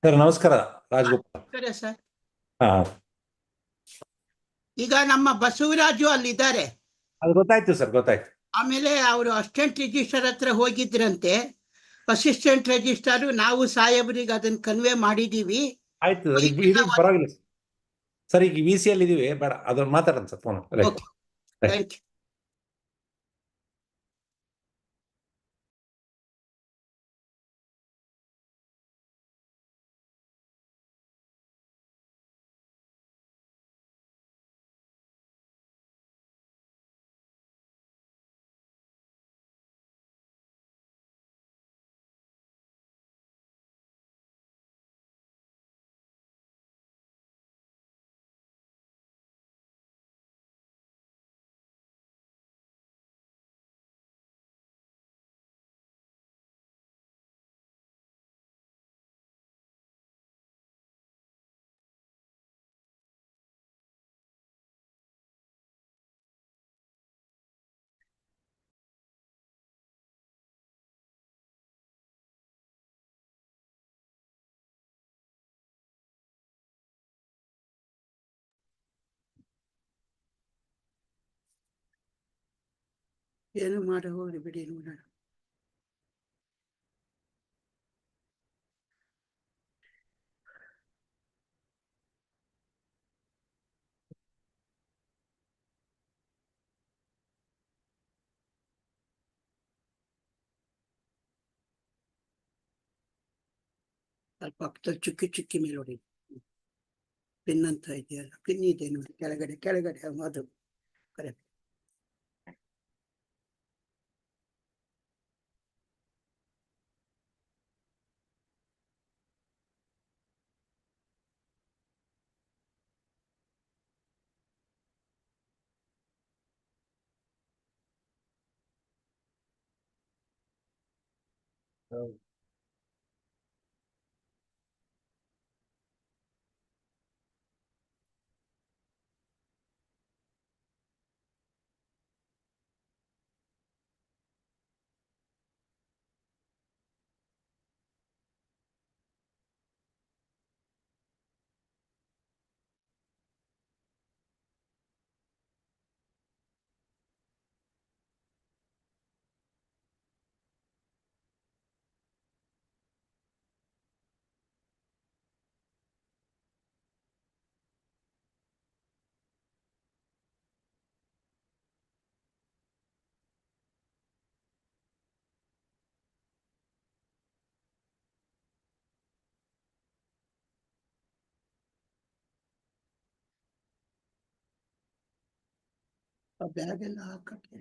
Sir ನಮಸ್ಕಾರ, Rajagopal. Sir ಹಾ, ಈಗ ನಮ್ಮ ಬಸವರಾಜು ಅಲ್ಲಿದ್ದಾರೆ. ಅದು ಗೊತ್ತಾಯ್ತು ಸರ್, ಗೊತ್ತಾಯ್ತು. ಆಮೇಲೆ ಅವರು ಅಸಿಸ್ಟೆಂಟ್ ರಿಜಿಸ್ಟರ್ ಹತ್ರ ಹೋಗಿದ್ರಂತೆ. ಅಸಿಸ್ಟೆಂಟ್ ರಿಜಿಸ್ಟರ್ ನಾವು ಸಾಹೇಬರಿಗೆ ಅದನ್ನ ಕನ್ವೆ ಮಾಡಿದೀವಿ. ಆಯ್ತು ಸರ್, ಈಗ ಪರವಾಗಿಲ್ಲ ಸರ್. ಈಗ ವಿ ಸಿ ಅಲ್ಲಿ ಇದೀವಿ, ಬೇಡ ಅದನ್ನ ಮಾತಾಡೋಣ ಸರ್ ಫೋನ್. Thank you. ಏನು ಮಾಡಿ ಹೋಗ್ರಿ ಬಿಡಿ, ನೋಡೋಣ. ಸ್ವಲ್ಪ ಪಕ್ಕದಲ್ಲಿ ಚುಕ್ಕಿ ಚುಕ್ಕಿ ಮೇಲೆ ನೋಡಿ, ಪಿನ್ ಅಂತ ಇದೆಯಲ್ಲ, ಪಿನ್ ಇದೆ ನೋಡಿ ಕೆಳಗಡೆ ಕೆಳಗಡೆ, ಅದು ಕರೆಕ್ಟ್. ಬ್ಯಾಗ್ ಎಲ್ಲ ಹಾಕಕ್ಕೆ.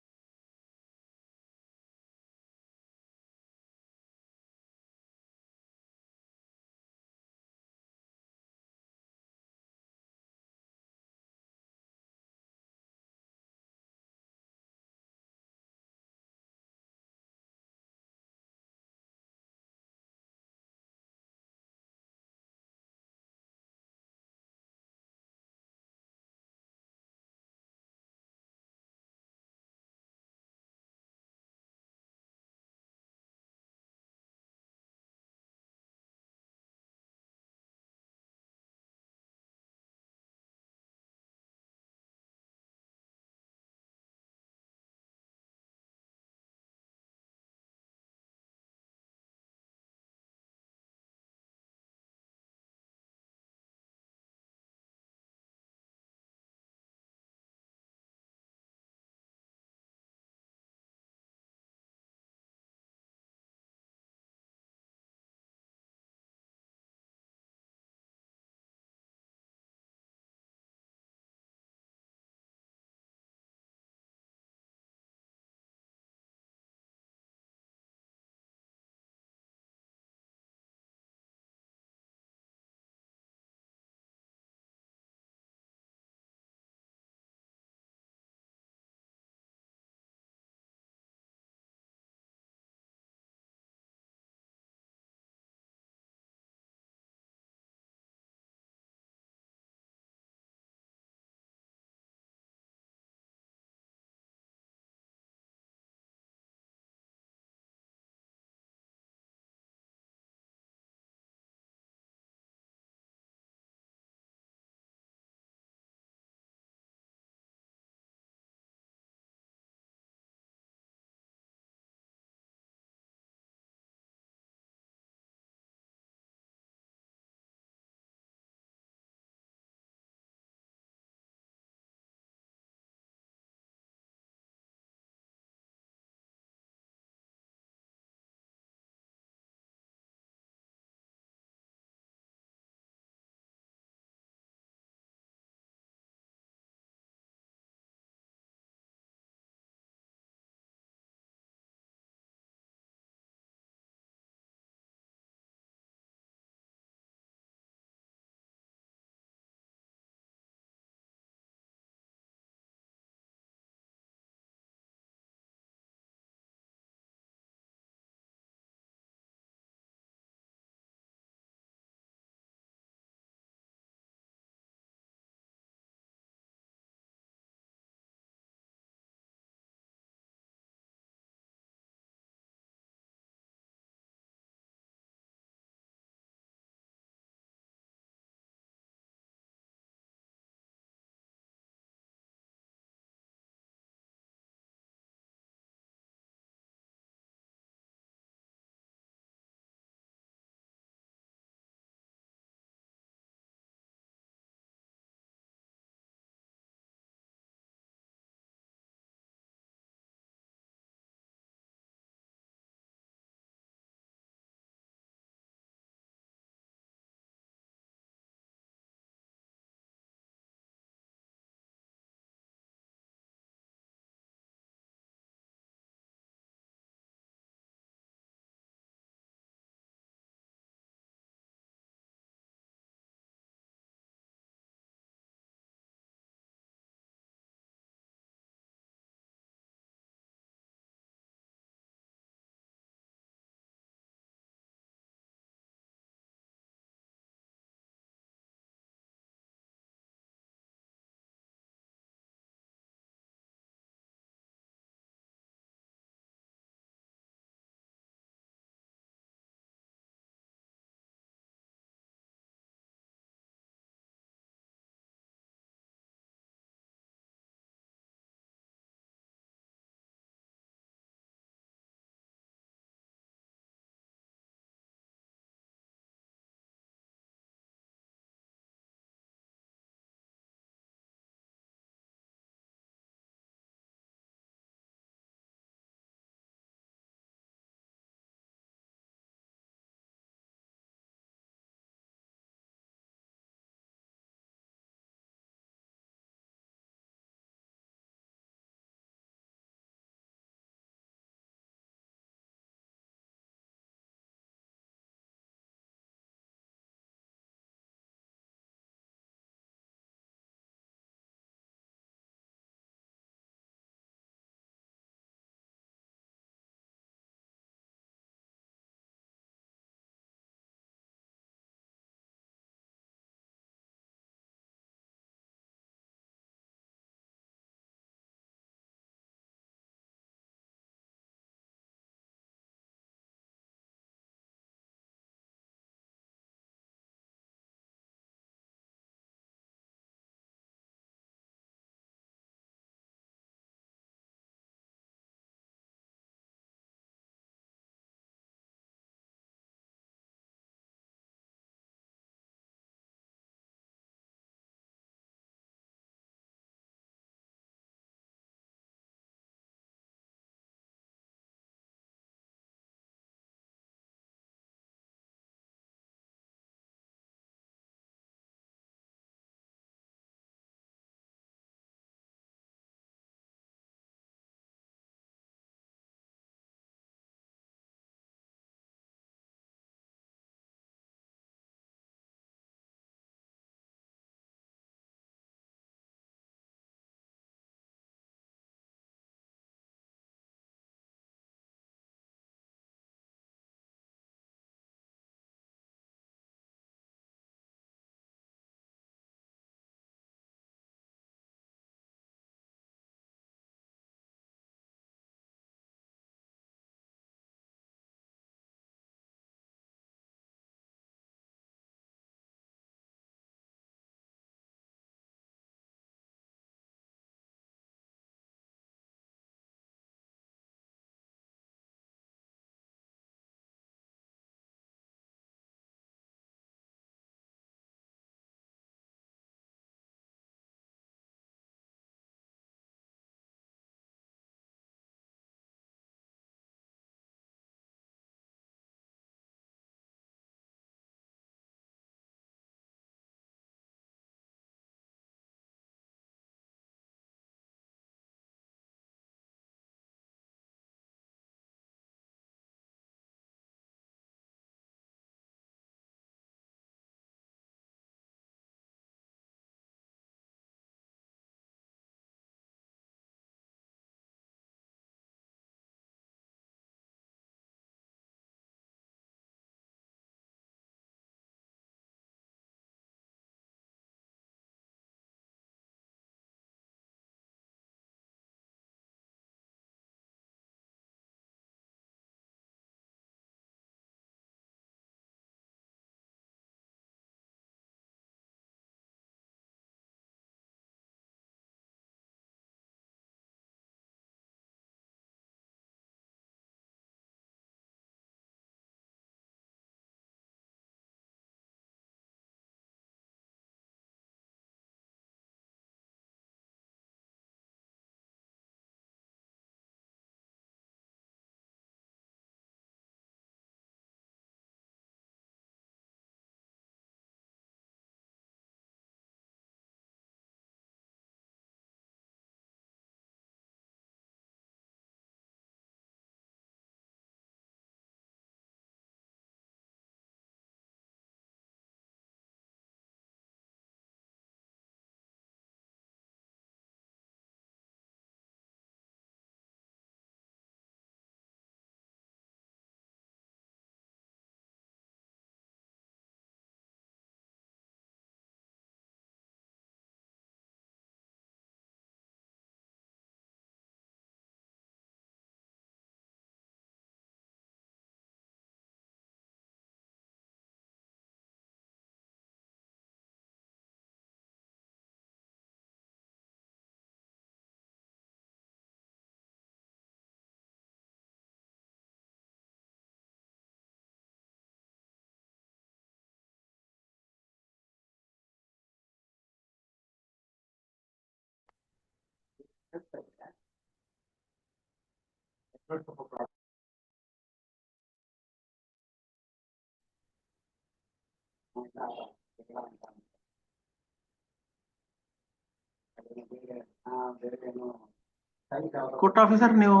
ಕೋರ್ಟ್ ಆಫೀಸರ್ ನೀವು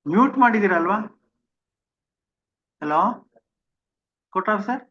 ಮ್ಯೂಟ್ ಮಾಡಿದಿರಲ್ವಾ? Hello court officer,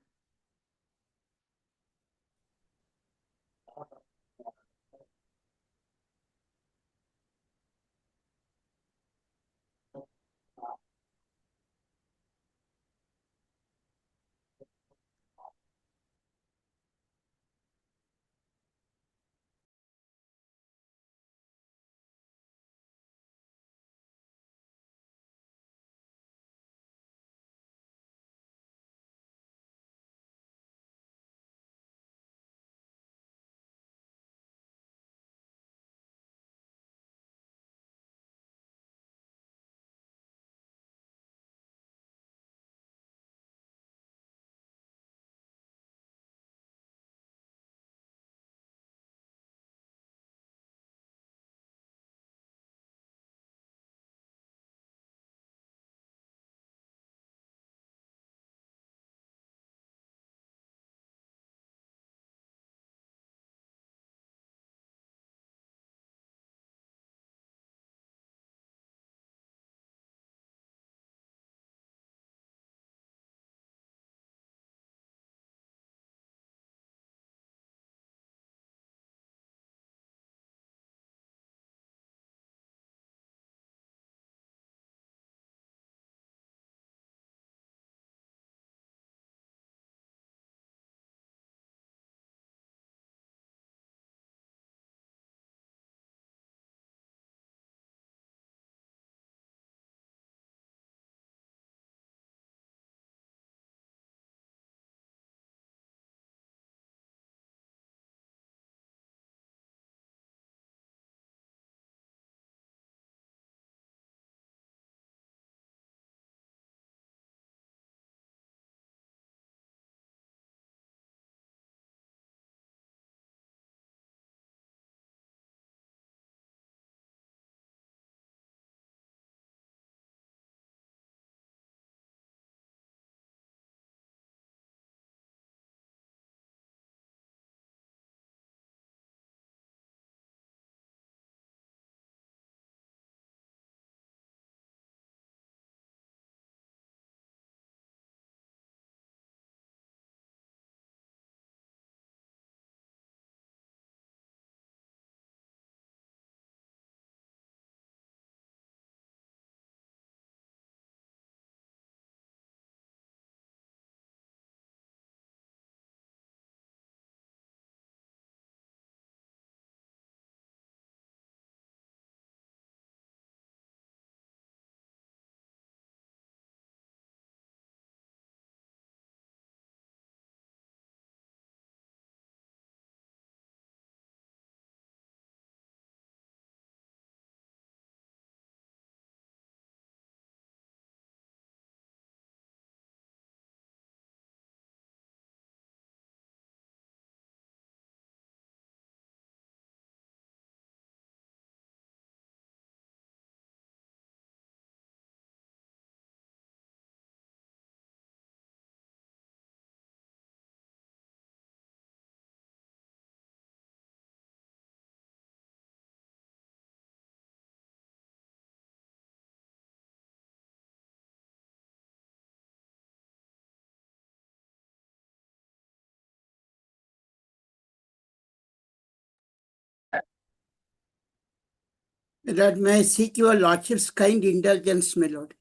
That may I seek your lordship's kind indulgence, my lord.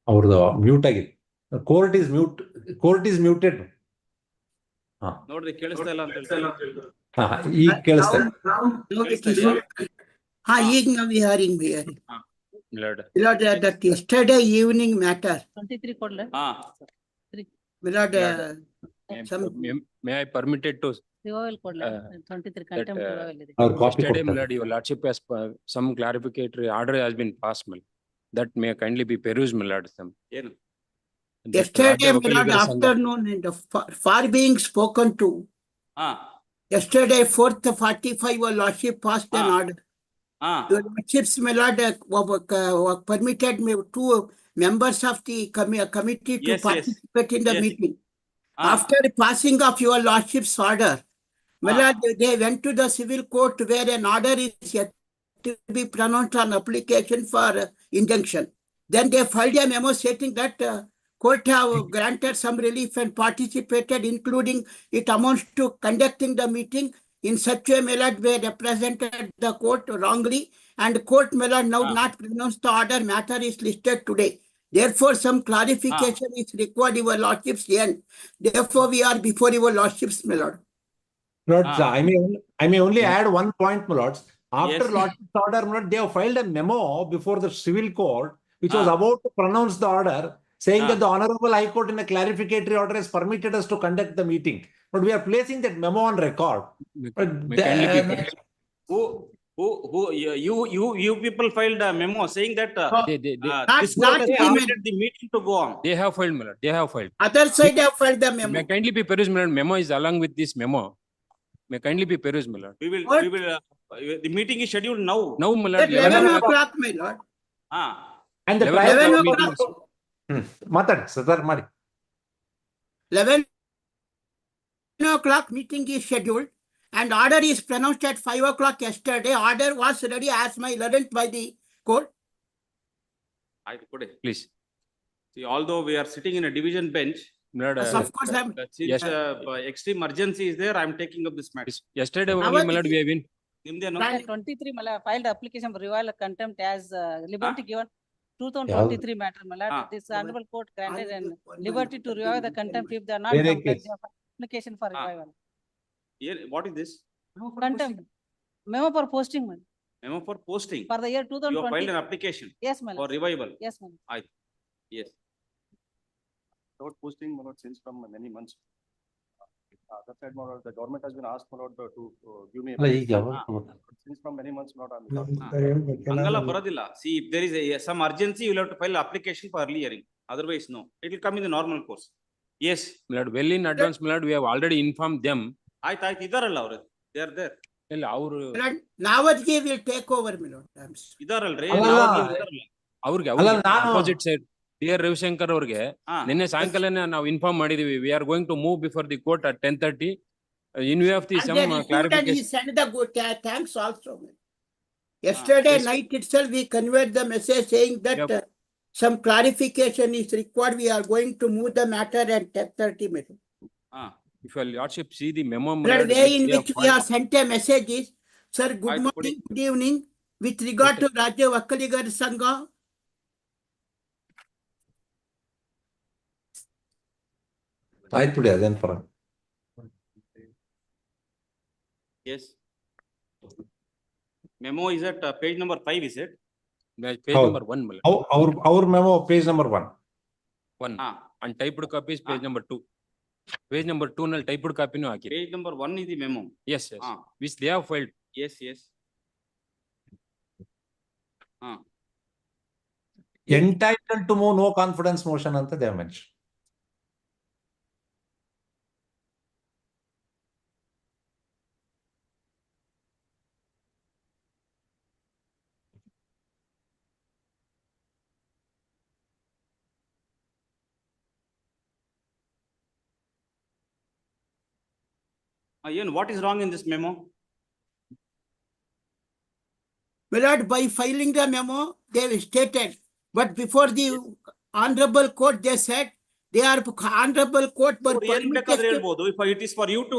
ಅವ್ರದ್ದು ಮ್ಯೂಟ್ ಆಗಿದೆ. Court is muted. ನೋಡ್ರಿ ಕೇಳಿಸ್ತಾ ಇಲ್ಲ ಅಂತ ಹೇಳ್ತಾರೆ. ಈಗ ಕೇಳಿಸ್ತಾ ಇದೆ. ಈಗ ನಾವು hearing. Milord. Milord, that yesterday evening matter. 23 ಕೊಡ್ಲೆ? Milord, May I permitted to Revival ಕೊಡ್ಲೆ? 23 contempt that, revival ಇದೆ. ಅವ್ರು ಕಾಪಿ yesterday, ಕೊಡ್ತಾರೆ. Milord, your lordship has some clarificatory order has been passed, Milord. That may kindly be perused, Milord. Some. yesterday, Milord, afternoon, and far being spoken to. Yesterday, 4:45, your lordship passed an Ah. order. Ah, Your lordships, my lord, permitted me two members of the committee to Yes, yes. participate in the Yes. meeting. ah, After the passing of your lordship's order, my Ah. lord, they went to the civil court where an order is yet to be pronounced on application for injunction. Then they filed a memo stating that court have granted some relief and participated, including it amounts to conducting the meeting in such a manner where represented the court wrongly, and court may now Ah. not pronounce the order matter is listed today. Therefore, some clarification is required, your lordship's end. Therefore, we are before your lordship's, my lord. Lords, Ah. I may only add one point, my lords. After Yes. lordship's order, my lord, they have filed a memo before the civil court, which was Ah. about to pronounce the order, saying Ah. that the Honorable High Court in a clarificatory order has permitted us to conduct the meeting. But we are placing that memo on record. But May kindly be the- you people filed a memo saying that They this court has not permitted the meeting to go on. they have filed, my lord. They have filed. Other side have filed the May memo. kindly be perused, my lord. Memo is along with this memo. May kindly be perused, my lord. We will, What? the meeting is scheduled now. Now, my At lord, 11 o'clock, my lord. Ah, and the 11 trial 11 o'clock o'clock. Matad, sir, Mari. 11 o'clock meeting is scheduled and order is pronounced at 5 o'clock yesterday. Order was ready as my 11th by the court. I put it. please. See, although we are sitting in a division bench, My lord, Yes, of course, I'm. since Yes. extreme urgency is there, I am taking up this matter. yesterday only, Our- my lord, we have been. Nimdeno? Right. 23 mala filed application for revival of contempt as liberty given 2023 matter mala. Ah. This honorable court granted and liberty to revive the contempt if they are not Very compliant. case. They have application for Ah. revival. Yeah, what is this? Contempt. Memo for posting man. Memo for posting. For the year You have filed 2020. an application Yes, my for lord. revival. Yes, my lord. Yes. Without posting, my lord, since from many months. That side, my lord, the government has been asked, my lord, to give me. ಅಲ್ಲ, ಈಗ ಯಾವಾಗ Since from many months, my lord, I'm. Hangala baradilla. See, if there is some urgency, you will have to file application for early hearing. Otherwise, no. It will come in the normal course. Yes. My lord, well in advance, my lord, we have already informed them. ಆಯ್ತು ಇದಾರಲ್ಲ ಅವ್ರು. They are there. ಇಲ್ಲ, ಅವರು Nawadgi will take over, my lord. ಇದಾರಲ್ರಿ. ಅಲ್ಲ, ನಾವು ಅಲ್ಲ. ಇದಾರಲ್ಲ. ಅವ್ರಿಗೆ ಅಲ್ಲ, ನಾನು- ಅಪೋಸಿಟ್ ಸೈಡ್ ಟಿ.ಆರ್. ರವಿಶಂಕರ್ ಅವ್ರಿಗೆ ಹಾ. ನಿನ್ನೆ ಸಾಯಂಕಾಲನೇ ನಾವು ಇನ್ಫಾರ್ಮ್ ಮಾಡಿದೀವಿ. We are going to move before the court at 10:30. In view of the And some they reviewed and he clarification. sent the good thanks also. Yesterday yes. night itself, we conveyed the message saying that Yep. some clarification is required. We are going to move the matter at 10:30 minutes. ಹಾ. If your lordship see the memo, my The lord, way in they have which we filed. have sent a message is, sir, good ಆಯ್ತು, ಕೊಡಿ. morning, good evening. With regard to Rajya Vakkaligar Sangha, ಆಯ್ತು ಬಿಡಿ ಅದೇನ್ ಪರ. Yes. Memo is at page number 5, is it? Page ಹೌದು. number 1, my lord. ಅವ್ರ memo page number 1. 1. ಹಾ. And typed copy is page Ah. number 2. Page number 2 ನಲ್ಲಿ typed copy ನೂ ಹಾಕಿ. Page number 1 is the memo. Yes, yes. ಹಾ. Which they have filed. Yes, yes. ಹಾ. Entitled to move no confidence motion ಅಂತ they have mentioned. Ian, what is wrong in this memo? my lord, by filing the memo, they have stated, but before the honorable court, they said they are honorable court, but ಏನ್ ಬೇಕಾದ್ರೆ permitted to- ಹೇಳ್ಬೋದು. If it is for you to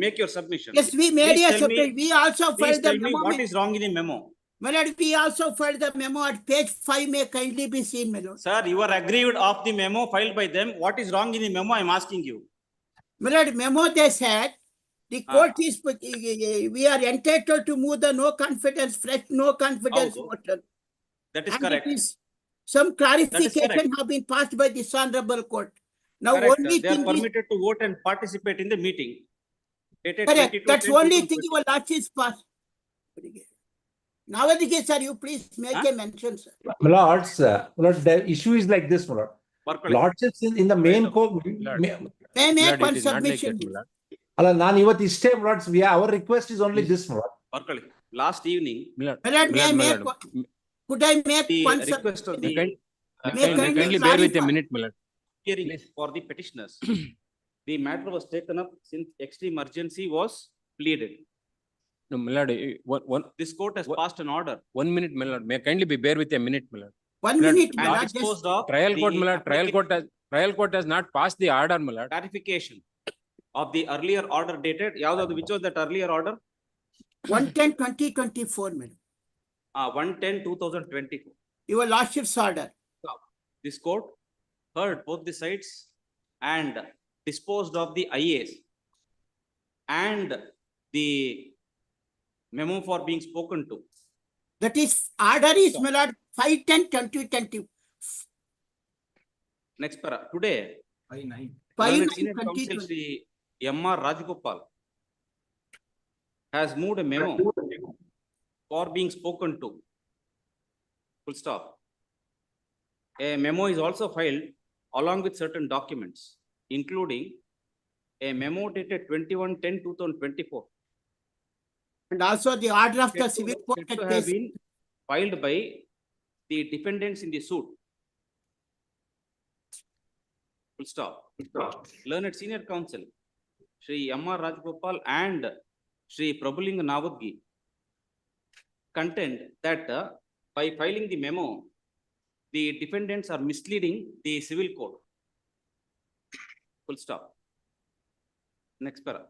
make your submission. Yes, we made Please a tell me- separate, we also Please filed the tell me memo. what is wrong in the memo. My lord, we also filed the memo at page 5, may kindly be seen, my lord. Sir, you are aggrieved of the memo filed by them. What is wrong in the memo? I am asking you. My lord, memo they said, the Ah. court is, we are entitled to move the no confidence, fresh no confidence ಹೌದು. motion. That is And correct. it is some clarification correct. have been passed by this honorable court. Now Correct. only They are thing is, permitted to vote and participate in the meeting. Dated correct, 22, that's 10, only thing 2020. your lordship passed. Nowadays, sir, you please make Huh? a mention, sir. Lords, the issue is like this, my lord. ಬರ್ಕೊಳ್ಳಿ. Lordships in the main court. May make Lord, one it is not like submission. that, my lord. ಅಲ್ಲ ನಾನು ಇವತ್ತು ಇಷ್ಟೇ ಮಾಡ್ಸ್ our request is only this Murad. Barkali, last evening, Milord, My lord, may I Milord, make, Milord. could I make the one request of the May kindly Kindly bear with a clarify. minute, Milord. hearing for the petitioners. The matter was taken up since extreme urgency was pleaded. No, Milord, This court has What- passed an order 1 minute, Milord. May kindly be bear with a minute, Milord. 1 Milord, minute, my and lord, disposed just of Trial court, the Milord, trial court has not passed the order, Milord. clarification of the earlier order dated, which was that earlier order? 110/2024, madam. 110/2024. Your lordship's order. This court heard both the sides and disposed of the IAs and the memo for being spoken to. That is, order is, my lord, 5/10/2020. Next para, today, 5/9 Learned Senior Counsel 2020. Shri M.R. Rajagopal has moved a memo for being spoken to. Full stop. A memo is also filed along with certain documents, including a memo dated 21/10/2024. And also the order of the said to- civil court said to at have case. been filed by the defendants in the suit. Full stop. Learned Senior Counsel Shri M.R. Rajagopal and Shri Prabhulinga Navatgi contend that by filing the memo, the defendants are misleading the civil court. Full stop. Next para.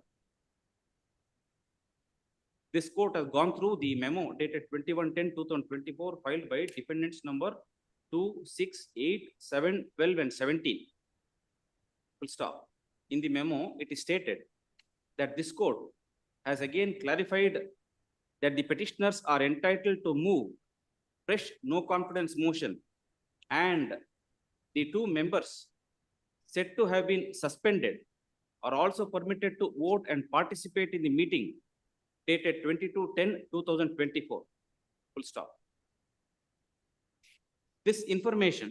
This court has gone through the memo dated 21/10/2024 filed by defendants number 2, 6, 8, 7, 12 and 17. Full stop. In the memo, it is stated that this court has again clarified that the petitioners are entitled to move fresh no confidence motion, and the two members said to have been suspended are also permitted to vote and participate in the meeting dated 22/10/2024. Full stop. This information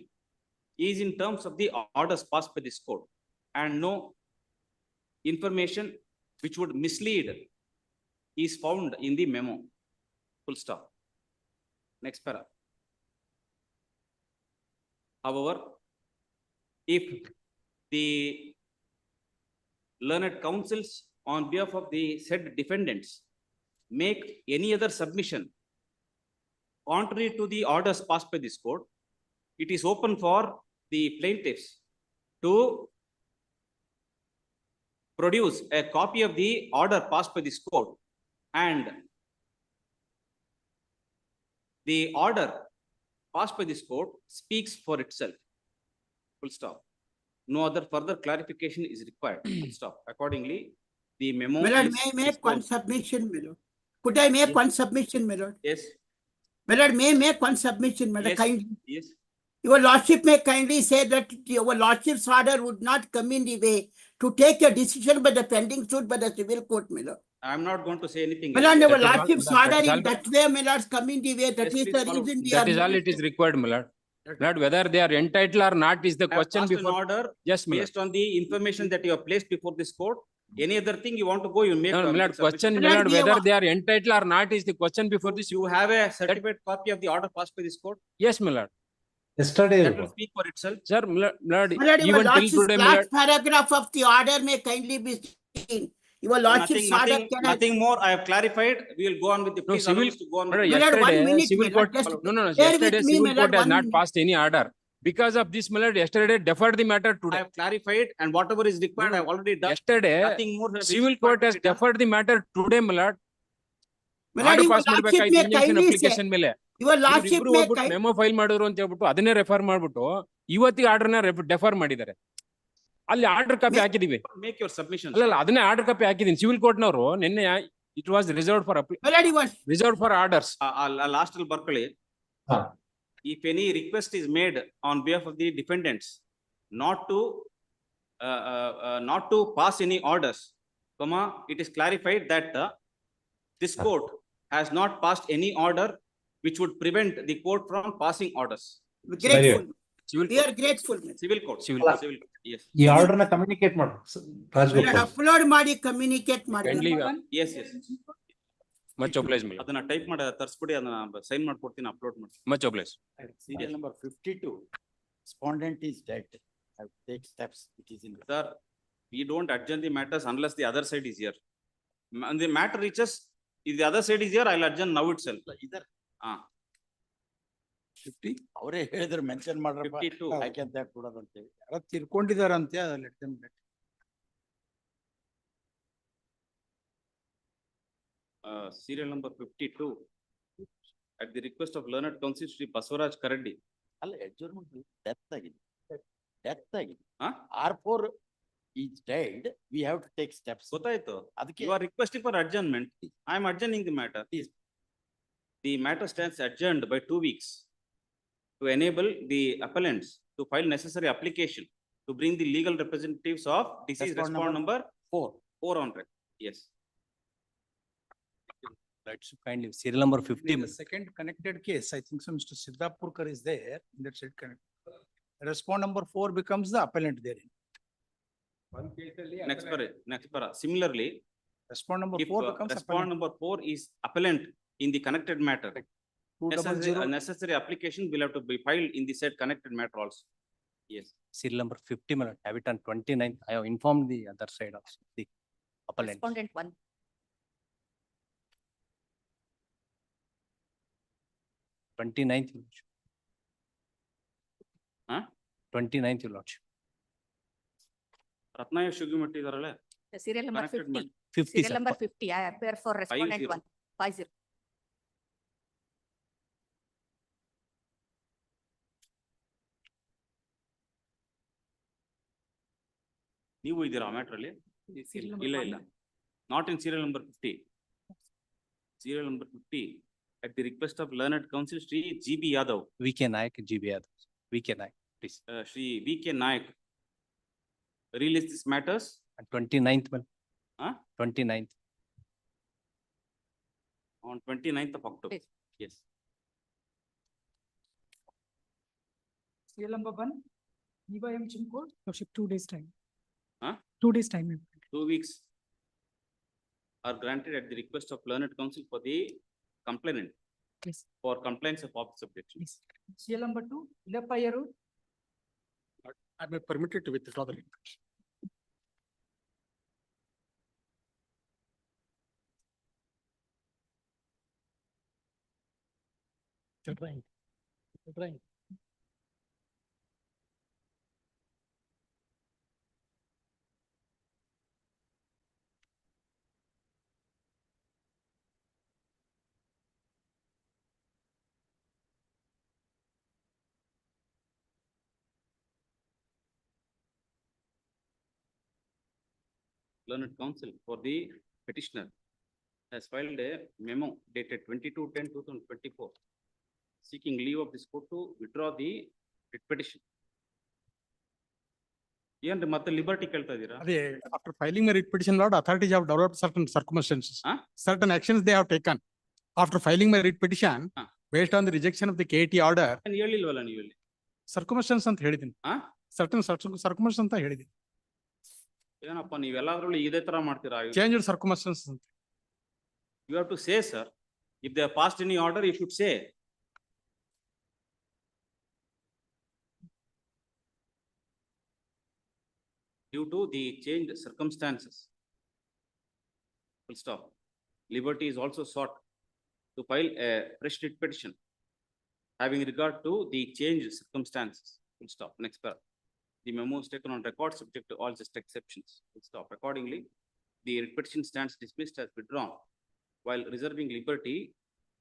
is in terms of the orders passed by this court, and no information which would mislead is found in the memo. Full stop. Next para. However, if the learned counsels on behalf of the said defendants make any other submission contrary to the orders passed by this court, it is open for the plaintiffs to produce a copy of the order passed by this court, and the order passed by this court speaks for itself. Full stop. No other further clarification is required. Full stop. Accordingly, the memo My lord, is may I make one disposed. submission, my lord? Could I make Yes. one submission, my lord? Yes, My lord, may I make one submission, my lord? yes, Kindly. yes. Your lordship may kindly say that your lordship's order would not come in the way to take a decision by the pending suit by the civil court, my lord. I am not going to say anything. My else. lord, our That is all- lordship's that order is in all- that way, my lord, come in the way. That Yes, is please the follow. reason we That are. is all it is required, Milord. Milord, whether they are entitled or not is the I have question passed an before. order Yes, Milord. based on the information that you have placed before this court. Any other thing you want to go, you make. No, a Milord, submission. question, Milord, Milord, we have whether a- they are entitled or not is the question before this. You have a certified copy of the order passed by this court. Yes, Milord. Yesterday. That will speak for itself. Sir, Milord, My lord, your even till lordship's today, Milord. last paragraph of the order may kindly be seen. Your lordship's order cannot. Nothing more. I have clarified. We will go on with the. No, Please civil- allow us to go on with Milord, the- My lord, 1 yesterday, minute, civil my lord, court, just no, bear with yesterday, me, civil my court lord, has 1 not minute. passed any order. Because of this, Milord, yesterday deferred the matter I today. have clarified, and whatever is required, I have already done. Yesterday, Nothing more. is civil required court to has be done. deferred the matter today, Milord. My lord, Order your pass lordship ಮಾಡ್ಬೇಕಾಯ್ತು may injunction kindly say, application ಮೇಲೆ. your lordship ಇವ್ರಿಬ್ರು may ಹೋಗ್ಬಿಟ್ಟು memo file ಮಾಡಿದ್ರು ಅಂತ ಹೇಳ್ಬಿಟ್ಟು ಅದನ್ನೇ refer ಮಾಡ್ಬಿಟ್ಟು ಇವತ್ತಿಗೆ ಆರ್ಡರ್ನ defer ಮಾಡಿದ್ದಾರೆ. ಅಲ್ಲಿ ಆರ್ಡರ್ ಕಾಪಿ ಹಾಕಿದೀವಿ. Make your submissions. ಅಲ್ಲ ಅದನ್ನೇ ಆರ್ಡರ್ ಕಾಪಿ ಹಾಕಿದೀನಿ. ಸಿವಿಲ್ ಕೋರ್ಟ್ನವರು ನಿನ್ನೆ it was reserved for my lord, you want. Reserved for orders. Last will Berkeley. If any request is made on behalf of the defendants not to pass any orders, it is clarified that this court has not passed any order which would prevent the court from passing orders. Grateful. Civil We are grateful. Civil court. Civil court. Civil, yes. ಈ order ನ communicate ಮಾಡು Rajagopal. Upload ಮಾಡಿ communicate ಮಾಡಿ. Kindly, Yes, yes. much obliged, my lord. ಅದನ್ನ type ಮಾಡಿ ತರಿಸ್ಬಿಡಿ, ಅದನ್ನ sign ಮಾಡ್ಕೊಡ್ತೀನಿ, upload ಮಾಡ್ತೀನಿ. Much obliged. Serial number 52, respondent is dead. I have to take steps, it is in. Sir, we don't adjourn the matters unless the other side is here. And the matter reaches, if the other side is here, I'll adjourn now itself. Either Ah, 50, ಅವರೇ ಹೇಳಿದ್ರು mention ಮಾಡ್ರಪ್ಪ 52. ಯಾಕೆಂತ ಕೊಡೋದಂತೇಳಿ. ಯಾರೋ ತೀರ್ಕೊಂಡಿದಾರಂತೆ let them let. Serial number 52. At the request of learned counsel Shri Basavaraj Karaddi. ಅಲ್ಲ adjournment death ಆಗಿದೆ. Death ಆಗಿದೆ. Huh? R4 is dead, we have to take steps. ಗೊತ್ತಾಯ್ತು. ಅದಕ್ಕೆ You are requesting for adjournment. I am adjourning the matter. The matter stands adjourned by 2 weeks to enable the appellants to file necessary application to bring the legal representatives of deceased Respond respond number 4 on record. Yes. That's kindly, serial number 50. The second connected case, I think so Mr. Siddhapurkar is there in that said connect. Respond number 4 becomes the appellant therein. Next para. Similarly, Respond number if 4 becomes respond appellant. number 4 is appellant in the connected matter, 200. necessary application will have to be filed in the said connected matter also. Yes. Serial number 50, my lord, have it on 29th. I have informed the other side also, the appellant. Respondent 1. 29th, your lordship. Huh? 29th, your lordship. Ratnaya Shugimatti idarale. The serial number Connected 50. 50, Serial sir. number 50. I appear for respondent 50. 1. 50. ನೀವು ಇದ್ದೀರಾ ಆ matter ಅಲ್ಲಿ? ಇಲ್ಲ ಇಲ್ಲ. Not in serial number 50. Serial number 50 at the request of learned counsel Shri G.B. Yadav, VK Nayak, GB Yadav. VK Nayak, please. Shri V.K. Nayak release these matters. And 29th, my lord. Huh? 29th. On 29th of October. Yes. Yes. Serial number 1, Eva M. Chimko, Lordship 2 days time. Huh? 2 days time. 2 weeks are granted at the request of learned counsel for the complainant Yes. for compliance of office objection. Yes. Serial number 2, Ilapayaru, I may permitted to withdraw the request. Right. Learned counsel for the petitioner has filed a memo dated 22/10/2024 seeking leave of this court to withdraw the writ petition. ಏನ್ರಿ ಮತ್ತೆ liberty ಕೇಳ್ತಾ ಇದೀರಾ? ಅದೇ after filing a writ petition, Lord, authorities have developed certain circumstances. Huh? Certain actions they have taken. After filing my writ petition, Huh. based on the rejection of the KT order, ಏನ್ ಹೇಳಿಲ್ವಲ್ಲ ನೀವು ಇಲ್ಲಿ? circumstances ಅಂತ ಹೇಳಿದ್ದೀನಿ. ಹಾ? Certain circumstances ಅಂತ ಹೇಳಿದ್ದೀನಿ. ಏನಪ್ಪ ನೀವೆಲ್ಲದ್ರಲ್ಲೂ ಇದೇ ತರ ಮಾಡ್ತೀರಾ? Change of circumstances ಅಂತ. You have to say, sir. If they have passed any order, you should say. Due to the changed circumstances. Full stop. Liberty is also sought to file a fresh writ petition having regard to the changed circumstances. Full stop. Next paragraph. The memo is taken on record subject to all just exceptions. Full stop. Accordingly, the writ petition stands dismissed as withdrawn while reserving liberty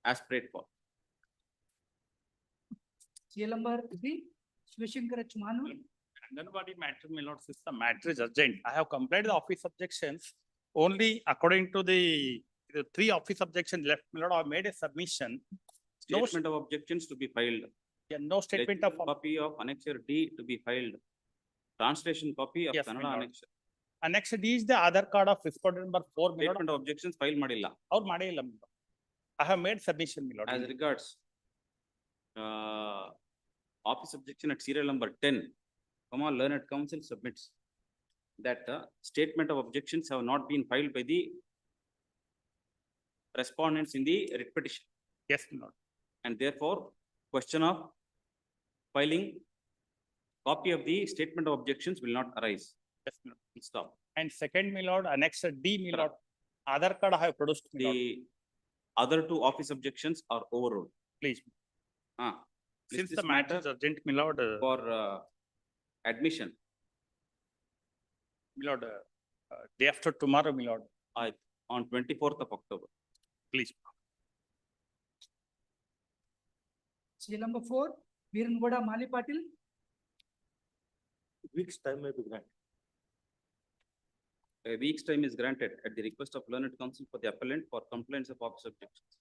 as prayed for. serial number 3, Shivashankar H. Manu, Anganwadi matter, my lord, since the matter is urgent, I have complied the office objections only according to the 3 office objections left, my lord, I have made a submission. No, Statement of objections to be filed. yeah, no statement of, Copy of Annexure D to be filed. Translation copy of Yes, my Kannada lord. annexure. annexed D is the other card of respondent number 4, my lord, Statement of objections file ಮಾಡಿಲ್ಲ. ಅವ್ರು ಮಾಡೇ ಇಲ್ಲ, my lord. I have made submission, my lord. As regards office objection at serial number 10, learned counsel submits that statement of objections have not been filed by the respondents in the writ petition. Yes, my lord. And therefore, question of filing copy of the statement of objections will not arise. Yes, my lord. Full stop. And second, my lord, Annex D, my lord, Aadhaar card I have produced, my lord. The other two office objections are overruled. Please. List Since this the matter is urgent, my lord, for admission my lord, day after tomorrow, my lord, on 24th of October. please. Serial number 4, Virangoda Mali Patil. Weeks time may be granted. A week's time is granted at the request of learned counsel for the appellant for complaints of office objections.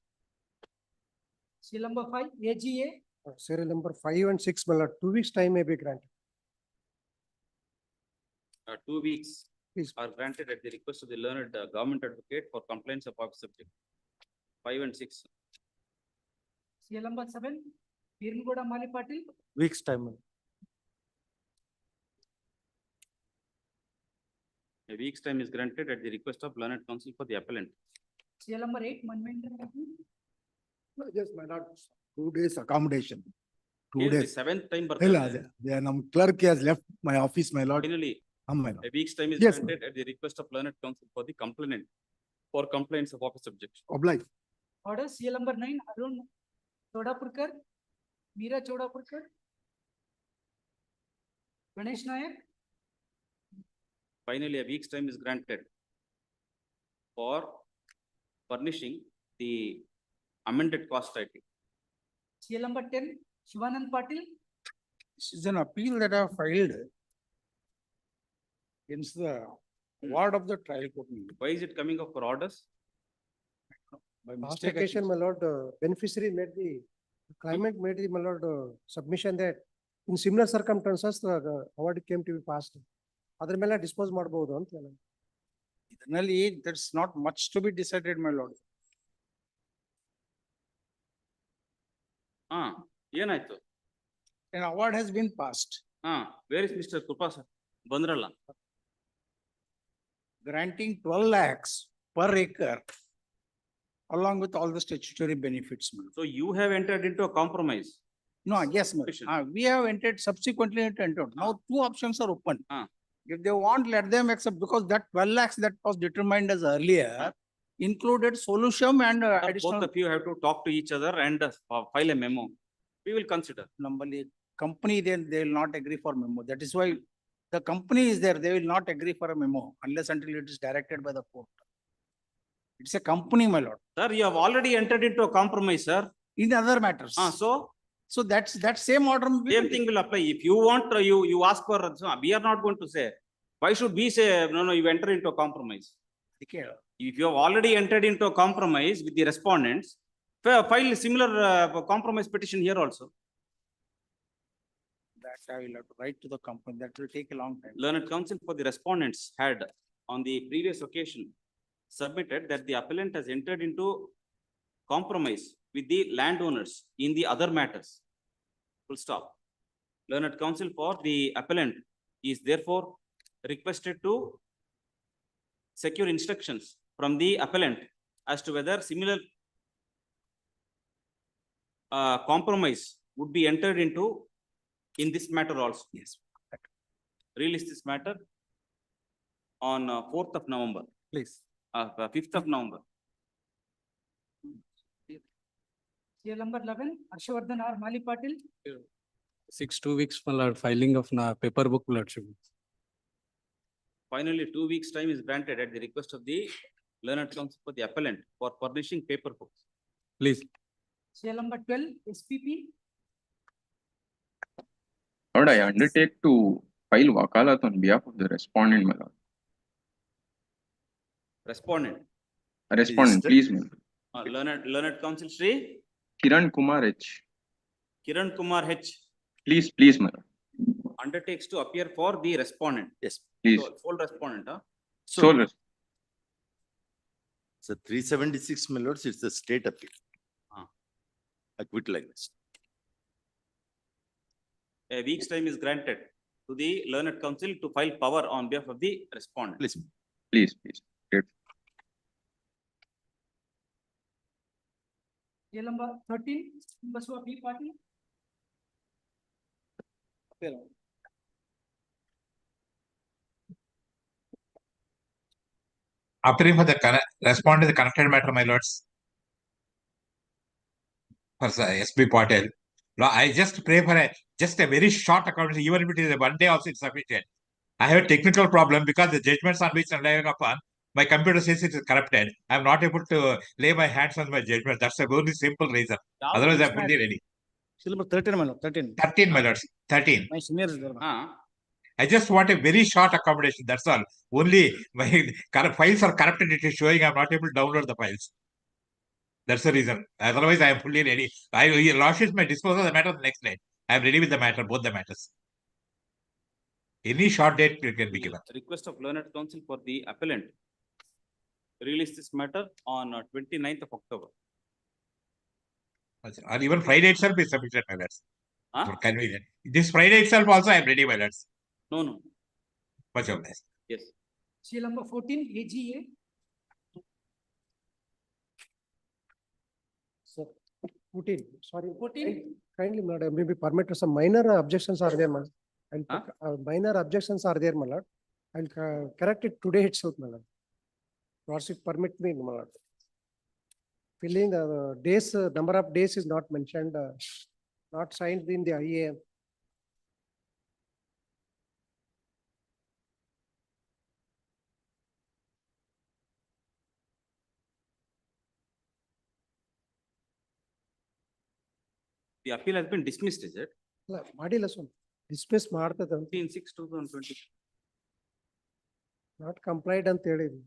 Serial number 5, AGA. Serial number 5 and 6, my lord, 2 weeks time may be granted. 2 weeks Please. are granted at the request of the learned government advocate for complaints of office objections. 5 and 6. Serial number 7, Virangoda Mali Patil. Weeks time. A week's time is granted at the request of learned counsel for the appellant. Serial number 8, Manvendra. Yes, my lord, 2 days accommodation. 2 Here the days. 7th time ಇಲ್ಲ bರ್ತದೆ. ಅದೇ ನಮ್ಮ clerk has left my office, my lord. Finally, My lord. a week's time is Yes, granted at the request of learned counsel for the complainant for complaints of office objection. Oblige. Order serial number 9, Arun Chodapurkar, Meera Chodapurkar, Ganesh Nayak. Finally, a week's time is granted for furnishing the amended cost title. Serial number 10, Shivanand Patil. This is an appeal that I have filed against the award of the trial court. Why is it coming up for orders? By Last mistake, I occasion, think. my lord, beneficiary made the, claimant made the, my lord, submission that in similar circumstances, the award came to be passed. ಅದ್ರ ಮೇಲೆ dispose ಮಾಡಬಹುದು ಅಂತ ಹೇಳಿ. Generally, there's not much to be decided, my lord. ಏನಾಯ್ತು? An award has been passed, Where is Mr. Krupa sir? ಬಂದ್ರಲ್ಲ. granting 12 lakhs per acre along with all the statutory benefits, my lord. So you have entered into a compromise. No, yes, my Petition. lord. We have entered subsequently entered. Now 2 options are open. Ah. If they want, let them accept, because that 12 lakhs that was determined as earlier included solution and additional. Both of you have to talk to each other and file a memo. We will consider. Normally, company, then they will not agree for memo. That is why the company is there. They will not agree for a memo unless until it is directed by the court. It's a company, my lord, Sir, you have already entered into a compromise, sir. in other matters. So that's, that same order. will Same be- thing will apply. If you want, you ask for, so we are not going to say. Why should we say, no, you enter into a compromise? Okay. If you have already entered into a compromise with the respondents, file a similar compromise petition here also. That I will have to write to the company. That will take a long time. Learned counsel for the respondents had on the previous occasion submitted that the appellant has entered into compromise with the landowners in the other matters. Full stop. Learned counsel for the appellant is therefore requested to secure instructions from the appellant as to whether similar compromise would be entered into in this matter also. Yes. Release this matter on 4th of November, Please. 5th of November. Serial number 11, Harshvardhan R. Mali Patil. 2 weeks for filing of paper book lordship. Finally, 2 weeks time is granted at the request of the learned counsel for the appellant for furnishing paper books. Please. Serial number 12, SPP. Lord, I undertake to file wakalat on behalf of the respondent, my lord. Respondent, Respondent, please, my lord. learned counsel Shri Kiran Kumar H. Kiran Kumar H. Please, my lord. undertakes to appear for the respondent. Yes, Please. So, full respondent, huh? Sole res- so 376 my lords, it's the state appeal. Ah. Acquittal against. a week's time is granted to the learned counsel to file power on behalf of the respondent. Please, please, please. Great. Bill number 13, Baswa B party. Appearing for the respond to the connected matter, my lords. For SB Patel. I just pray for just a very short accommodation, even if it is a 1 day also it's sufficient. I have a technical problem because the judgments on which I'm relying upon, my computer says it is corrupted. I'm not able to lay my hands on my judgment. That's the only simple reason. Otherwise, I'm fully ready. Syllabus 13, my lord, 13. 13, my lords. 13. My senior is there. I just want a very short accommodation. That's all. Only my files are corrupted. It is showing I'm not able to download the files. That's the reason. Otherwise, I am fully ready. Lordship may dispose of the matter the next night. I am ready with the matter, both the matters. Any short date can be given. Request of learned counsel for the appellant. Release this matter on 29th of October. Or even Friday itself is sufficient, my lords. Huh? Convenient. This Friday itself also I am ready, my lords. No. Much of this. Yes. Serial number 14, AGA. Sir, 14, sorry. 14. Kindly, madam, maybe permit some minor objections are there, madam. Huh? Minor objections are there, my lord. I'll correct it today itself, madam. Lordship permit me, my lord. Filling the days, number of days is not mentioned, not signed in the IAM. The appeal has been dismissed, is it? Madila son. Dismiss ಮಾಡ್ತದ 15/6/2020. Not complied ಅಂತ ಹೇಳಿದ್ರು.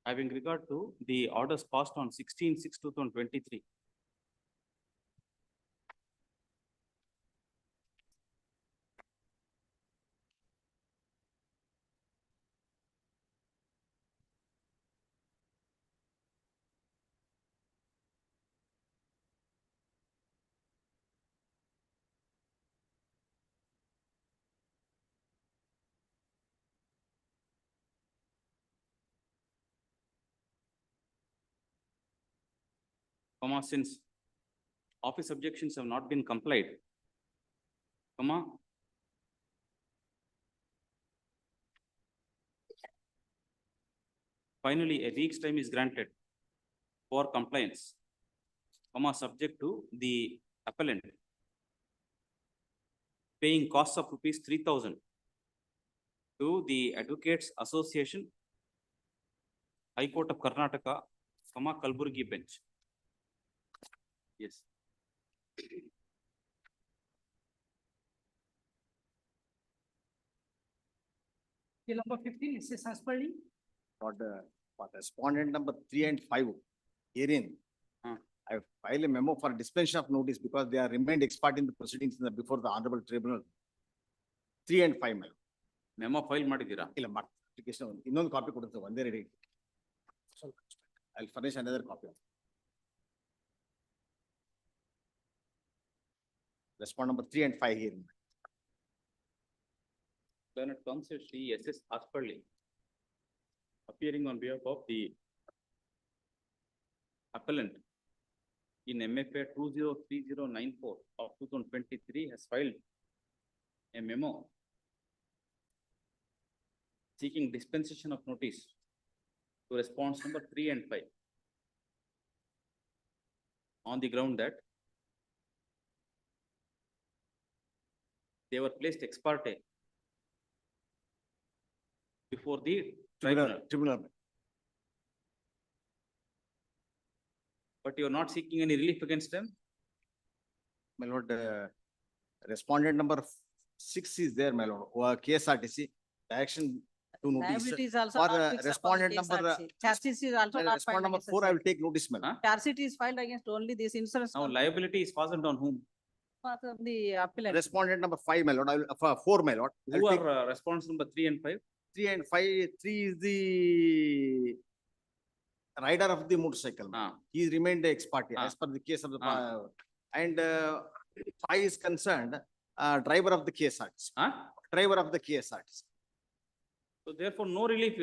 Having regard to the orders passed on 16/6/2023. Since office objections have not been complied, finally, a week's time is granted for compliance, subject to the appellant paying costs of rupees 3,000 to the Advocates Association, High Court of Karnataka, Kalaburagi bench. Yes. Bill number 15, SS Hasperly. For respondent number 3 and 5, herein, I file a memo for dispensation of notice because they are remained expert in the proceedings before the honorable tribunal. 3 and 5, my lord. Memo file ಮಾಡಿದ್ದೀರಾ? ಇಲ್ಲ application ಇನ್ನೊಂದು copy ಕೊಡುತ್ತೆ ಒಂದೇ ready. I'll furnish another copy. Respond number 3 and 5 here. Learned counsel Shri SS Hasperly, appearing on behalf of the appellant in MFA 203094 of 2023 has filed a memo seeking dispensation of notice to response number 3 and 5 on the ground that they were placed ex parte before the tribunal. But you are not seeking any relief against them? My lord, Respondent number 6 is there, my lord, KSRTC, direction to notice. Liability is also For not fixed upon respondent the number, KSRTC. Charge sheet is also not filed respondent number against 4, I us. will take notice, my lord. Charge sheet is filed against only this insurance. Now company. liability is passed on whom? Part of the appellant. Respondent number 5, my lord, I will, 4, my lord. I Who will take are response number 3 and 5? 3 and 5, 3 is the rider of the motorcycle. He remained the ex parte as per the case of the, and 5 is concerned, driver of the KSRTC. Driver of the KSRTC. So therefore, no relief.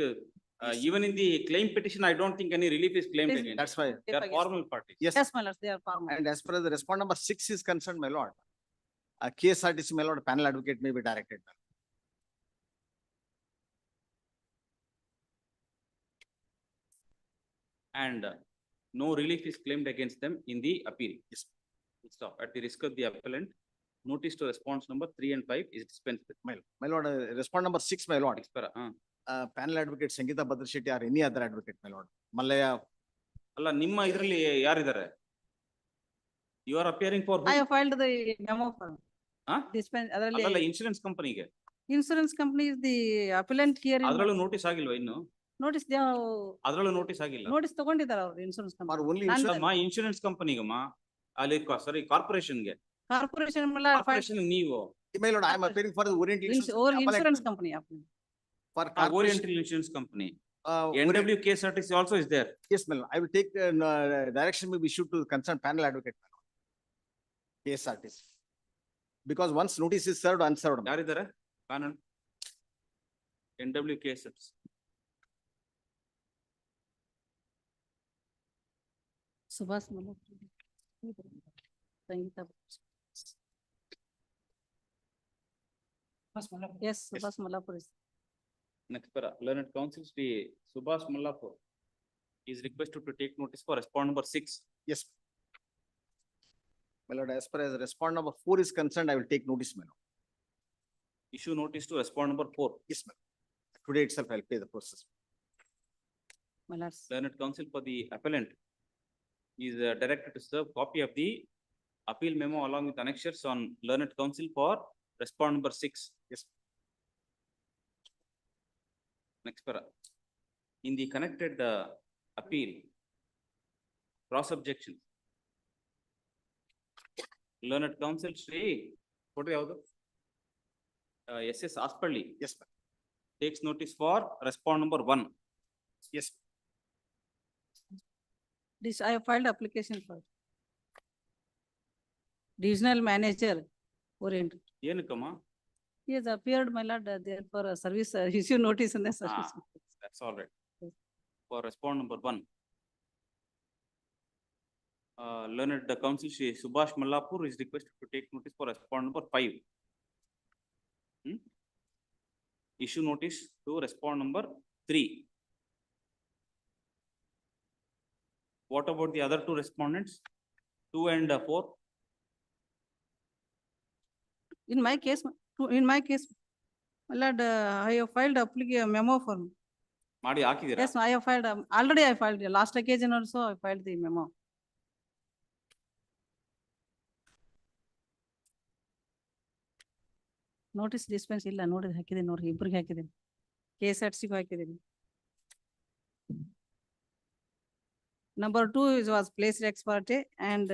Even in the claim petition, I don't think any relief is claimed Yes, against. That's why. They are formal parties. Yes. Yes, my lord, they are formal. And as far as the respondent number 6 is concerned, my lord, KSRTC, my lord, panel advocate may be directed. And no relief is claimed against them in the appeal. Yes. Stop. At the risk of the appellant, notice to response number 3 and 5 is dispensed with. My lord, respondent number 6, my lord. Expera. Panel advocate Sangeeta Badra Shetty or any other advocate, my lord. Malaya. ಅಲ್ಲ ನಿಮ್ಮ ಇದರಲ್ಲಿ ಯಾರಿದ್ದಾರೆ? You are appearing for who? I have filed the memo for. ಅದಲ್ಲ insurance ಕಂಪನಿಗೆ. Insurance company is the appellant here. ಅದರಲ್ಲೂ notice ಆಗಿಲ್ವಾ ಇನ್ನು? Notice they have. ಅದರಲ್ಲೂ ನೋಟಿಸ್ ಆಗಿಲ್ಲ. Notice ತಗೊಂಡಿದ್ದಾರೆ ಅವರು ಇನ್ಶೂರೆನ್ಸ್ ಕಂಪನಿ. only ಇನ್ಶೂರೆನ್ಸ್ ಕಂಪನಿಗಮ್ಮ ಅಲ್ಲಿ ಸಾರಿ ಕಾರ್ಪೊರೇಷನ್ಗೆ. ಕಾರ್ಪೊರೇಷನ್ ಕಾರ್ಪೊರೇಷನ್ ನೀವು. My lord, I am appearing for the Oriental insurance company. For Oriental Insurance Company. NW KSRTC also is there. Yes, my lord. I will take direction may be issued to the concerned panel advocate. KSRTC. Because once notice is served, unserved. ಯಾರಿದ್ದಾರೆ? Panel. NW KSRTC. Subhash Mallappa. Sangeetha. Yes, Subhash Mallapur is. Next para, learned counsel Sri Subhash Mallapur is requested to take notice for respondent number 6. Yes. My lord, as far as respondent number 4 is concerned, I will take notice, my lord. Issue notice to respondent number 4. Yes, my lord. Today itself, I will pay the process. My lord. Learned counsel for the appellant is directed to serve copy of the appeal memo along with annexures on learned counsel for respondent number 6. Yes. Next para. In the connected appeal, cross objection. Learned counsel Sri, what do you have? SS Aspalli. Yes, ma'am. Takes notice for respondent number 1. Yes. This I have filed application for. Divisional manager, Orient. ಏನಕ್ಕಮ್ಮ? He has appeared, my lord, there for a service, issue notice in the service. That's all right. For respondent number 1. Learned the counsel Shri Subhash Mallapur is requested to take notice for respondent number 5. Issue notice to respondent number 3. What about the other 2 respondents? 2 and 4? In my case, my lord, I have filed application memo for. ಮಾಡಿ ಹಾಕಿದ್ದೀರಾ? Yes, I have filed, already I filed, last occasion also I filed the memo. Notice dispense ಇಲ್ಲ ನೋಡಿದ್ರೆ ಹಾಕಿದ್ದೀನಿ ನೋಡ್ರಿ, ಇಬ್ಬರಿಗೆ ಹಾಕಿದ್ದೀನಿ. KSRTC ಹಾಕಿದ್ದೀನಿ. Number 2 was placed ex parte and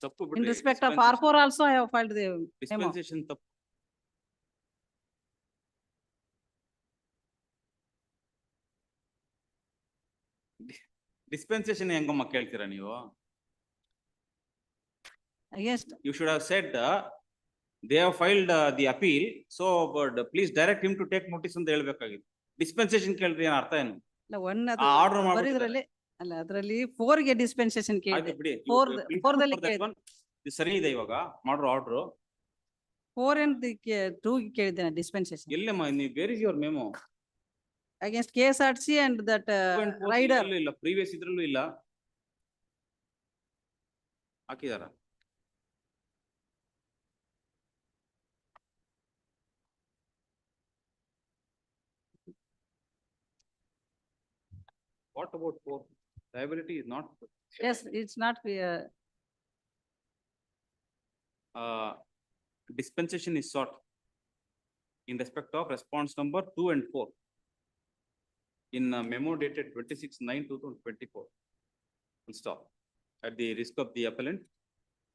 ತಪ್ಪು in ಬಿಡ್ರಿ. respect of R4 also I have filed the memo. Dispensation ತಪ್ಪು. Dispensation ಹೆಂಗಮ್ಮ ಕೇಳ್ತೀರಾ ನೀವು? Yes. You should have said they have filed the appeal, so but please direct him to take notice ಅಂತ ಹೇಳ್ಬೇಕಾಗಿತ್ತು. Dispensation ಕೇಳಿದ್ರೆ ಏನ್ ಅರ್ಥ ಏನು? Order ಬರಿದ್ರಲ್ಲಿ ಅಲ್ಲ ಅದರಲ್ಲಿ 4 ಗೆ dispensation ಕೇಳಿದೆ. 4 ದಲ್ಲಿ ಇದು ಸರಿ ಇದೆ ಇವಾಗ ಮಾಡ್ರೋ ಆರ್ಡರ್. 4 and 2 ಗೆ ಕೇಳಿದ್ದೇನೆ dispensation. ಎಲ್ಲಮ್ಮ ನೀವು ಬೇರೆ is your memo? Against KSRTC and that rider. ಇಲ್ಲ previous ಇದ್ರಲ್ಲೂ ಇಲ್ಲ. ಹಾಕಿದಾರ? What about 4? Liability is not. Yes, it's not. dispensation is sought in respect of response number 2 and 4 in a memo dated 26/9/2024. Full stop. At the risk of the appellant,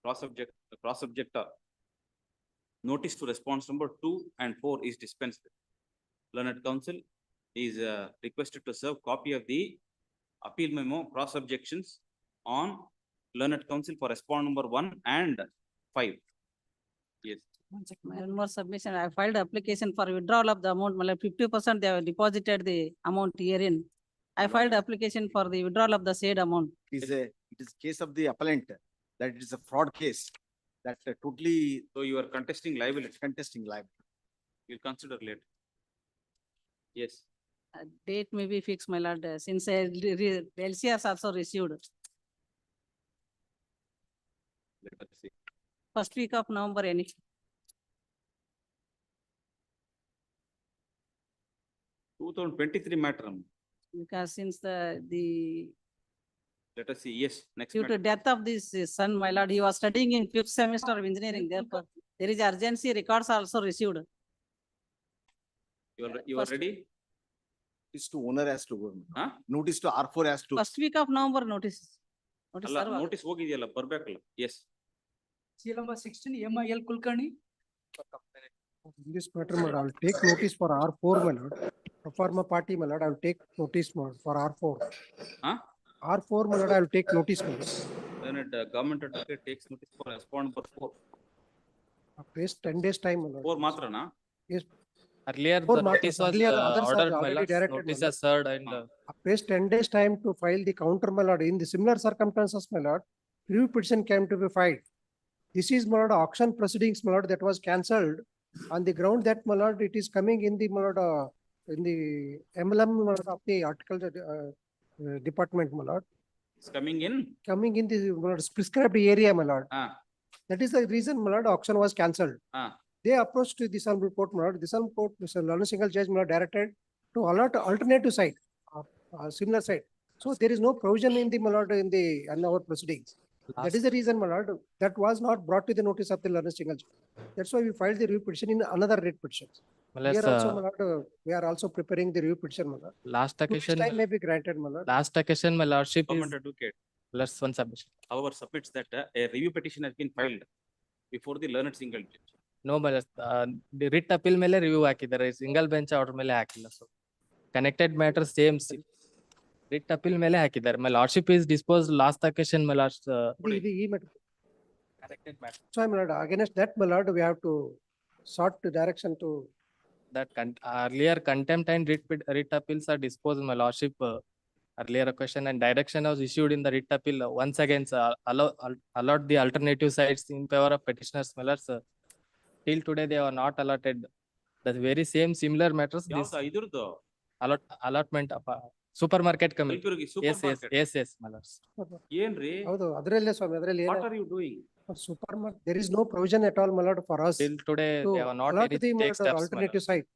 cross-objector, notice to response number 2 and 4 is dispensed. Learned counsel is requested to serve copy of the appeal memo cross-objections on learned counsel for response number 1 and 5. Yes. One more submission. I filed application for withdrawal of the amount, 50% they have deposited the amount herein. I filed application for the withdrawal of the said amount. It is case of the appellant, that it is a fraud case, that totally So you are contesting liability. contesting liability. We'll consider later. Yes. Date may be fixed, my lord, since LC has also received. Let us see. First week of November, any. 2023 matter. Because since the Let us see. Yes. Next due to matter. death of this son, my lord, he was studying in 5th semester of engineering. Therefore, there is urgency. Records are also received. You are ready? Notice to owner has to go. Huh? Notice to R4 has to. First week of November notice. ಅಲ್ಲ notice ಹೋಗಿದೆಯಲ್ಲ ಬರ್ಬೇಕಲ್ಲ. Yes. Serial number 16, MIL Kulkarni. In this matter, my lord, I will take notice for R4, my lord. Pro forma party, my lord, I will take notice for R4. Huh? R4, my lord, I will take notice, my lord. Then government advocate takes notice for respond number 4. Waste 10 days time, my lord. 4 ಮಾತ್ರನಾ? Yes. Earlier, Four the marks, notice was earlier others are ordered, my already lord. directed, Notice my has served and Waste 10 days time to file the counter, my lord. In the similar circumstances, my lord, review petition came to be filed. This is, my lord, auction proceedings, my lord, that was cancelled on the ground that, my lord, it is coming in the, my lord, in the emblem, my lord, of the article department, my lord. It's coming in. Coming in the, my lord, prescribed area, my lord. That is the reason, my lord, auction was cancelled. They approached to this honorable court, my lord. This honorable court, Mr. Learned Single Judge, my lord, directed to allot alternative site, similar site. So there is no provision in the, my lord, in our proceedings. That is the reason, my lord, that was not brought to the notice of the Learned Single Judge. That's why we filed the review petition in another rate petition. Here also, my lord, we are also preparing the review petition, my lord. last occasion, Time may be granted, my lord. last occasion, my lordship is Government advocate. plus one submission. However, submits that a review petition has been filed before the learned single judge. No, my lord, the writ appeal ಮೇಲೆ review ಹಾಕಿದ್ದಾರೆ single bench order ಮೇಲೆ ಹಾಕಿಲ್ಲ. So connected matter same writ appeal ಮೇಲೆ ಹಾಕಿದ್ದಾರೆ. My lordship is disposed last occasion, my lord. Connected matter. So, my lord, against that, my lord, we have to sort the direction to That earlier contempt and writ appeals are disposed, my lordship. Earlier question and direction was issued in the writ appeal. Once again, allot the alternative sites in favor of petitioners, my lords. Till today, they are not allotted. The very same similar matters. This ಇದ್ರದ್ದು allotment of supermarket committee. Kalaburagi Yes, supermarket. my lords. ಏನ್ರಿ? ಹೌದು ಅದರಲ್ಲೇ ಸ್ವಾಮಿ ಅದರಲ್ಲಿ What are you doing? supermarket there is no provision at all, my lord, for us Till today, to they have not allot any the, my take lord, steps, my lord. alternative site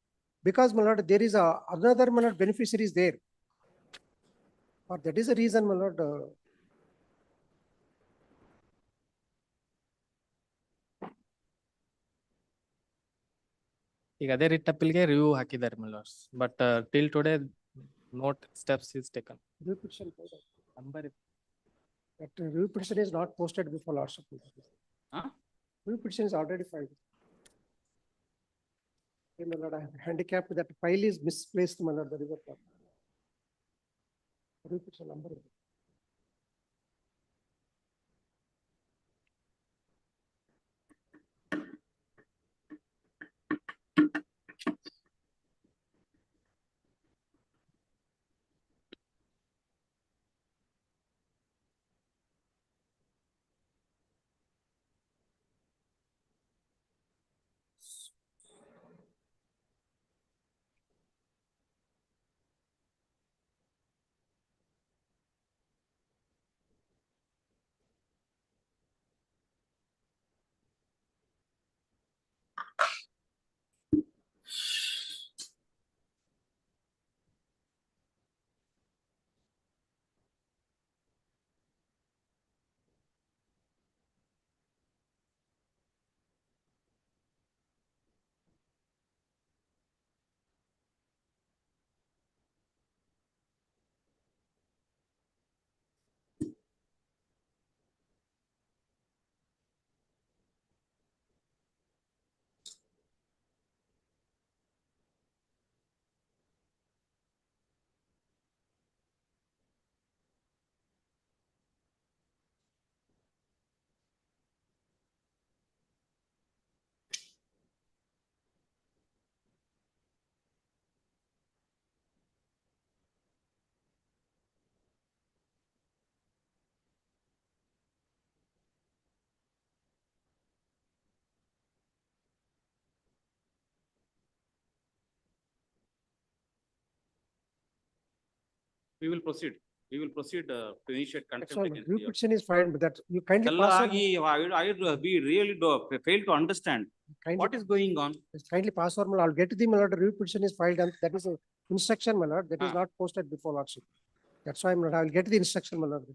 because, my lord, there is another, my lord, beneficiary is there. Or that is the reason, my lord. ಈಗ ಅದೇ writ ಅಪೀಲ್ಗೆ review ಹಾಕಿದ್ದಾರೆ, my lords. But till today, no steps is taken. Review petition that review petition is not posted before lordship. Review petition is already filed. Okay, my lord, I am handicapped that file is misplaced, my lord, the river part. Review petition number. We will proceed. We will proceed to initiate That's contempt all. against Review the. petition is fine, but that you kindly ಎಲ್ಲ pass on. ಆಗಿ we really fail to understand Kindly, what is going on. kindly pass on, my lord. I'll get to the, my lord, review petition is filed and that is a instruction, my lord, that is not posted before lordship. That's why, my lord, I will get the instruction, my lord.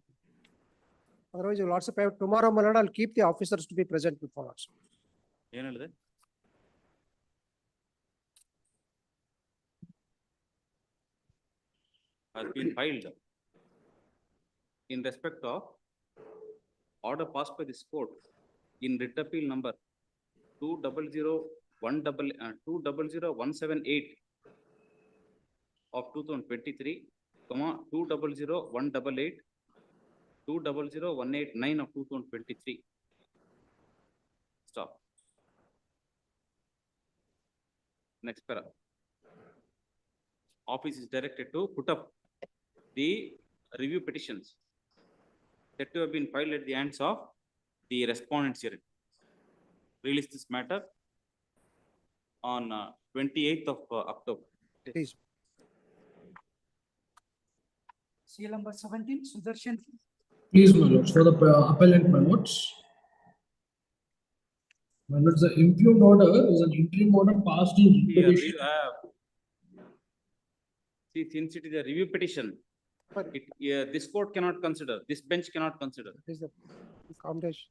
Otherwise, your lordship, tomorrow, my lord, I'll keep the officers to be present before lordship. ಏನ್ ಹೇಳಿದೆ? Has been filed in respect of order passed by this court in writ appeal number 2000178 of 2023, 200188, 200189 of 2023. Stop. Next para. Office is directed to put up the review petitions that to have been filed at the hands of the respondents here. Release this matter on 28th of October. Please. CL number 17, Sudarshan. Please, my lords, for the appellant, my lords. My lords, the impugned order is an interim order passed in petition. See, since it is a review petition, this court cannot consider, this bench cannot consider. Is the accommodation.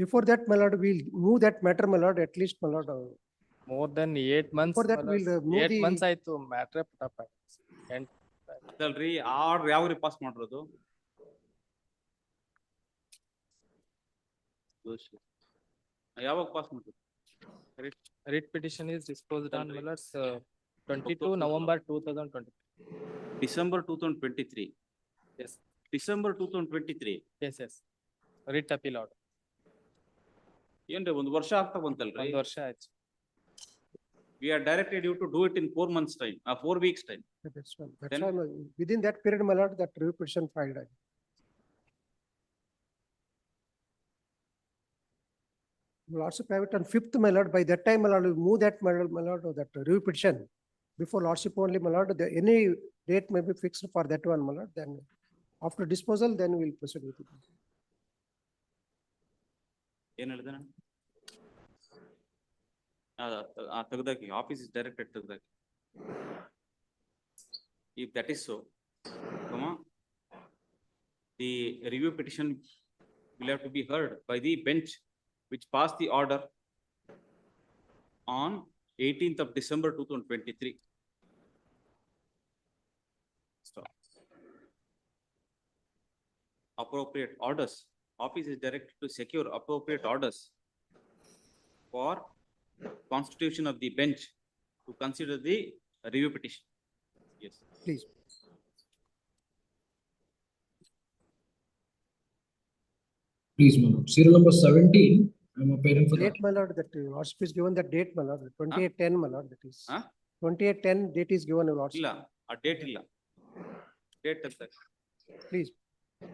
Before that, my lord, we'll move that matter, my lord, at least, my lord. More than 8 months. For that, my lords. we'll move 8 the. months ಆಯ್ತು matter put up and ಅದಲ್ರಿ order ಯಾವಾಗ pass ಮಾಡಿರೋದು? ಯಾವಾಗ pass ಮಾಡಿರೋದು? writ petition is disposed on, my lords, 22 November 2023. December 2023. Yes. December 2023. Yes, yes. Writ appeal order. ಏನ್ರಿ ಒಂದು ವರ್ಷ ಆಗ್ತಾ ಬಂತಲ್ರಿ? ಒಂದು ವರ್ಷ ಆಯ್ತು. We are directed you to do it in 4 months time, 4 weeks time. That's why, within that period, my lord, that review petition filed. Lordship have it on 5th, my lord. By that time, my lord, will move that, my lord, that review petition. Before lordship only, my lord, any date may be fixed for that one, my lord. Then after disposal, then we will proceed with it. ಏನ್ ಹೇಳಿದೆ ನಾನು? ತೆಗ್ದಾಕಿ, office is directed ತೆಗ್ದಾಕಿ. If that is so, the review petition will have to be heard by the bench which passed the order on 18th of December 2023. Stop. Appropriate orders. Office is directed to secure appropriate orders for constitution of the bench to consider the review petition. Yes. Please. Please, my lord. Serial number 17. I'm appearing for Date, my lord, that lordship is given that date, my lord, 2810, my lord, that is. 2810 date is given, lordship. ಇಲ್ಲ, ಆ date ಇಲ್ಲ. Date ತೆಗ್ದಾಕಿ. Please.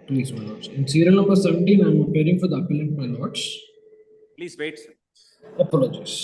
Please, my lords. In serial number 17, I'm appearing for the appellant, my lords. Please wait, sir. Apologies.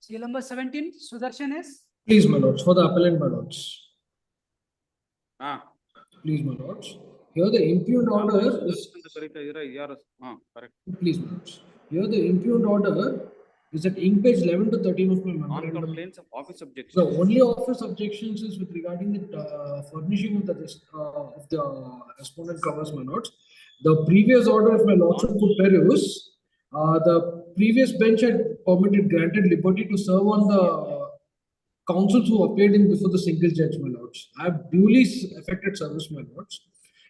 Serial number 17, Sudarshan is. Please, my lords, for the appellant, my lords. Ah. Please, my lords. Here the impugned order is. Correct. Please, my lords. Here the impugned order is at ink page 11 to 13 of my memorandum. On complaints of office objections. The only office objections is with regarding the furnishing of the respondent covers, my lords. The previous order, if my lordship could peruse, the previous bench had granted liberty to serve on the counsels who appeared in before the single judge, my lords. I have duly effected service, my lords.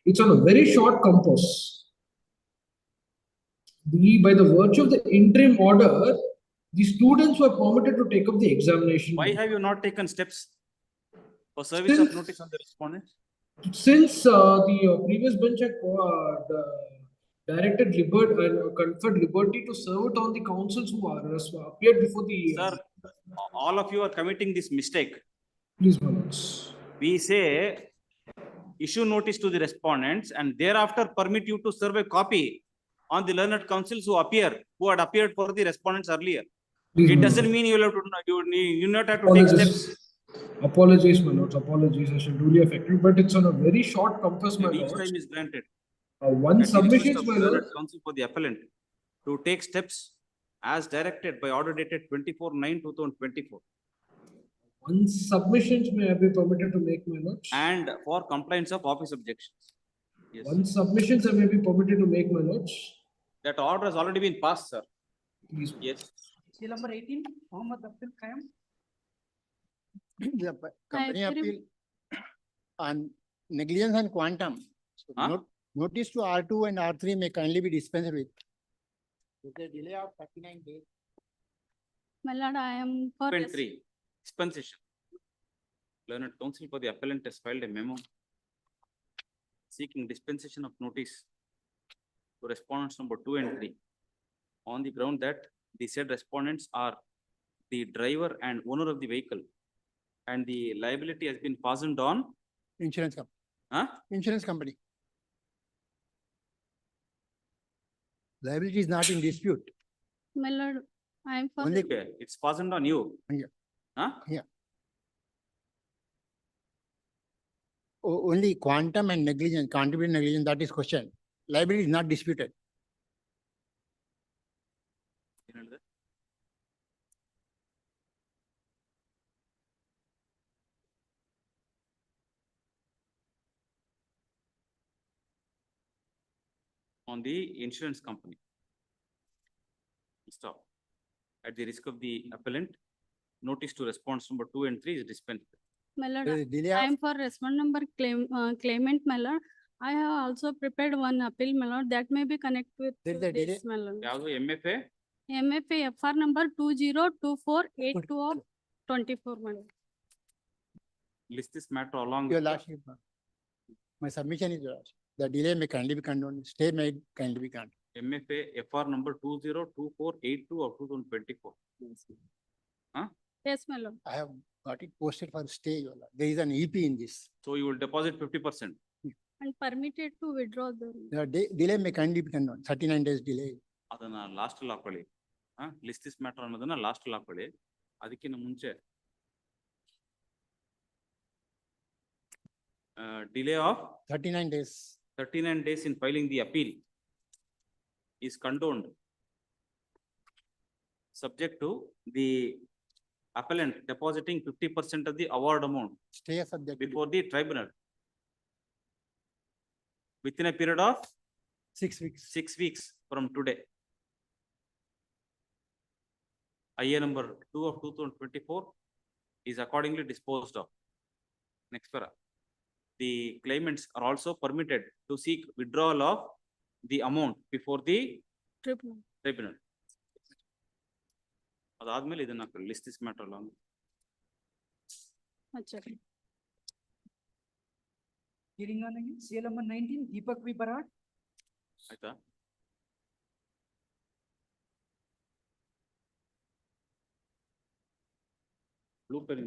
It's on a very short compass. By the virtue of the interim order, the students were permitted to take up the examination. Why have you not taken steps for service of notice on the respondent? Since the previous bench had directed liberty and conferred liberty to serve it on the counsels who appeared before the. Sir, all of you are committing this mistake. Please, my lords. We say issue notice to the respondents and thereafter permit you to serve a copy on the learned counsels who had appeared for the respondents earlier. Please, it doesn't mean you have to you not have to take steps. Apologies, my lords. Apologies. I shall duly affected, but it's on a very short compass, my lords. Each time is granted. One submission, my lord. Counsel for the appellant to take steps as directed by order dated 24/9/2024. One submissions may I be permitted to make, my lords. And for compliance of office objections. Yes. One submissions I may be permitted to make, my lords. That order has already been passed, sir. Please. Yes. Serial number 18, Mohammed Abdul Kayam. The company appeal on negligence and quantum. So notice to R2 and R3 may kindly be dispensed with. With a delay of 39 days. My lord, I am for. 3. Dispensation. Learned counsel for the appellant has filed a memo seeking dispensation of notice to respondents number 2 and 3 on the ground that the said respondents are the driver and owner of the vehicle and the liability has been fastened on insurance company. Huh? Insurance company. Liability is not in dispute. My lord, I am for. Only it's fastened on you. Yeah. Huh? Yeah. Only quantum and negligence, contributing negligence, that is question. Liability is not disputed. On the insurance company. Stop. At the risk of the appellant, notice to response number 2 and 3 is dispensed. My lord, I am for respondent number claimant, my lord. I have also prepared one appeal, my lord, that may be connected with this, my lord. MFA? MFA FR number 202482 of 24, my lord. List this matter along Your lordship, my submission is yours. The delay may kindly be condoned, stay may kindly be condoned. MFA FR number 202482 of 2024. Huh? Yes, my lord. I have got it posted for stay, your lord. There is an EP in this. So you will deposit 50%. And permitted to withdraw the. The delay may kindly be condoned, 39 days delay. ಅದನ್ನ last ಅಲ್ಲಿ ಹಾಕೊಳ್ಳಿ. List this matter ಅನ್ನೋದನ್ನ last ಅಲ್ಲಿ ಹಾಕೊಳ್ಳಿ. ಅದಕ್ಕಿಂತ ಮುಂಚೆ delay of 39 days. 39 days in filing the appeal is condoned subject to the appellant depositing 50% of the award amount stay subject before the tribunal within a period of 6 weeks. 6 weeks from today. IA number 2 of 2024 is accordingly disposed of. Next para. The claimants are also permitted to seek withdrawal of the amount before the tribunal. ಅದಾದ್ಮೇಲೆ ಇದನ್ನ list this matter along. Hearing on again, CL number 19, Deepak V. Barat. ಆಯ್ತಾ? Blue pen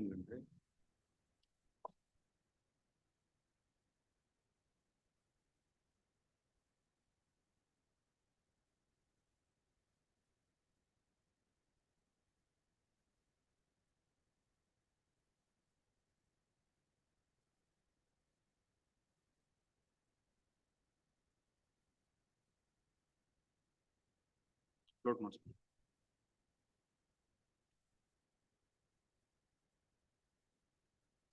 Float master.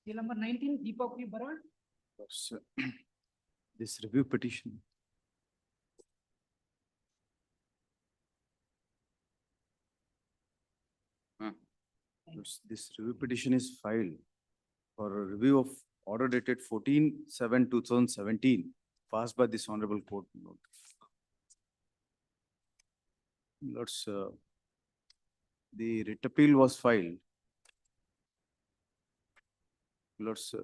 Seal number 19, Deepak V. Baran. This review petition. This review petition is filed for a review of order dated 14/7/2017, passed by this honorable court. Lords, the writ appeal was filed. Lords,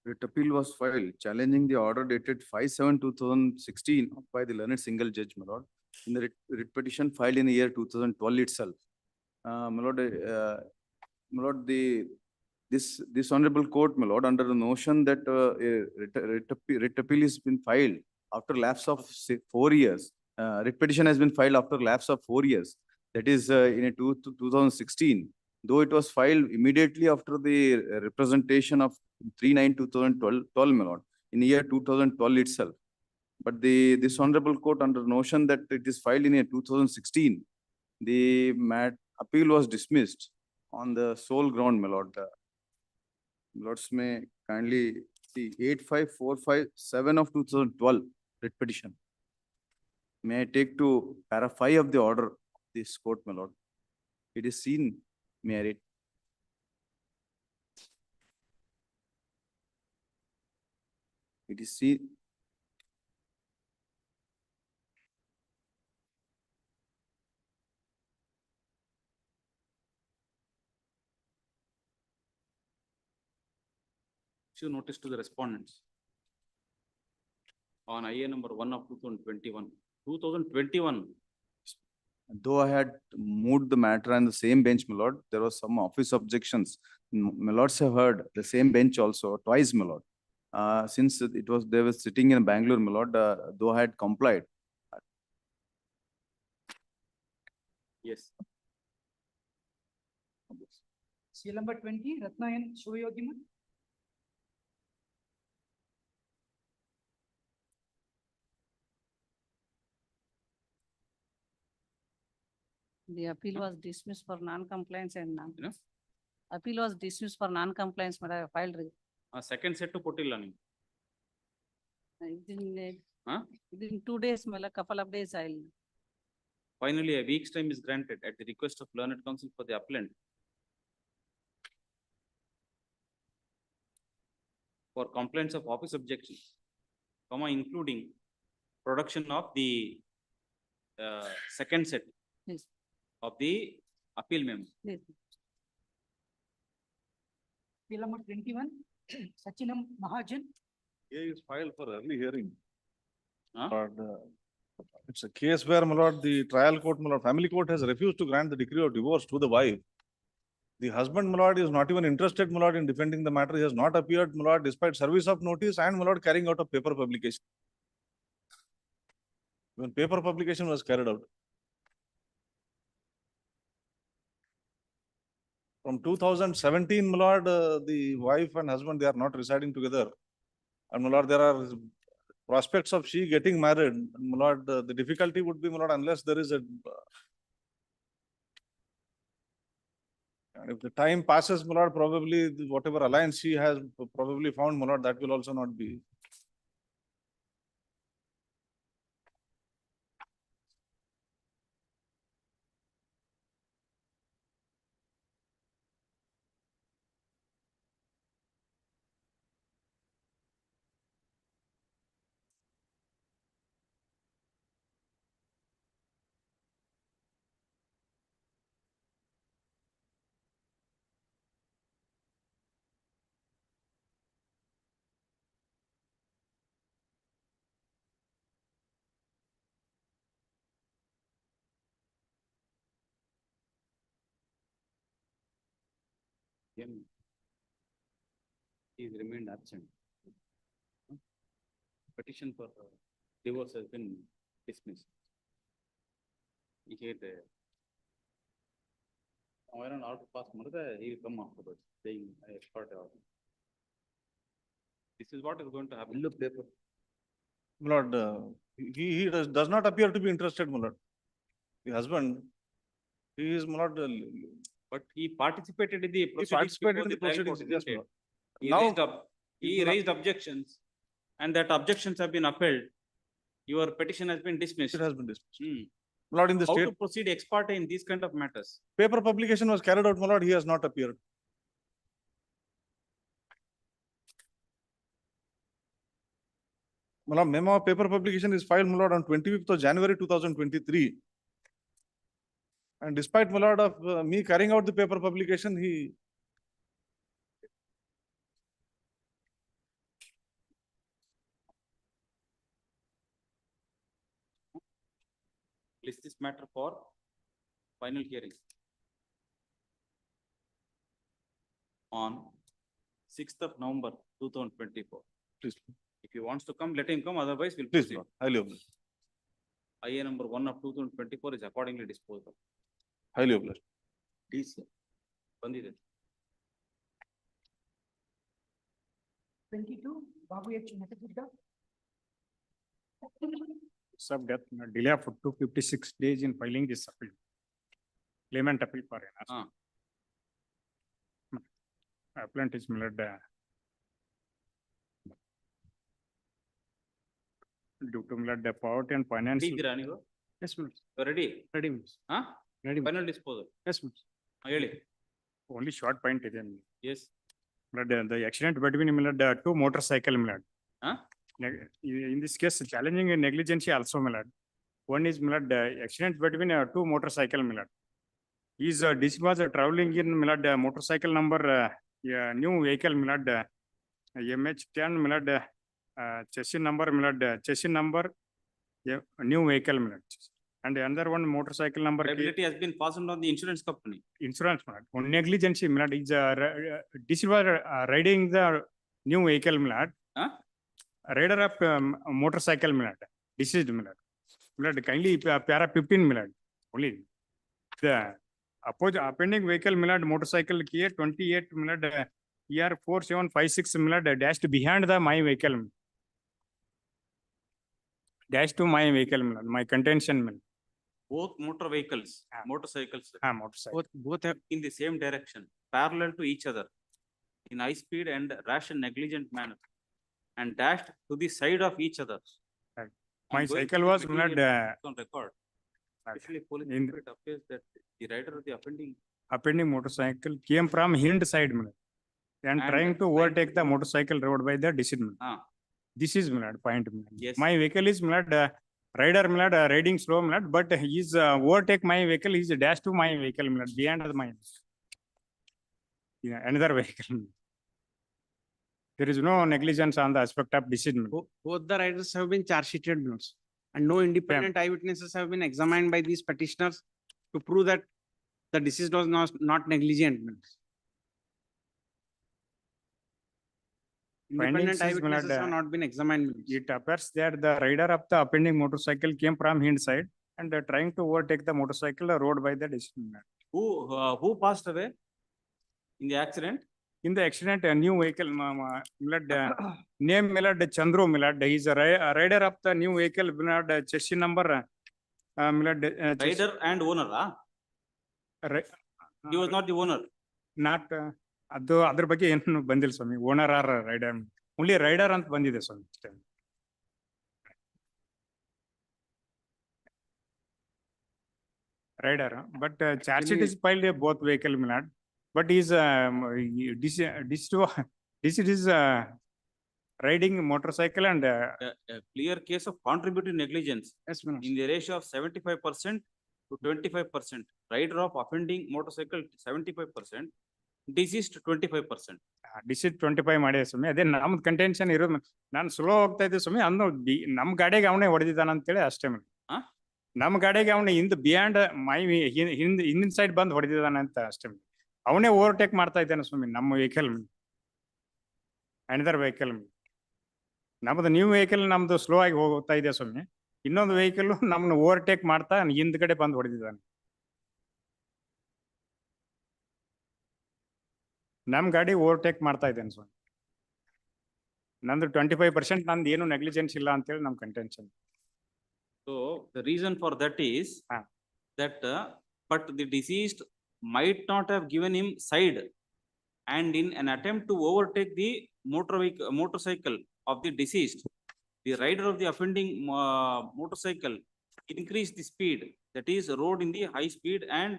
writ appeal was filed challenging the order dated 5/7/2016 by the learned single judge, my lord, in the writ petition filed in the year 2012 itself. My lord, this honorable court, my lord, under the notion that writ appeal has been filed after lapse of 4 years, writ petition has been filed after lapse of 4 years, that is in 2016, though it was filed immediately after the representation of 3/9/2012, my lord, in the year 2012 itself. But this honorable court, under notion that it is filed in year 2016, the appeal was dismissed on the sole ground, my lord. Lords may kindly see 85457 of 2012 writ petition. May I take to para 5 of the order of this court, my lord? It is seen, may I read? It is seen. Issue notice to the respondents on IA number 1 of 2021. 2021. Though I had moved the matter on the same bench, my lord, there was some office objections. My lords have heard the same bench also twice, my lord. Since they were sitting in Bangalore, my lord, though I had complied. Yes. Seal number 20, Ratnayan Shivayogiman. The appeal was dismissed for non-compliance and appeal was dismissed for non-compliance, but I filed. Second set to Potilla. Within 2 days, couple of days, I'll. Finally, a week's time is granted at the request of learned counsel for the appellant for complaints of office objections, including production of the second set of the appeal memo. Yes. Seal number 21, Sachinam Mahajan. Here is filed for early hearing. But it's a case where, my lord, the trial court, my lord, family court has refused to grant the decree of divorce to the wife. The husband, my lord, is not even interested, my lord, in defending the matter. He has not appeared, my lord, despite service of notice and, my lord, carrying out a paper publication. When paper publication was carried out. From 2017, my lord, the wife and husband, they are not residing together. And, my lord, there are prospects of she getting married. My lord, the difficulty would be, my lord, unless there is a... and if the time passes, my lord, probably whatever alliance she has probably found, my lord, that will also not be. He remained absent. Petition for divorce has been dismissed. He had an order passed, he will come afterwards, saying I expert order. This is what is going to happen. Paper. my lord, he does not appear to be interested, my lord. The husband, he is, my lord, But he participated in the he proceedings. participated before in the trial proceedings, court, yes, isn't my it? lord. He raised objections, and that objections have been upheld. Your petition has been dismissed. It has been dismissed. Hmm. My lord, in the How state, to proceed ex parte in these kind of matters? paper publication was carried out, my lord, he has not appeared. My lord, memo of paper publication is filed, my lord, on 25th of January 2023. And despite, my lord, of me carrying out the paper publication, he List this matter for final hearing on 6th of November 2024. Please. If he wants to come, let him come, otherwise we'll Please, proceed. Lord, highly obliged. IA number 1 of 2024 is accordingly disposed of. Highly obliged. Please. Bandide. 22, Babu H. Natagudda. Of death, delay of 256 days in filing this appeal. Claimant appeal for an appellant is made due to the poverty and financial. Yes, ma'am. Ready? Ready, ma'am. Huh? Ready. Final disposal. Yes, ma'am. Really? Only short point is in. Yes. But the accident between the two motorcycle milad. Huh? In this case, challenging negligence also milad. One is milad accident between two motorcycle milad. This was traveling in milad motorcycle number new vehicle milad MH10 milad chassis number milad chassis number new vehicle milad. And another one motorcycle number. Liability has been passed on the insurance company. Insurance milad. One negligence milad is this was riding the new vehicle milad. Huh? Rider of motorcycle milad. Deceased milad. Milad kindly para 15 milad. Only the appending vehicle milad motorcycle kiye 28 milad year 4756 milad dashed behind the my vehicle. Dash to my vehicle milad. My contention milad. Both motor vehicles, motorcycles, motorcycle. both have in the same direction, parallel to each other, in high speed and rash and negligent manner, and dashed to the side of each other. Right. My cycle was on record. Especially police report appears that the rider of the offending motorcycle came from hind side and trying to overtake the motorcycle road by the deceased. This is point. Yes. My vehicle is rider riding slow but he is overtake my vehicle. He is dash to my vehicle behind the mine. Another vehicle. There is no negligence on the aspect of decision. Both the riders have been charge sheeted and no independent eyewitnesses have been examined by these petitioners to prove that the deceased was not negligent. Independent eyewitnesses have not been examined. It appears that the rider of the offending motorcycle came from hind side and trying to overtake the motorcycle road by the decision. Who passed away in the accident? In the accident, a new vehicle, name Chandru Milad. He is a rider of the new vehicle, chassis number. Rider and owner, he was not the owner. Not other ಬಗ್ಗೆ ಏನು ಬಂದಿಲ್ಲ ಸ್ವಾಮಿ owner or rider only rider ಅಂತ ಬಂದಿದೆ ಸ್ವಾಮಿ rider but charge sheet is filed both vehicle milord but is this is riding motorcycle and a clear case of contributing negligence in the ratio of 75% to 25%. Rider of offending motorcycle 75%, deceased 25%. Deceased 25 ಮಾಡಿದೆ ಸ್ವಾಮಿ ಅದೇ ನಮ್ದು contention ಇರೋದು ನಾನು slow ಹೋಗ್ತಾ ಇದ್ದೆ ಸ್ವಾಮಿ ಅಂದು ನಮ್ಮ ಗಾಡಿಗೆ ಅವನೇ ಹೊಡೆದಿದ್ದಾನ ಅಂತೇಳಿ ಅಷ್ಟೇ ನಮ್ಮ ಗಾಡಿಗೆ ಅವನೇ ಬಿಯಾಂಡ್ ಮೈ ಹಿಂದಿನ ಸೈಡ್ ಬಂದು ಹೊಡೆದಿದ್ದಾನ ಅಂತ ಅಷ್ಟೇ ಅವನೇ ಓವರ್ಟೇಕ್ ಮಾಡ್ತಾ ಇದ್ದಾನೆ ಸ್ವಾಮಿ ನಮ್ಮ ವೆಹಿಕಲ್ ಅನದರ್ ವೆಹಿಕಲ್ ನಮ್ದು ನ್ಯೂ ವೆಹಿಕಲ್ ನಮ್ದು ಸ್ಲೋ ಆಗಿ ಹೋಗ್ತಾ ಇದೆ ಸ್ವಾಮಿ ಇನ್ನೊಂದು ವೆಹಿಕಲ್ ನಮ್ಮನ್ನ ಓವರ್ಟೇಕ್ ಮಾಡ್ತಾ ಹಿಂದ್ಗಡೆ ಬಂದು ಹೊಡೆದಿದ್ದಾನೆ ನಮ್ ಗಾಡಿ ಓವರ್ಟೇಕ್ ಮಾಡ್ತಾ ಇದ್ದೇನೆ ಸ್ವಾಮಿ ನಂದು 25% ನಂದು ಏನು ನೆಗ್ಲಿಜೆನ್ಸ್ ಇಲ್ಲ ಅಂತೇಳಿ ನಮ್ contention. So the reason for that is that, but the deceased might not have given him side, and in an attempt to overtake the motorcycle of the deceased, the rider of the offending motorcycle increased the speed, that is rode in the high speed and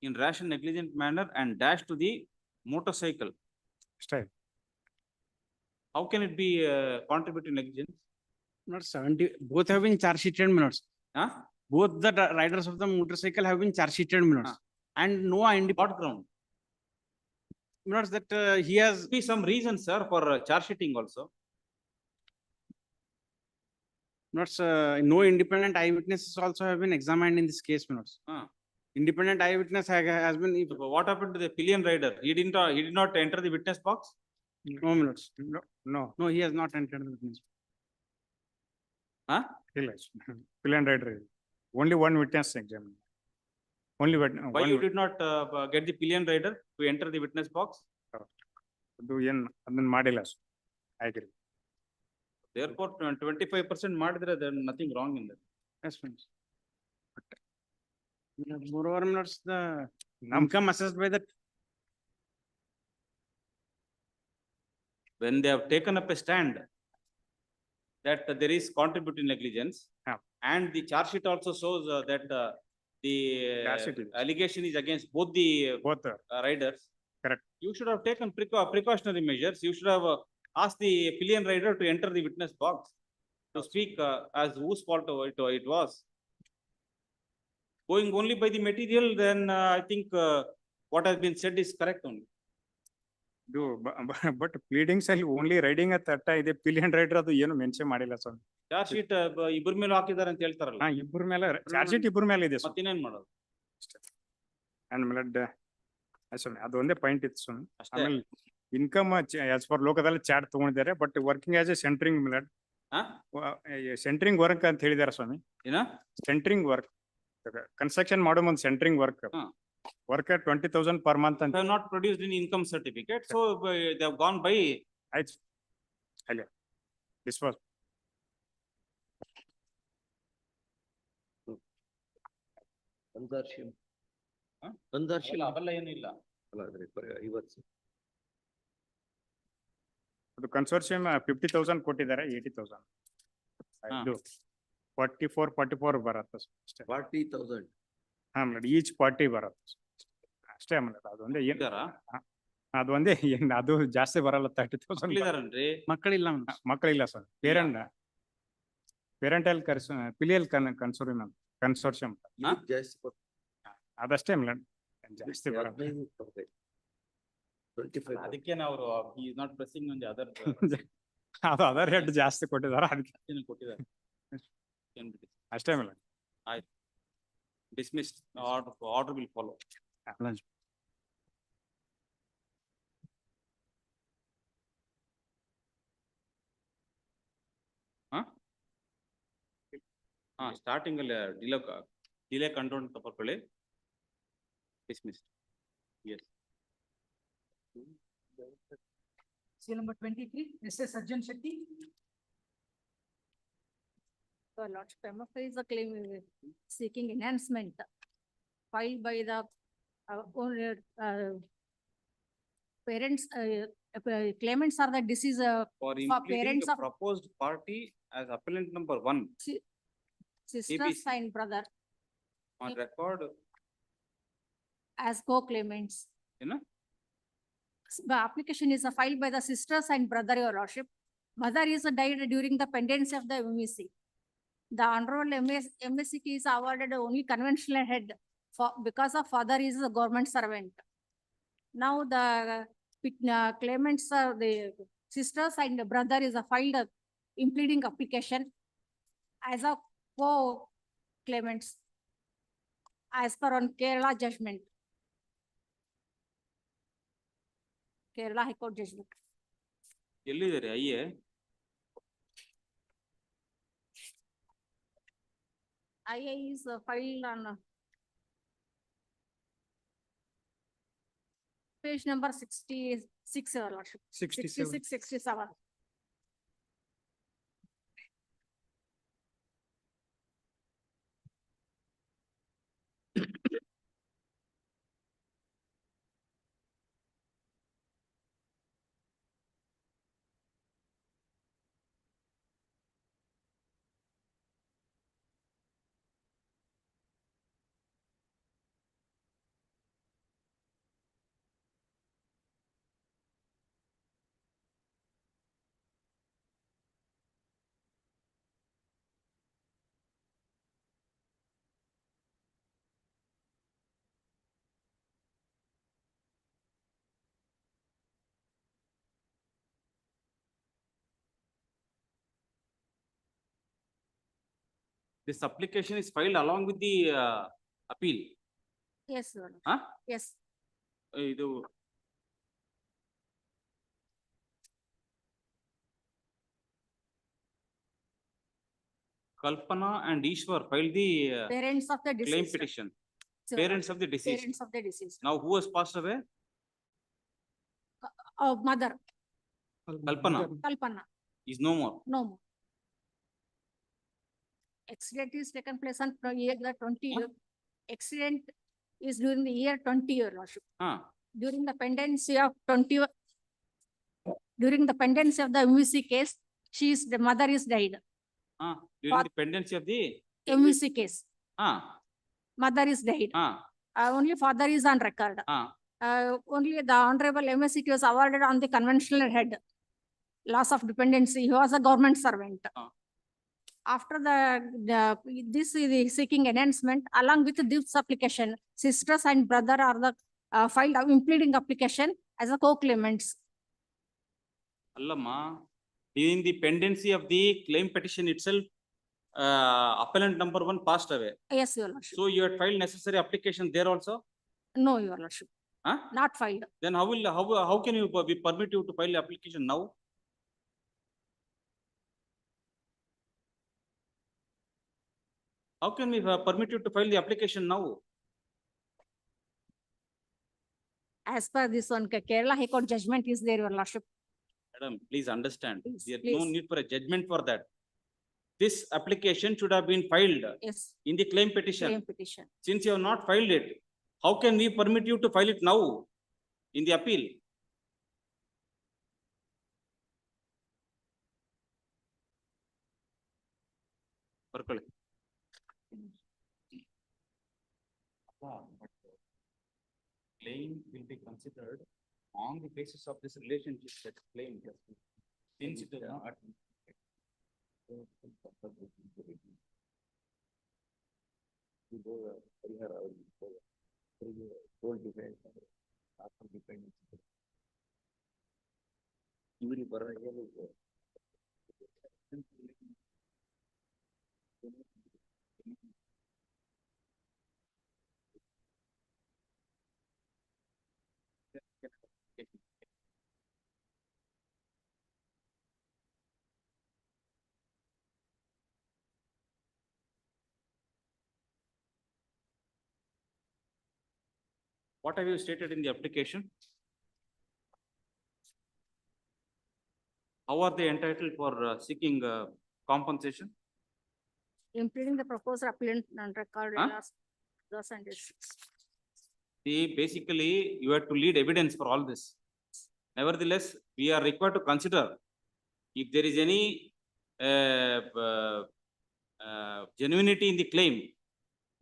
in rash and negligent manner and dashed to the motorcycle. Style. How can it be contributing negligence? Not 70, both have been charge sheeted, my lords. Huh? Both the riders of the motorcycle have been charge sheeted, my lords. And no independent ground? Not that he has be some reason, sir, for charge sheeting also. Not no independent eyewitnesses also have been examined in this case, my lords. Independent eyewitness has been. But what happened to the pillion rider? He did not enter the witness box. No, my lords. No, he has not entered the witness. Huh? Pillion rider. Only one witness examined. Only one. Why you did not get the pillion rider to enter the witness box? ಅದನ್ನ ಮಾಡಿಲ್ಲ. I agree. Therefore, 25% ಮಾಡಿದ್ರೆ there nothing wrong in that. Yes, friends. Moreover, the income assessed by that. When they have taken up a stand that there is contributing negligence, and the charge sheet also shows that the allegation is against both the riders. Correct. You should have taken precautionary measures. You should have asked the pillion rider to enter the witness box to speak as whose fault it was. Going only by the material, then I think what has been said is correct only. But pleadings ಅಲ್ಲಿ only riding at that ಇದೆ, pillion rider ಅದು ಏನು mention ಮಾಡಿಲ್ಲ ಸ್ವಾಮಿ. Charge sheet ಇಬ್ಬರ ಮೇಲೆ ಹಾಕಿದ್ದಾರೆ ಅಂತ ಹೇಳ್ತಾರಲ್ಲ. ಇಬ್ಬರ ಮೇಲೆ ಚಾರ್ಜ್ ಶೀಟ್ ಇಬ್ಬರ ಮೇಲೆ ಇದೆ. ಮತ್ತಿನ್ನೇನ್ ಮಾಡೋದು? ಆಮೇಲೆ ಸ್ವಾಮಿ ಅದು ಒಂದೇ ಪಾಯಿಂಟ್ ಇತ್ತು ಸ್ವಾಮಿ. ಆಮೇಲೆ ಇನ್ಕಮ್ ಆಸ್ ಪರ್ ಲೋಕದಲ್ಲಿ ಚಾರ್ಟ್ ತಗೊಂಡಿದ್ದಾರೆ, but working as a centring milord centring work ಅಂತ ಹೇಳಿದಾರೆ ಸ್ವಾಮಿ. ಏನ ಸೆಂಟ್ರಿಂಗ್ ವರ್ಕ್, ಕನ್ಸ್ಟ್ರಕ್ಷನ್ ಮಾಡೋ ಒಂದು centring work work at 20,000 per month and they have not produced any income certificate, so they have gone by. This was consortium. ಅವೆಲ್ಲ ಏನಿಲ್ಲ. ಅದು consortium 50,000 ಕೊಟ್ಟಿದ್ದಾರೆ, 80,000 ಇದು 44 ಬರುತ್ತೆ ಅಷ್ಟೇ. 40,000 ಈಚ್ 40 ಬರುತ್ತೆ ಅಷ್ಟೇ. ಆಮೇಲೆ ಅದೊಂದೇ ಅದೊಂದೇ ಅದು ಜಾಸ್ತಿ ಬರಲ್ಲ. 30,000 ಮಕ್ಕಳಿಲ್ಲ ಸರ್. ಪೇರೆಂಟಲ್ ಪಿಲಿಯಲ್ ಕನ್ಸೋರ್ಷಿಯಂ ಅದಷ್ಟೇ ಜಾಸ್ತಿ ಬರಲ್ಲ. ಅದಕ್ಕೆ ನಾವು ಅದು ಅದರ್ ಹೆಡ್ ಜಾಸ್ತಿ ಕೊಟ್ಟಿದ್ದಾರೆ, ಅದಕ್ಕೆ ಕೊಟ್ಟಿದ್ದಾರೆ ಅಷ್ಟೇ. ಮೇಲೆ ಆಯ್ತು, dismissed. Order will follow. Starting delay control ತಪ್ಪಕೊಳ್ಳಿ. Dismissed. Yes. Seal number 23, SS Sajjan Shetty. So Lord Stemmer is a claim seeking enhancement filed by the parents. Claimants are the deceased for parents the of proposed party as appellant number 1. Sisters ABC. and brother On record. As co-claimants. You know? The application is filed by the sisters and brother, your lordship. Mother is died during the pendency of the MEC. The honorable MSc is awarded only conventional head because of father is a government servant. Now the claimants are the sisters and the brother is filed impleading application as a co-claimants as per on Kerala judgment. Kerala High Court judgment. ಎಲ್ಲಿದ್ದಾರೆ ಅಯ್ಯೇ? IA is filed on page number 66, your lordship. 67. 66, 67. This application is filed along with the appeal. Yes, Your Lordship. Huh? Yes. ಇದು Kalpana and Ishwar filed the Parents of the claim deceased. petition. Yes, Your Parents of Lordship. the deceased. Parents of the deceased. Now who has passed away? Mother, Kalpana Kalpana, is no more. no more. Accident is taken place on year the 20 year. Accident is during the year 20, Your Lordship. During the pendency of 20, during the pendency of the MVC case, the mother is died. During the pendency of the MVC case, mother is died. Only father is on record. Only the Honorable MSCT was awarded on the conventional head. Loss of dependency, he was a government servant. After this is the seeking enhancement, along with this application, sisters and brother are the filed impleading application as a co-claimants. Allama, during the pendency of the claim petition itself, appellant number 1 passed away. Yes, Your Lordship. So you had filed necessary application there also? No, Your Lordship. Not filed. Then how can you be permit you to file the application now? How can we permit you to file the application now? As per this one, Kerala High Court judgment is there, Your Lordship. Madam, please understand. There is no please. need for a judgment for that. This application should have been filed Yes. in the claim petition. Claim petition. Since you have not filed it, how can we permit you to file it now in the appeal? Claim will be considered on the basis of this relationship that claim. Since it is not. What have you stated in the application? How are they entitled for seeking compensation? Impleading the proposed appellant non-record those and this. See, basically, you have to lead evidence for all this. Nevertheless, we are required to consider if there is any genuinity in the claim.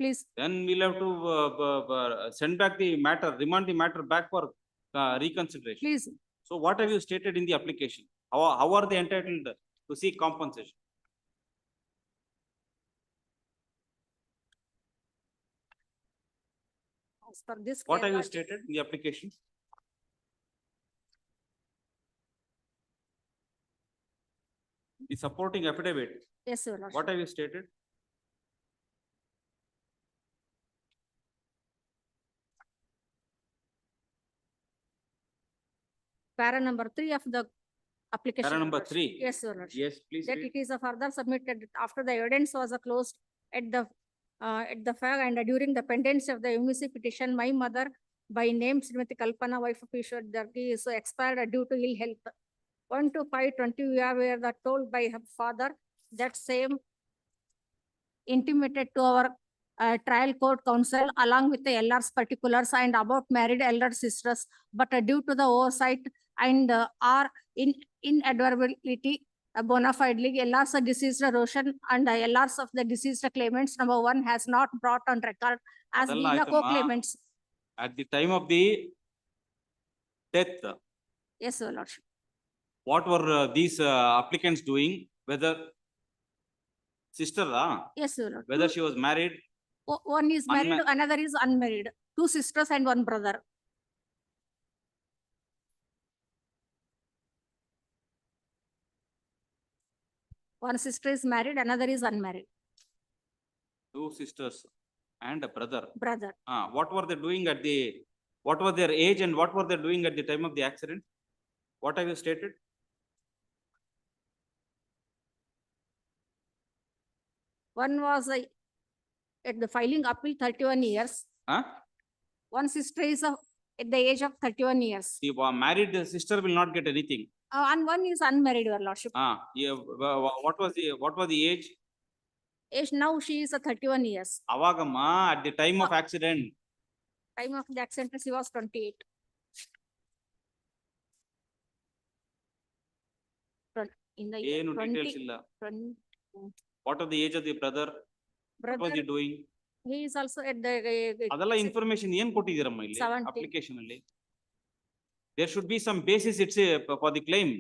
Please. Then we'll have to send back the matter, remand the matter back for reconsideration. Please. So what have you stated in the application? How are they entitled to seek compensation? As per this. What have you Kerala- stated in the application? The supporting affidavit. Yes, Your Lordship. What have you stated? Para number 3 of the application. Para number Your Lordship. 3. Yes, Your Lordship. Yes, please. That read. it is a further submitted after the evidence was closed at the fact and during the pendency of the MVC petition, my mother by name Srimati Kalpana, wife of Ishwar Dargi, is expired due to ill health. 1 to 5/20 we are the told by her father that same intimated to our trial court counsel along with the LR's particulars and about married elder sisters, but due to the oversight and our inadvertibility, bona fidely, LR's deceased Roshan and LR's of the deceased claimants, number 1 has not brought on record as Adalla being a aitama. co-claimants. At the time of the death, Yes, Your Lordship. what were these applicants doing? Whether sister, Yes, Your Lord. whether she was married? One is married, Unma- another is unmarried. 2 sisters and 1 brother. One sister is married, another is unmarried. Two sisters and a brother. Brother. What were they doing at the, what was their age and what were they doing at the time of the accident? What have you stated? One was at the filing appeal 31 years. One sister is at the age of 31 years. The married sister will not get anything. And one is unmarried, Your Lordship. Yeah. What was the age? Age now she is 31 years. Avagamma, at the time of accident. Time of the accident she was 28. In the year ಏನು details ಇಲ್ಲ. What of the age of the brother? What was he doing? He is also at the ಅದೆಲ್ಲ information ಏನ್ ಕೊಟ್ಟಿದ್ದೀರಮ್ಮ ಇಲ್ಲಿ 17. application ಅಲ್ಲಿ? There should be some basis it's for the claim.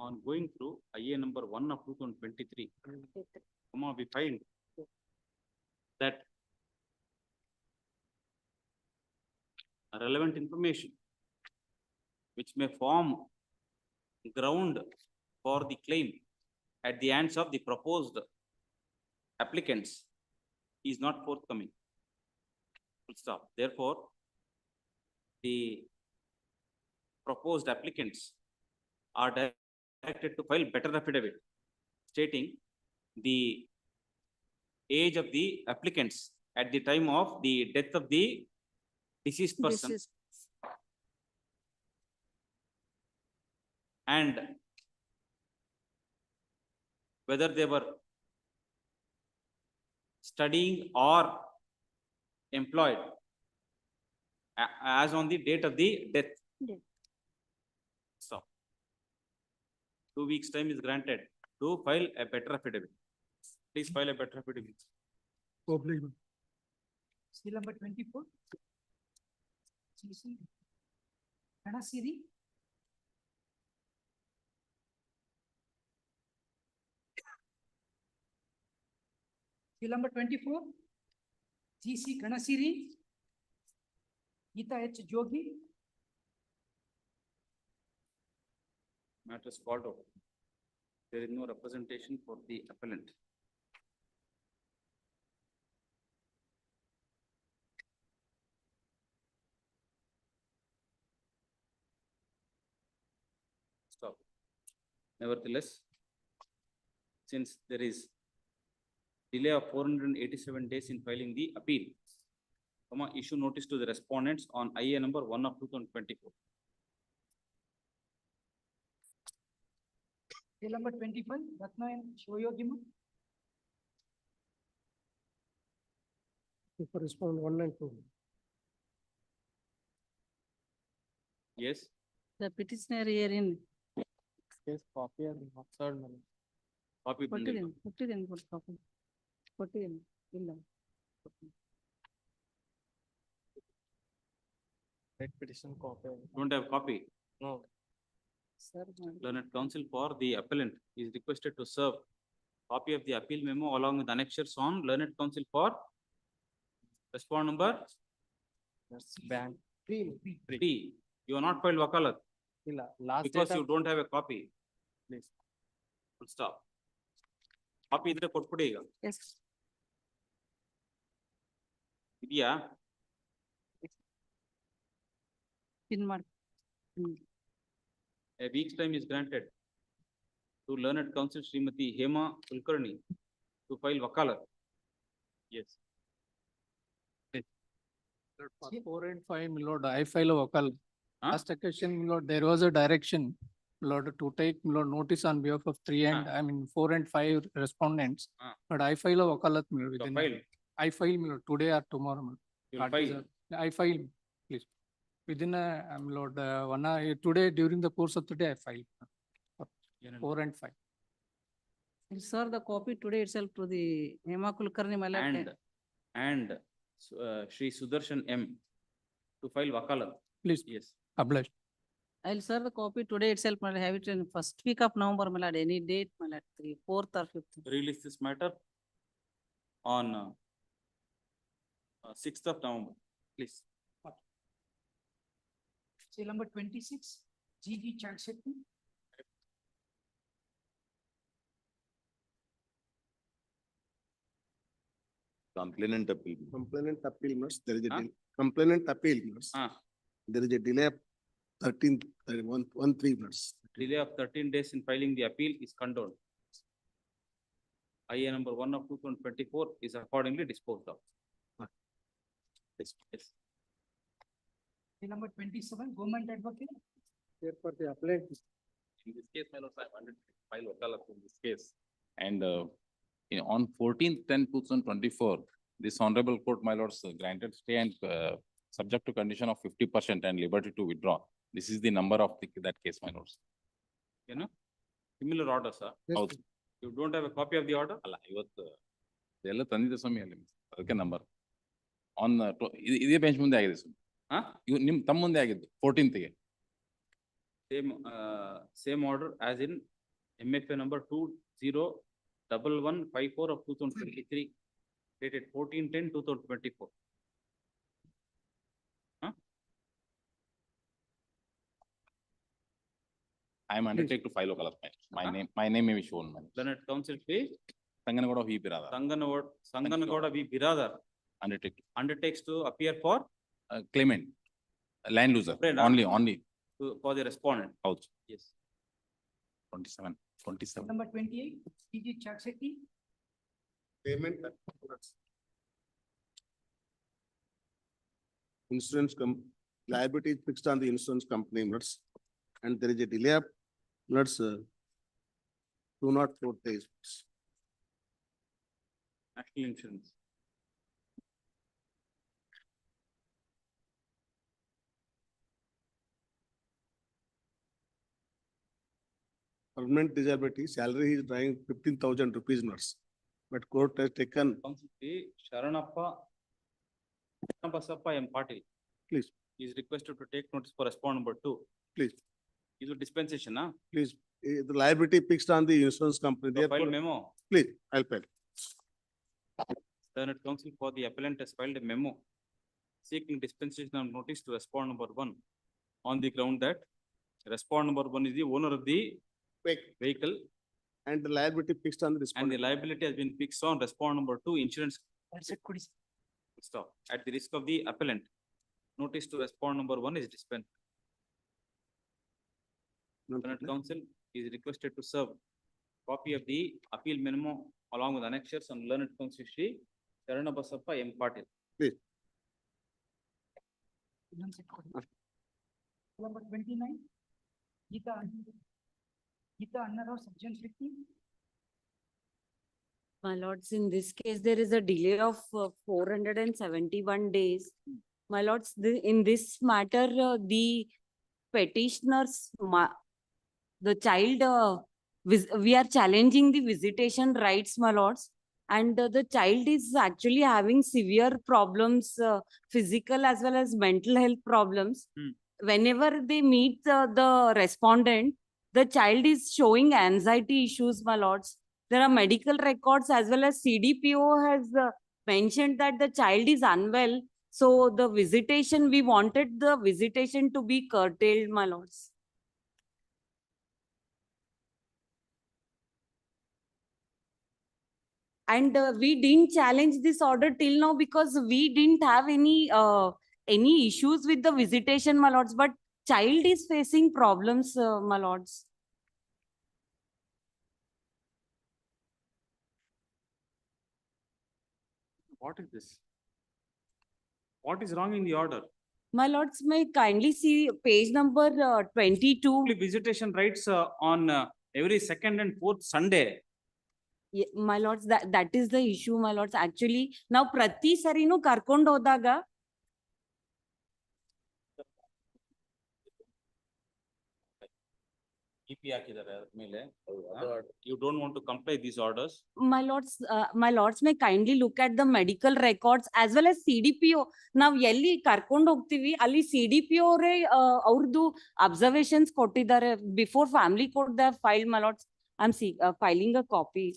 On going through IA number 1 of 2023, we find that relevant information which may form ground for the claim at the hands of the proposed applicants is not forthcoming. Full stop. Therefore, the proposed applicants are directed to file better affidavit stating the age of the applicants at the time of the death of the deceased person and whether they were studying or employed as on the date of the death. So 2 weeks time is granted to file a better affidavit. Please file a better affidavit. Seal number 24. CC. Kanasiri. Seal number 24. GC Kanasiri. Gita H. Jogi. Matter is called out. There is no representation for the appellant. Stop. Nevertheless, since there is delay of 487 days in filing the appeal, issue notice to the respondents on IA number 1 of 2024. Seal number 25, Ratna and Shoyogima. For respond 1 and 2. Yes. The petitioner herein. Case copy and observed. Copy. Puttirin copy. Puttirin. Illa. Right petition copy. Don't have copy. No. Sir, Learned counsel for the appellant is requested to serve copy of the appeal memo along with annexures on learned counsel for respond number Bank. 3. You are not filed wakalat because you don't have a copy. Please. Full stop. Copy idre kottbidi iga. Yes. Idya? Pin mark. A week's time is granted to learned counsel Srimati Hema Kulkarni to file wakalat. Yes. 4 and 5, my lord, I file a wakal. Last occasion, my lord, there was a direction, my lord, to take, my lord, notice on behalf of 3 and 4 and 5 respondents. But I file a wakalat, my lord, within. I file, my lord, today or tomorrow. You'll file. I file, please. within a, my lord, 1 hour, today during the course of the day I filed. 4 and 5. Sir, the copy today itself to the Hema Kulkarni, my lord. And Shri Sudarshan M to file wakalat. Please. Yes. Obliged. I'll serve the copy today itself, my lord. Have it in first week of November, my lord. Any date, my lord. 4th or 5th. Release this matter on 6th of November, please. Say number 26, GG Chakshetty. Complainant appeal. Complainant appeal must, there is a complainant appeal must. There is a delay of 13 minutes. Delay of 13 days in filing the appeal is condoned. IA number 1 of 2024 is accordingly disposed of. Yes. Say number 27, government advocate. Here for the appellant. In this case, my lord, I wanted to file wakalat in this case. And on 14/10/2024, this honorable court, my lords, granted stay and subject to condition of 50% and liberty to withdraw. This is the number of that case, my lords. You know, similar order, sir. Houdu. You don't have a copy of the order? ಅಲ್ಲ ಇವತ್ತು ಎಲ್ಲ ತಂದಿದೆ ಸ್ವಾಮಿ ಅಲ್ಲಿ ಅದಕ್ಕೆ number on ಇದೇ bench ಮುಂದೆ ಆಗಿದೆ ಸ್ವಾಮಿ ನಿಮ್ ತಮ್ಮ ಮುಂದೆ ಆಗಿದ್ದು 14th ಗೆ same order as in MFA number 201154 of 2023 dated 14/10/2024. I am undertake to file wakalat. My name may be shown. Learned counsel fee. Sanganagowda V. Biradar. Sanganagowda V. Biradar undertakes to appear for claimant, land loser, only for the respondent. House. Yes. 27. Number 28, GG Chakshetty. Payment. Insurance liability is fixed on the insurance company minutes, and there is a delay of minutes 204 days. National insurance. Permanent disability, salary is drawing 15,000 rupees minutes, but court has taken. Sharanappa M. Patil. Please. He is requested to take notice for respondent number 2. Please. Is it dispensation, huh? Please, the liability fixed on the insurance company. So file memo. Please, I'll file. Learned counsel for the appellant has filed a memo seeking dispensation of notice to respondent number 1 on the ground that respondent number 1 is the owner of the vehicle and the liability fixed on the respondent. And the liability has been fixed on respondent number 2 insurance. Stop. At the risk of the appellant, notice to respondent number 1 is dispensed. Learned counsel is requested to serve copy of the appeal memo along with annexures on learned counsel Shri Sharanappa M. Patil. Please. Number 29, Gita Annarao, Subject 50. My lords, in this case, there is a delay of 471 days. My lords, in this matter, the petitioners, the child, we are challenging the visitation rights, my lords, and the child is actually having severe problems, physical as well as mental health problems. Whenever they meet the respondent, the child is showing anxiety issues, my lords. There are medical records as well as CDPO has mentioned that the child is unwell. So the visitation, we wanted the visitation to be curtailed, my lords. And we didn't challenge this order till now because we didn't have any issues with the visitation, my lords. But child is facing problems, my lords. What is this? What is wrong in the order? My lords, may kindly see page number 22. Visitation rights on every second and fourth Sunday. Yeah, my lords, that is the issue, my lords. Actually, now prati sarinu karkondu hodaga CP ಹಾಕಿದ್ದಾರೆ ಅದ್ರ ಮೇಲೆ. You don't want to comply these orders. My lords may kindly look at the medical records as well as CDPO. ನಾವ್ ಎಲ್ಲಿ ಕರ್ಕೊಂಡು ಹೋಗ್ತೀವಿ ಅಲ್ಲಿ CDPO ಅವರೇ ಅವ್ರದ್ದು ಅಬ್ಸರ್ವೇಷನ್ಸ್ ಕೊಟ್ಟಿದ್ದಾರೆ before family court the file. My lords, I'm filing a copy.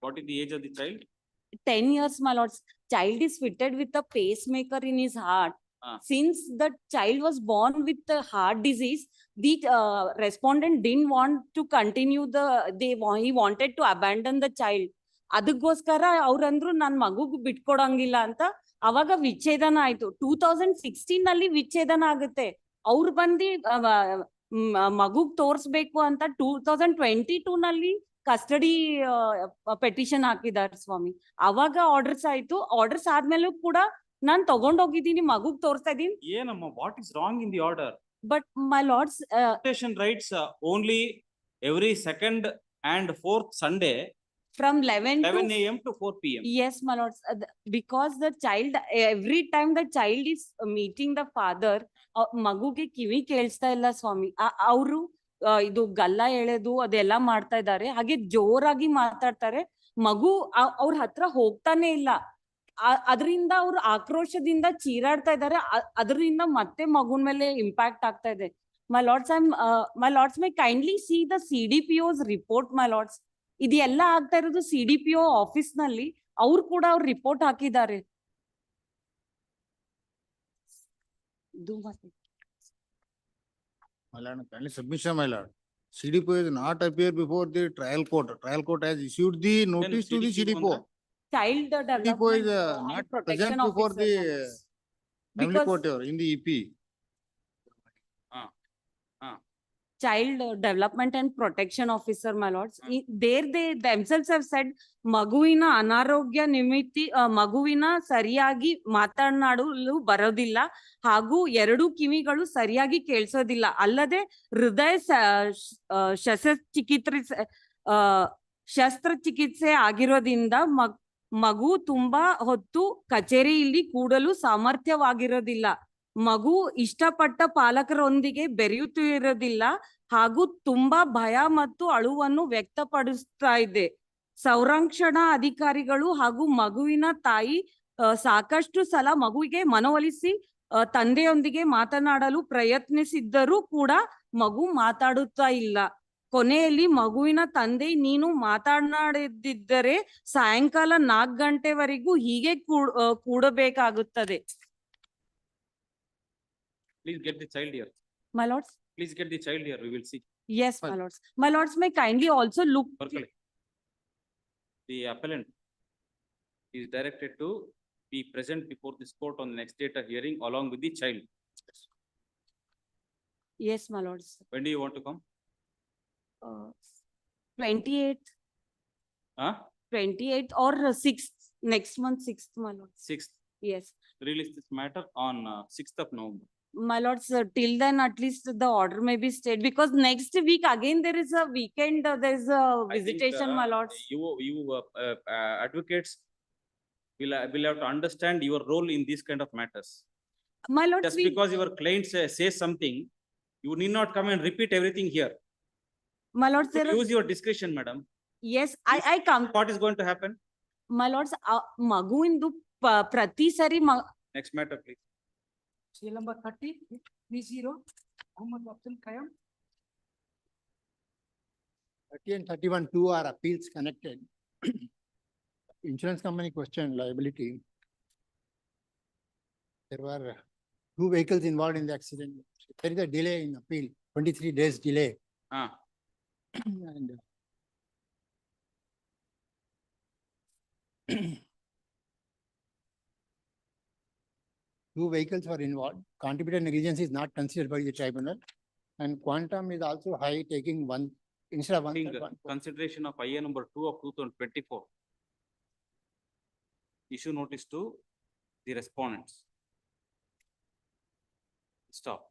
What is the age of the child? 10 years, my lords. Child is fitted with a pacemaker in his heart. Since the child was born with a heart disease, the respondent didn't want to continue he wanted to abandon the child. ಅದಕ್ಕೋಸ್ಕರ ಅವ್ರಂದ್ರು ನನ್ ಮಗುಗ್ ಬಿಟ್ಕೊಡಂಗಿಲ್ಲ ಅಂತ ಅವಾಗ ವಿಚ್ಛೇದನ ಆಯ್ತು. 2016 ನಲ್ಲಿ ವಿಚ್ಛೇದನ ಆಗುತ್ತೆ. ಅವ್ರು ಬಂದು ಮಗುಗ್ ತೋರ್ಸ್ಬೇಕು ಅಂತ 2022 ನಲ್ಲಿ ಕಸ್ಟಡಿ ಪೆಟಿಷನ್ ಹಾಕಿದಾರೆ ಸ್ವಾಮಿ. ಅವಾಗ ಆರ್ಡರ್ಸ್ ಆಯ್ತು. ಆರ್ಡರ್ಸ್ ಆದ್ಮೇಲೂ ಕೂಡ ನಾನ್ ತಗೊಂಡೋಗಿದ್ದೀನಿ, ಮಗುಗ್ ತೋರಿಸ್ತಾ ಇದೀನಿ. ಏನಮ್ಮ, what is wrong in the order? But my lords, Visitation rights only every second and fourth Sunday from 11 AM to 4 PM. Yes, my lords, because the child, every time the child is meeting the father, ಮಗುಗೆ ಕಿವಿ ಕೇಳಿಸ್ತಾ ಇಲ್ಲ ಸ್ವಾಮಿ. ಅವರು ಇದು ಗಲ್ಲ ಎಳೆದು ಅದೆಲ್ಲ ಮಾಡ್ತಾ ಇದ್ದಾರೆ. ಹಾಗೆ ಜೋರಾಗಿ ಮಾತಾಡ್ತಾರೆ. ಮಗು ಅವ್ರ ಹತ್ರ ಹೋಗ್ತಾನೆ ಇಲ್ಲ. ಅದರಿಂದ ಅವ್ರು ಆಕ್ರೋಶದಿಂದ ಚೀರಾಡ್ತಾ ಇದ್ದಾರೆ. ಅದರಿಂದ ಮತ್ತೆ ಮಗುನ್ ಮೇಲೆ ಇಂಪ್ಯಾಕ್ಟ್ ಆಗ್ತಾ ಇದೆ. My lords may kindly see the CDPO's report, my lords. ಇದೆಲ್ಲ ಆಗ್ತಾ ಇರೋದು CDPO ಆಫೀಸ್ ನಲ್ಲಿ. ಅವ್ರು ಕೂಡ ಅವ್ರ ರಿಪೋರ್ಟ್ ಹಾಕಿದ್ದಾರೆ. My lord, kindly submission, my lord. CDPO is not appear before the trial court. Trial court has issued the notice to the CDPO. Child CDPO is development not and protection present before officer, the my lords. family Because- court in the EP. Child development and protection officer, my lords. There they themselves have said ಮಗುವಿನ ಅನಾರೋಗ್ಯ ನಿಮಿತ್ತಿ ಮಗುವಿನ ಸರಿಯಾಗಿ ಮಾತನಾಡಲು ಬರೋದಿಲ್ಲ ಹಾಗೂ ಎರಡು ಕಿವಿಗಳು ಸರಿಯಾಗಿ ಕೇಳಿಸೋದಿಲ್ಲ. ಅಲ್ಲದೆ ಹೃದಯ ಶಸ್ತ್ರಚಿಕಿತ್ಸೆ ಆಗಿರೋದ್ರಿಂದ ಮಗು ತುಂಬಾ ಹೊತ್ತು ಕಚೇರಿಯಲ್ಲಿ ಕೂಡಲು ಸಾಮರ್ಥ್ಯವಾಗಿರೋದಿಲ್ಲ. ಮಗು ಇಷ್ಟಪಟ್ಟ ಪಾಲಕರೊಂದಿಗೆ ಬೆರೆಯುತ್ತಿರೋದಿಲ್ಲ ಹಾಗೂ ತುಂಬಾ ಭಯ ಮತ್ತು ಅಳುವನ್ನು ವ್ಯಕ್ತಪಡಿಸ್ತಾ ಇದೆ. ಸಂರಕ್ಷಣಾ ಅಧಿಕಾರಿಗಳು ಹಾಗೂ ಮಗುವಿನ ತಾಯಿ ಸಾಕಷ್ಟು ಸಲ ಮಗುವಿಗೆ ಮನವೊಲಿಸಿ ತಂದೆಯೊಂದಿಗೆ ಮಾತನಾಡಲು ಪ್ರಯತ್ನಿಸಿದ್ದರೂ ಕೂಡ ಮಗು ಮಾತಾಡುತ್ತಾ ಇಲ್ಲ. ಕೊನೆಯಲ್ಲಿ ಮಗುವಿನ ತಂದೆ, ನೀನು ಮಾತನಾಡದಿದ್ದರೆ ಸಾಯಂಕಾಲ 4 ಗಂಟೆವರೆಗೂ ಹೀಗೆ ಕೂಡಬೇಕಾಗುತ್ತದೆ. Please get the child here. My lords? Please get the child here. We will see. Yes, my lords. My lords may kindly also look. The appellant is directed to be present before this court on the next date of hearing along with the child. Yes, my lords. When do you want to come? 28th. 28th or 6th, next month, 6th, my lord. 6th. Yes. Release this matter on 6th of November. My lords, till then at least the order may be stayed, because next week again there is a weekend, there is a visitation, my lords. You advocates will have to understand your role in these kind of matters. My lords, just because your client says something, you need not come and repeat everything here. My lords, use your discretion, madam. Yes, I come. What is going to happen? My lords, Magu indu prati sari. Next matter, please. Seal number 30, 30, Muhammad Abdul Kayam. 30 and 31, 2 are appeals connected. Insurance company question liability. There were 2 vehicles involved in the accident. There is a delay in appeal, 23 days delay. And two vehicles were involved. Contributor negligence is not considered by the tribunal, and quantum is also high, taking one instead of one. Consideration of IA number 2 of 2024. Issue notice to the respondents. Stop.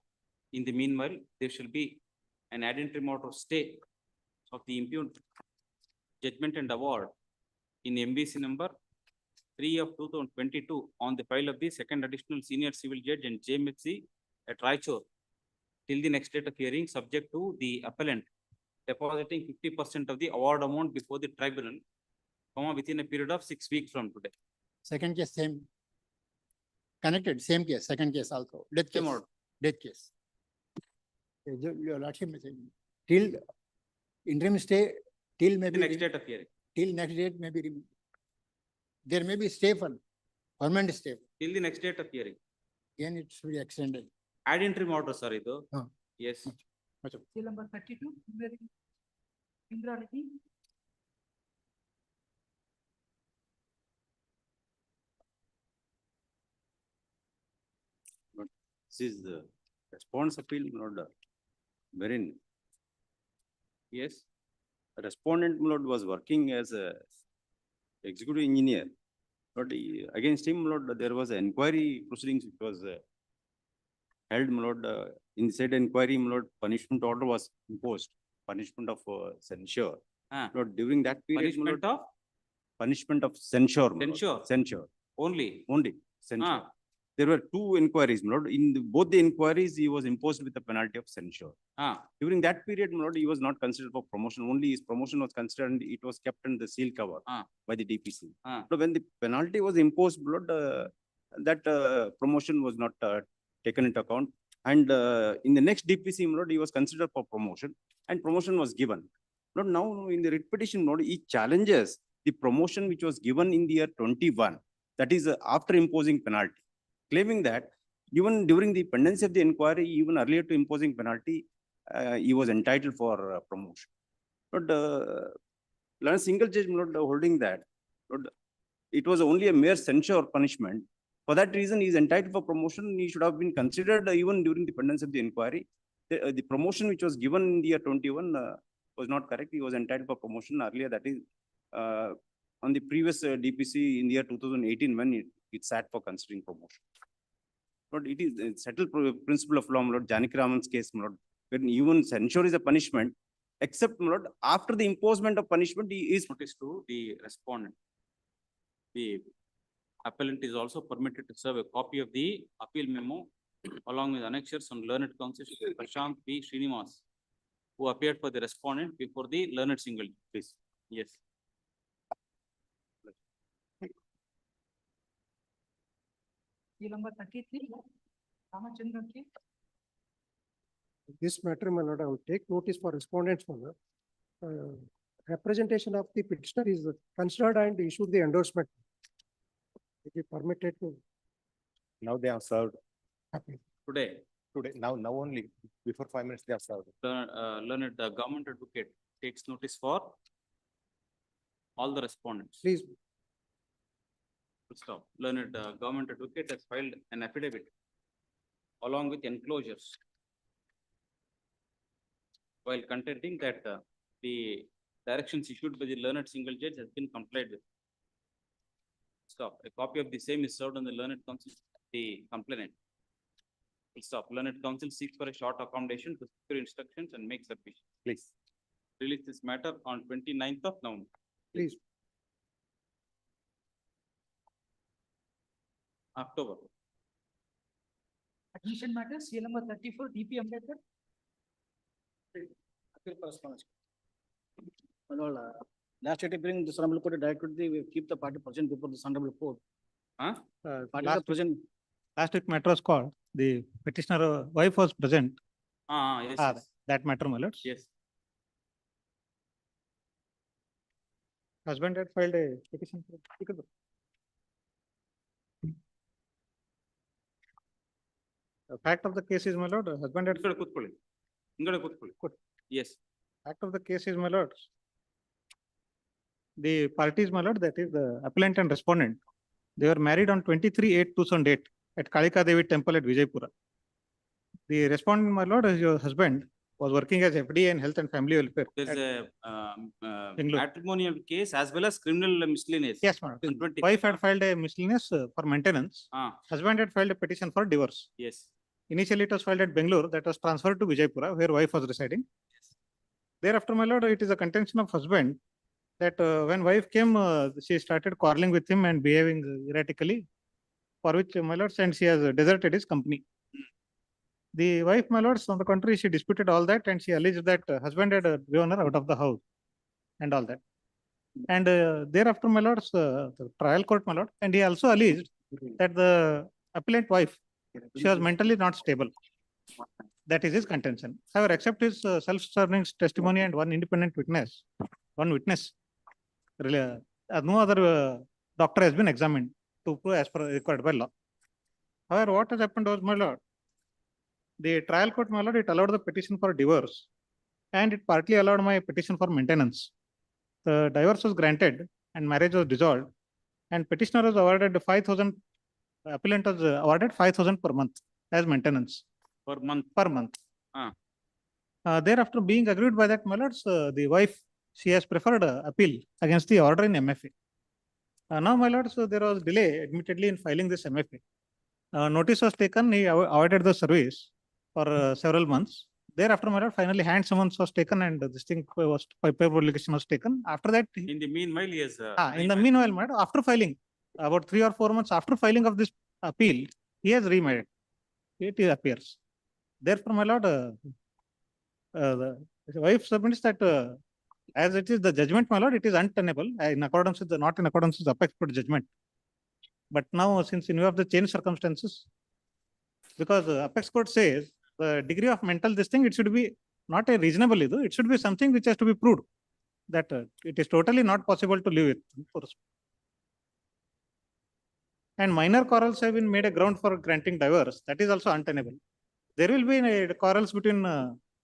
In the meanwhile, there shall be an ad interim order stay of the impugned judgment and award in MBC number 3 of 2022 on the file of the second additional senior civil judge and JMHC at Raichur till the next date of hearing, subject to the appellant depositing 50% of the award amount before the tribunal, within a period of 6 weeks from today. Second case, same. Connected, same case, second case also, death case, Same order. death case. Your lordship is saying, till interim stay, till The maybe. next date of hearing, Till next date maybe. There may be stay for permanent stay, till the next date of hearing. again it should be extended. Ad interim order, sir, idu. Yes. Seal number 32, inter-alia. This is the response appeal order. Wherein, yes, respondent Lord was working as a executive engineer. But against him, Lord, there was an inquiry proceedings which was held, Lord. In the said inquiry, Lord, punishment order was imposed, punishment of censure. Lord, during that period, punishment of? Punishment of censure. Censure. Censure. Only censure. There were two inquiries, Lord. In both the inquiries, he was imposed with the penalty of censure. During that period, Lord, he was not considered for promotion. Only his promotion was considered and it was kept in the seal cover by the DPC. So when the penalty was imposed, Lord, that promotion was not taken into account. And in the next DPC, Lord, he was considered for promotion and promotion was given. Lord, now in the writ petition, Lord, he challenges the promotion which was given in the year 21, that is after imposing penalty, claiming that even during the pendency of the inquiry, even earlier to imposing penalty, he was entitled for promotion. But a single judge, Lord, holding that, Lord, it was only a mere censure punishment. For that reason, he is entitled for promotion. He should have been considered even during the pendency of the inquiry. The promotion which was given in the year 21 was not correct. He was entitled for promotion earlier. That is on the previous DPC in the year 2018 when it sat for considering promotion. Lord, it is a settled principle of law, Lord, Janaki Raman's case, Lord, when even censure is a punishment, except, Lord, after the imposement of punishment, he is noticed to the respondent. The appellant is also permitted to serve a copy of the appeal memo along with annexures on learned counsel Prashant P. Srinivas, who appeared for the respondent before the learned single. Please. Yes. Seal number 33, Ramachandran case. This matter, my lord, I will take notice for respondents. Representation of the petitioner is considered and issued the endorsement. It is permitted to. Now they have served. Today, Now only, before 5 minutes they have served. learned government advocate takes notice for all the respondents. Please. Stop. Learned government advocate has filed an affidavit along with enclosures while contending that the directions issued by the learned single judge has been complied with. Stop. A copy of the same is served on the learned counsel, the complainant. Stop. Learned counsel seeks for a short accommodation to secure instructions and make submission. Please. Release this matter on 29th of November. Please. October. Admission matter, seal number 34, DP Ambedkar. Appeal correspondence. My lord, last date bring this honorable court directed we keep the party present before this honorable court. Party Last present. Last week matter was called, the petitioner wife was present. Yes, yes. That matter, my lords. Yes. Husband had filed a petition. The fact of the case is, my lord, husband had. Yes. Fact of the case is, my lord, the parties, my lord, that is the appellant and respondent, they were married on 23/8/2008 at Kalika Devi Temple at Vijaypura. The respondent, my lord, your husband, was working as FDA in Health and Family Welfare. There's at a Bangalore. matrimonial case as well as criminal miscellaneous. Yes, madam. Wife had filed a miscellaneous for maintenance. Husband had filed a petition for divorce. Yes. Initially, it was filed at Bangalore, that was transferred to Vijaypura, where wife was residing. Thereafter, my lord, it is a contention of husband that when wife came, she started quarreling with him and behaving erratically, for which, my lords, and she has deserted his company. The wife, my lords, on the contrary, she disputed all that and she alleged that husband had driven her out of the house and all that. And thereafter, my lords, the trial court, my lord, and he also alleged that the appellant wife, she was mentally not stable. That is his contention. However, except his self-serving testimony and one independent witness, no other doctor has been examined to prove as per required by law. However, what has happened was, my lord, the trial court, my lord, it allowed the petition for divorce and it partly allowed my petition for maintenance. The divorce was granted and marriage was dissolved and petitioner was awarded 5,000, appellant was awarded 5,000 per month as maintenance. Per month? Per month. Thereafter, being agreed by that, my lords, the wife, she has preferred appeal against the order in MFA. Now, my lords, there was delay admittedly in filing this MFA. Notice was taken, he avoided the service for several months. Thereafter, my lord, finally hand summons was taken and this thing was, paper publication was taken. After that, In the meanwhile, yes. in the meanwhile, my lord, after filing, about 3 or 4 months after filing of this appeal, he has remarried. It appears. Therefore, my lord, the wife submits that as it is the judgment, my lord, it is untenable in accordance with the, not in accordance with the apex court judgment. But now, since in view of the changed circumstances, because apex court says the degree of mental this thing, it should be not a reasonable issue, it should be something which has to be proved that it is totally not possible to live with. And minor quarrels have been made a ground for granting divorce. That is also untenable. There will be quarrels between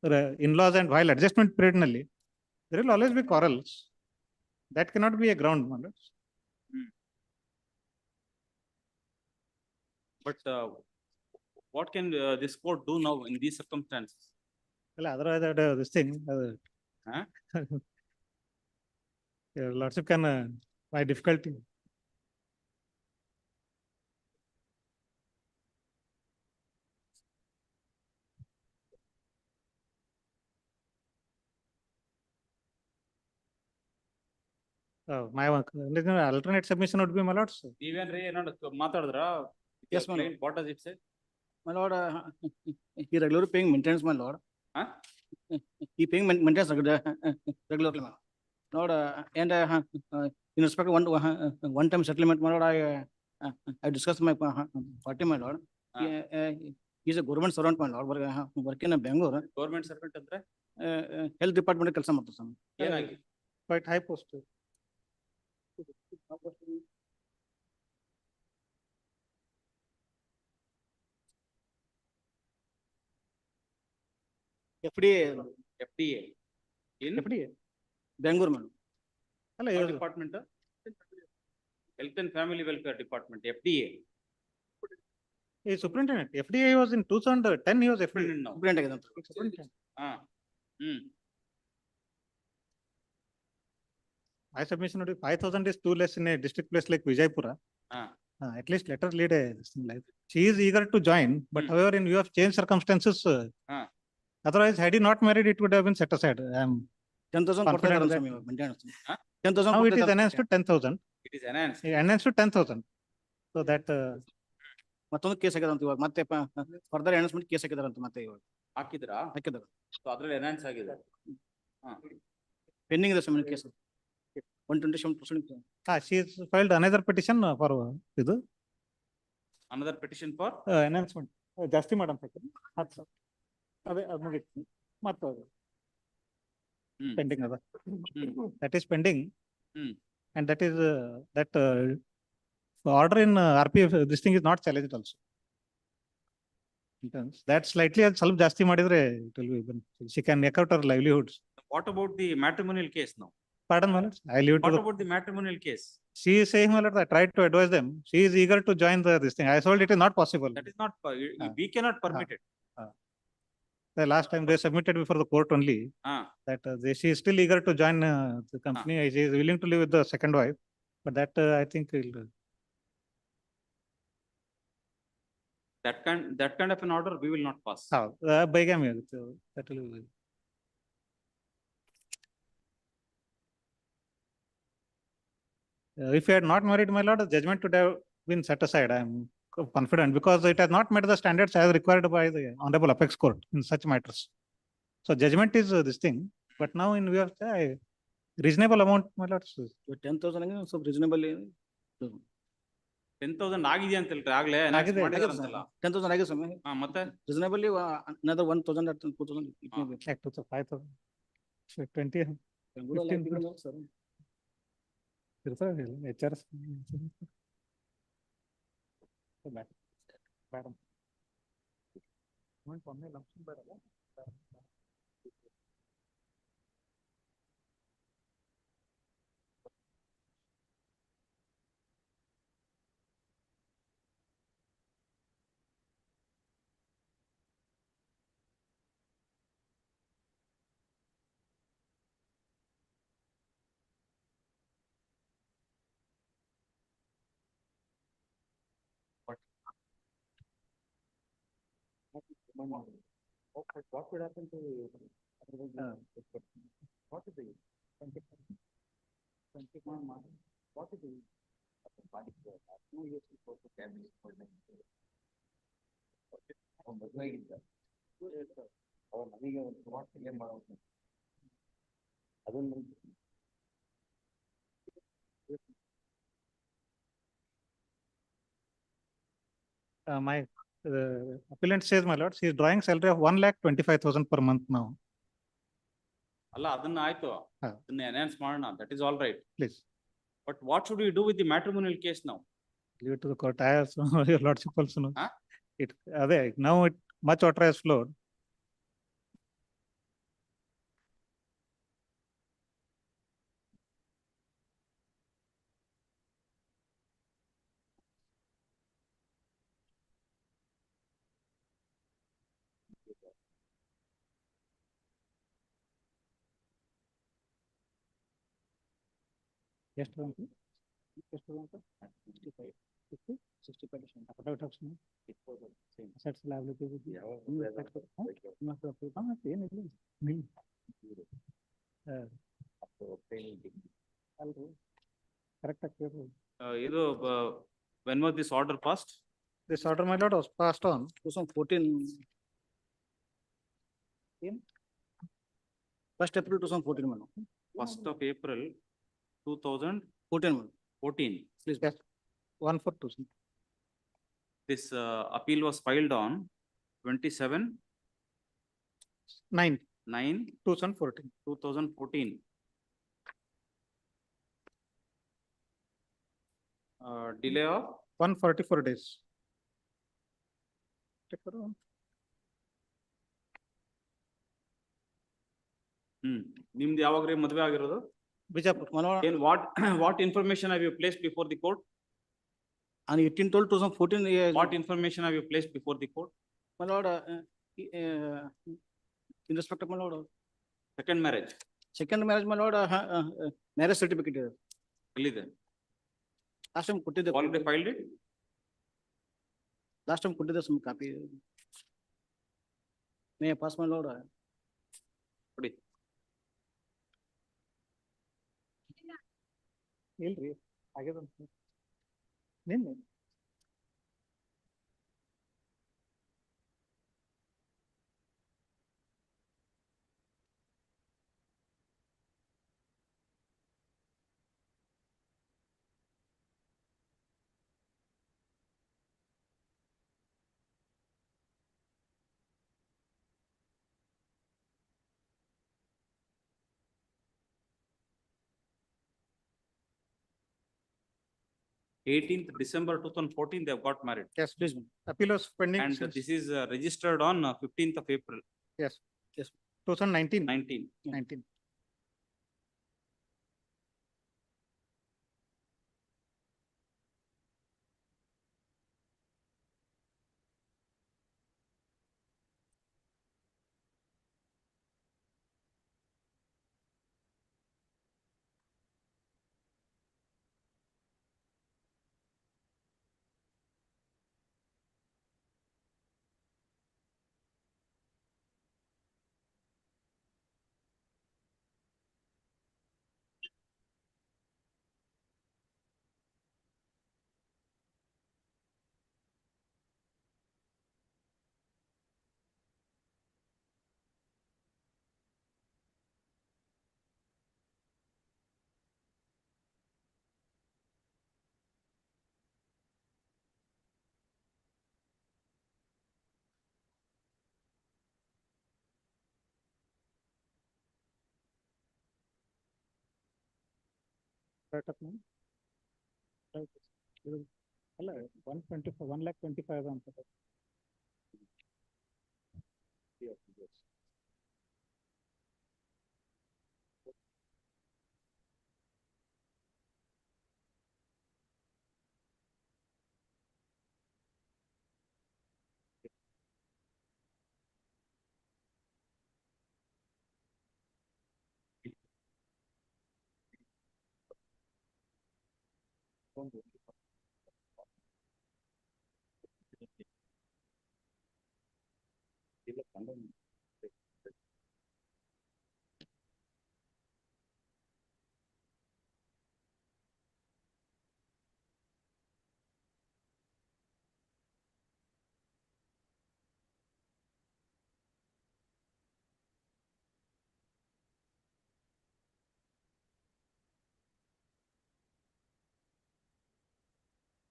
in-laws and while adjustment period only, there will always be quarrels. That cannot be a ground, my lords. But what can this court do now in these circumstances? Well, otherwise, this thing, your lordship can, by difficulty. My alternate submission would be, my lords. ನೀವೇನ್ರಿ ಏನಾದ್ರು ಮಾತಾಡಿದ್ರ? Yes, my lord. What does it say? My lord, he regularly paying maintenance, my lord. He paying maintenance regularly, my lord. And in respect to one-time settlement, my lord, I discussed my party, my lord. He is a government servant, my lord, working in Bangalore. Government servant ಅಂದ್ರೆ? Health department ಕೆಲಸ ಮಾಡ್ತಾರೆ ಸ್ವಾಮಿ. ಏನಾಗಿ? Quite high post. FDA. In FDA. Bangalore, madam. What department? Health and Family Welfare Department, FDA. He is superintendent. FDA was in 2010, he was FDA. Now. Superintendent. My submission would be 5,000 is too less in a district place like Vijaypura. At least let her lead a this thing like. She is eager to join, but however, in view of changed circumstances, otherwise, had he not married, it would have been set aside. I am 10,000 confident that. maintenance. 10,000. Now it is enhanced to 10,000. It is enhanced. Enhanced to 10,000. So that. ಮತ್ತೊಂದು case ಆಗಿದೆ ಅಂತ ಇವಾಗ ಮತ್ತೆ further announcement case ಆಗಿದಾರೆ ಅಂತ ಮತ್ತೆ ಇವಾಗ ಹಾಕಿದ್ರಾ? ಹಾಕಿದ್ದಾರೆ. ಸೊ ಅದ್ರಲ್ಲಿ ಎನ್ಹಾನ್ಸ್ ಆಗಿದೆ. ಪೆಂಡಿಂಗ್ ಇದೆ sir case 127%. She has filed another petition for ಇದು. Another petition for? Enhancement. ಜಾಸ್ತಿ ಮಾಡಂತ ಅದೇ ಅದು ಮುಗಿತ್ತು ಮತ್ತೆ ಪೆಂಡಿಂಗ್ ಅದ. That is pending. And that is that order in RPF, this thing is not challenged also. That slightly ಸ್ವಲ್ಪ ಜಾಸ್ತಿ ಮಾಡಿದ್ರೆ it will be, she can make out her livelihoods. What about the matrimonial case now? Pardon, my lord. I leave it to What about the matrimonial case? She is saying, my lord, I tried to advise them. She is eager to join this thing. I told it is not possible. That is not, we cannot permit it. The last time they submitted before the court only that she is still eager to join the company. She is willing to live with the second wife, but that I think that kind of an order we will not pass. bigamy that will be. If he had not married, my lord, the judgment would have been set aside. I am confident because it has not met the standards as required by the Honorable Apex Court in such matters. So judgment is this thing, but now in view of reasonable amount, my lords. 10,000 ಸ್ವಲ್ಪ reasonable. 10,000 ಆಗಿದೆ ಅಂತ ಹೇಳ್ರಿ ಆಗ್ಲೇ enact ಮಾಡಿದಾರಂತಲ್ಲ. 10,000 ಆಗಿದೆ ಸ್ವಾಮಿ. ಮತ್ತೆ Reasonably another 1,000 or 2,000. it may be. Act to 5,000. 20. 15. ಇರ್ತಾರೆ HRS. Madam. What would happen to what is the what is the my appellant says, my lords, he is drawing salary of 1,25,000 per month now. ಅಲ್ಲ ಅದನ್ನ ಆಯ್ತು, ಅದನ್ನ enhance ಮಾಡೋಣ, that is all right. Please. But what should we do with the matrimonial case now? Leave it to the court. I also, your lordship also knows. It, now it much water has flowed. ಎಷ್ಟು ಬಂತು? ಎಷ್ಟು ಬಂತು? 65. 65%. Affidavit of assets liability with correct. ಇದು when was this order passed? This order, my lord, was passed on 2014. 1st April 2014, man. 1st of April 2014. 14. Please, yes. 142. This appeal was filed on 27/9/2014. Delay of 144 days. ನಿಮ್ದು ಯಾವಾಗ್ರಿ ಮದುವೆ ಆಗಿರೋದು? Bijapur. What information have you placed before the court? On 18/12/2014. What information have you placed before the court? My lord, in respect of my lord. Second marriage. Second marriage, my lord, marriage certificate. ಎಲ್ಲಿದೆ? Last time ಕೊಟ್ಟಿದ್ದೆ. Already filed it? Last time ಕೊಟ್ಟಿದ್ದೆ some copy. May I pass, my lord? ಕೊಡಿ. ಇಲ್ರಿ ಆಗ್ಯದ ನಿನ್ನೆ Eighteenth December 2014, they have got married. Yes, please. Appeal was pending. And this is registered on 15th of April. Yes. 2019. 19. Right up now. Right. ಅಲ್ಲ 125 1,25,000 ಅಂತ.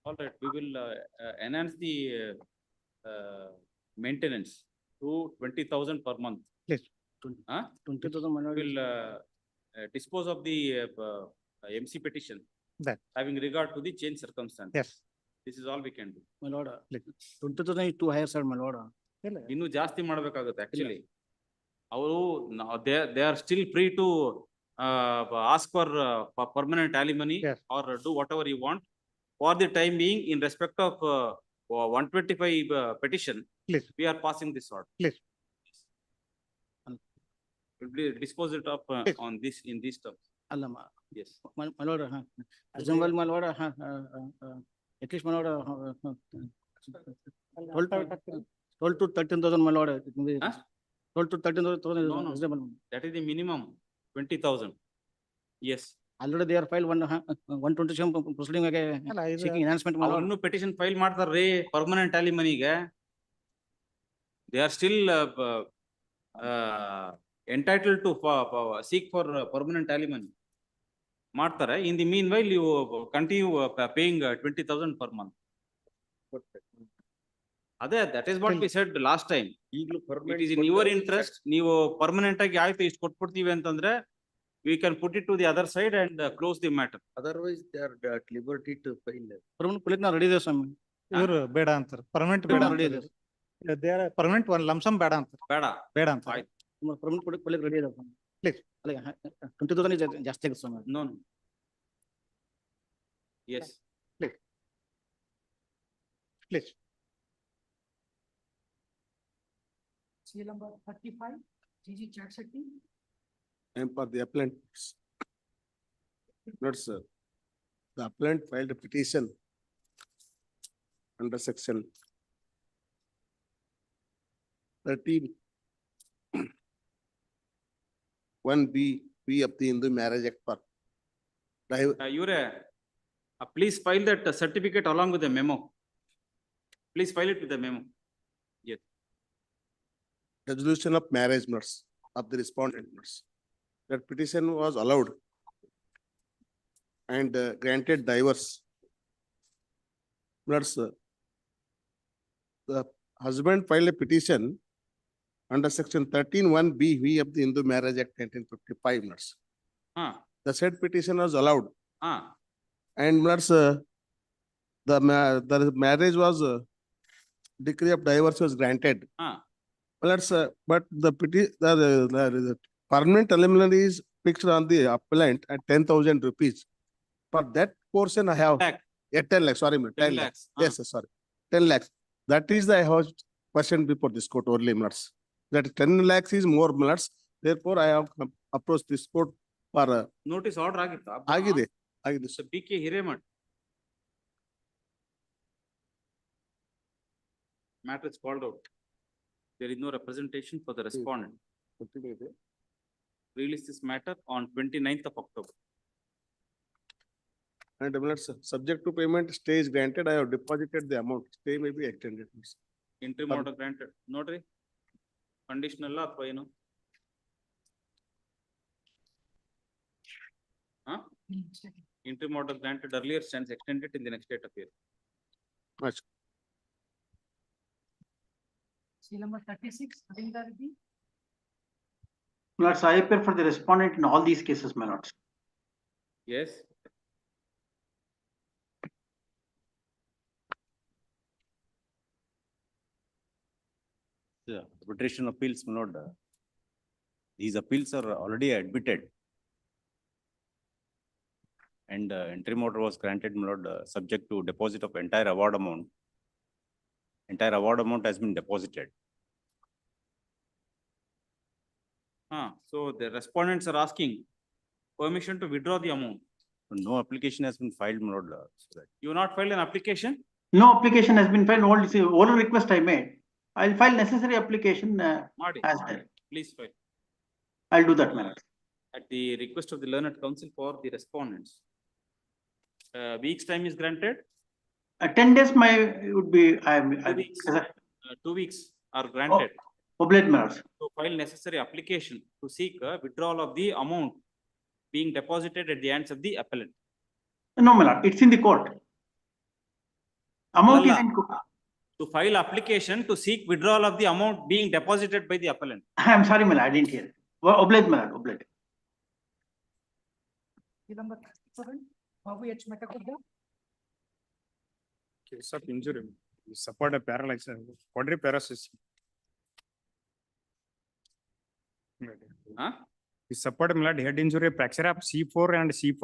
All right, we will enhance the maintenance to 20,000 per month. Yes. 20,000 We will dispose of the MC petition That. having regard to the change circumstance. Yes. This is all we can do. My lord, 20,000 is too higher, sir, my lord. ಇನ್ನು ಜಾಸ್ತಿ ಮಾಡ್ಬೇಕಾಗುತ್ತೆ actually. ಅವರು they are still free to ask for permanent alimony or do whatever you want. For the time being, in respect of 125 petition, please, we are passing this order. Please. We'll dispose it of on this in these terms. Allama. Yes. My lord, reasonable, my lord, at least my lord, 12 to 13,000, my lord. 12 to 13,000 is reasonable. That is the minimum, 20,000. Yes. Already they are filed 127 proceeding seeking enhancement. ಅವನು petition file ಮಾಡ್ತಾರ್ರಿ permanent alimony ಗೆ. They are still entitled to seek for permanent alimony. ಮಾಡ್ತಾರೆ. In the meanwhile, you continue paying 20,000 per month. ಅದೇ that is what we said last time. It is in your interest. ನೀವು permanent ಆಗಿ ಆಯ್ತು ಇಷ್ಟು ಕೊಟ್ಬಿಡ್ತೀವಿ ಅಂತಂದ್ರೆ we can put it to the other side and close the matter. Otherwise, they are at liberty to file. Permanent police na ready ಇದೆ ಸ್ವಾಮಿ. ಇವರು ಬೇಡ ಅಂತಾರೆ. Permanent ಬೇಡ ಅಂತಾರೆ. They are permanent one lump sum ಬೇಡ ಅಂತಾರೆ. ಬೇಡ ಅಂತ. ಆಯ್ತು. Permanent police ready ಇದೆ ಸ್ವಾಮಿ. Please. ಅಲ್ಲ 20,000 is ಜಾಸ್ತಿ ಆಗುತ್ತೆ ಸ್ವಾಮಿ. No. Yes. Please. Please. Serial number 35, GG Chatsetti. And for the appellant, not sir, the appellant filed a petition under section 13(1)(b) of the Hindu Marriage Act for please file that certificate along with the memo. Please file it with the memo. Yes. resolution of marriage matters of the respondent matters. That petition was allowed and granted divorce. The husband filed a petition under section 13(1)(b) of the Hindu Marriage Act 1955. The said petition was allowed. And the marriage was decree of divorce was granted. But the permanent alimony is fixed on the appellant at 10,000 rupees. For that portion, I have 10 lakhs. Sorry, 10 lakhs. Yes, sir, sorry, 10 lakhs. That is the question before this court only. That 10 lakhs is more. Therefore, I have approached this court for notice order ಆಗಿತ್ತು. ಆಗಿದೆ. BK Hiremat. Matter is called out. There is no representation for the respondent. Release this matter on 29th of October. And subject to payment, stay is granted. I have deposited the amount. Stay may be extended. Interim order granted. Notary? Conditional ಅಥವಾ ಏನು? Interim order granted earlier stands extended in the next date of year. Serial number 36, Adjournment. Lords, I appear for the respondent in all these cases, my lords. Yes. arbitration appeals, my lord, these appeals are already admitted. And interim order was granted, my lord, subject to deposit of entire award amount. Entire award amount has been deposited. So the respondents are asking permission to withdraw the amount. No application has been filed, my lord. So that You not filed an application? No application has been filed, only oral request I made. I'll file necessary application Madi, as well. please file. I'll do that, my lord. At the request of the learned counsel for the respondents. Weeks time is granted. 10 days would be, 2 weeks. 2 weeks are granted. Obliged, my lord. To file necessary application to seek a withdrawal of the amount being deposited at the hands of the appellant. No, my lord, it's in the court. Amount is in court. To file application to seek withdrawal of the amount being deposited by the appellant. I'm sorry, my lord, I didn't hear. Obliged, my lord, obliged. Case of injury, you support a paralysis, quadriparalysis. You support milad head injury, fracture of C4 and C5,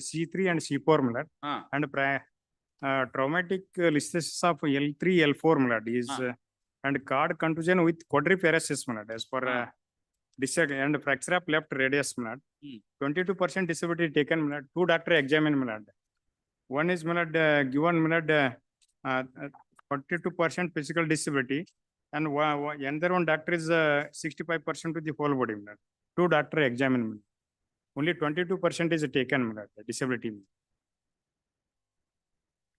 C3 and C4 milad, and traumatic listhesis of L3, L4 milad is and card contusion with quadriparalysis milad as per and fracture of left radius milad. 22% disability taken milad. 2 doctor examine milad. One is milad given milad 42% physical disability, and another one doctor is 65% to the whole body. 2 doctor examine. Only 22% is taken disability.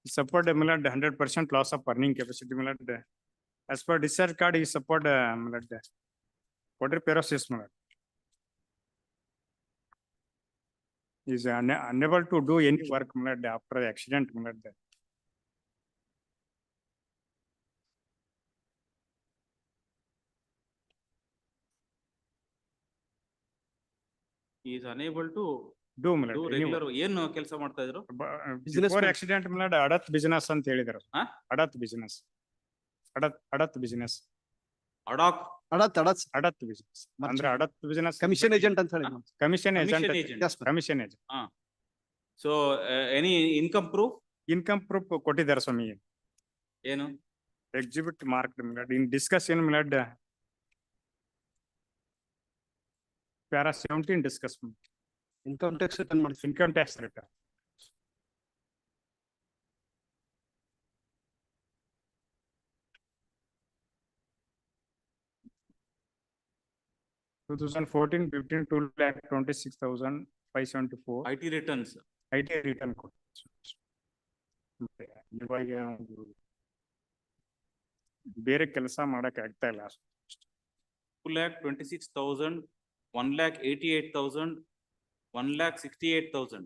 Support 100% loss of earning capacity. As per discharge card, he support quadriparalysis. Is unable to do any work after the accident. He is unable to do regular ಏನು ಕೆಲಸ ಮಾಡ್ತಾ ಇದ್ರು? Before accident ಅಡತ್ business ಅಂತ ಹೇಳಿದ್ರು. ಅಡತ್ business. ಅಡತ್ business. ಅಡತ್ business. ಅಂದ್ರೆ ಅಡತ್ business commission agent ಅಂತ ಹೇಳಿ. Commission agent. Commission agent. So any income proof? Income proof ಕೊಟ್ಟಿದ್ದಾರೆ ಸ್ವಾಮಿ. ಏನು? Exhibit marked in discussion milad. Para 17 discussion. Income tax return. Income tax return. In 2014-15, 2,26,574. IT returns. IT return code. ಬೇರೆ ಕೆಲಸ ಮಾಡಕ್ ಆಗ್ತಾ ಇಲ್ಲ. 2,26,000, 1,88,000, 1,68,000.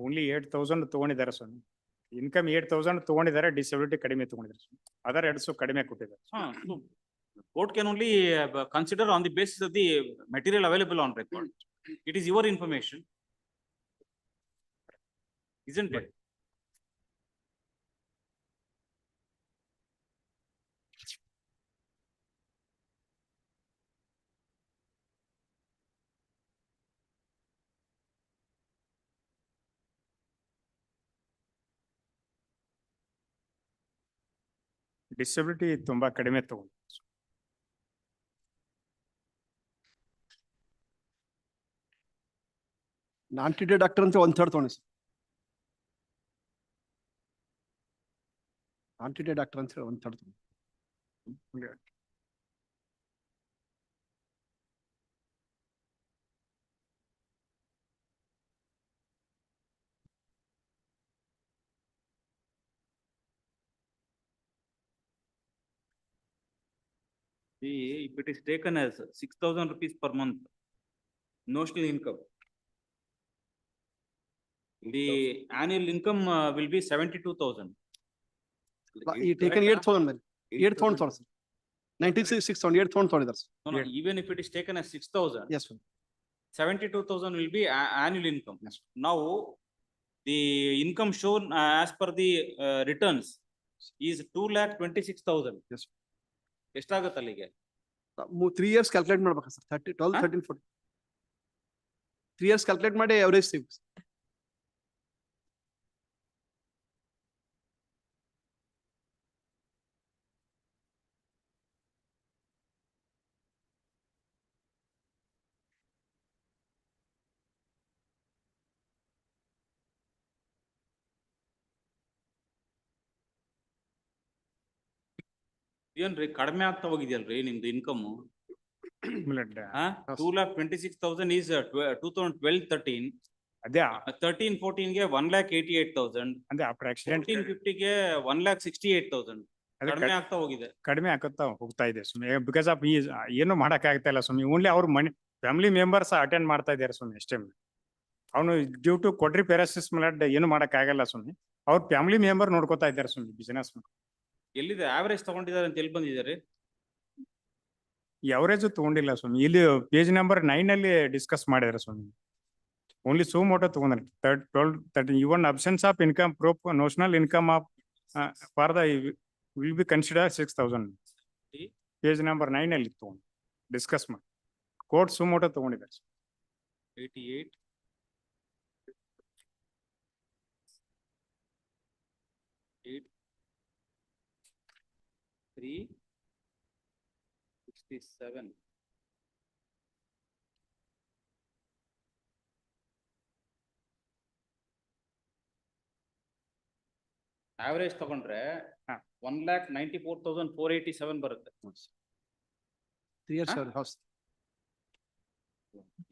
Only 8,000 ತಗೊಂಡಿದ್ದಾರೆ ಸ್ವಾಮಿ. ಇನ್ಕಮ್ 8,000 ತಗೊಂಡಿದ್ದಾರೆ, disability ಕಡಿಮೆ ತಗೊಂಡಿದ್ದಾರೆ. ಅದರ್ ಎಡ್ಸು ಕಡಿಮೆ ಕೊಟ್ಟಿದ್ದಾರೆ. Court can only consider on the basis of the material available on record. It is your information, isn't it? Disability ತುಂಬಾ ಕಡಿಮೆ ತಗೊಂಡು. ನಾನ್ ಟ್ರೀಟೆಡ್ ಡಾಕ್ಟರ್ ಅಂತ 1/3 ತಗೊಂಡಿ. ನಾನ್ ಟ್ರೀಟೆಡ್ ಡಾಕ್ಟರ್ ಅಂತ 1/3 ತಗೊಂಡಿ. If it is taken as 6,000 rupees per month, notional income, the annual income will be 72,000. You taken 8,000, 8,000, 96,000, 8,000. No, even if it is taken as 6,000. Yes, sir. 72,000 will be annual income. Yes. Now, the income shown as per the returns is 2,26,000. Yes. ಎಷ್ಟಾಗತ್ತೆ ಅಲ್ಲಿಗೆ? 3 years calculate ಮಾಡ್ಬೇಕಾ sir? 30, 12, 13, 14. 3 years calculate ಮಾಡಿ average ಸಿಗುತ್ತೆ. ಏನ್ರಿ ಕಡಿಮೆ ಆಗ್ತಾ ಹೋಗಿದ್ಯಲ್ರಿ ನಿಮ್ದು income? Milord. 2,26,000 is 2012-13. ಅದೇ 13-14 ಗೆ 1,88,000. ಅದೇ ಆಫ್ಟರ್ ಆಕ್ಸಿಡೆಂಟ್ 14-15 ಗೆ 1,68,000. ಅದೇ ಕಡಿಮೆ ಆಗ್ತಾ ಹೋಗಿದೆ. ಕಡಿಮೆ ಆಗುತ್ತಾ ಹೋಗ್ತಾ ಇದೆ ಸ್ವಾಮಿ. ಬಿಕಾಸ್ ಆಫ್ ಈ ಏನು ಮಾಡಕ್ ಆಗ್ತಾ ಇಲ್ಲ ಸ್ವಾಮಿ. ಓನ್ಲಿ ಅವ್ರ ಮನೆ ಫ್ಯಾಮಿಲಿ ಮೆಂಬರ್ಸ್ ಅಟೆಂಡ್ ಮಾಡ್ತಾ ಇದ್ದಾರೆ ಸ್ವಾಮಿ ಅಷ್ಟೇ. ಅವನು ಡ್ಯೂ ಟು ಕೊಡ್ರಿ ಪ್ಯಾರಾಸಿಸ್ ಮಿಲಡ್ ಏನು ಮಾಡಕ್ ಆಗಲ್ಲ ಸ್ವಾಮಿ. ಅವ್ರ ಫ್ಯಾಮಿಲಿ ಮೆಂಬರ್ ನೋಡ್ಕೋತಾ ಇದ್ದಾರೆ ಸ್ವಾಮಿ ಬಿಸಿನೆಸ್. ಎಲ್ಲಿದೆ ಆವರೇಜ್ ತಗೊಂಡಿದ್ದಾರೆ ಅಂತ ಎಲ್ಲಿ ಬಂದಿದ್ದಾರೆ? ಈ ಅವರೇಜ್ ತಗೊಂಡಿಲ್ಲ ಸ್ವಾಮಿ. ಇಲ್ಲಿ ಪೇಜ್ ನಂಬರ್ 9 ಅಲ್ಲಿ ಡಿಸ್ಕಸ್ ಮಾಡಿದ್ರೆ ಸ್ವಾಮಿ. ಓನ್ಲಿ ಸೋ ಮೋಟೋ ತಗೊಂಡ್ರೆ 12-13 even absence of income notional income of for the will be consider 6,000. Page number 9 ಅಲ್ಲಿ ತಗೊಂಡು ಡಿಸ್ಕಸ್ ಮಾಡಿ ಕೋರ್ಟ್ ಸೋ ಮೋಟೋ ತಗೊಂಡಿದ್ದಾರೆ. 88 367. ಆವರೇಜ್ ತಗೊಂಡ್ರೆ 1,94,487 ಬರುತ್ತೆ. 3 years house.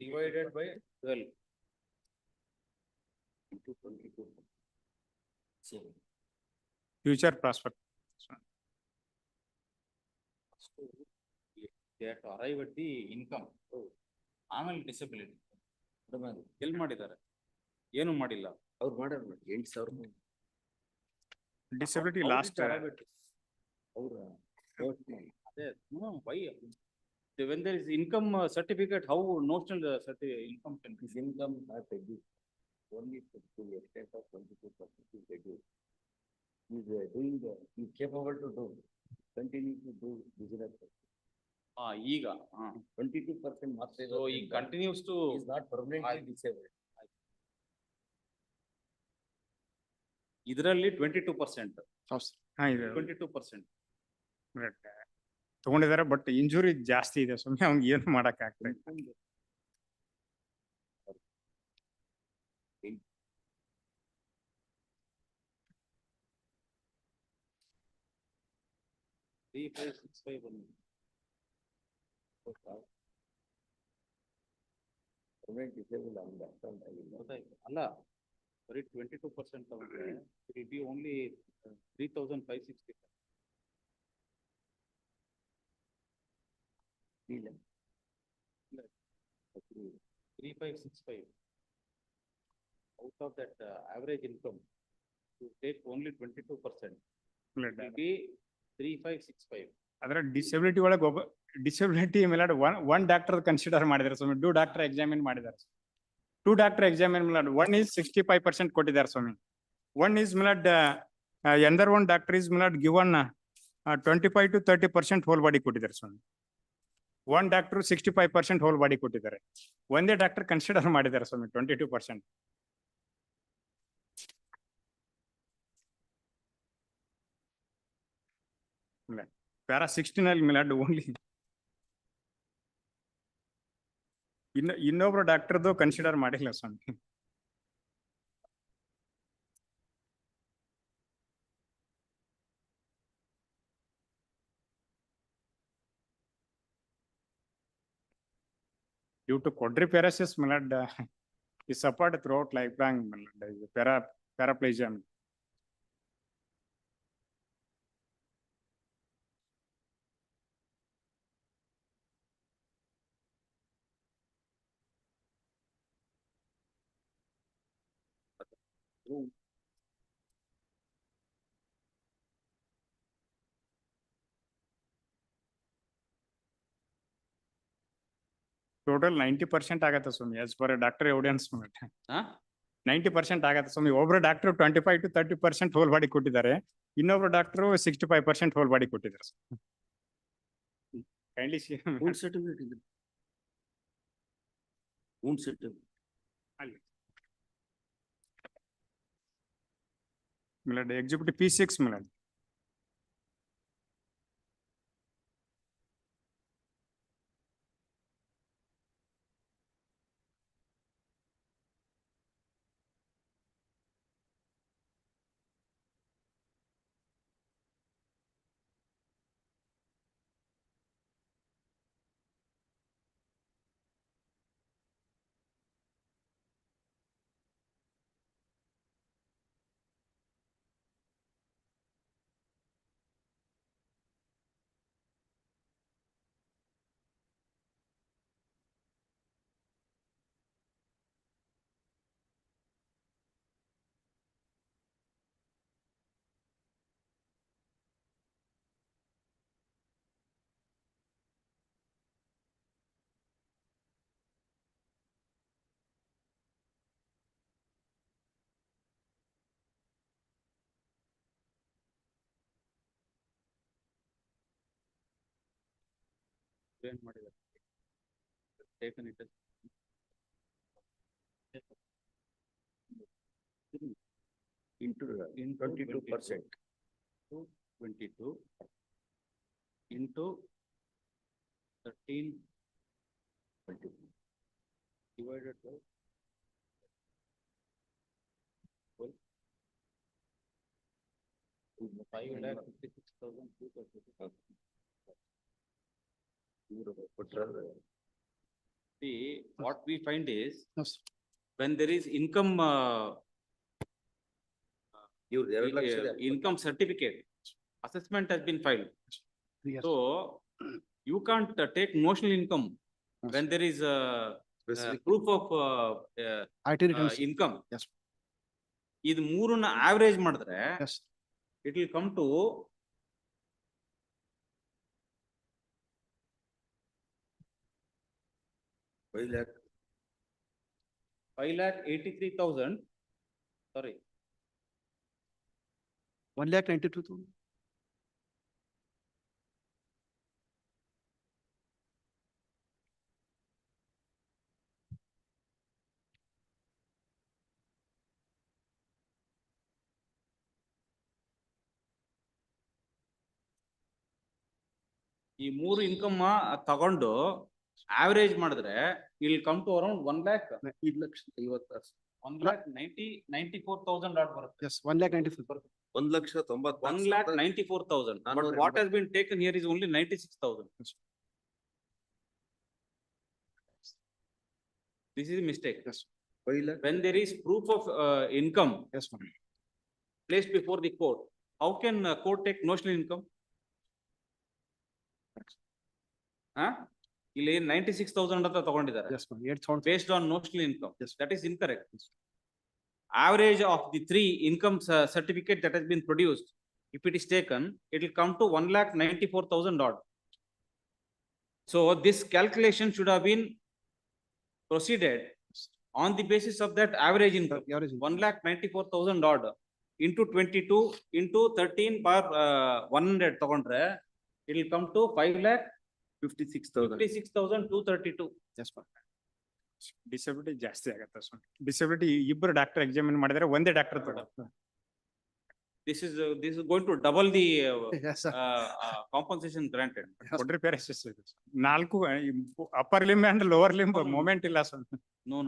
Divided by 12. Future prospect. They have to arrive at the income. ಆಮೇಲೆ disability ಎಲ್ಲಿ ಮಾಡಿದ್ದಾರೆ? ಏನು ಮಾಡಿಲ್ಲ. ಅವ್ರು ಮಾಡ್ಯಾರ 8,000. ಡಿಸಬಿಲಿಟಿ ಲಾಸ್ಟ್ ಅದೇ why when there is income certificate, how notional income can be? Income are reduced only to the extent of 22% is reduced. He is doing he is capable to do continue to do business. ಈಗ 22% ಮಾತ್ರ. So he continues to is not permanently disabled. ಇದರಲ್ಲಿ 22%. ಹಾ ಇದೆ 22%. ತಗೊಂಡಿದ್ದಾರೆ but injury ಜಾಸ್ತಿ ಇದೆ ಸ್ವಾಮಿ. ಅವ್ನಿಗೆ ಏನು ಮಾಡಕ್ ಆಗ್ತಾ ಇಲ್ಲ. ಅಲ್ಲ ಬರೀ 22% ತಗೊಂಡ್ರೆ it will be only 3,560. 3,565. Out of that average income, you take only 22%. It will be 3,565. ಅದರ ಡಿಸಬಿಲಿಟಿ ಒಳಗೆ ಡಿಸಬಿಲಿಟಿ ಮೇಲೆ ಒನ್ ಡಾಕ್ಟರ್ ಕನ್ಸಿಡರ್ ಮಾಡಿದ್ದಾರೆ ಸ್ವಾಮಿ. 2 ಡಾಕ್ಟರ್ ಎಕ್ಸಾಮಿನ್ ಮಾಡಿದ್ದಾರೆ. 2 ಡಾಕ್ಟರ್ ಎಕ್ಸಾಮಿನ್ ಮೇಲೆ 1 is 65% ಕೊಟ್ಟಿದ್ದಾರೆ ಸ್ವಾಮಿ. 1 is ಮಿಲಡ್ ಅಂದರ್ 1 doctor is milord given 25 to 30% whole body ಕೊಟ್ಟಿದ್ದಾರೆ ಸ್ವಾಮಿ. 1 ಡಾಕ್ಟರ್ 65% ಹೋಲ್ ಬಾಡಿ ಕೊಟ್ಟಿದ್ದಾರೆ. ಒಂದೇ ಡಾಕ್ಟರ್ ಕನ್ಸಿಡರ್ ಮಾಡಿದ್ದಾರೆ ಸ್ವಾಮಿ 22%. ಪ್ಯಾರಾ 16 ಅಲ್ಲಿ ಮಿಲಡ್ ಓನ್ಲಿ ಇನ್ನೊಬ್ರು ಡಾಕ್ಟರ್ದು ಕನ್ಸಿಡರ್ ಮಾಡಿಲ್ಲ ಸ್ವಾಮಿ. Due to quadriparalysis milord is suffered throughout lifelong paraplegia. Total 90% ಆಗತ್ತೆ ಸ್ವಾಮಿ ಆಸ್ ಪರ್ ಡಾಕ್ಟರ್ ಎವಿಡೆನ್ಸ್. 90% ಆಗತ್ತೆ ಸ್ವಾಮಿ. ಒಬ್ರು ಡಾಕ್ಟರ್ 25 to 30% ಹೋಲ್ ಬಾಡಿ ಕೊಟ್ಟಿದ್ದಾರೆ. ಇನ್ನೊಬ್ರು ಡಾಕ್ಟರ್ 65% ಹೋಲ್ ಬಾಡಿ ಕೊಟ್ಟಿದ್ದಾರೆ. ಕೈಂಡ್ಲಿ wound certificate ಇದೆ. wound certificate. ಅಲ್ಲಿ ಮಿಲಡ್ ಎಕ್ಸಿಕ್ಯೂಟಿವ್ P6 ಮಿಲಡ್. ಏನ್ ಮಾಡಿದ್ದಾರೆ? Taken it as into 22%. 22 into 13 divided by 556,232. See, what we find is when there is income income certificate, assessment has been filed. So you can't take notional income when there is proof of income. Yes. ಇದು ಮೂರನ್ನ average ಮಾಡಿದ್ರೆ it will come to 5,83,000. Sorry. 1,92,000. ಈ ಮೂರು income ತಗೊಂಡು average ಮಾಡಿದ್ರೆ ಇಲ್ಲಿ come to around 1,50,000. 1,94,000 odd ಬರುತ್ತೆ. Yes, 1,94,000. 1,94,000. But what has been taken here is only 96,000. This is a mistake. Yes. When there is proof of income Yes, ma'am. placed before the court, how can court take notional income? ಇಲ್ಲಿ 96,000 ಅಂತ ತಗೊಂಡಿದ್ದಾರೆ. Yes, ma'am. 8,000. Based on notional income. Yes. That is incorrect. Average of the three income certificate that has been produced, if it is taken, it will come to 1,94,000 odd. So this calculation should have been proceeded on the basis of that average income. 1,94,000 odd into 22 into 13 per 100 ತಗೊಂಡ್ರೆ it will come to 5,56,232. Yes, ma'am. Disability ಜಾಸ್ತಿ ಆಗತ್ತೆ sir. Disability ಇಬ್ಬರು doctor examine ಮಾಡಿದ್ರೆ ಒಂದೇ doctor ತಗೋ. This is going to double the Yes, sir. compensation granted. ಕೊಡ್ರಿ ಪ್ಯಾರಾಸಿಸ್ ಇದೆ sir. 4 upper limb and lower limb movement ಇಲ್ಲ ಸರ್. No.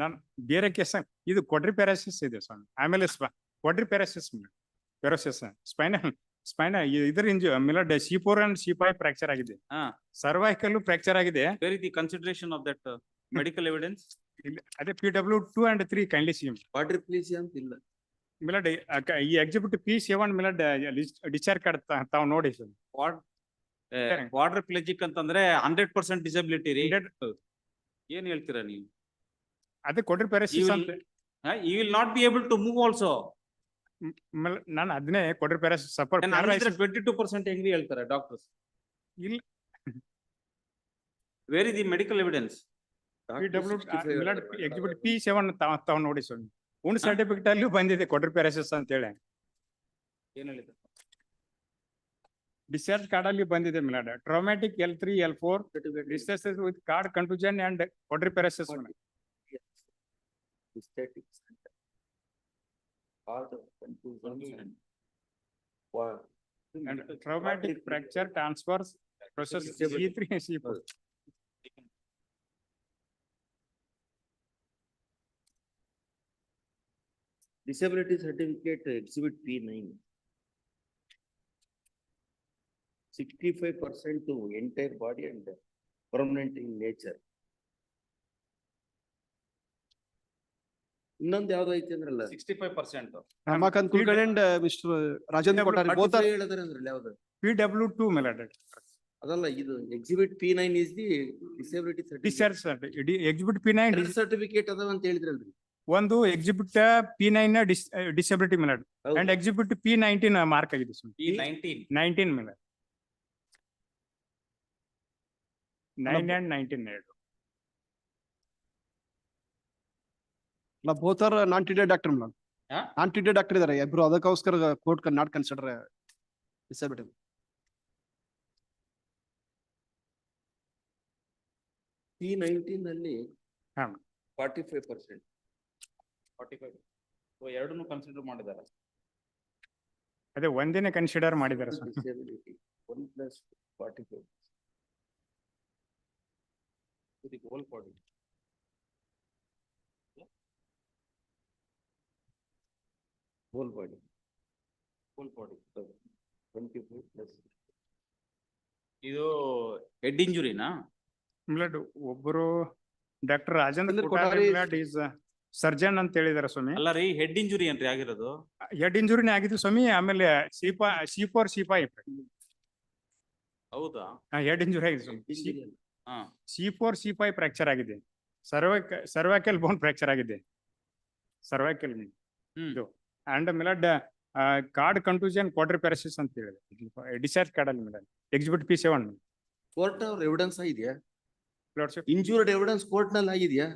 ನಾನು ಬೇರೆ ಕೇಸ್ ಇದು ಕೊಡ್ರಿ ಪ್ಯಾರಾಸಿಸ್ ಇದೆ ಸರ್. ಆಮೇಲೆ ಕೊಡ್ರಿ ಪ್ಯಾರಾಸಿಸ್ ಸ್ಪೈನ ಇದ್ರ ಮಿಲಡ್ C4 and C5 ಫ್ರಾಕ್ಚರ್ ಆಗಿದೆ. ಸರ್ವೈಕಲ್ ಫ್ರಾಕ್ಚರ್ ಆಗಿದೆ. Where is the consideration of that medical evidence? ಅದೇ PW2 and 3 kindly see. Quadriplegia ಅಂತ ಇಲ್ಲ. ಮಿಲಡ್ ಈ ಎಕ್ಸಿಕ್ಯೂಟಿವ್ P7 ಮಿಲಡ್ ಡಿಸ್ಚಾರ್ಜ್ ಕಾರ್ಡ್ ತಾವು ನೋಡಿ ಸರ್. ಕ್ವಾಡ್ರಿಪ್ಲೆಜಿಕ್ ಅಂತಂದ್ರೆ 100% ಡಿಸಬಿಲಿಟಿ ರೀ. ಏನ್ ಹೇಳ್ತೀರಾ ನೀವು? ಅದೇ ಕೊಡ್ರಿ ಪ್ಯಾರಾಸಿಸ್ ಅಂತ. You will not be able to move also. ನಾನು ಅದನ್ನೇ ಕೊಡ್ರಿ ಪ್ಯಾರಾಸಿಸ್ ಸಪೋರ್ಟ್ 22% ಹೆಂಗ್ರಿ ಹೇಳ್ತಾರೆ ಡಾಕ್ಟರ್ಸ್? ಇಲ್ಲ. Where is the medical evidence? Executive P7 ತಾವು ನೋಡಿ ಸರ್. ಉಂಡ್ ಸರ್ಟಿಫಿಕೇಟ್ ಅಲ್ಲಿ ಬಂದಿದೆ ಕೊಡ್ರಿ ಪ್ಯಾರಾಸಿಸ್ ಅಂತ ಹೇಳಿ. ಏನ್ ಹೇಳಿದ್ರು? ಡಿಸ್ಚಾರ್ಜ್ ಕಾರ್ಡ್ ಅಲ್ಲಿ ಬಂದಿದೆ milord. Traumatic L3, L4, discharge with card confusion and quadriparesis. And traumatic fracture transfers process C3 and C4. Disability certificate exhibit P9. 65% to entire body and permanent in nature. ಇನ್ನೊಂದು ಯಾವ್ದು ಐತಿ ಅಂದ್ರಲ್ಲ 65%. Ramakant Kulkarni and Mr. Rajendra Kothari both are ಹೇಳಿದ್ರೆ ಅಂದ್ರಲ್ಲ ಯಾವ್ದು? PW2 milord. ಅದಲ್ಲ ಇದು exhibit P9 is the disability certificate. Discharge exhibit P9 certificate ಅದಾವ ಅಂತ ಹೇಳಿದ್ರಲ್ರಿ. ಒಂದು exhibit P9 disability milord and exhibit P19 mark ಆಗಿದೆ. P19 milord. 9 and 19 ಎರಡು. both are non-treated doctor. Non-treated doctor ಇದಾರೆ ಇಬ್ರು, ಅದಕ್ಕೋಸ್ಕರ court not consider disability. P19 ನಲ್ಲಿ 45%. 45. So ಎರಡನ್ನು ಕನ್ಸಿಡರ್ ಮಾಡಿದ್ದಾರೆ. ಅದೇ ಒಂದಿನ ಕನ್ಸಿಡರ್ ಮಾಡಿದ್ದಾರೆ sir. Disability 1 plus 45. To the whole body. Whole body. 25 plus. ಇದು ಹೆಡ್ ಇಂಜುರಿನಾ? ಮಿಲಾಡ್ ಒಬ್ಬರು doctor Rajendra Kothari milord is surgeon ಅಂತ ಹೇಳಿದಾರೆ ಸ್ವಾಮಿ. ಅಲ್ಲ ರೀ, ಹೆಡ್ ಇಂಜುರಿ ಏನ್ರಿ ಆಗಿರೋದು? ಹೆಡ್ ಇಂಜುರಿನೇ ಆಗಿದ್ದು ಸ್ವಾಮಿ. ಆಮೇಲೆ C4 C5. ಹೌದಾ? ಹೆಡ್ ಇಂಜುರಿ ಆಗಿದೆ ಸ್ವಾಮಿ. C4 C5 ಫ್ರಾಕ್ಚರ್ ಆಗಿದೆ. ಸರ್ವೈಕಲ್ ಬೋನ್ ಫ್ರಾಕ್ಚರ್ ಆಗಿದೆ. ಸರ್ವೈಕಲ್ ಇದು ಅಂಡ್ ಮಿಲಾಡ್ ಕಾರ್ಡ್ ಕಂಟ್ಯೂಷನ್ ಕ್ವಾಡ್ರಿಪೆರಸಿಸ್ ಅಂತ ಹೇಳಿದೆ. ಡಿಸ್ಚಾರ್ಜ್ ಕಾರ್ಡ್ ಅಲ್ಲಿ ಮಿಲಾಡ್ ಎಕ್ಸಿಬಿಟ್ P7. ಕೋರ್ಟ್ ಅವ್ರ ಎವಿಡೆನ್ಸ್ ಆಗಿದೆಯಾ? ಇಂಜೂರ್ಡ್ ಎವಿಡೆನ್ಸ್ ಕೋರ್ಟ್ ನಲ್ಲಿ ಆಗಿದೆಯಾ?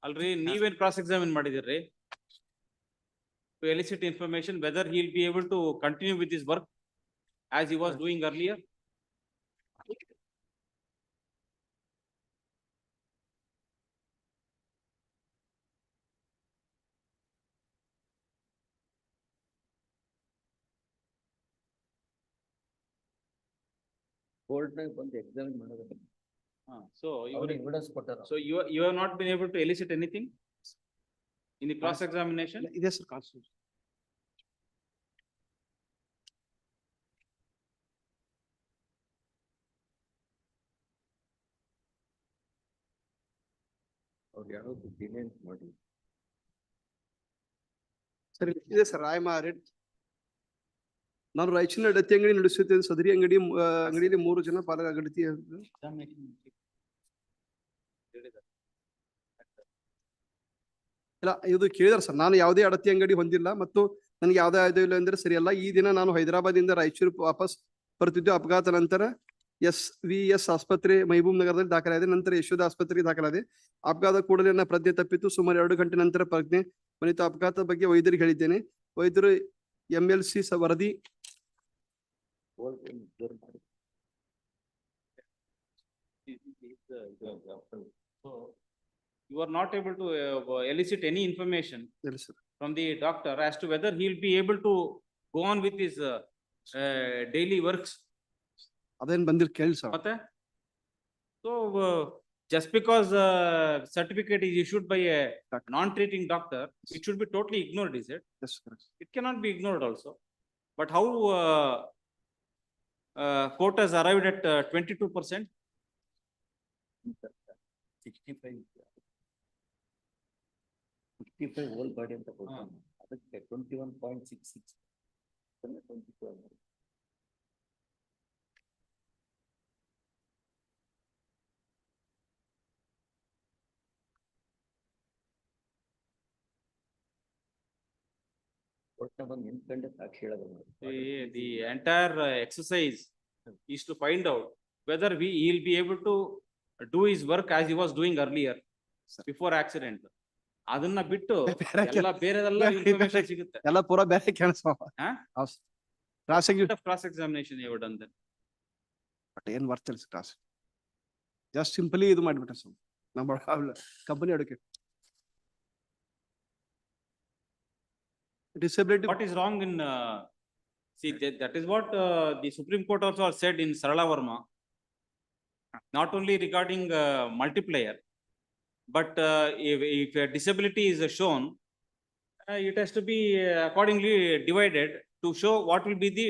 ಅಲ್ರಿ, ನೀವೇನ್ ಕ್ರಾಸ್ ಎಕ್ಸಾಮಿನ್ ಮಾಡಿದಿರಿ? To elicit information whether he will be able to continue with his work as he was doing earlier. Court ನಾಗ ಬಂದು ಎಕ್ಸಾಮಿನ್ ಮಾಡೋದು. So ಎವಿಡೆನ್ಸ್ ಕೊಟ್ಟಾರ. So you have not been able to elicit anything in the cross examination? ಇದೆ sir constitution. ಅವ್ರು ಯಾವ್ದು delay ಮಾಡಿ. ಸರಿ ಇದೆ ಸರ್. I am red. ನಾನು ರಾಯಚೂರಿನ ಅಡತಿ ಅಂಗಡಿ ನಡೆಸುತ್ತೇನೆ. ಸದರಿ ಅಂಗಡಿಯಲ್ಲಿ 3 ಜನ ಪಾಲಕಗಡತಿ. ಇಲ್ಲ, ಇದು ಕೇಳಿದಾರೆ ಸರ್. ನಾನು ಯಾವುದೇ ಅಡತಿ ಅಂಗಡಿ ಹೊಂದಿಲ್ಲ ಮತ್ತು ನನಗೆ ಯಾವುದೇ ಆಯ್ದು ಇಲ್ಲ ಅಂದ್ರೆ ಸರಿಯಲ್ಲ. ಈ ದಿನ ನಾನು ಹೈದರಾಬಾದಿಂದ ರಾಯಚೂರು ವಾಪಸ್ ಬರ್ತಿದ್ದೆ. ಅಪಘಾತ ನಂತರ SVS ಆಸ್ಪತ್ರೆ ಮಹಬೂಬ್ ನಗರದಲ್ಲಿ ದಾಖಲಾಗಿದೆ. ನಂತರ ಯಶೋಧ ಆಸ್ಪತ್ರೆಗೆ ದಾಖಲಾಗಿದೆ. ಅಪಘಾತ ಕೂಡಲೇ ನನ್ನ ಪ್ರಜ್ಞೆ ತಪ್ಪಿತ್ತು. ಸುಮಾರು 2 ಗಂಟೆ ನಂತರ ಪ್ರಜ್ಞೆ ಮನಿತು. ಅಪಘಾತದ ಬಗ್ಗೆ ವೈದ್ಯರಿಗೆ ಹೇಳಿದ್ದೇನೆ. ವೈದ್ಯರು MLC ವರದಿ So you are not able to elicit any information from the doctor as to whether he will be able to go on with his daily works. ಅದೇನ್ ಬಂದಿರ್ ಕೇಳಿ ಸರ್. ಮತ್ತೆ so just because certificate is issued by a non-treating doctor, it should be totally ignored, is it? Yes, correct. It cannot be ignored also. But how court has arrived at 22%? 65 whole body ಅಂತ ಕೊಡ್ತಾನೆ. ಅದಕ್ಕೆ 21.66. The entire exercise is to find out whether he'll be able to do his work as he was doing earlier before accident. ಅದನ್ನ ಬಿಟ್ಟು ಎಲ್ಲ ಬೇರೆದೆಲ್ಲ information ಸಿಗುತ್ತೆ. ಎಲ್ಲ ಪೂರಾ ಬೇರೆ ಕೆಲಸ. What of cross examination you have done then? But ಏನ್ ಬರ್ತಿಲ್ಲ ಕ್ಲಾಸ್ ಜಸ್ಟ್ ಸಿಂಪಲಿ ಇದು ಮಾಡ್ಬಿಟ್ಟ ಸರ್ ನಮ್ಮ company advocate disability. What is wrong in, see, that is what the Supreme Court also has said in Sarala Verma. Not only regarding multiplier, but if a disability is shown, it has to be accordingly divided to show what will be the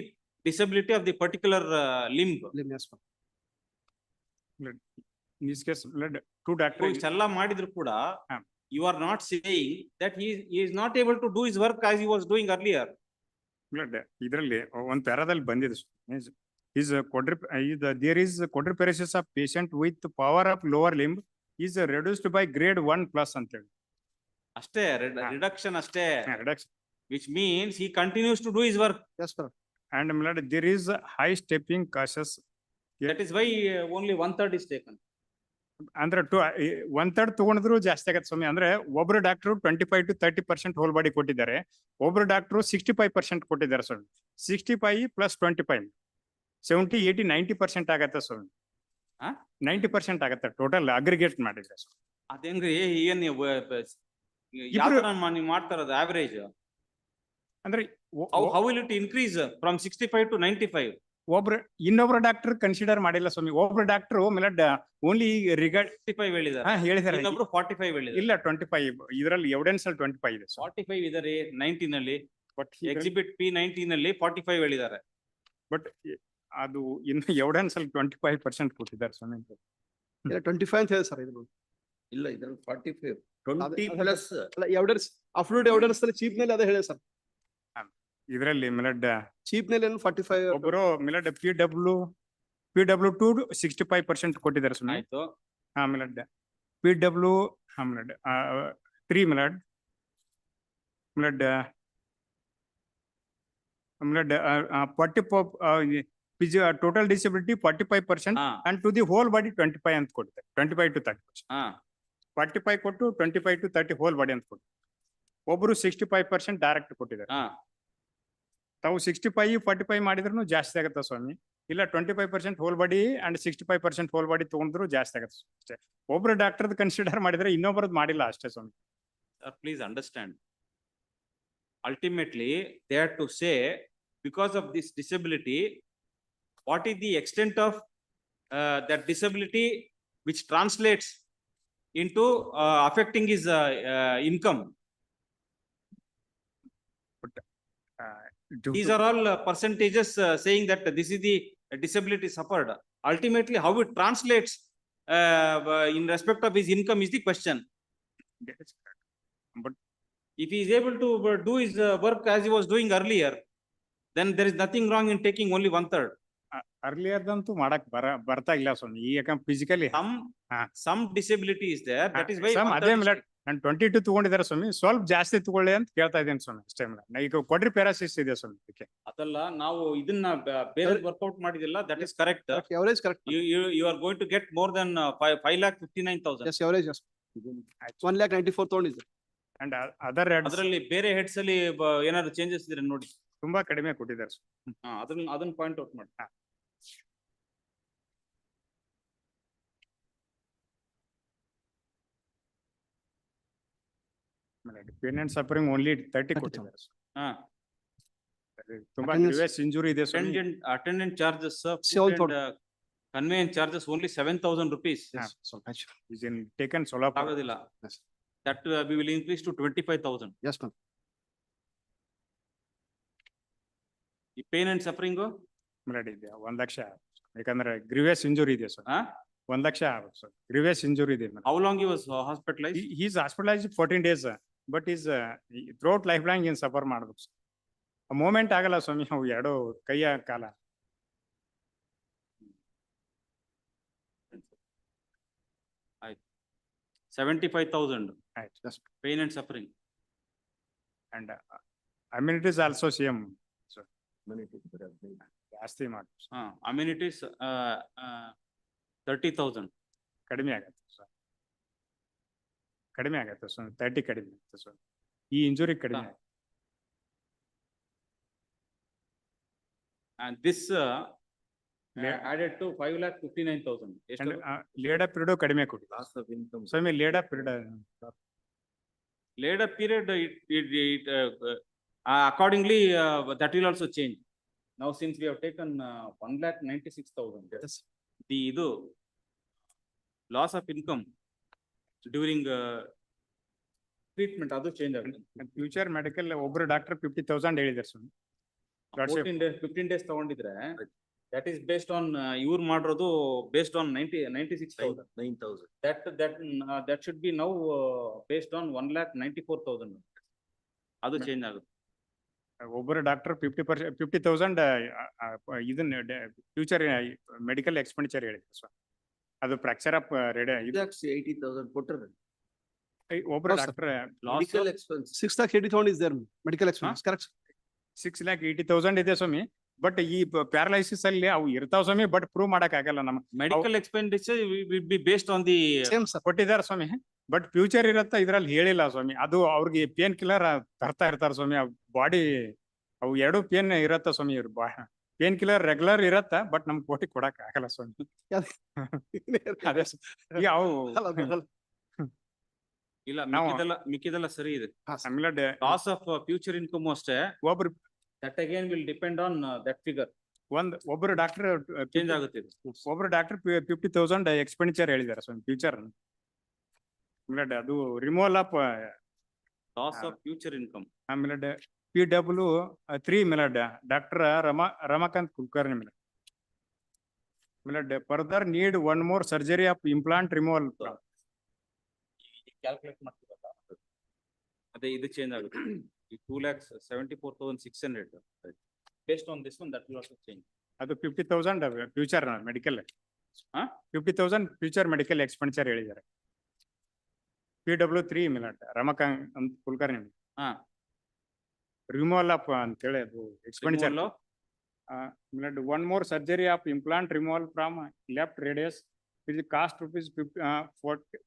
disability of the particular limb. Yes, In this case, two doctors. Challa madidru kuda, you are not saying that he is not able to do his work as he was doing earlier. ಇದರಲ್ಲಿ ಒಂದು ಪ್ಯಾರಾದಲ್ಲಿ ಬಂದಿದೆ there is quadriparesis of patient with power of lower limb is reduced by grade 1+ ಅಂತ ಹೇಳಿ ಅಷ್ಟೇ reduction ಅಷ್ಟೇ, reduction, which means he continues to do his work. Yes, sir. And there is high stepping cautious. That is why only 1/3 is taken. ಅಂದ್ರೆ 1/3 ತಗೊಂಡ್ರು ಜಾಸ್ತಿ ಆಗತ್ತೆ ಸ್ವಾಮಿ. ಅಂದ್ರೆ ಒಬ್ರು ಡಾಕ್ಟರ್ 25 to 30% ಹೋಲ್ ಬಾಡಿ ಕೊಟ್ಟಿದ್ದಾರೆ, ಒಬ್ರು ಡಾಕ್ಟರ್ 65% ಕೊಟ್ಟಿದ್ದಾರೆ ಸ್ವಾಮಿ. 65 + 25 70, 80, 90% ಆಗತ್ತೆ ಸ್ವಾಮಿ. 90% ಆಗತ್ತೆ ಟೋಟಲ್ ಅಗ್ರಿಗೇಟ್ ಮಾಡಿದ್ರೆ. ಅದೇಂಗ್ರಿ ಏನ್ ನೀವು ಮಾಡ್ತಾರದು ಆವರೇಜ್ ಅಂದ್ರೆ how will it increase from 65 to 95? ಇನ್ನೊಬ್ರು ಡಾಕ್ಟರ್ ಕನ್ಸಿಡರ್ ಮಾಡಿಲ್ಲ ಸ್ವಾಮಿ. ಒಬ್ರು ಡಾಕ್ಟರ್ ಓನ್ಲಿ ರಿಗಾರ್ಡ್ 65 ಹೇಳಿದ್ದಾರೆ, ಹೇಳಿದ್ದಾರೆ, ಇನ್ನೊಬ್ರು 45 ಹೇಳಿದ್ದಾರೆ. ಇಲ್ಲ 25 ಇದರಲ್ಲಿ ಎವಿಡೆನ್ಸ್ ಅಲ್ಲಿ 25 ಇದೆ. 45 ಇದಾರೆ 19 ಅಲ್ಲಿ, ಬಟ್ ಎಕ್ಸಿಬಿಟ್ P19 ಅಲ್ಲಿ 45 ಹೇಳಿದ್ದಾರೆ. ಬಟ್ ಅದು ಇನ್ನು ಎವಿಡೆನ್ಸ್ ಅಲ್ಲಿ 25% ಕೊಟ್ಟಿದ್ದಾರೆ ಸ್ವಾಮಿ. 25 ಅಂತ ಹೇಳಿ ಸರ್ ಇದು. ಇಲ್ಲ ಇದ್ರಲ್ಲಿ 45 20 ಪ್ಲಸ್ ಎವಿಡೆನ್ಸ್ ಅಫಿಡವಿಟ್ ಎವಿಡೆನ್ಸ್ ಅಲ್ಲಿ ಚೀಪ್ ನಲ್ಲಿ ಅದೇ ಹೇಳಿ ಸರ್. ಇದರಲ್ಲಿ ಚೀಪ್ ನಲ್ಲಿ 45 ಒಬ್ಬರು PW2 65% ಕೊಟ್ಟಿದ್ದಾರೆ ಸ್ವಾಮಿ. ಆಯ್ತು. PW 3 total disability 45% and to the whole body 25 ಅಂತ ಕೊಟ್ಟಿದ್ದಾರೆ. 25 to 30%. 45 ಕೊಟ್ಟು 25 to 30 ಹೋಲ್ ಬಾಡಿ ಅಂತ ಕೊಟ್ಟು, ಒಬ್ರು 65% ಡೈರೆಕ್ಟ್ ಕೊಟ್ಟಿದ್ದಾರೆ. ತಾವು 65 45 ಮಾಡಿದ್ರು ಜಾಸ್ತಿ ಆಗತ್ತ ಸ್ವಾಮಿ. ಇಲ್ಲ 25% whole body and 65% whole body ತಗೊಂಡ್ರು ಜಾಸ್ತಿ ಆಗತ್ತೆ ಅಷ್ಟೇ. ಒಬ್ರು ಡಾಕ್ಟರ್ ಕನ್ಸಿಡರ್ ಮಾಡಿದ್ರೆ ಇನ್ನೊಬ್ರದ್ದು ಮಾಡಿಲ್ಲ ಅಷ್ಟೇ ಸ್ವಾಮಿ. Please understand, ultimately they have to say because of this disability what is the extent of that disability which translates into affecting his income. These are all percentages saying that this is the disability suffered. Ultimately, how it translates in respect of his income is the question. But if he is able to do his work as he was doing earlier, then there is nothing wrong in taking only 1/3. Earlier ದಂತೂ ಮಾಡಕ್ ಬರ್ತಾ ಇಲ್ಲ ಸ್ವಾಮಿ. ಯಾಕಂದ್ರೆ physically some disability is there, that is why ಅದೇ ನಾನು 22 ತಗೊಂಡಿದ್ದಾರೆ ಸ್ವಾಮಿ. ಸ್ವಲ್ಪ ಜಾಸ್ತಿ ತಗೊಳ್ಳಿ ಅಂತ ಕೇಳ್ತಾ ಇದ್ದೇನೆ ಸ್ವಾಮಿ ಅಷ್ಟೇ. ಈಗ ಕ್ವಾಡ್ರಿಪ್ಯಾರಾಸಿಸ್ ಇದೆ ಸ್ವಾಮಿ. ಅದಲ್ಲ, ನಾವು ಇದನ್ನ ಬೇರೆ ವರ್ಕೌಟ್ ಮಾಡಿದಿಲ್ಲ. That is correct. Average correct. You are going to get more than 5,59,000. Yes, average 1,94,000 ತಗೊಂಡಿದ್ದೆ. ಅಂಡ್ ಅದರ್ ಅದರಲ್ಲಿ ಬೇರೆ ಹೆಡ್ಸ್ ಅಲ್ಲಿ ಏನಾದ್ರು ಚೇಂಜಸ್ ಇದ್ರೆ ನೋಡಿ. ತುಂಬಾ ಕಡಿಮೆ ಕೊಟ್ಟಿದ್ದಾರೆ. ಅದನ್ನ ಪಾಯಿಂಟ್ ಔಟ್ ಮಾಡಿ. ಪೇನ್ ಅಂಡ್ ಸಫರಿಂಗ್ ಓನ್ಲಿ 30 ಕೊಟ್ಟಿದ್ದಾರೆ. ತುಂಬಾ ಗ್ರೀವಿಯಸ್ ಇಂಜುರಿ ಇದೆ. Attendant charges, conveyance charges only 7,000 rupees. Is in taken Solapur. ಆಗೋದಿಲ್ಲ. That we will increase to 25,000. Yes, ma'am. ಈ ಪೇನ್ ಅಂಡ್ ಸಫರಿಂಗ್ ಇದೆ 1 ಲಕ್ಷ. ಯಾಕಂದ್ರೆ ಗ್ರೀವಿಯಸ್ ಇಂಜುರಿ ಇದೆ sir. 1 lakh sir grievous injury ಇದೆ. How long he was hospitalized? He is hospitalized 14 days, but is throughout lifelong in suffer ಮಾಡ್ಬೇಕು sir. Moment ಆಗಲ್ಲ ಸ್ವಾಮಿ. ಅವು ಎರಡು ಕೈಯ ಕಾಲ. ಆಯ್ತು. 75,000 ಆಯ್ತು. Pain and suffering and amenities also same sir. ಜಾಸ್ತಿ ಮಾಡಿ. ಅಮ್ಯುನಿಟೀಸ್ 30,000 ಕಡಿಮೆ ಆಗತ್ತೆ ಸರ್. ಕಡಿಮೆ ಆಗತ್ತೆ ಸರ್. 30 ಕಡಿಮೆ ಆಗುತ್ತೆ ಸರ್. ಈ ಇಂಜುರಿ ಕಡಿಮೆ. And this added to 5,59,000. And laid up period kadime kodi. Loss of income. So me laid up period. Later period, accordingly, that will also change. Now, since we have taken 1,96,000, Yes. the loss of income during treatment, adu change agutte. And future medical over doctor 50,000 ಹೇಳಿದ್ದಾರೆ ಸ್ವಾಮಿ. 15 days ತಗೊಂಡಿದ್ರೆ, that is based on ಇವ್ರು ಮಾಡಿರೋದು based on 96,000. 9,000. That should be now based on 1,94,000. ಅದು change ಆಗುತ್ತೆ. ಒಬ್ಬರು doctor 50,000 ಇದನ್ನ future medical expenditure ಹೇಳಿದ್ರು ಸ್ವಾಮಿ. ಅದು fracture of ready 80,000 ಕೊಟ್ಟರೆ. ಒಬ್ಬರು doctor Medical expense. 6,80,000 is there, medical expense, correct? 6,80,000 ಇದೆ ಸ್ವಾಮಿ. ಬಟ್ ಈ ಪ್ಯಾರಲೈಸಿಸ್ ಅಲ್ಲಿ ಅವು ಇರ್ತಾವ ಸ್ವಾಮಿ, ಬಟ್ ಪ್ರೂವ್ ಮಾಡಕ್ ಆಗಲ್ಲ ನಮಗೆ. Medical expenditure will be based on the Same sir. ಕೊಟ್ಟಿದ್ದಾರೆ ಸ್ವಾಮಿ, ಬಟ್ ಫ್ಯೂಚರ್ ಇರತ್ತ ಇದ್ರಲ್ಲಿ ಹೇಳಿಲ್ಲ ಸ್ವಾಮಿ. ಅದು ಅವ್ರಿಗೆ ಪೇನ್ ಕಿಲ್ಲರ್ ತರ್ತಾ ಇರ್ತಾರ ಸ್ವಾಮಿ. ಬಾಡಿ ಅವು ಎರಡು ಪೇನ್ ಇರತ್ತ ಸ್ವಾಮಿ. ಇವ್ರು ಪೇನ್ ಕಿಲ್ಲರ್ ರೆಗ್ಯುಲರ್ ಇರತ್ತ, ಬಟ್ ನಮ್ಗೆ ಕೋಟಿ ಕೊಡಕ್ ಆಗಲ್ಲ ಸ್ವಾಮಿ. ಅದೇ ಈಗ ಅವು ಇಲ್ಲ, ನಾವು ಮಿಕ್ಕಿದೆಲ್ಲ ಸರಿ ಇದೆ. ಆಮೇಲೆ Loss of future income ಅಷ್ಟೇ. ಒಬ್ರು That again will depend on that figure. ಒಬ್ಬರು ಡಾಕ್ಟರ್ Change ಆಗುತ್ತೆ ಇದು. ಒಬ್ರು ಡಾಕ್ಟರ್ 50,000 ಎಕ್ಸ್ಪೆಂಡಿಚರ್ ಹೇಳಿದ್ದಾರೆ ಸ್ವಾಮಿ ಫ್ಯೂಚರ್. ಆಮೇಲೆ ಅದು removal of Loss of future income. ಆಮೇಲೆ PW3 ಮೇಲೆ ಡಾಕ್ಟರ್ ರಮಾಕಾಂತ್ ಕುಲಕರ್ಣಿ ಮೇಲೆ. ಆಮೇಲೆ further need one more surgery of implant removal. Calculate ಮಾಡ್ತೀವಲ್ಲ, ಅದೇ ಇದು ಚೇಂಜ್ ಆಗುತ್ತೆ. 2,74,600. Based on this one, that will also change. ಅದು 50,000 future medical 50,000 future medical expenditure ಹೇಳಿದ್ದಾರೆ. PW3 ಮೇಲೆ ರಮಾಕಾಂತ್ ಕುಲಕರ್ಣಿ ರಿಮೂವಲ್ ಆಫ್ ಅಂತೇಳಿ ಅದು expenditure. One more surgery of implant removal from left radius is cost rupees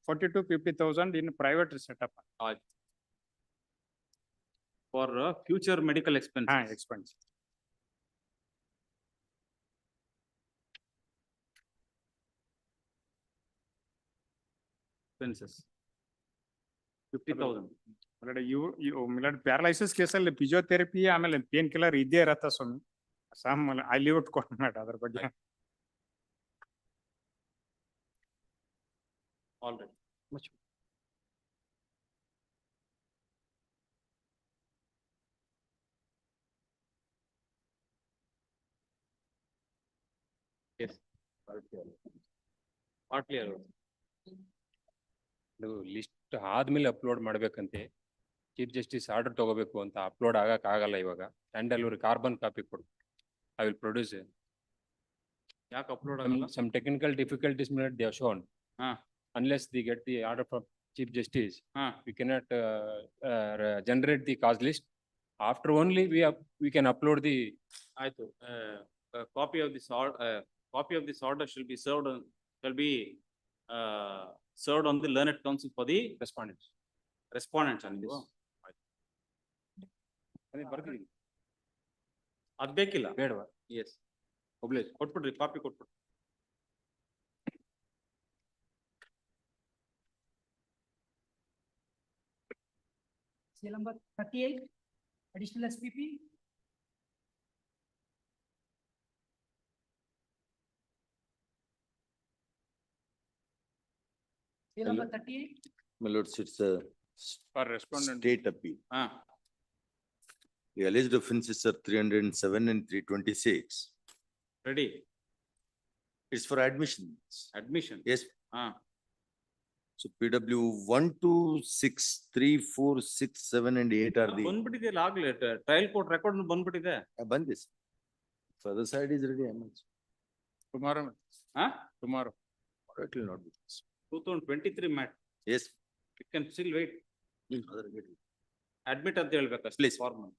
40 to 50,000 in private setup. For future medical expenses. Expense. Expenses. 50,000. Paralysis ಕೇಸಲ್ಲಿ physiotherapy ಆಮೇಲೆ pain killer ಇದ್ದೇ ಇರತ್ತ ಸ್ವಾಮಿ. ಅಲ್ಲಿ ಒಟ್ಟು ಕೊಟ್ಟು ಮಾಡ ಅದ್ರ ಬಗ್ಗೆ. Already. Much. Yes. Partly. List ಆದ್ಮೇಲೆ ಅಪ್ಲೋಡ್ ಮಾಡ್ಬೇಕಂತೆ. ಚೀಫ್ ಜಸ್ಟಿಸ್ ಆರ್ಡರ್ ತಗೋಬೇಕು ಅಂತ ಅಪ್ಲೋಡ್ ಆಗಕ್ ಆಗಲ್ಲ ಇವಾಗ. ಅಂಡ್ ಅಲ್ಲಿ ಕಾರ್ಬನ್ ಕಾಪಿ ಕೊಡು. I will produce. ಯಾಕೆ ಅಪ್ಲೋಡ್ ಆಗಲ್ಲ? Some technical difficulties they have shown. Unless they get the order from Chief Justice, we cannot generate the cause list. After only we can upload the. Copy of this order shall be served on the learned counsel for the respondents. On this. ಅದ್ ಬೇಕಿಲ್ಲ. ಬೇಡವಾ? Yes. ಕೊಟ್ಬಿಡ್ರಿ, copy ಕೊಟ್ಬಿಡ್ರಿ. Serial number 38, additional SPP. Serial number 38. My lords, it's a For respondent. state appeal. The alleged offenses are 307 and 326. Ready? It's for admission. Admission. Yes. So PW 1, 2, 6, 3, 4, 6, 7 and 8 are the. ಬಂದ್ಬಿಟ್ಟಿದೆ ಆಗ್ಲೇ trial court record ಬಂದ್ಬಿಟ್ಟಿದೆ. This. Further side is ready. Tomorrow. Tomorrow. It will not be. 2023 mat. Yes. It can still wait. Admit ಅಂತ ಹೇಳ್ಬೇಕಷ್ಟೇ. Please. Formal.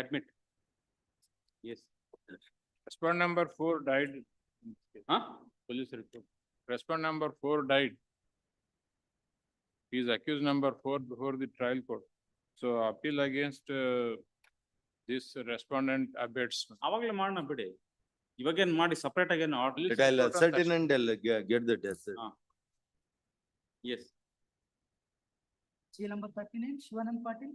Admit. Yes. Respondent number 4 died. Police report. Respondent number 4 died. He is accused number 4 before the trial court. So appeal against this respondent abates. ಅವಾಗ್ಲೇ ಮಾಡೋಣ ಬಿಡಿ. ಇವಾಗೇನ್ ಮಾಡಿ separate ಆಗಿ ಏನು But I'll assert in and I'll get the test. Yes. Seal number 39, Shivanand Patil.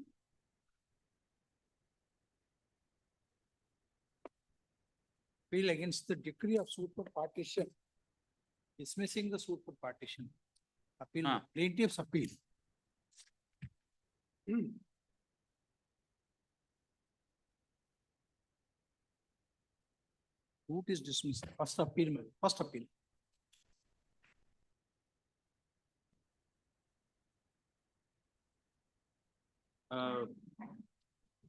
Appeal against the decree of suit for partition, dismissing the suit for partition. Appeal, plaintiff's appeal. Suit is dismissed, first appeal, first appeal.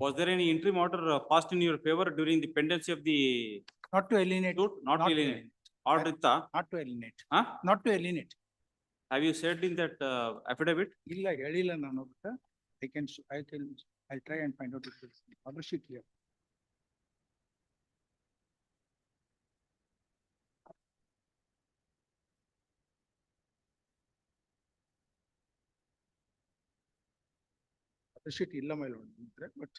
Was there any interim order passed in your favor during the pendency of the Not to alienate. suit? Not to alienate. Order itta? Not to alienate. Huh? Not to alienate. Have you said in that affidavit? ಇಲ್ಲ ಹೇಳಿಲ್ಲ ನಾನು I'll try and find out if it's order sheet here. Order sheet ಇಲ್ಲ my lord, but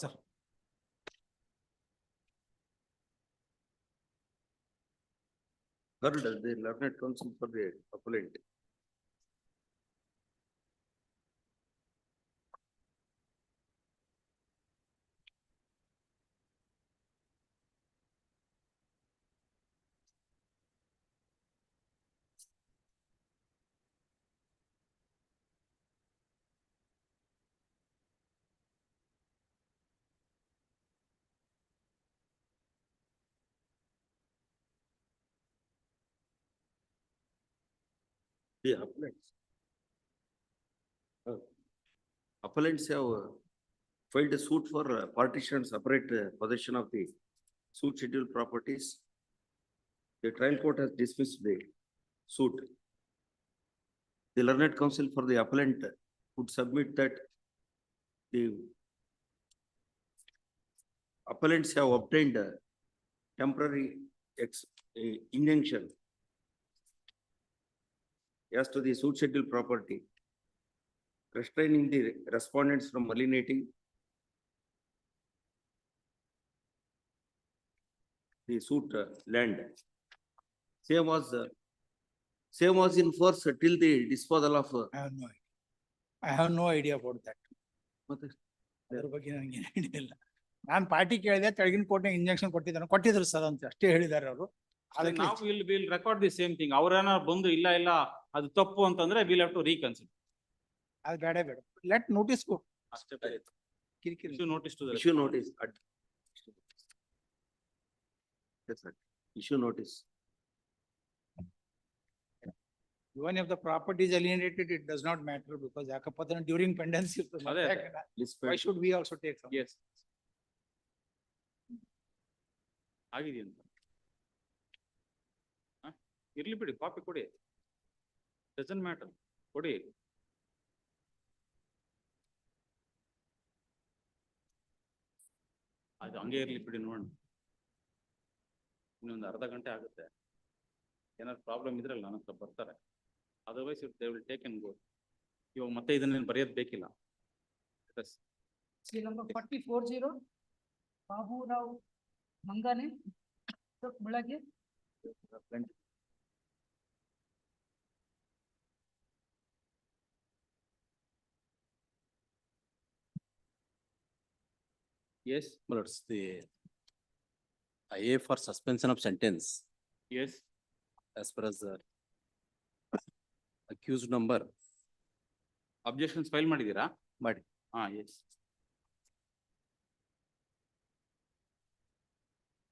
Sir. Heard the learned counsel for the appellant. The appellants. Appellants have filed a suit for partition and separate possession of the suit scheduled properties. The trial court has dismissed the suit. The learned counsel for the appellant would submit that the appellants have obtained a temporary injunction as to the suit scheduled property, restraining the respondents from alienating the suit land. Same was in force till the disposal of. I have no idea about that. ಅದ್ರ ಬಗ್ಗೆ ನನಗೆ idea ಇಲ್ಲ. ನಾನು party ಕೇಳಿದೆ, ತೆಳಗಿನ court injection ಕೊಟ್ಟಿದ್ರು sir ಅಂತ ಅಷ್ಟೇ ಹೇಳಿದ್ದಾರೆ ಅವರು. ಅದಕ್ಕೆ ನಾವು will record the same thing. ಅವ್ರೇನ ಬಂದು ಇಲ್ಲ ಅದು ತಪ್ಪು ಅಂತಂದ್ರೆ ವಿಲ್ ಹ್ಯಾವ್ ಟು ರೀಕನ್ಸಿಡರ್. ಅದು ಬೇಡ. ಲೆಟ್ ನೋಟಿಸ್ ಕೊ. ಅಷ್ಟೇ ಬೇರೆ. ಕಿರಿಕಿರಿ. Issue notice. Yes, sir. Issue notice. Even if the property is alienated, it does not matter because yakapatana during pendency of the matter, why should we also take some? Yes. ಆಗಿದೆಯಾ ಅಂತ ಇರ್ಲಿ ಬಿಡಿ, copy ಕೊಡಿ. Doesn't matter, ಕೊಡಿ. ಅದು ಹಂಗೆ ಇರ್ಲಿ ಬಿಡಿ, ನೋಡೋಣ. ಇನ್ನೊಂದು ಅರ್ಧ ಗಂಟೆ ಆಗುತ್ತೆ. ಏನಾದ್ರು ಪ್ರಾಬ್ಲಮ್ ಇದ್ರಲ್ಲ ನನ್ನ ಹತ್ರ ಬರ್ತಾರೆ. Otherwise they will take and go. ಇವಾಗ ಮತ್ತೆ ಇದನ್ನೇನು ಬರೆಯೋದು ಬೇಕಿಲ್ಲ. Seal number 4040, Babu Rao Mangane, Bulage. Yes. But it's the IA for suspension of sentence. Yes. As far as the accused number. Objections file ಮಾಡಿದೀರಾ? ಮಾಡಿ. Yes.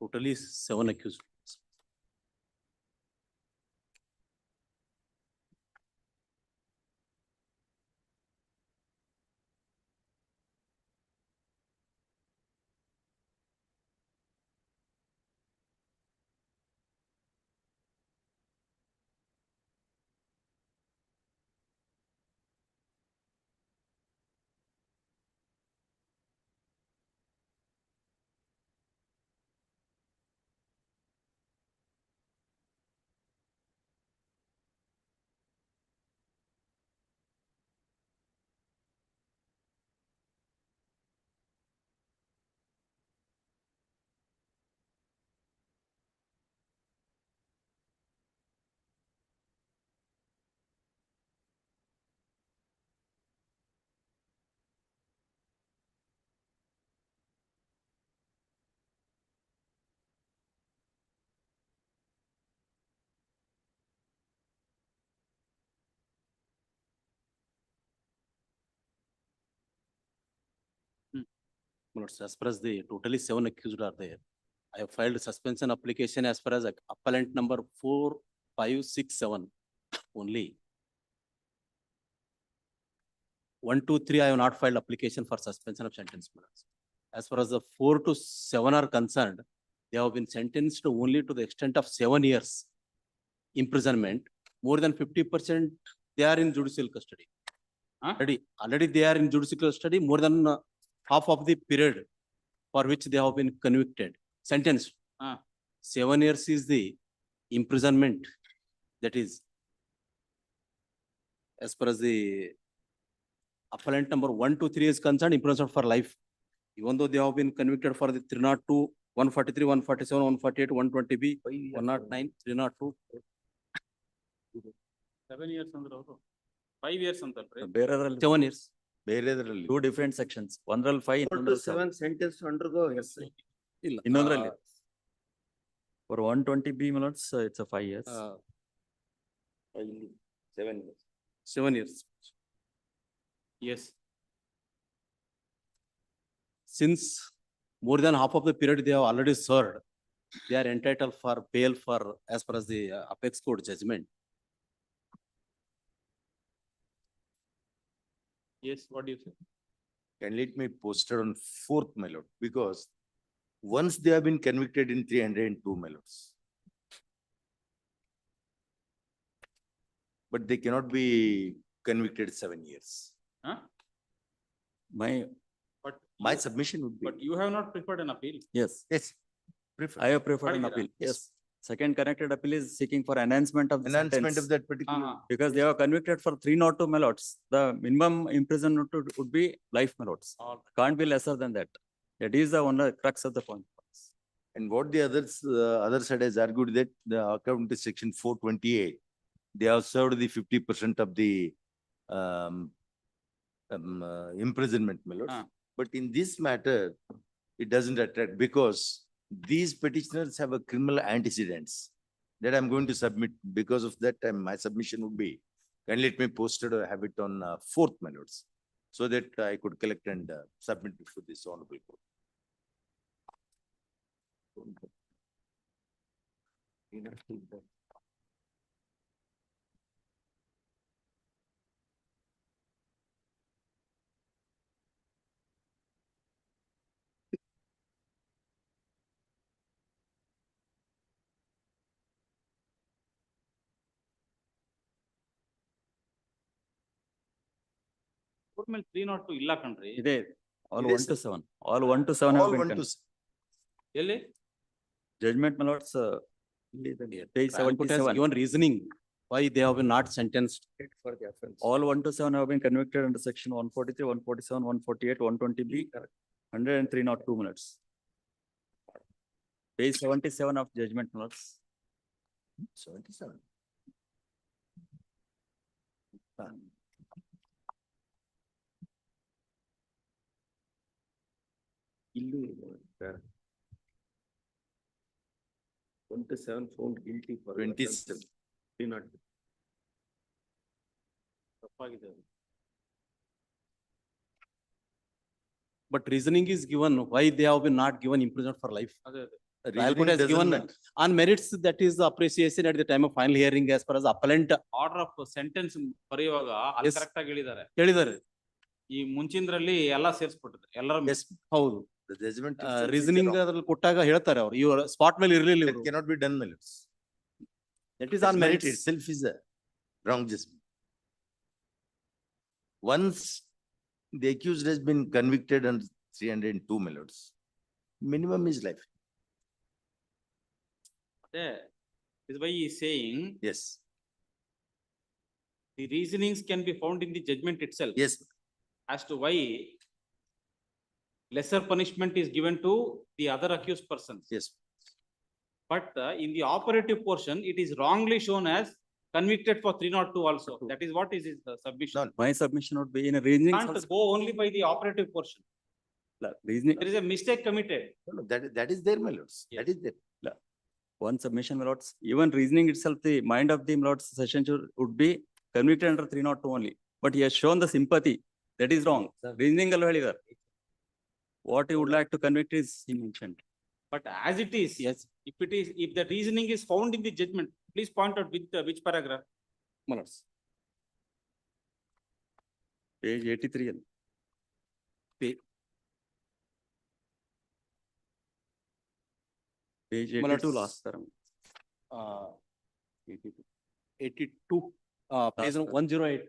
Totally 7 accused. As far as the totally 7 accused are there, I have filed suspension application as far as appellant number 4567 only. 1, 2, 3, I have not filed application for suspension of sentence. As far as the 4 to 7 are concerned, they have been sentenced only to the extent of 7 years imprisonment. More than 50% they are in judicial custody. Already they are in judicial custody more than half of the period for which they have been convicted, sentenced. 7 years is the imprisonment. That is, as far as the appellant number 1, 2, 3 is concerned, imprisonment for life. Even though they have been convicted for the 302, 143, 147, 148, 120B, 109, 302. 7 years under 5 years under. 7 years. ಬೇರೆದ್ರಲ್ಲಿ Two different sections. Onರಲ್ಲಿ 5, 4 to 7 sentence to undergo, yes. ಇನ್ನೊಂದ್ರಲ್ಲಿ. For 120B minutes, it's a 5 years. 7 years. 7 years. Yes. Since more than half of the period they have already served, they are entitled for bail for as per as the apex court judgment. Yes, what do you say? Can let me posted on 4th, my lord, because once they have been convicted in 302, my lords. But they cannot be convicted 7 years. Huh? My submission would be. But you have not preferred an appeal. Yes. Yes. I have preferred an appeal. Yes. Second connected appeal is seeking for enhancement of the Enhancement sentence. of that particular. Because they are convicted for 302 melots. The minimum imprisonment would be life melots. Can't be lesser than that. That is the one crux of the point. And what the others, other side has argued that the according to section 428, they have served the 50% of the imprisonment, my lords. But in this matter, it doesn't attract because these petitioners have a criminal antecedents that I'm going to submit. Because of that, my submission would be, can let me posted or have it on 4th, my lords, so that I could collect and submit before this honorable court. Court ಮೇಲೆ 302 ಇಲ್ಲ ಕಣ್ರಿ. ಇದೆ. All It 1 is, to 7. All 1 to 7 have All been 1 to convicted. ಎಲ್ಲಿ? Judgment melots, page High Court has 77. given reasoning why they have been not sentenced. for the offense. All 1 to 7 have been convicted under section 143, 147, 148, 120B, 100 and 302 minutes. Page 77 of judgment melots. 77. Illu 1 to 7 found guilty for 27. Not. ತಪ್ಪಾಗಿದೆ. But reasoning is given why they have been not given imprisonment for life. ಅದೇ ಅದೇ. Trial court has given on merits, that is the appreciation at the time of final hearing as far as appellant order of sentence ಬರೆಯುವಾಗ ಅಲ್ಲಿ Yes. Correct ಆಗಿ ಹೇಳಿದ್ದಾರೆ. ಹೇಳಿದ್ದಾರೆ. ಈ ಮುಂಚಿನದ್ರಲ್ಲಿ ಎಲ್ಲಾ ಸೇರ್ಸ್ಬಿಟ್ಟಿದ್ದಾರೆ ಎಲ್ಲರ Yes, ಹೌದು. The judgment. Reasoning ಅದ್ರಲ್ಲಿ ಕೊಟ್ಟಾಗ ಹೇಳ್ತಾರೆ ಅವ್ರು ಇವ್ರ ಸ್ಪಾಟ್ ಮೇಲೆ ಇರ್ಲಿಲ್ಲ That ಇವ್ರು. cannot be done, my lords. That is on merits. Itself is a wrong judgment. Once the accused has been convicted under 302, my lords, minimum is life. Is why he is saying Yes, the reasonings can be found in the judgment itself. yes, As to why lesser punishment is given to the other accused persons. yes. But in the operative portion, it is wrongly shown as convicted for 302 also. That is what is his submission. No, My submission would be in a reasoning. Can't go only by the operative portion. Reasoning, There is a mistake committed. No, no, that is there, my lords. That is there. one submission, my lords, even reasoning itself, the mind of the my lords session would be convicted under 302 only. But he has shown the sympathy. That is wrong. Reasoning already there. What he would like to convict is he mentioned. But as it is, Yes, if the reasoning is found in the judgment, please point out which paragraph. my lords. Page 83. ಅಲ್ಲಿ. Page My lords. 82 last term. 82, page Last 108,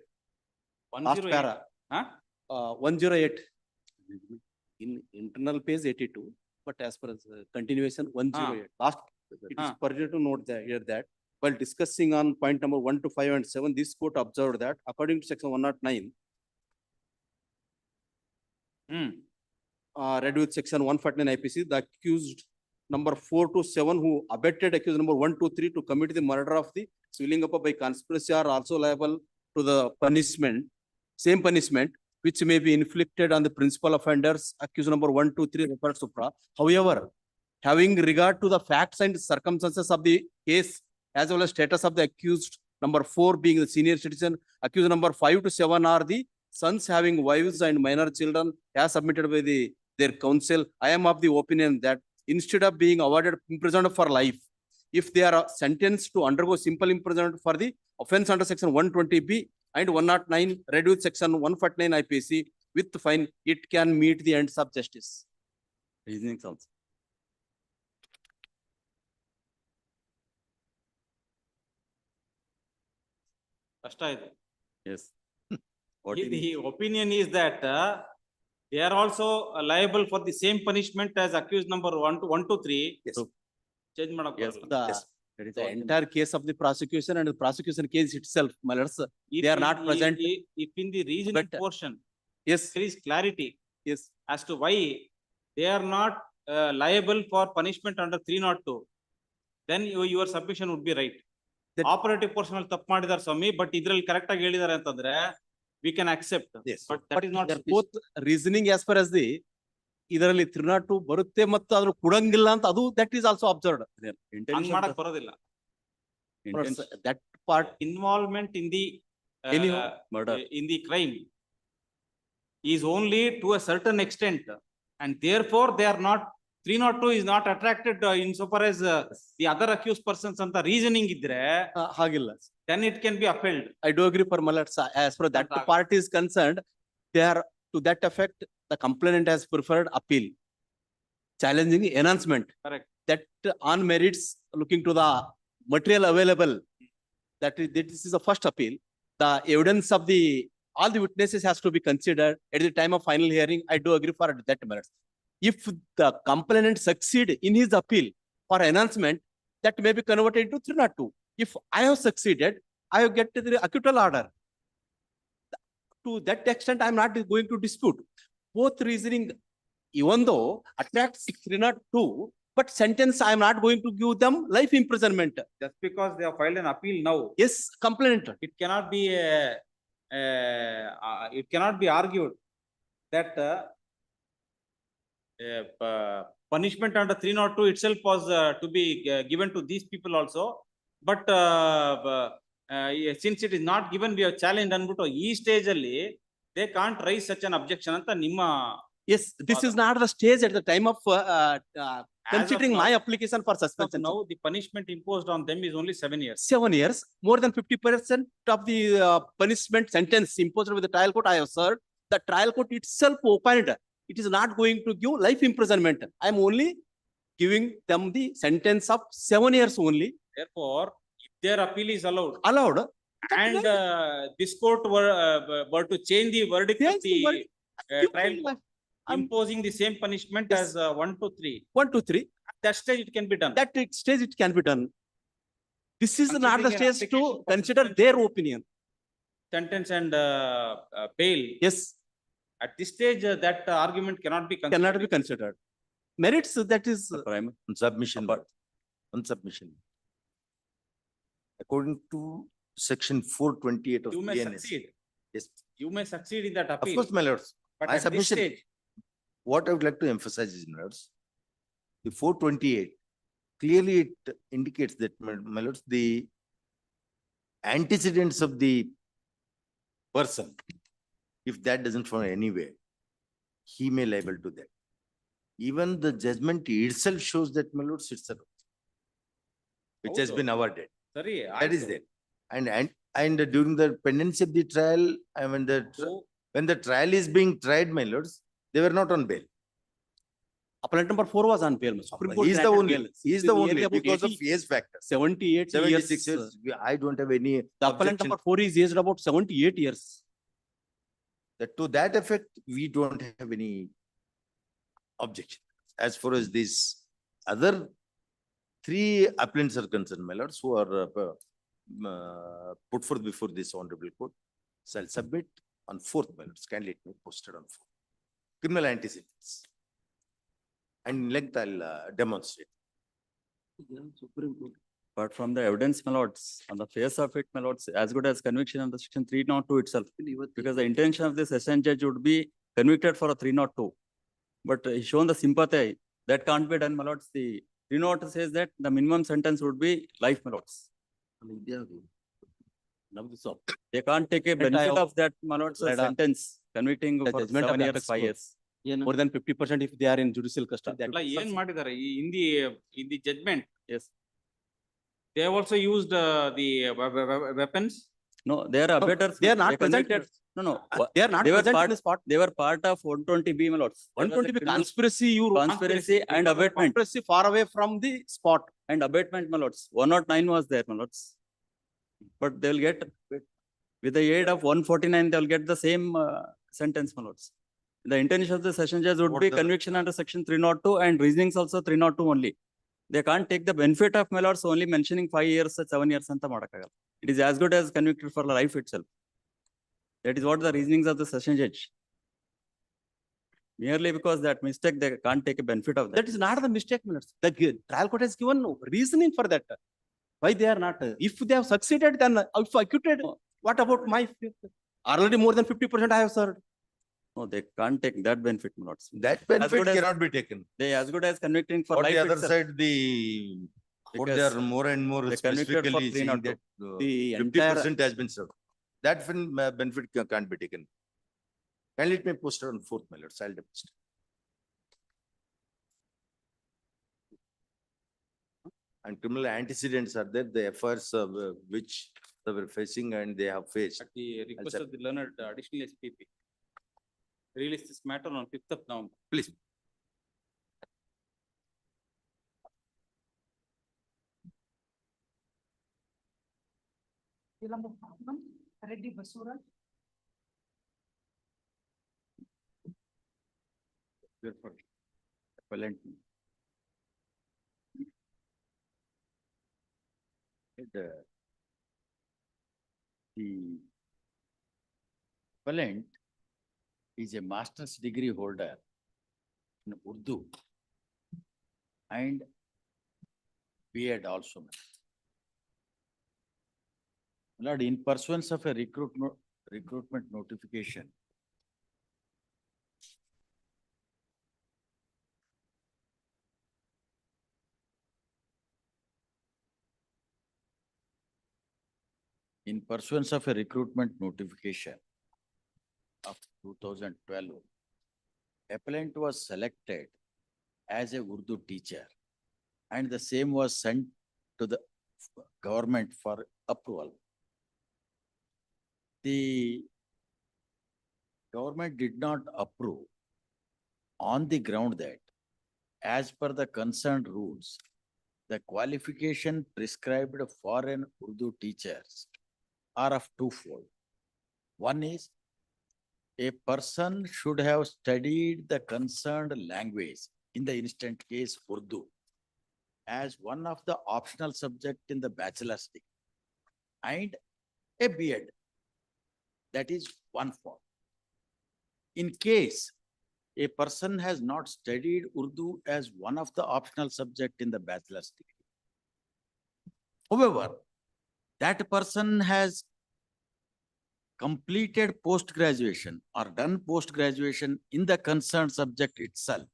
last 108. para, Huh? 108. In internal page 82, but as per as continuation 108, last, it is Ah. pertinent to note that here that while discussing on point number 1 to 5 and 7, this court observed that according to section 109, Hmm. read with section 149 IPC, the accused number 4 to 7 who abetted accused number 1 to 3 to commit the murder of the civilian by conspiracy are also liable to the punishment, same punishment, which may be inflicted on the principal offenders, accused number 1 to 3 refers to supra. However, having regard to the facts and circumstances of the case, as well as status of the accused number 4 being the senior citizen, accused number 5 to 7 are the sons having wives and minor children, as submitted by their counsel. I am of the opinion that instead of being awarded imprisonment for life, if they are sentenced to undergo simple imprisonment for the offense under section 120B and 109, read with section 149 IPC with fine, it can meet the ends of justice. Reasoning also. ಕಷ್ಟ ಇದೆ. Yes. What The he- opinion is that they are also liable for the same punishment as accused number 1 to 3. Yes. Change ಮಾಡಕ್ Yes. ಬರಲ್ಲ. The, that is the what he- entire case of the prosecution and the prosecution case itself, my lords, If they are in not the- present. If in the reasoning But- portion, Yes, there is clarity yes, as to why they are not liable for punishment under 302, then your submission would be right. That- Operative portion ಅಲ್ಲಿ ತಪ್ಪು ಮಾಡಿದಾರೆ ಸ್ವಾಮಿ, but ಇದ್ರಲ್ಲಿ correct ಆಗಿ ಹೇಳಿದಾರೆ ಅಂತಂದ್ರೆ we can accept. Yes. But that is not. they're both reasoning as far as the ಇದರಲ್ಲಿ 302 ಬರುತ್ತೆ ಮತ್ತು ಅದ್ರ ಕೊಡಂಗಿಲ್ಲ ಅಂತ ಅದು that is also observed. their hang intention ಮಾಡಕ್ of the- ಬರೋದಿಲ್ಲ. intention- That part, Involvement in the Anyhow, murder. in the crime is only to a certain extent, and therefore they are not, 302 is not attracted insofar as the other accused persons ಅಂತ reasoning ಇದ್ರೆ, ಹಾಗಿಲ್ಲ. then it can be upheld. I do agree for Malats, as far as that Contact. part is concerned, they are, to that effect, the complainant has preferred appeal, challenging enhancement. Correct. That on merits, looking to the material available, this is the first appeal. The evidence of all the witnesses has to be considered at the time of final hearing. I do agree for that merits. If the complainant succeed in his appeal for enhancement, that may be converted into 302. If I have succeeded, I have get the acquittal order. To that extent, I am not going to dispute. Both reasoning, even though attracts 302, but sentence, I am not going to give them life imprisonment. Just because they have filed an appeal now, Yes, complainant. it cannot be it cannot be argued that punishment under 302 itself was to be given to these people also, but since it is not given, we have challenged ಅಂದ್ಬಿಟ್ಟು ಈ stage ಅಲ್ಲಿ they can't raise such an objection ಅಂತ ನಿಮ್ಮ Yes, this is not the stage at the time of considering my now- application for As of suspension. now, the punishment imposed on them is only 7 years. 7 years, more than 50% of the punishment sentence imposed with the trial court I have served. The trial court itself opined it is not going to give life imprisonment. I am only giving them the sentence of 7 years only. Therefore, if their appeal is allowed Allowed. and this court were to change the verdict of Change the the verdict. trial court, imposing the same punishment Yes. as 1 to 3, 1 to 3. at that stage it can be done. That stage it can be done. This is not the Considering an stage to application for consider suspension. their opinion. Sentence and bail. Yes, At this stage, that argument cannot be considered. cannot be considered. Merits, that is. On submission, on submission. According to section 428 of You may PNS. succeed. Yes, You may succeed in that of appeal. course, my lords. But my at this submission- stage, What I would like to emphasize is, my lords, the 428 clearly it indicates that, my lords, the antecedents of the person, if that doesn't fall anywhere, he may liable to that. Even the judgment itself shows that, my lords, it's a which has Howdo. been awarded. Sorry. That is there. And during the pendency of the trial, I mean, when the trial is being tried, my lords, they were not on bail. Appellant number 4 was on bail. Supreme Court He is the granted only, bail. he is It the nearly only, about because of 80 age factor. 78 76 years. years, I don't have any The appellant objection. number 4 is aged about 78 years. That to that effect, we don't have any objection. As far as these other 3 appellants are concerned, my lords, who are put forth before this honorable court, shall submit on 4th, my lords, kindly it may be posted on 4th. Criminal antecedents. And in length, I'll demonstrate. But from the evidence, my lords, on the face of it, my lords, as good as conviction under section 302 itself. Because the intention of the session judge would be convicted for a 302. But he's shown the sympathy, that can't be done, my lords. The 302 says that the minimum sentence would be life, my lords. They can't take a benefit of that, my lords, sentence, convicting The for judgment 7 of years, apex 5 court. years. More than 50% if they are in judicial custody. that ಅಲ್ಲ, is ಏನ್ ಮಾಡಿದ್ದಾರೆ in the judgment, Yes. they have also used the weapons. No, they are abettors. they are not present. convicted. No. They are not They were present in part, the spot. they were part of 120B, my lords. There was a 120 criminal conspiracy, you Conspiracy and abatement. conspiracy far away from the spot. And abatement, my lords. 109 was there, my lords. But they will get, with the aid of 149, they will get the same sentence, my lords. The intention of the session judge would What be the- conviction under section 302 and reasonings also 302 only. They can't take the benefit of, my lords, only mentioning 5 years, 7 years anta madakagala. It is as good as convicted for life itself. That is what the reasonings of the session judge. Merely because that mistake, they can't take a benefit of that. That is not the mistake, my lords. The trial court has given no reasoning for that. Why they are not? If they have succeeded, then if acquitted, what about my? Already more than 50% I have served. No, they can't take that benefit, my lords. That good benefit as- cannot be taken. They as good as convicting for On life the other itself. side, what they Because are more and more they convicted for specifically saying 302. that The 50% has been served. That benefit can't be taken. Kindly it may post on 4th, my lords, I'll demonstrate. And criminal antecedents are there, the FIRs which they were facing and they have faced. At the request of the learned additional SPP. Release this matter on 5th of November. Please. Reddy Basura. Therefore, appellant. The appellant is a master's degree holder in Urdu and B.Ed also. Lord, in pursuance of a recruitment notification, in pursuance of a recruitment notification of 2012, appellant was selected as a Urdu teacher and the same was sent to the government for approval. The government did not approve on the ground that as per the concerned rules, the qualification prescribed for an Urdu teachers are of twofold. One is a person should have studied the concerned language, in the instant case Urdu, as one of the optional subject in the bachelor's degree, and a B.Ed. That is one form. In case a person has not studied Urdu as one of the optional subject in the bachelor's degree, however, that person has completed post-graduation or done post-graduation in the concerned subject itself,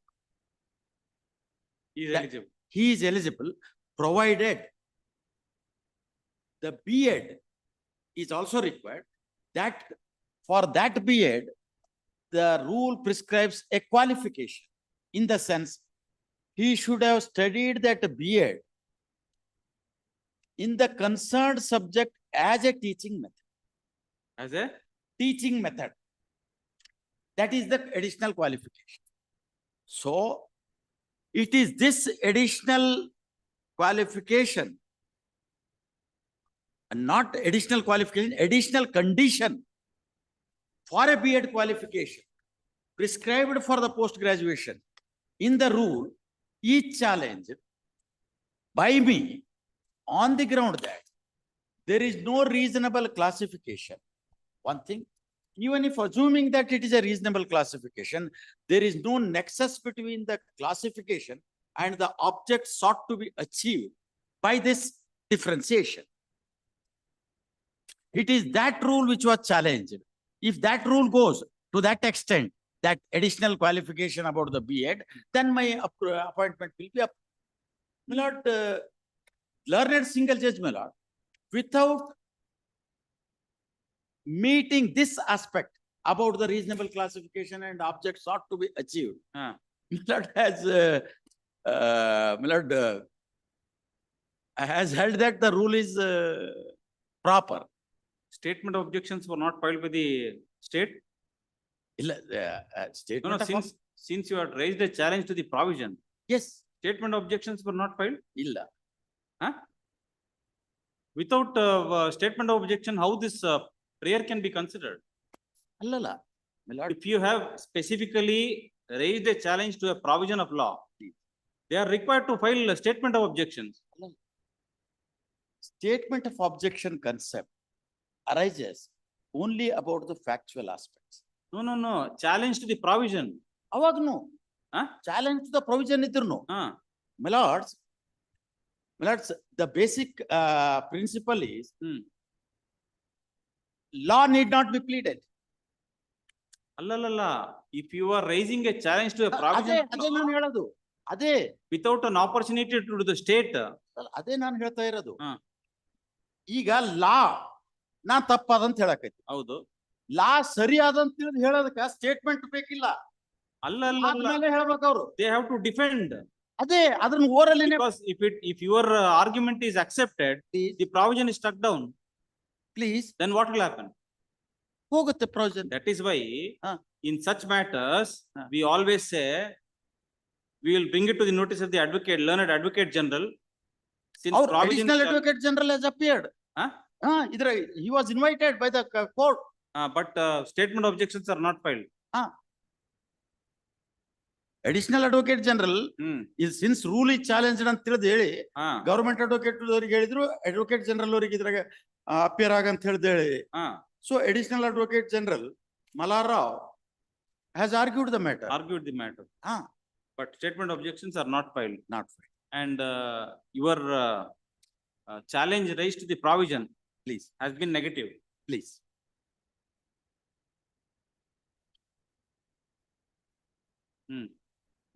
He is that eligible. he is eligible, provided the B.Ed is also required. That for that B.Ed, the rule prescribes a qualification, in the sense he should have studied that B.Ed in the concerned subject as a teaching method. As a Teaching method. That is the additional qualification. So it is this additional qualification, and not additional qualification, additional condition for a B.Ed qualification prescribed for the post-graduation in the rule is challenged by me on the ground that there is no reasonable classification. One thing, even if assuming that it is a reasonable classification, there is no nexus between the classification and the object sought to be achieved by this differentiation. It is that rule which was challenged. If that rule goes to that extent, that additional qualification about the B.Ed, then my appointment will be up. My lord, learned single judge, my lord, without meeting this aspect about the reasonable classification and object sought to be achieved, my lord has held that the rule is proper. Statement of objections were not filed by the state? No, Statement no, since you had raised a challenge to the provision. Yes. Statement of objections were not filed? Illa. Huh? Without statement of objection, how this prayer can be considered? Allala. If you have specifically raised a challenge to a provision of law, they are required to file a statement of objections. Statement of objection concept arises only about the factual aspects. No, no, no. Challenge to the provision. Avagnu. Challenge to the provision idurnu. My lords, the basic principle is law need not be pleaded. Allala. If you are raising a challenge to a provision without an opportunity to do the state. ಅದೇ ನಾನು ಹೇಳ್ತಾ ಇರೋದು. ಈಗ ಲಾ ನಾನ್ ತಪ್ಪಾದಂತ ಹೇಳಕೈತಿ. ಹೌದು. ಲಾ ಸರಿ ಆದಂತ ತಿಳಿದು ಹೇಳೋದಕ್ಕ statement ಬೇಕಿಲ್ಲ. ಅಲ್ಲ ಹೇಳ್ಬೇಕು ಅವರು. They have to defend. ಅದೇ ಅದನ್ನ oral. Because if your argument is accepted, the provision is struck down. Please. Then what will happen? ಹೋಗುತ್ತೆ provision. That is why in such matters we always say we will bring it to the notice of the advocate, learned advocate general. Since additional advocate general has appeared. He was invited by the court. But statement of objections are not filed. Additional advocate general is since rule is challenged ಅಂತ ತಿಳಿದು ಹೇಳಿ government advocate ಅವರಿಗೆ ಹೇಳಿದ್ರು, advocate general ಅವರಿಗೆ ಇದ್ರಾಗ appear ಆಗಂತ ಹೇಳಿದ ಹೇಳಿ. So additional advocate general Malarao has argued the matter. But statement objections are not filed. Not filed. And your challenge raised to the provision, please, has been negative. Please.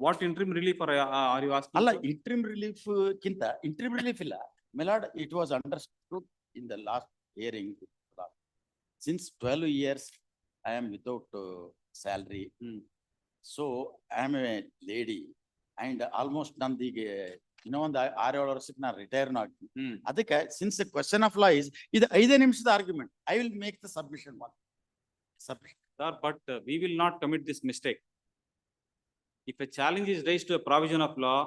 What interim relief are you asking? Alla, interim relief kinta interim relief illa. My lord, it was understood in the last hearing. Since 12 years, I am without salary. So I am a lady and almost none the, ಒಂದು 6-7 ವರ್ಷಕ್ಕೆ ನಾನು retire ಆಗ್ತೀನಿ. ಅದಕ್ಕೆ since the question of law is, ಇದು 5 ನಿಮಿಷದ argument, I will make the submission one. Submission. Sir, but we will not commit this mistake. If a challenge is raised to a provision of law,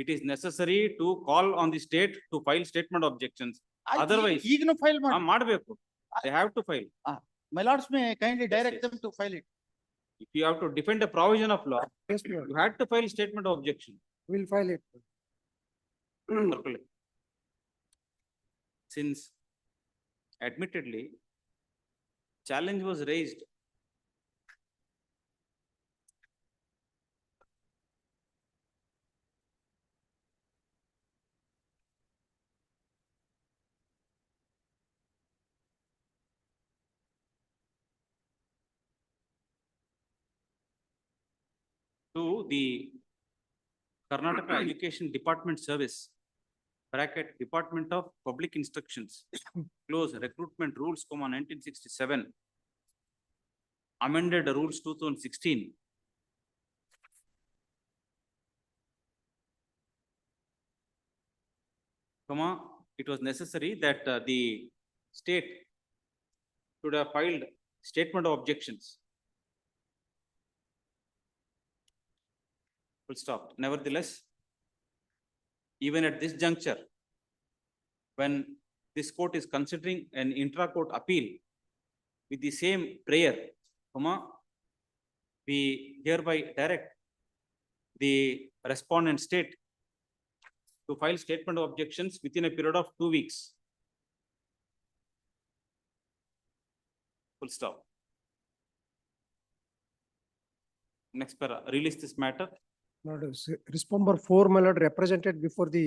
it is necessary to call on the state to file statement of objections. Otherwise, ಈಗನು file ಮಾಡಬೇಕು. They have to file. My lords may kindly direct them to file it. If you have to defend a provision of law, Yes, Lord. you had to file statement of objection. We'll file it. Since admittedly, challenge was raised to the Karnataka Education Department Service, bracket Department of Public Instructions, close recruitment rules, 1967, amended rules 2016. It was necessary that the state should have filed statement of objections. Full stop. Nevertheless, even at this juncture, when this court is considering an intra-court appeal with the same prayer, we hereby direct the respondent state to file statement of objections within a period of 2 weeks. Full stop. Next para, release this matter. Lord, responder 4, my lord, represented before the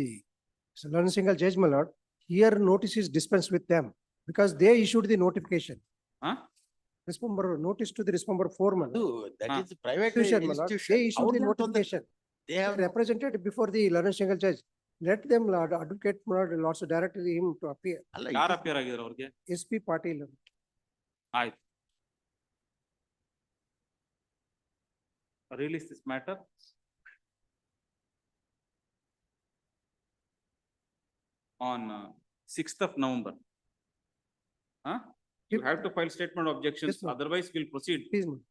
learned single judge, my lord. Here notice is dispensed with them because they issued the notification. Responder notice to the responder 4, my lord. That is private Institution, my lord. institution. They issued the notification. They have Represented before the learned single judge. Let them, Lord, advocate, my lord, will also directly him to appear. ಯಾರು appear ಆಗಿದ್ರು ಅವ್ರಿಗೆ? SP Patil. ಆಯ್ತು. Release this matter. On 6th of November. You have to file statement of objections, Yes, otherwise we'll proceed. Please, ma'am.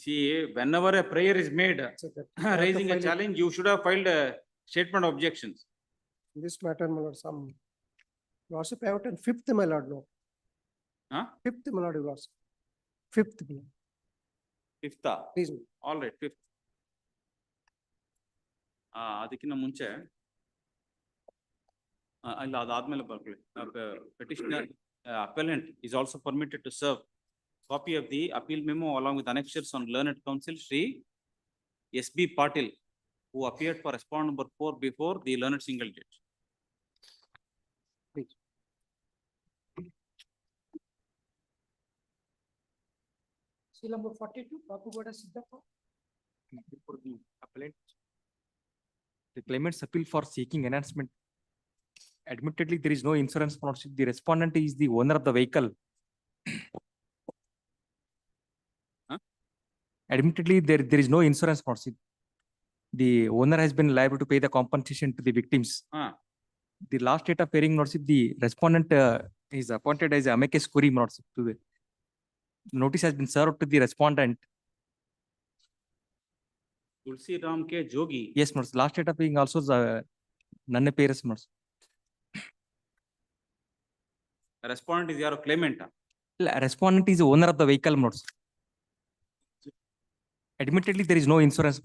See, whenever a prayer is made, So that you have to raising a file it. challenge, you should have filed a statement of objections. This matter, my lord, some. You also pay out in 5th, my lord, no. 5th, my lord, you lost. 5th, my lord. Fifth, Please, ma'am. all right, fifth. ಅದಕ್ಕಿಂತ ಮುಂಚೆ ಇಲ್ಲ ಅದಾದ್ಮೇಲೆ ಬರ್ಕೊಳ್ಳಿ. Petitioner appellant is also permitted to serve copy of the appeal memo along with annexures on learned counsel Shri SB Patil, who appeared for respondent number 4 before the learned single judge. Please. Seal number 42, Papugoda Siddhappa. Before the appellant, the claimant's appeal for seeking enhancement. Admittedly, there is no insurance policy. The respondent is the owner of the vehicle. Admittedly, there is no insurance policy. The owner has been liable to pay the compensation to the victims. The last date of hearing, the respondent is appointed as amicus curiae. To the notice has been served to the respondent. Tulsi Ram K. Jogi. Yes, last date of hearing also none appears. Respondent is your claimant. Respondent is the owner of the vehicle. Admittedly, there is no insurance.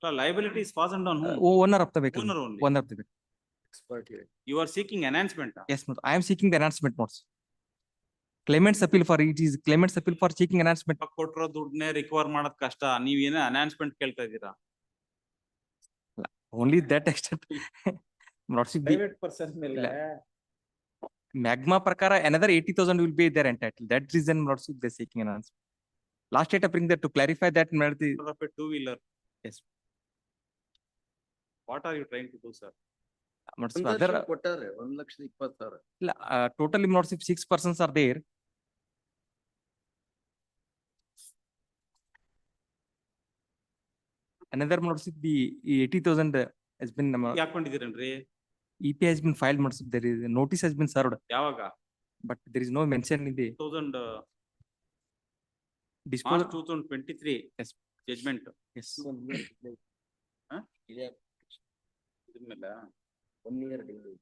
So liability is fastened on whom? Owner of the vehicle. Owner only. Owner of the vehicle. Expert here. You are seeking enhancement. Yes, I am seeking the enhancement. Claimant's appeal for it is claimant's appeal for seeking enhancement. ಕೊಟ್ಟಿರೋ ದುಡ್ಡನ್ನೇ recover ಮಾಡೋದ್ ಕಷ್ಟ, ನೀವೇನ announcement ಕೇಳ್ತಾ ಇದ್ದೀರಾ? Only that extent. Private person ಮೇಲೆ Magma Prakara, another 80,000 will be there entitled. That reason, they're seeking an answer. Last data bring that to clarify that. of a two-wheeler. Yes. What are you trying to do, sir? Other, ಕೊಟ್ಟಾರೆ 1,20,000. totally, if 6 persons are there. Another notice the 80,000 has been ಹಾಕೊಂಡಿದ್ದೀರೇನ್ರಿ? EP has been filed. Notice there is a notice has been served, ಯಾವಾಗ? but there is no mention in the 2000 disposal. March 2023 Yes. judgment. Yes. Huh? ಇದ್ಮೇಲೆ 1 year delay.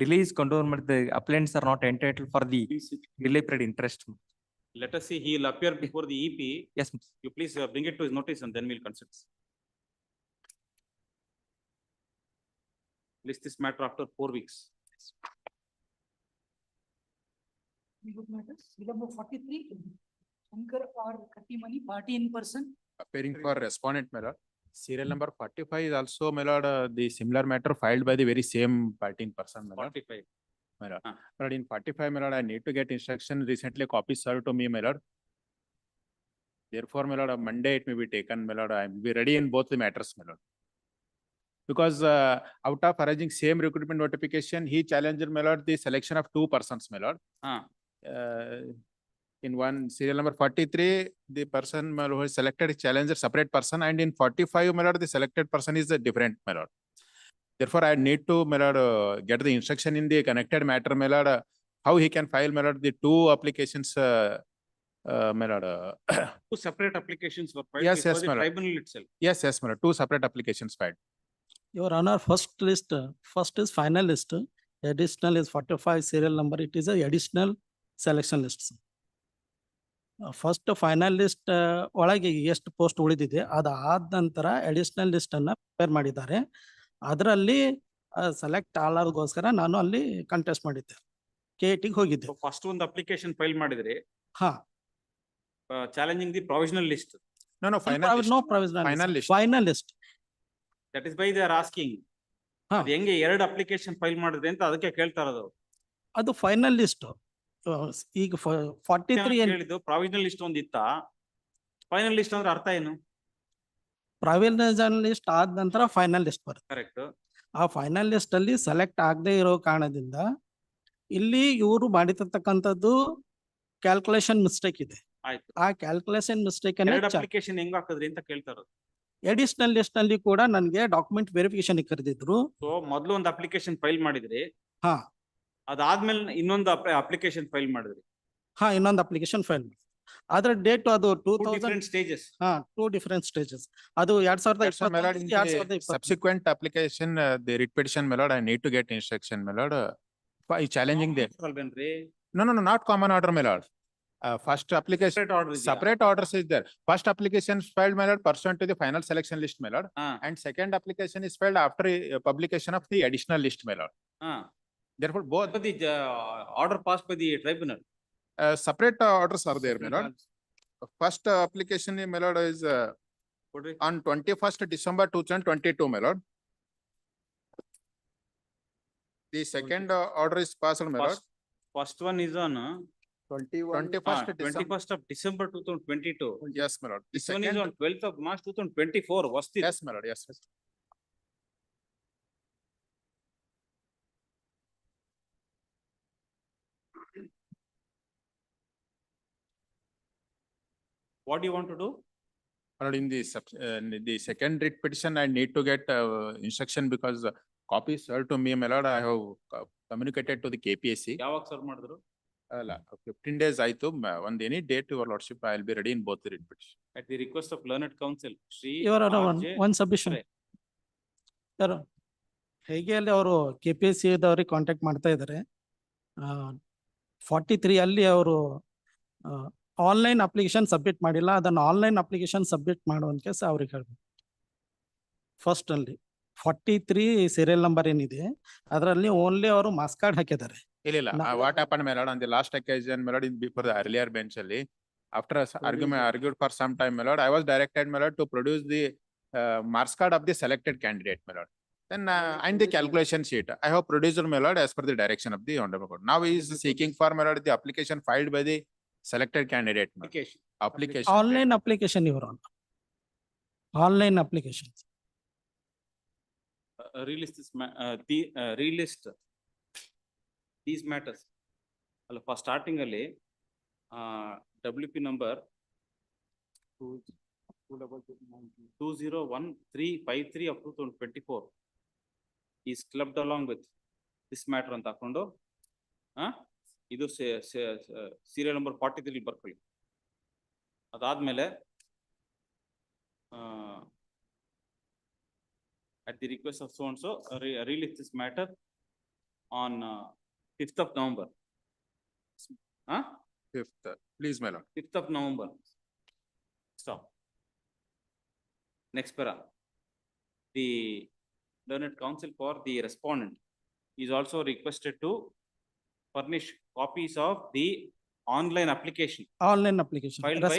Delay is condoned, but the applicants are not entitled for the delay period interest. Let us see, he will appear before the EP. Yes. You please bring it to his notice and then we'll consider. List this matter after 4 weeks. Number 43, Shankar or Katimani, party in person. Appearing for respondent, my lord. Serial number 45 is also, my lord, the similar matter filed by the very same party in person, my lord. 45. My lord. My lord, in 45, my lord, I need to get instruction. Recently, copy served to me, my lord. Therefore, my lord, on Monday it may be taken, my lord. I will be ready in both the matters, my lord. Because out of arising same recruitment notification, he challenged, my lord, the selection of 2 persons, my lord. In one serial number 43, the person who is selected is challenged a separate person, and in 45, my lord, the selected person is a different, my lord. Therefore, I need to, my lord, get the instruction in the connected matter, my lord, how he can file, my lord, the 2 applications, my lord. 2 separate applications were filed. Yes, yes, before the my lord. tribunal itself. Yes, yes, my lord, 2 separate applications filed. Your Honor, first is final list, additional is 45 serial number, it is a additional selection list. First final list ಒಳಗೆ ಎಷ್ಟು post ಉಳಿದಿದೆ ಅದಾದ ನಂತರ additional list ಅನ್ನ prepare ಮಾಡಿದ್ದಾರೆ. ಅದರಲ್ಲಿ select ಆಗೋಸ್ಕರ ನಾನು ಅಲ್ಲಿ ಕಂಟೆಸ್ಟ್ ಮಾಡಿದ್ದೆ, KT ಹೋಗಿದ್ದೆ. ಫಸ್ಟ್ ಒಂದು ಅಪ್ಲಿಕೇಶನ್ ಫೈಲ್ ಮಾಡಿದ್ರೆ ಹಾ, challenging the provisional list. No, final list. No provisional Final list. Final list. That is why they are asking. ಅದು ಹೆಂಗೆ 2 ಅಪ್ಲಿಕೇಶನ್ ಫೈಲ್ ಮಾಡಿದ್ರೆ ಅಂತ ಅದಕ್ಕೆ ಕೇಳ್ತಾ ಇರೋದು. ಅದು ಫೈನಲ್ ಲಿಸ್ಟ್. ಈಗ 43 ಹೇಳಿದ್ದು ಪ್ರಾವಿಷನಲ್ ಲಿಸ್ಟ್ ಒಂದಿತ್ತ, ಫೈನಲ್ ಲಿಸ್ಟ್ ಅಂದ್ರೆ ಅರ್ಥ ಏನು? ಪ್ರಾವಿಷನಲ್ ಲಿಸ್ಟ್ ಆದ ನಂತರ ಫೈನಲ್ ಲಿಸ್ಟ್ ಬರುತ್ತೆ. ಕರೆಕ್ಟ್. ಆ ಫೈನಲ್ ಲಿಸ್ಟ್ ಅಲ್ಲಿ ಸೆಲೆಕ್ಟ್ ಆಗದೆ ಇರೋ ಕಾರಣದಿಂದ ಇಲ್ಲಿ ಇವರು ಮಾಡಿರ್ತಕ್ಕಂಥದ್ದು ಕ್ಯಾಲ್ಕುಲೇಷನ್ ಮಿಸ್ಟೇಕ್ ಇದೆ. ಆಯ್ತು. ಆ ಕ್ಯಾಲ್ಕುಲೇಷನ್ ಮಿಸ್ಟೇಕ್ ಅಪ್ಲಿಕೇಶನ್ ಹೆಂಗ್ ಹಾಕಿದ್ರಿ ಅಂತ ಕೇಳ್ತಾ ಇರೋದು. ಅಡಿಷನಲ್ ಲಿಸ್ಟ್ ನಲ್ಲಿ ಕೂಡ ನನಗೆ ಡಾಕ್ಯುಮೆಂಟ್ ವೆರಿಫಿಕೇಶನ್ ಕರೆದಿದ್ರು. ಸೊ ಮೊದಲು ಒಂದು ಅಪ್ಲಿಕೇಶನ್ ಫೈಲ್ ಮಾಡಿದ್ರಿ, ಹಾ, ಅದಾದ್ಮೇಲೆ ಇನ್ನೊಂದು ಅಪ್ಲಿಕೇಶನ್ ಫೈಲ್ ಮಾಡಿದ್ರಿ. ಹಾ, ಇನ್ನೊಂದು ಅಪ್ಲಿಕೇಶನ್ ಫೈಲ್. ಅದರ ಡೇಟ್ ಅದು 2000 ಸ್ಟೇಜಸ್. ಹಾ, 2 different stages. ಅದು 2020 subsequent application, the writ petition, my lord, I need to get instruction, my lord. Challenging the no, not common order, my lord. First application separate orders is there. First application is filed, my lord, pursuant to the final selection list, my lord. And second application is filed after publication of the additional list, my lord. Therefore, both the order passed by the tribunal. Separate orders are there, my lord. First application, my lord, is on 21st December 2022, my lord. The second order is passed, my lord. First one is on 21st of December 2022. Yes, my lord. This one is on 12th of March 2024. Was this? Yes, my lord. Yes. What do you want to do? In the second writ petition, I need to get instruction because copies served to me, my lord. I have communicated to the KPSC. ಯಾವಾಗ serve ಮಾಡಿದ್ರು? 15 days ಆಯ್ತು. On any date, your lordship, I will be ready in both the writ petition. At the request of learned counsel, Shri one submission. ಹೇಗೆ ಅಲ್ಲಿ ಅವರು KPSC ದವರಿಗೆ contact ಮಾಡ್ತಾ ಇದ್ದಾರೆ. 43 ಅಲ್ಲಿ ಅವರು ಆನ್ಲೈನ್ ಅಪ್ಲಿಕೇಶನ್ ಸಬ್ಮಿಟ್ ಮಾಡಿಲ್ಲ, ಅದನ್ನು ಆನ್ಲೈನ್ ಅಪ್ಲಿಕೇಶನ್ ಸಬ್ಮಿಟ್ ಮಾಡುವಂತೆ ಅವ್ರಿಗೆ ಹೇಳ್ಬೇಕು. ಫಸ್ಟ್ ಅಲ್ಲಿ 43 ಸೀರಿಯಲ್ ನಂಬರ್ ಏನಿದೆ ಅದರಲ್ಲಿ ಓನ್ಲಿ ಅವರು ಮಾಸ್ ಕಾರ್ಡ್ ಹಾಕಿದ್ದಾರೆ. ಇಲ್ಲ, what happened, my lord, on the last occasion, my lord, before the earlier bench ಅಲ್ಲಿ, after argued for some time, my lord, I was directed, my lord, to produce the marks card of the selected candidate, my lord. Then and the calculation sheet I have produced, my lord, as per the direction of the honorable court. Now he is seeking for, my lord, the application filed by the selected candidate. Application. Online application, your honor. Online application. Relist this relist these matters. For starting ಅಲ್ಲಿ WP number 201353 of 2024 is clubbed along with this matter ಅಂತ ಹಾಕೊಂಡು ಇದು serial number 43 ಬರ್ಕೊಳ್ಳಿ. ಅದಾದ್ಮೇಲೆ at the request of so and so release this matter on 5th of November. 5th, please, my lord. 5th of November. Stop. Next para. The learned counsel for the respondent is also requested to furnish copies of the online application. Online application, Filed by-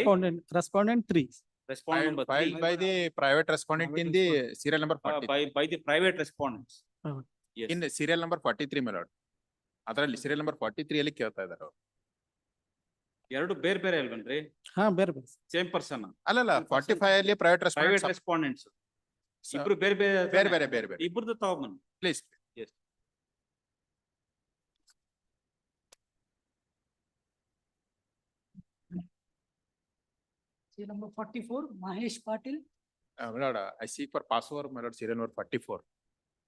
respondent 3. Respondent number 3. Filed by the private respondent in the serial number 43. By the private respondents. Yes. In serial number 43, my lord. ಅದರಲ್ಲಿ serial number 43 ಅಲ್ಲಿ ಕೇಳ್ತಾ ಇದ್ದಾರೆ ಅವರು. ಎರಡು ಬೇರೆ ಬೇರೆ ಅಲ್ವನ್ರಿ? ಬೇರೆ ಬೇರೆ. ಸೇಮ್ ಪರ್ಸನ್ ಅಲ್ಲಲ್ಲ 45 ಅಲ್ಲಿ ಪ್ರೈವೇಟ್ ಪ್ರೈವೇಟ್ ರೆಸ್ಪಾಂಡೆಂಟ್ಸ್ ಇಬ್ರು ಬೇರೆ ಬೇರೆ ಇಬ್ರದ್ದು ತಗೊಂಬನ್ನಿ please. Yes. Serial number 44, Mahesh Patil. My lord, I seek for passover, my lord, serial number 44.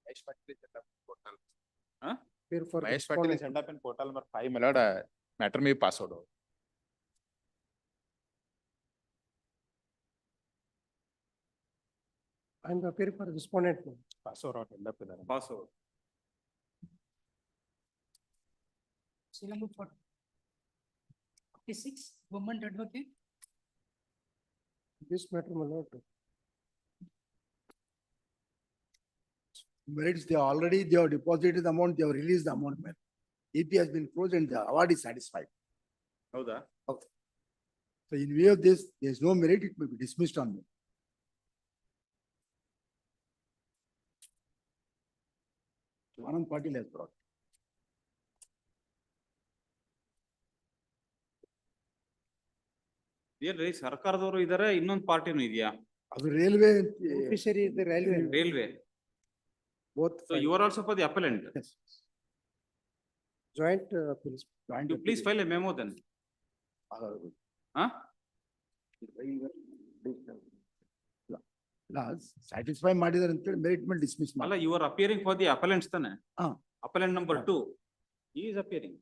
Mahesh Patil is set up in portal. Mahesh Patil is set up in portal number 5, my lord, matter may be passed out. I'm appearing for respondent. Passover out, end up with that. Passover. Serial number 46, government advocate. This matter, my lord. Merits, they have deposited the amount, they have released the amount. EP has been closed and the award is satisfied. ಹೌದಾ? So in view of this, there is no merit, it may be dismissed on me. Anand Patil has brought. ಏನ್ರಿ ಸರ್ಕಾರದವರು ಇದಾರೆ, ಇನ್ನೊಂದು ಪಾರ್ಟಿನೂ ಇದೆಯಾ? ಅದು railway. Officiary is the railway. Railway. Both. So you are also for the appellant. Yes. Joint police. You please file a memo then. Huh? Satisfy ಮಾಡಿದಾರೆ ಅಂತ ಹೇಳಿ merit ಮೇಲೆ dismiss ಅಲ್ಲ, you are appearing for the appellants ತಾನೆ? Appellant number 2. He is appearing.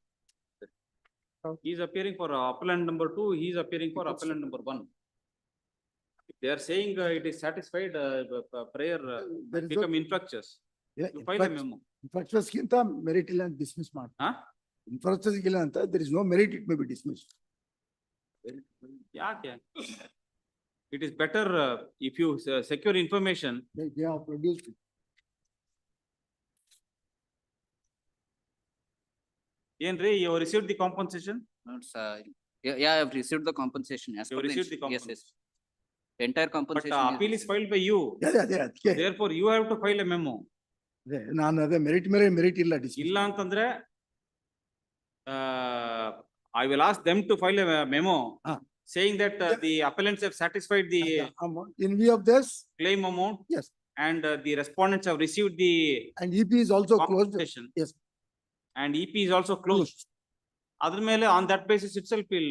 He is appearing for appellant number 2. He is appearing for appellant number 1. If they are saying it is satisfied, prayer become infructuous. You file a memo. Infructuous ಗಿಂತ merit ಇಲ್ಲ ಅಂತ dismiss ಮಾಡಿ. Infructuous ಇಲ್ಲ ಅಂತ there is no merit, it may be dismissed. ಯಾಕೆ? It is better if you secure information. They have produced it. ಏನ್ರಿ, you received the compensation? Yeah, I have received the compensation. As You per the received the Yes, yes. The entire But compensation. appeal is filed by you. ಅದಕ್ಕೆ Therefore, you have to file a memo. ನಾನು ಅದೇ merit ಮೇಲೆ merit ಇಲ್ಲ dismiss. ಇಲ್ಲ ಅಂತಂದ್ರೆ I will ask them to file a memo saying that the appellants have satisfied the In view of this. claim amount. Yes. And the respondents have received the And EP is also closed. compensation. Yes. And EP is also closed. Adar mele on that basis itself will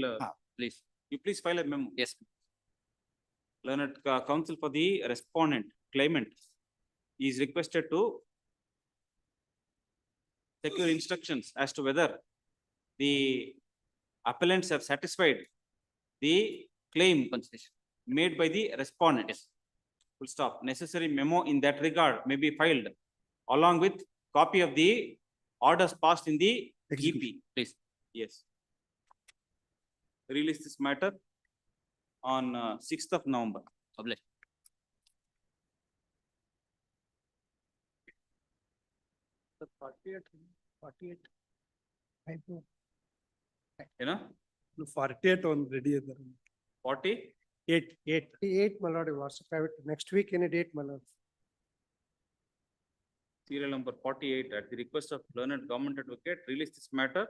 Please. you please file a memo. Yes. Learned counsel for the respondent claimant is requested to secure instructions as to whether the appellants have satisfied the claim made by the respondent. Full stop. Necessary memo in that regard may be filed along with copy of the orders passed in the EP. Please. Yes. Release this matter on 6th of November. Publish. The 48. You know? 48 on ready. 40? 8, my lord, was private. Next week, any date, my lord. Serial number 48 at the request of learned government advocate, release this matter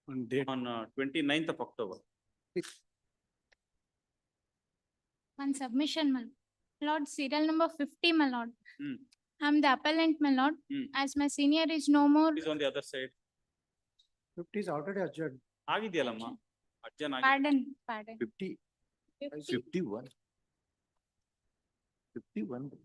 On date. on 29th of October. On submission, my lord, serial number 50, my lord. Hmm. I'm the appellant, my lord. Hmm. As my senior is no more. Is on the other side. 50 is already adjourned. ಆಗಿದೆಯಲ್ಲಮ್ಮ? ಅಜ್ಜನ್ Pardon, pardon. 51. 51.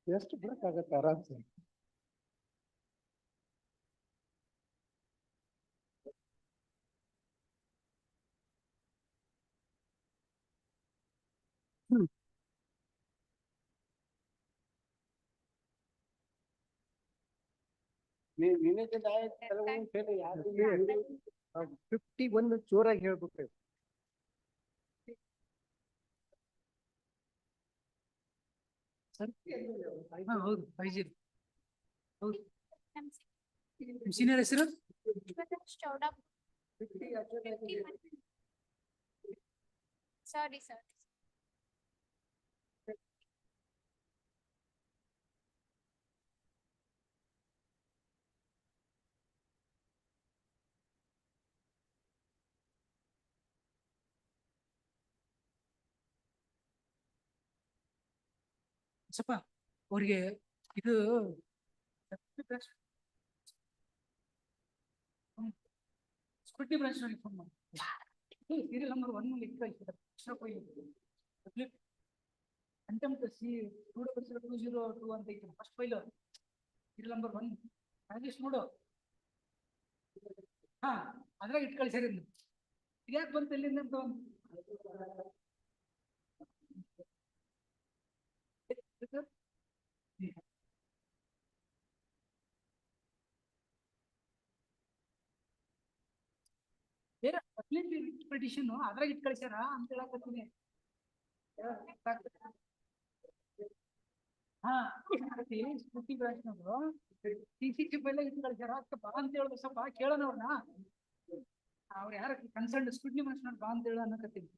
ಎಷ್ಟು ಬರಕ್ಕಾಗತ್ತೆ ಆರಾಮ್ಸೆ. Fifty one ಜೋರಾಗಿ ಹೇಳ್ಬೇಕು. ಹೌದು 50. ಹೌದು senior ಹೆಸರು sorry sir. ಸ್ವಲ್ಪ ಅವ್ರಿಗೆ ಇದು ಸ್ಕೂಟಿ ಬ್ರಾಂಚ್ ನಲ್ಲಿ ಫೋನ್ ಮಾಡಿ ಸೀರಿಯಲ್ ನಂಬರ್ 1 ನಲ್ಲಿ ಕಂಟೆಂಪ್ಟ್ ಸಿ 200 ಅಂತ ಐತೆ first file serial number 1 Rajesh ನೋಡು. ಹಾ ಅದ್ರಾಗ ಇಟ್ ಕಳ್ಸಿರಿ ಇದ್ಯಾಕೆ ಬಂತು ಎಲ್ಲಿಂದ ಅಂತ ಬೇರೆ ಪಿಟಿಷನ್ ಅದ್ರಾಗ ಇಟ್ ಕಳ್ಸ್ಯಾರ ಅಂತ ಹೇಳಕತ್ತೀನಿ. ಹಾ ಸ್ಕೂಟಿ ಬ್ರಾಂಚ್ನವರು ಸಿ ಫೈಲ್ ಇಟ್ ಕಳ್ಸ್ಯಾರ ಬಾ ಅಂತ ಹೇಳುದು ಸ್ವಲ್ಪ ಕೇಳೋಣ ಅವ್ರನ್ನ. ಅವ್ರು ಯಾರ ಕನ್ಸರ್ನ್ ಸ್ಕೂಟಿ ಬ್ರಾಂಚ್ ಬಾ ಅಂತ ಹೇಳ ಅನ್ನಕತ್ತೀನಿ.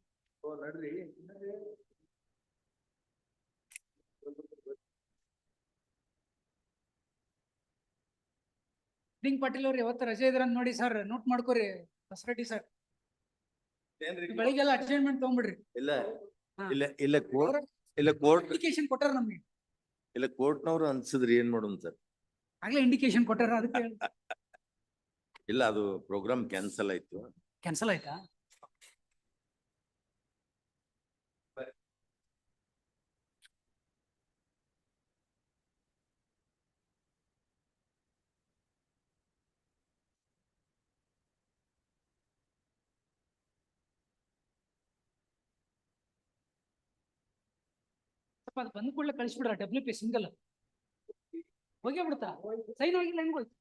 ಡಿಂಗ್ ಪಾಟೀಲ್ ಅವ್ರಿ ಯಾವತ್ತು ರಜೆ ಇದ್ರಂತ ನೋಡಿ sir, note ಮಾಡ್ಕೋರಿ facility sir. ಬೆಳಿಗ್ಗೆಲ್ಲ adjournment ತಗೊಂಡ್ಬಿಡ್ರಿ. ಇಲ್ಲ ಇಲ್ಲ ಇಲ್ಲ ಇಲ್ಲ ಕೋರ್ಟ್ ಇಂಡಿಕೇಶನ್ ಕೊಟ್ಟಾರ ನಮ್ಗೆ. ಇಲ್ಲ ಕೋರ್ಟ್ನವ್ರು ಅನ್ಸಿದ್ರಿ ಏನ್ ಮಾಡೋಣ ಸರ್? ಆಗ್ಲೇ ಇಂಡಿಕೇಶನ್ ಕೊಟ್ಟಾರ ಅದಕ್ಕೆ ಇಲ್ಲ ಅದು ಪ್ರೋಗ್ರಾಮ್ ಕ್ಯಾನ್ಸಲ್ ಆಯ್ತು. ಕ್ಯಾನ್ಸಲ್ ಆಯ್ತಾ? ಅದು ಬಂದ ಕೂಡಲೇ ಕಳಿಸ್ಬಿಡ್ರ WP ಸಿಂಗಲ್ ಹೋಗೇ ಬಿಡ್ತಾ. ಸೈನ್ ಆಗಿಲ್ಲ ಹೆಂಗ್ ಹೋಯ್ತು?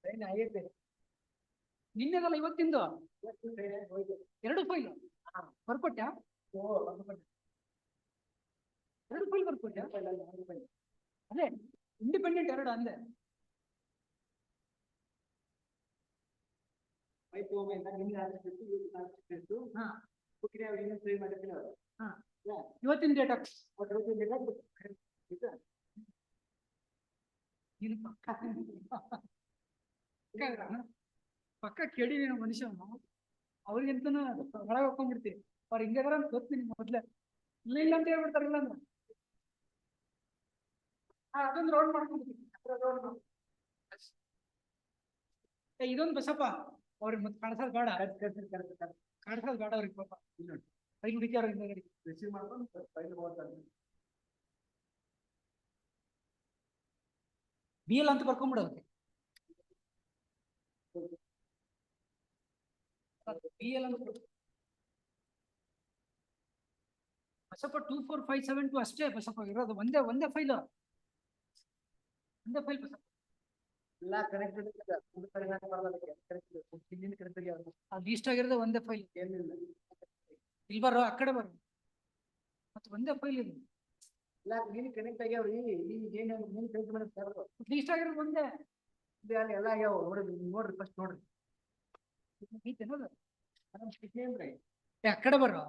ಸೈನ್ ಆಗೈತೆ ನಿನ್ನೆದಲ್ಲ ಇವತ್ತಿಂದು 2 ಫೈಲ್ ಬರ್ಕೊಟ್ಯಾ? 2 ಫೈಲ್ ಬರ್ಕೊಟ್ಯಾ? ಅದೇ ಇಂಡಿಪೆಂಡೆಂಟ್ 2 ಅಂದೆ. ಇವತ್ತಿನ ಡೇಟ್ ಪಕ್ಕ ಕೇಳಿ ಮನುಷ್ಯ ಅವ್ರಿಗಿಂತ ಒಳಗೆ ಹೋಗ್ಕೊಂಡ್ಬಿಡ್ತೀವಿ. ಅವ್ರ ಹಿಂಗಾರ ಅಂತ ಗೊತ್ತೀನಿ ಮೊದ್ಲೆ. ಇಲ್ಲ ಅಂತ ಹೇಳ್ಬಿಡ್ತಾರ. ಇಲ್ಲ ಅಂದ್ರೆ ಅದೊಂದು ರೌಂಡ್ ಮಾಡ್ಕೊಂಡ್ಬಿಡ್ತೀವಿ. ಇದೊಂದು ಬಸಪ್ಪ ಅವ್ರಿಗೆ ಮತ್ತೆ ಕಾಣಿಸೋದು ಬೇಡ, ಕಾಣಿಸೋದು ಬೇಡ ಅವ್ರಿಗೆ ಪಾಪ. ಫೈಲ್ ಹುಡುಕ್ಯಾರ ರಿಸೀವ್ ಮಾಡ್ಕೊಂಡು ಫೈಲ್ BL ಅಂತ ಬರ್ಕೊಂಡ್ಬಿಡೋಕೆ. BL ಅಂತ ಬಸಪ್ಪ 24572 ಅಷ್ಟೇ ಬಸಪ್ಪ ಇರೋದು. ಒಂದೇ ಫೈಲ್ ಬಸಪ್ಪ. ಎಲ್ಲ ಕನೆಕ್ಟೆಡ್ ಅದು ಇಷ್ಟ ಆಗಿರೋದು ಒಂದೇ ಫೈಲ್. ಇಲ್ಲಿ ಬರೋ ಆ ಕಡೆ ಬರೋ ಮತ್ತೆ ಒಂದೇ ಫೈಲ್ ಇದೆ. ನೀನು ಕನೆಕ್ಟ್ ಆಗ್ಯಾವ್ರಿ ಇಷ್ಟ ಆಗಿರೋದು ಒಂದೇ. ಎಲ್ಲ ಆಗ್ಯಾವ ನೋಡ್ರಿ ಫಸ್ಟ್ ನೋಡ್ರಿ. ಆ ಕಡೆ ಬರೋ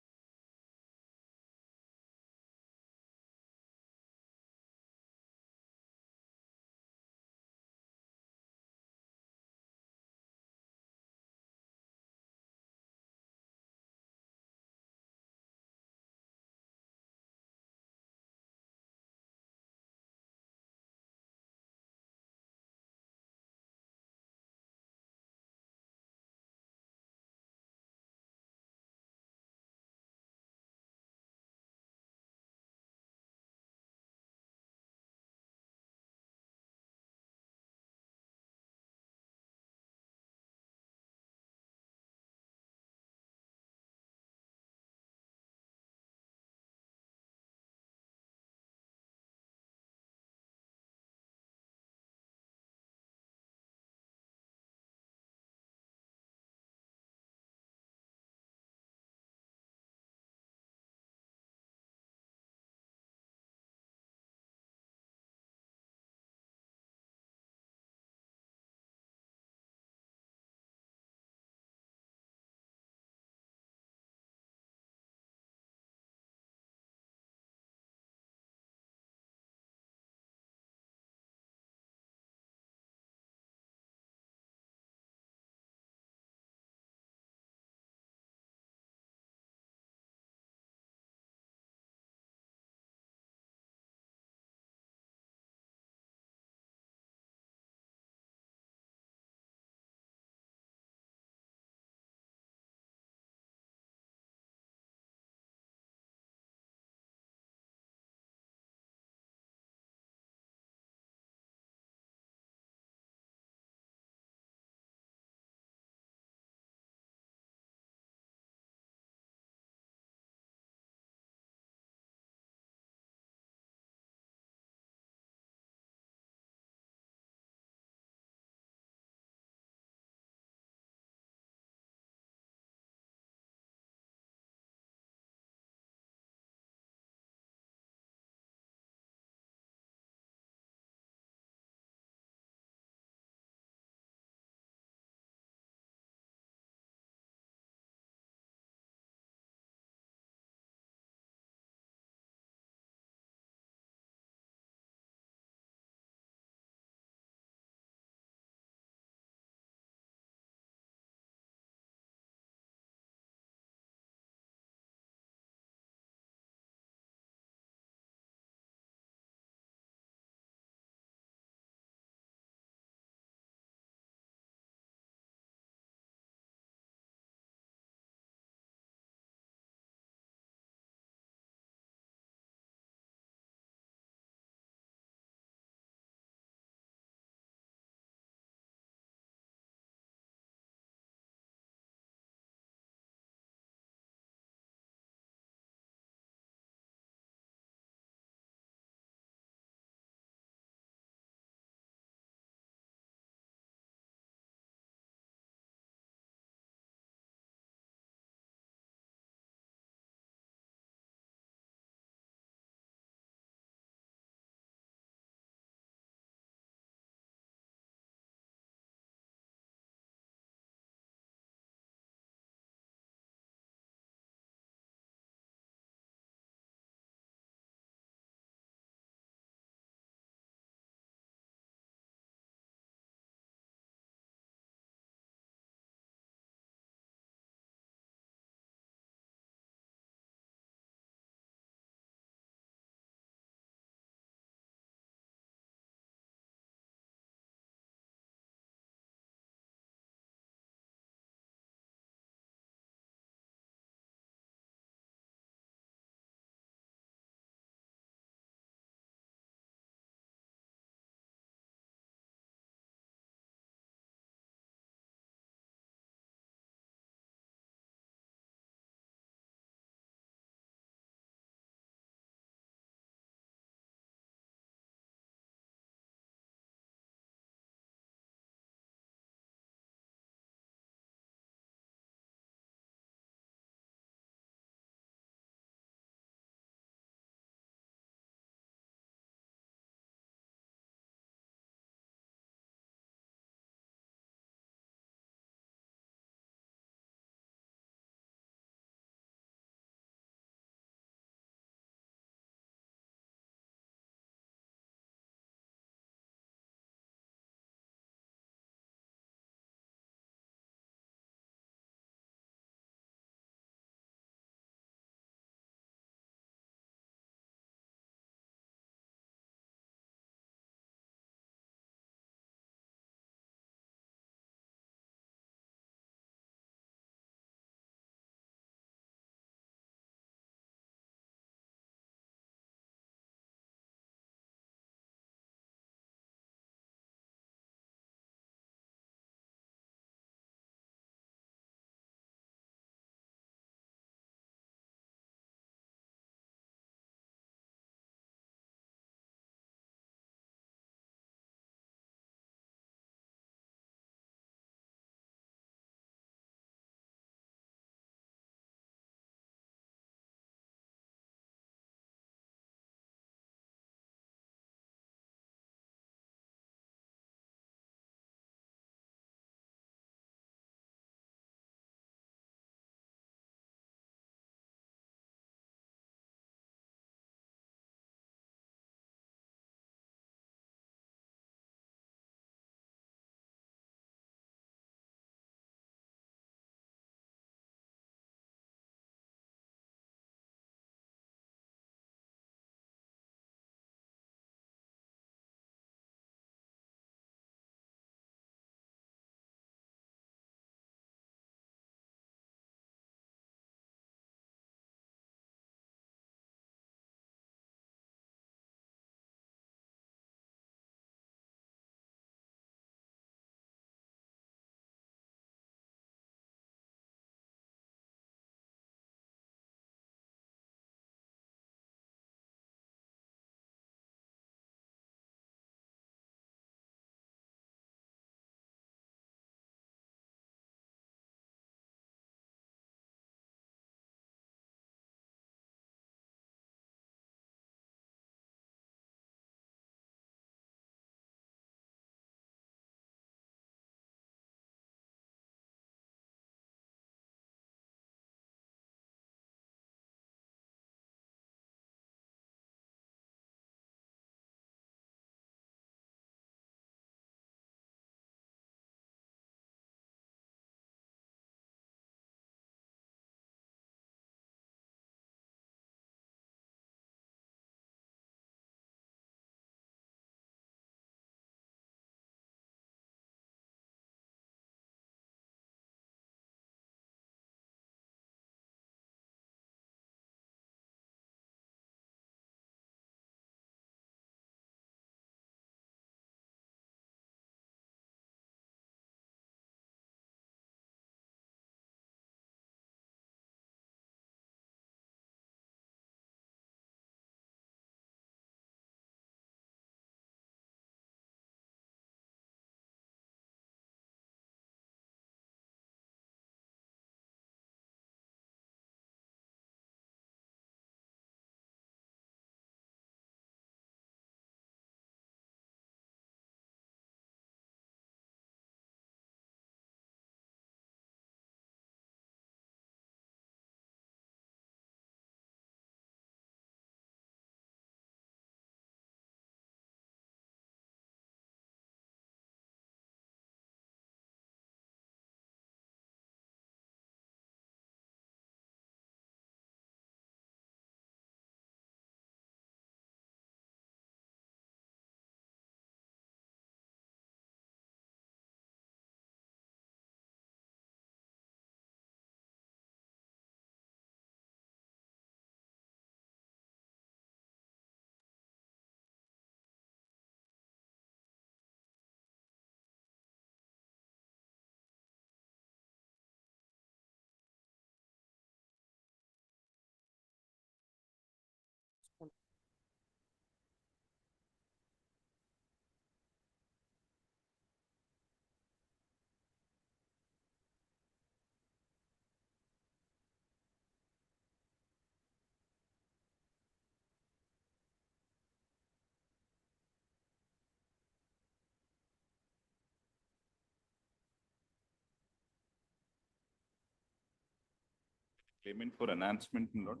Payment for enhancement, my lord,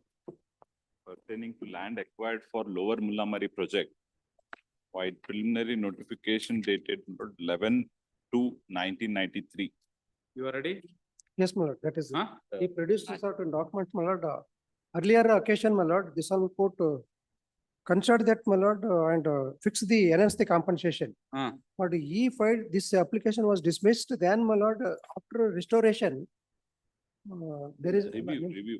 pertaining to land acquired for Lower Mullamari project. While preliminary notification dated, my lord, 11/2/1993. You are ready? Yes, my lord, that is. Huh? He produced certain documents, my lord. Earlier occasion, my lord, this one court considered that, my lord, and fix the, enhance the compensation. But he filed, this application was dismissed, then, my lord, after restoration, there is. Review.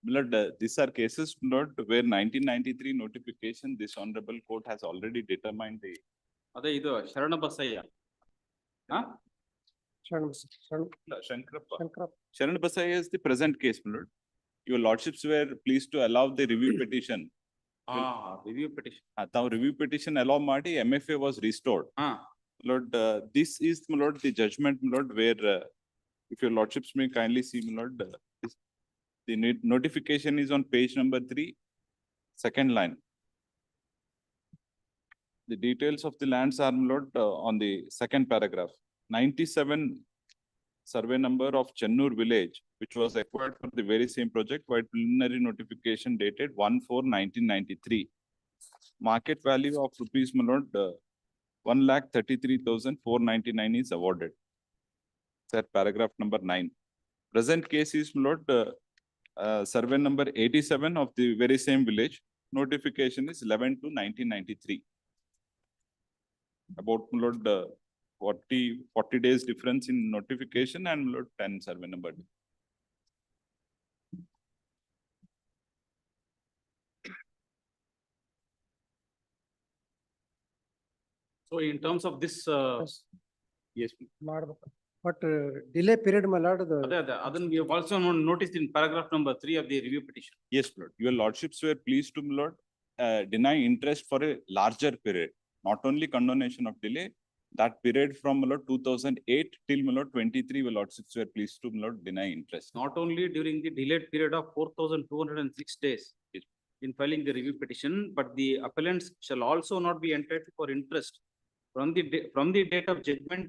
My lord, these are cases, my lord, where 1993 notification, this honorable court has already determined the. ಅದೇ ಇದು ಶರಣ Basayya. Shankarappa. Sharan Basaya is the present case, my lord. Your lordships were pleased to allow the review petition. Review petition. Review petition allow ಮಾಡಿ MFA was restored. Lord, this is, my lord, the judgment, my lord, where if your lordships may kindly see, my lord, the notification is on page number 3, second line. The details of the lands are, my lord, on the second paragraph. 97 survey number of Chennur village, which was acquired for the very same project, while preliminary notification dated 1/4/1993. Market value of rupees, my lord, 1,33,499 is awarded. That paragraph number 9. Present case is, my lord, survey number 87 of the very same village. Notification is 11/2/1993. About, my lord, 40 days difference in notification and, my lord, 10 survey number. So in terms of this, yes. But delay period, my lord, Then we have also noticed in paragraph number 3 of the review petition. Yes, lord. Your lordships were pleased to, my lord, deny interest for a larger period, not only condonation of delay. That period from, my lord, 2008 till, my lord, 23, your lordships were pleased to, my lord, deny interest. Not only during the delayed period of 4,206 days in filing the review petition, but the appellants shall also not be entitled for interest from the date of judgment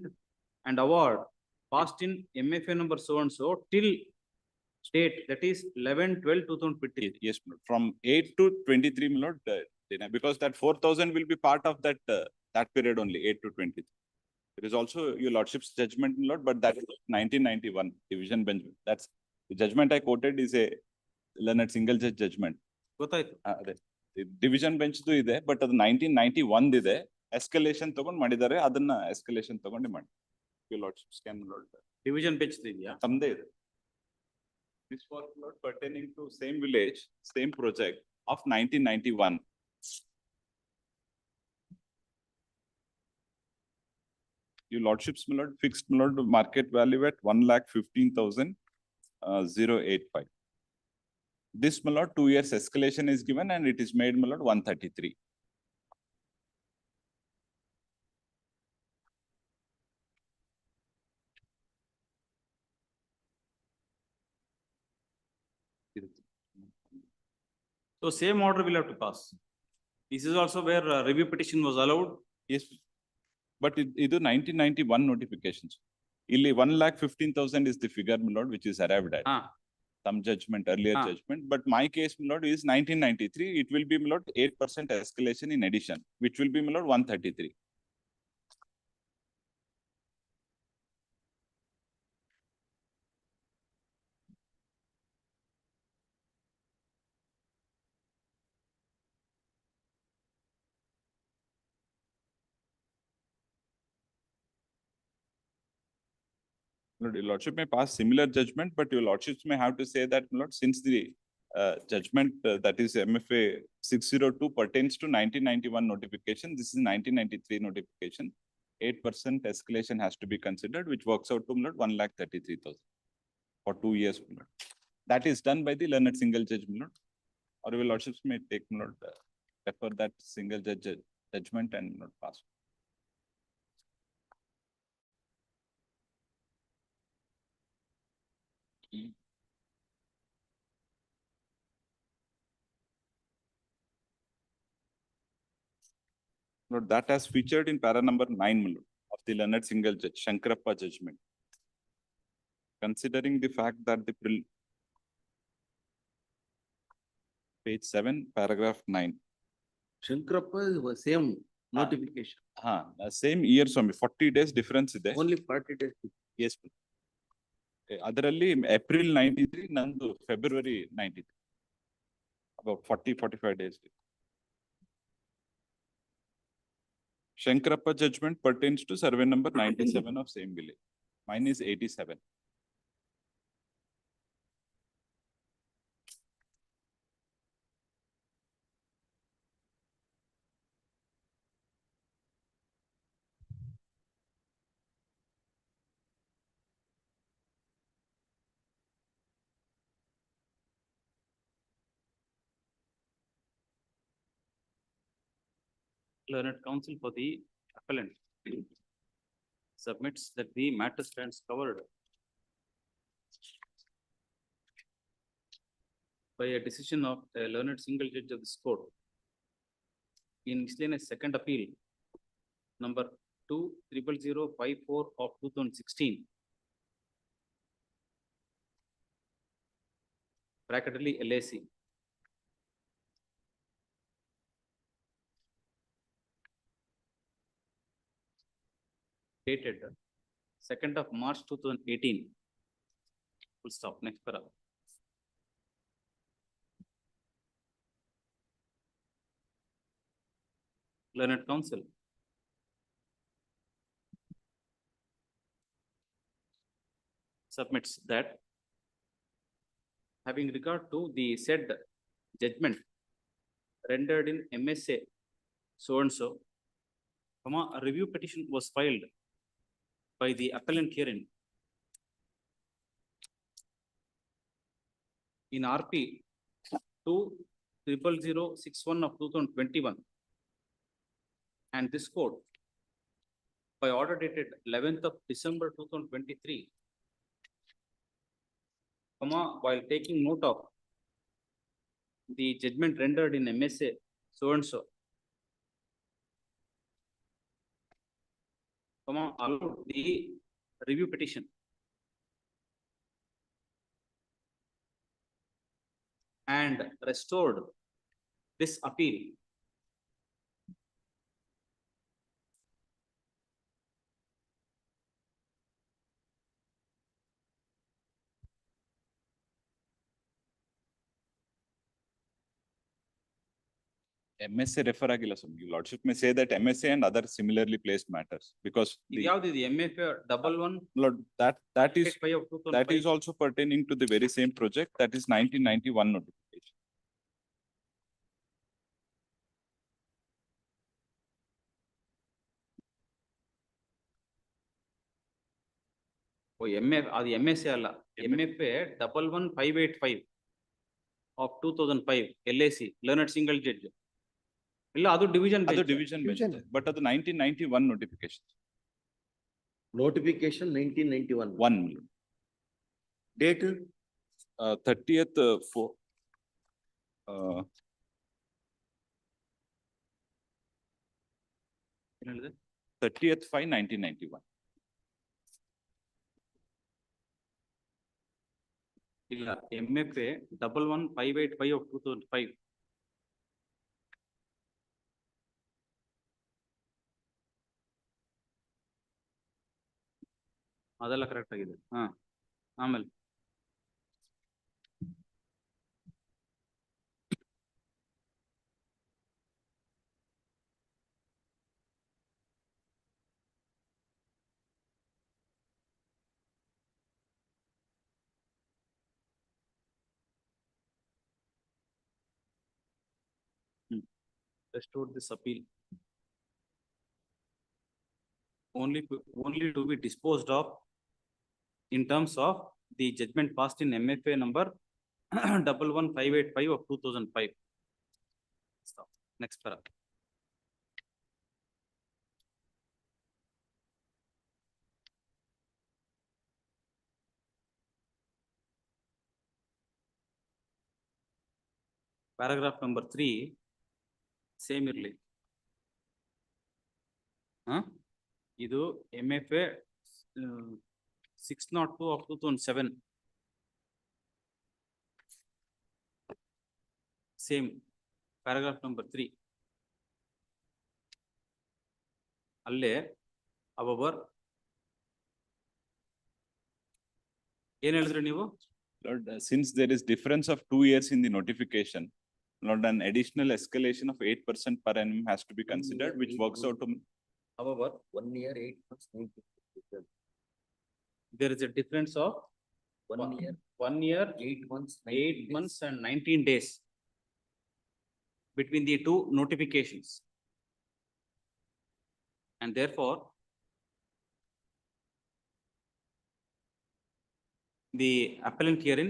and award passed in MFA number so and so till date, that is 11/12/2020. Yes, my lord. From 8 to 23, my lord, deny, because that 4,000 will be part of that that period only, 8 to 23. There is also your lordship's judgment, my lord, but that is 1991 division bench. That's the judgment I quoted is a learned single judge judgment. Division bench ಇದೆ, but ಅದು 1991 ಇದೆ. Escalation ತಗೊಂಡು ಮಾಡಿದ್ದಾರೆ, ಅದನ್ನ escalation ತಗೊಂಡು ಮಾಡಿ. Your lordships can, my lord. Division bench ಇದೆಯಾ? ತಮ್ಮದೇ ಇದೆ. This was, my lord, pertaining to same village, same project of 1991. Your lordships, my lord, fixed, my lord, market value at 1,15,085. This, my lord, 2 years escalation is given and it is made, my lord, 133. So same order will have to pass. This is also where review petition was allowed. Yes, but ಇದು 1991 notifications. ಇಲ್ಲಿ 1,15,000 is the figure, my lord, which is arrived at. Some judgment, earlier judgment, but my case, my lord, is 1993. It will be, my lord, 8% escalation in addition, which will be, my lord, 133. Lord, your lordship may pass similar judgment, but your lordships may have to say that, my lord, since the judgment that is MFA 602 pertains to 1991 notification, this is 1993 notification. 8% escalation has to be considered, which works out to, my lord, 1,33,000 for 2 years, my lord. That is done by the learned single judge, my lord. Or your lordships may take, my lord, refer that single judge judgment and, my lord, pass. Lord, that has featured in para number 9, my lord, of the learned single judge, Shankarappa judgment. Considering the fact that the page 7, paragraph 9. Shankarappa, same notification, Same year Swami 40 days difference ಇದೆ. only 40 days. Yes. ಅದರಲ್ಲಿ April 93, ನಂದು February 93. About 40-45 days. Shankarappa judgment pertains to survey number 97 of same village. Mine is 87. Learned counsel for the appellant submits that the matter stands covered by a decision of a learned single judge of this court in miscellaneous second appeal number 20054 of 2016. Bracketly LAC. Dated 2nd of March 2018. Full stop. Next paragraph. Learned counsel submits that having regard to the said judgment rendered in MSA so and so, a review petition was filed by the appellant herein in RP 20061 of 2021, and this court by order dated 11th of December 2023, while taking note of the judgment rendered in MSA so and so, allowed the review petition and restored this appeal MSA refer ಆಗಿಲ್ಲ ಸ್ವಾಮಿ. Your lordship may say that MSA and other similarly placed matters because ಯಾವ್ದು ಇದು MFA 11 Lord, that is 5 of 2005. that is also pertaining to the very same project, that is 1991 notification. MF ಅದು MSA ಅಲ್ಲ, MFA 11585 of 2005 LAC learned single judge. ಇಲ್ಲ ಅದು division ಅದು bench. division bench, but ಅದು 1991 notification. Notification 1991. 1 Date 30th ಏನ್ ಹೇಳಿದೆ? 30th 5 1991. ಇಲ್ಲ MFA 11585 of 2005. ಅದೆಲ್ಲ ಕರೆಕ್ಟ್ ಆಗಿದೆ. ಆಮೇಲೆ restored this appeal only to be disposed of in terms of the judgment passed in MFA number 11585 of 2005. Stop. Next paragraph. Paragraph number 3, same ಇರ್ಲಿ. ಇದು MFA 602 of 2007. same, paragraph number 3. ಅಲ್ಲೇ however ಏನ್ ಹೇಳಿದ್ರಿ ನೀವು? Lord, since there is difference of 2 years in the notification, Lord, an additional escalation of 8% per annum has to be considered, which works out to. However, 1 year, 8 months, 9 months. There is a difference of 1 year, 1 year, 8 months, 8 months and 19 days between the two notifications. And therefore, the appellant herein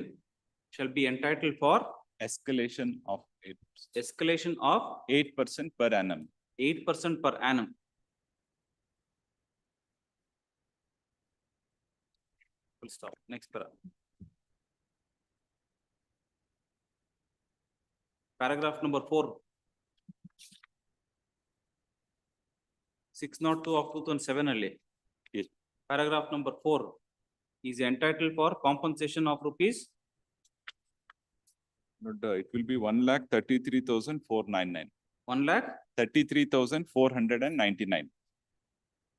shall be entitled for Escalation of 8%. escalation of 8% per annum. 8% per annum. Full stop. Next paragraph. Paragraph number 4. 602 of 2007 ಅಲ್ಲಿ. Yes. Paragraph number 4 is entitled for compensation of rupees. Lord, it will be 1,33,499. 1,33,499. 33,499.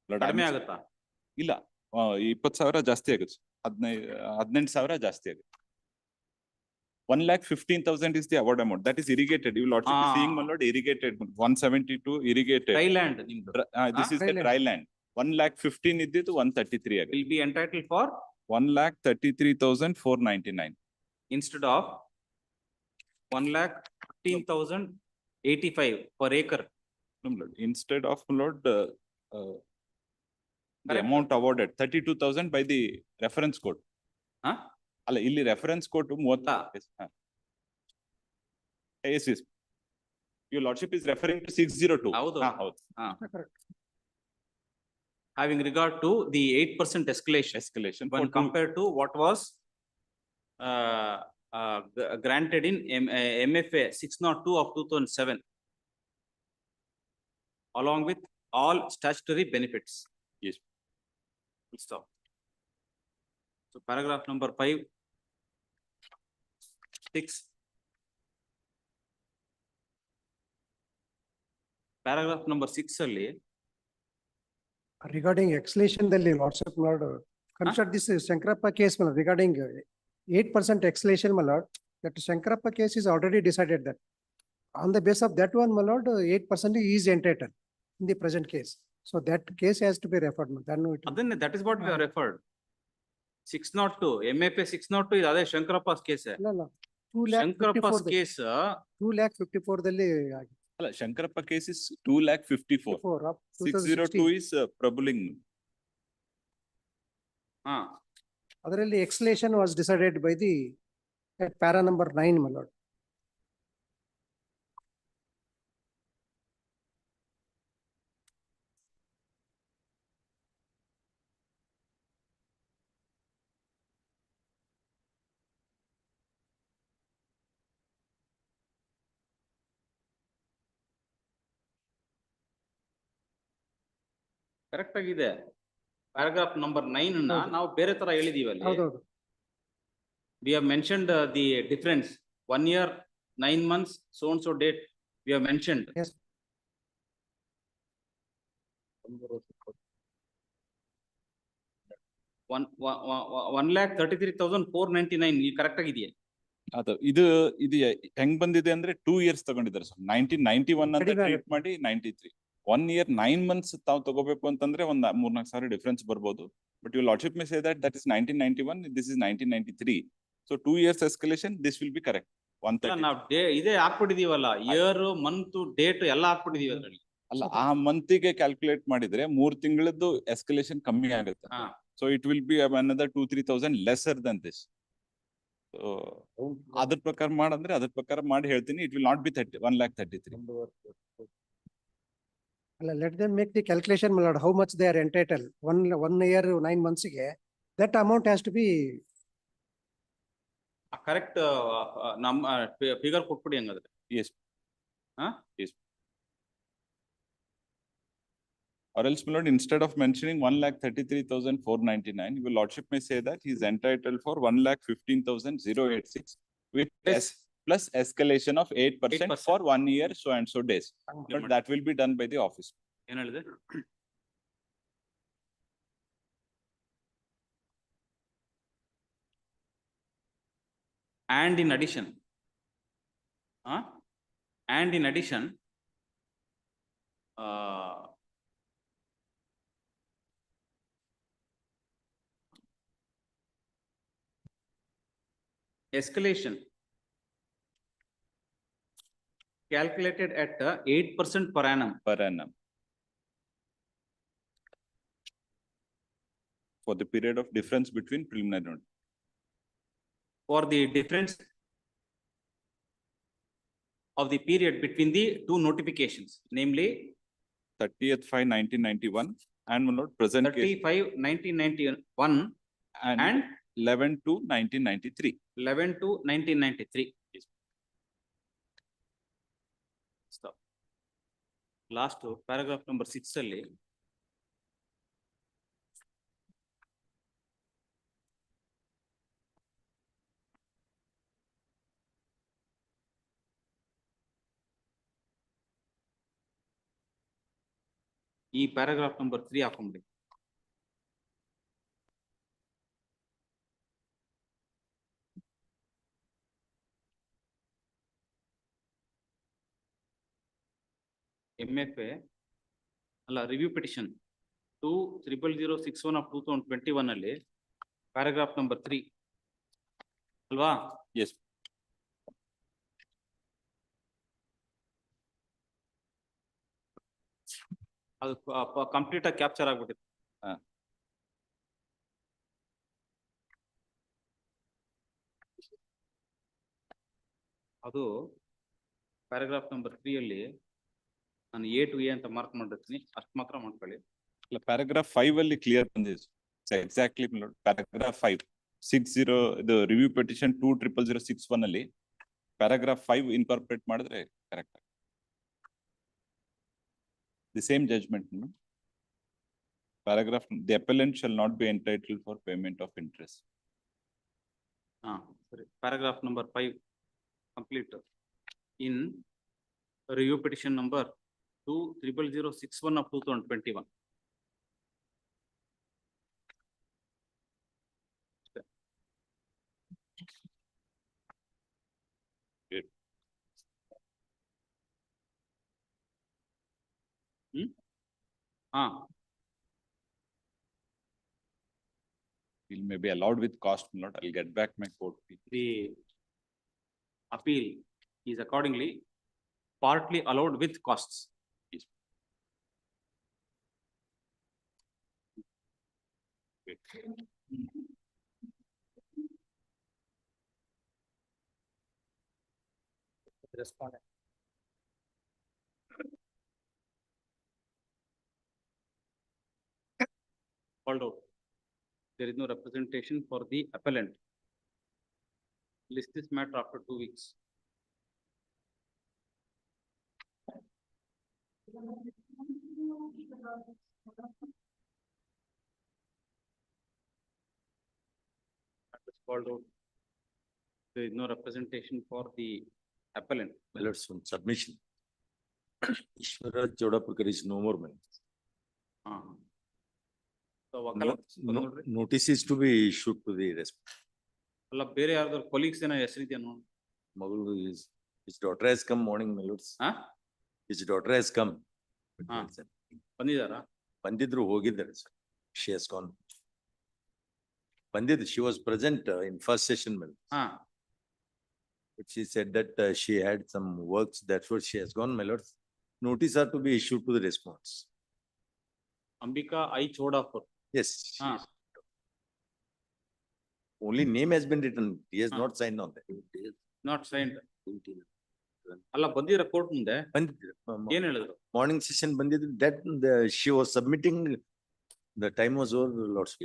Lord, ಕಡಿಮೆ ಆಗುತ್ತಾ? ಇಲ್ಲ 20,000 ಜಾಸ್ತಿ ಆಗುತ್ತೆ. 18,000 ಜಾಸ್ತಿ ಆಗುತ್ತೆ. 1,15,000 is the award amount. That is irrigated. You will also be seeing, my lord, irrigated. 172 irrigated. Dry land ನಿಮ್ದು. This is the dry land. 1,15,000 ಇದ್ದಿದ್ದು 133 ಆಗುತ್ತೆ. Will be entitled for 1,33,499. instead of 1,15,085 per acre. No, Lord. Instead of, Lord, the Correct. amount awarded 32,000 by the reference code. Huh? ಅಲ್ಲ ಇಲ್ಲಿ reference code 30. Yes, yes. Your lordship is referring to 602. ಹೌದು. ಹೌದು. Having regard to the 8% escalation when compared to what was granted in MFA 602 of 2007, along with all statutory benefits. Yes. Full stop. So paragraph number 5, 6. Paragraph number 6 ಅಲ್ಲಿ regarding exhalation ದಲ್ಲಿ WhatsApp lord consider this Shankarappa case regarding 8% exhalation, my lord, that Shankarappa case is already decided that on the basis of that one, my lord, 8% is entitled in the present case. So that case has to be referred. Then ಅದನ್ನೇ that is what we have referred. 602 MFA 602 is ಅದೇ ಶಂಕರಪ್ಪಸ್ case. ಅಲ್ಲ 2,54,000 case 2,54,000 ದಲ್ಲಿ ಅಲ್ಲ Shankarappa case is 2,54,000. 602 is ಪ್ರಬುಲಿಂಗ್. ಅದರಲ್ಲಿ exhalation was decided by the at para number 9, my lord. Correct ಆಗಿದೆ. Paragraph number 9 ಅನ್ನ ನಾವು ಬೇರೆ ತರ ಹೇಳಿದೀವಿ ಅಲ್ಲಿ. ಹೌದೌದು. We have mentioned the difference 1 year 9 months so and so date we have mentioned. Yes. 1,33,499 ಈ correct ಆಗಿದೆಯಾ? ಅದು ಇದು ಹೆಂಗ್ ಬಂದಿದೆ ಅಂದ್ರೆ 2 years ತಗೊಂಡಿದ್ದಾರೆ ಸರ್. 1991 ಅಂತ ಟ್ರೀಟ್ ಮಾಡಿ 93. 1 year 9 months ತಾವು ತಗೋಬೇಕು ಅಂತಂದ್ರೆ ಒಂದ್ 3-4 ಸಾವಿರ ಡಿಫರೆನ್ಸ್ ಬರ್ಬೋದು. But your lordship may say that is 1991, this is 1993. So 2 years escalation, this will be correct. 130. ನಾವು ಇದೇ ಹಾಕ್ಬಿಟ್ಟಿದೀವಲ್ಲ, ಇಯರ್ ಮಂತ್ ಡೇಟ್ ಎಲ್ಲ ಹಾಕ್ಬಿಟ್ಟಿದೀವಿ ಅದ್ರಲ್ಲಿ. ಅಲ್ಲ ಆ ಮಂತಿಗೆ ಕ್ಯಾಲ್ಕುಲೇಟ್ ಮಾಡಿದ್ರೆ 3 ತಿಂಗಳದ್ದು ಎಸ್ಕಲೇಷನ್ ಕಮ್ಮಿ ಆಗುತ್ತೆ. So it will be another 2-3,000 lesser than this. So ಅದ್ರ ಪ್ರಕಾರ ಮಾಡಂದ್ರೆ ಅದ್ರ ಪ್ರಕಾರ ಮಾಡಿ ಹೇಳ್ತೀನಿ. It will not be 1,33,000. Let them make the calculation, my lord, how much they are entitled. 1 year 9 months ಗೆ that amount has to be correct ನಮ್ಮ figure ಕೊಟ್ಬಿಡಿ ಹಂಗಾದ್ರೆ. Yes. Yes. Or else, my lord, instead of mentioning 1,33,499, your lordship may say that he is entitled for 1,15,086 with Yes. plus escalation of 8% 8%. for 1 year, so and so days. But Implement. that will be done by the office. ಏನ್ ಹೇಳಿದೆ? And in addition, and in addition, escalation calculated at 8% per annum. Per annum. For the period of difference between preliminary notice. For the difference of the period between the two notifications, namely 30th/5/1991 annual note present case 35/1991 and 11/2/1993. 11/2/1993. Stop. Last paragraph number 6 ಅಲ್ಲಿ ಈ paragraph number 3 ಹಾಕೊಂಬಿಡಿ. MFA ಅಲ್ಲ review petition 20006/1 of 2021 ಅಲ್ಲಿ paragraph number 3 ಅಲ್ವಾ? Yes. ಅದು complete ಆಗಿ capture ಆಗ್ಬಿಟ್ಟಿದೆ. ಅದು paragraph number 3 ಅಲ್ಲಿ ನಾನು A to A ಅಂತ ಮಾರ್ಕ್ ಮಾಡಿರ್ತೀನಿ, ಅಷ್ಟು ಮಾತ್ರ ಮಾಡ್ಕೊಳ್ಳಿ. Paragraph 5 ಅಲ್ಲಿ ಕ್ಲಿಯರ್ ಬಂದಿದೆ. Exactly paragraph 5 60 the review petition 20006/1 ಅಲ್ಲಿ paragraph 5 incorporate ಮಾಡಿದ್ರೆ correct. The same judgment, no? Paragraph, the appellant shall not be entitled for payment of interest. ಸರಿ. Paragraph number 5 complete. In review petition number 20006/1 of 2021. It may be allowed with cost, not. I'll get back my court fee. The appeal is accordingly partly allowed with costs. Yes. Respondent. Called out. There is no representation for the appellant. List this matter after 2 weeks. Called out. There is no representation for the appellant. My lords, on submission. Ishwara Chodapurkar is no more, man. So, Notice is to be issued to the respondent. ಅಲ್ಲ ಬೇರೆ ಯಾರ್ದಾರು colleagues ಏನೋ ಹೆಸರಿದೆಯಾ ನೋಡಿ. Magulu is, his daughter has come morning, my lords. His daughter has come. ಬಂದಿದಾರಾ? ಬಂದಿದ್ರು ಹೋಗಿದ್ದಾರೆ sir. She has gone. ಬಂದಿದ್ರು, she was present in first session, my lords. But she said that she had some works, that's what she has gone, my lords. Notice are to be issued to the response. Ambika I Chodapur. Yes. Only name has been written, he has not signed on that. Not signed. ಅಲ್ಲ ಬಂದಿರ court ಮುಂದೆ ಬಂದಿದ್ರು. ಏನ್ ಹೇಳಿದ್ರು? Morning session ಬಂದಿದ್ರು, that she was submitting, the time was over, lords.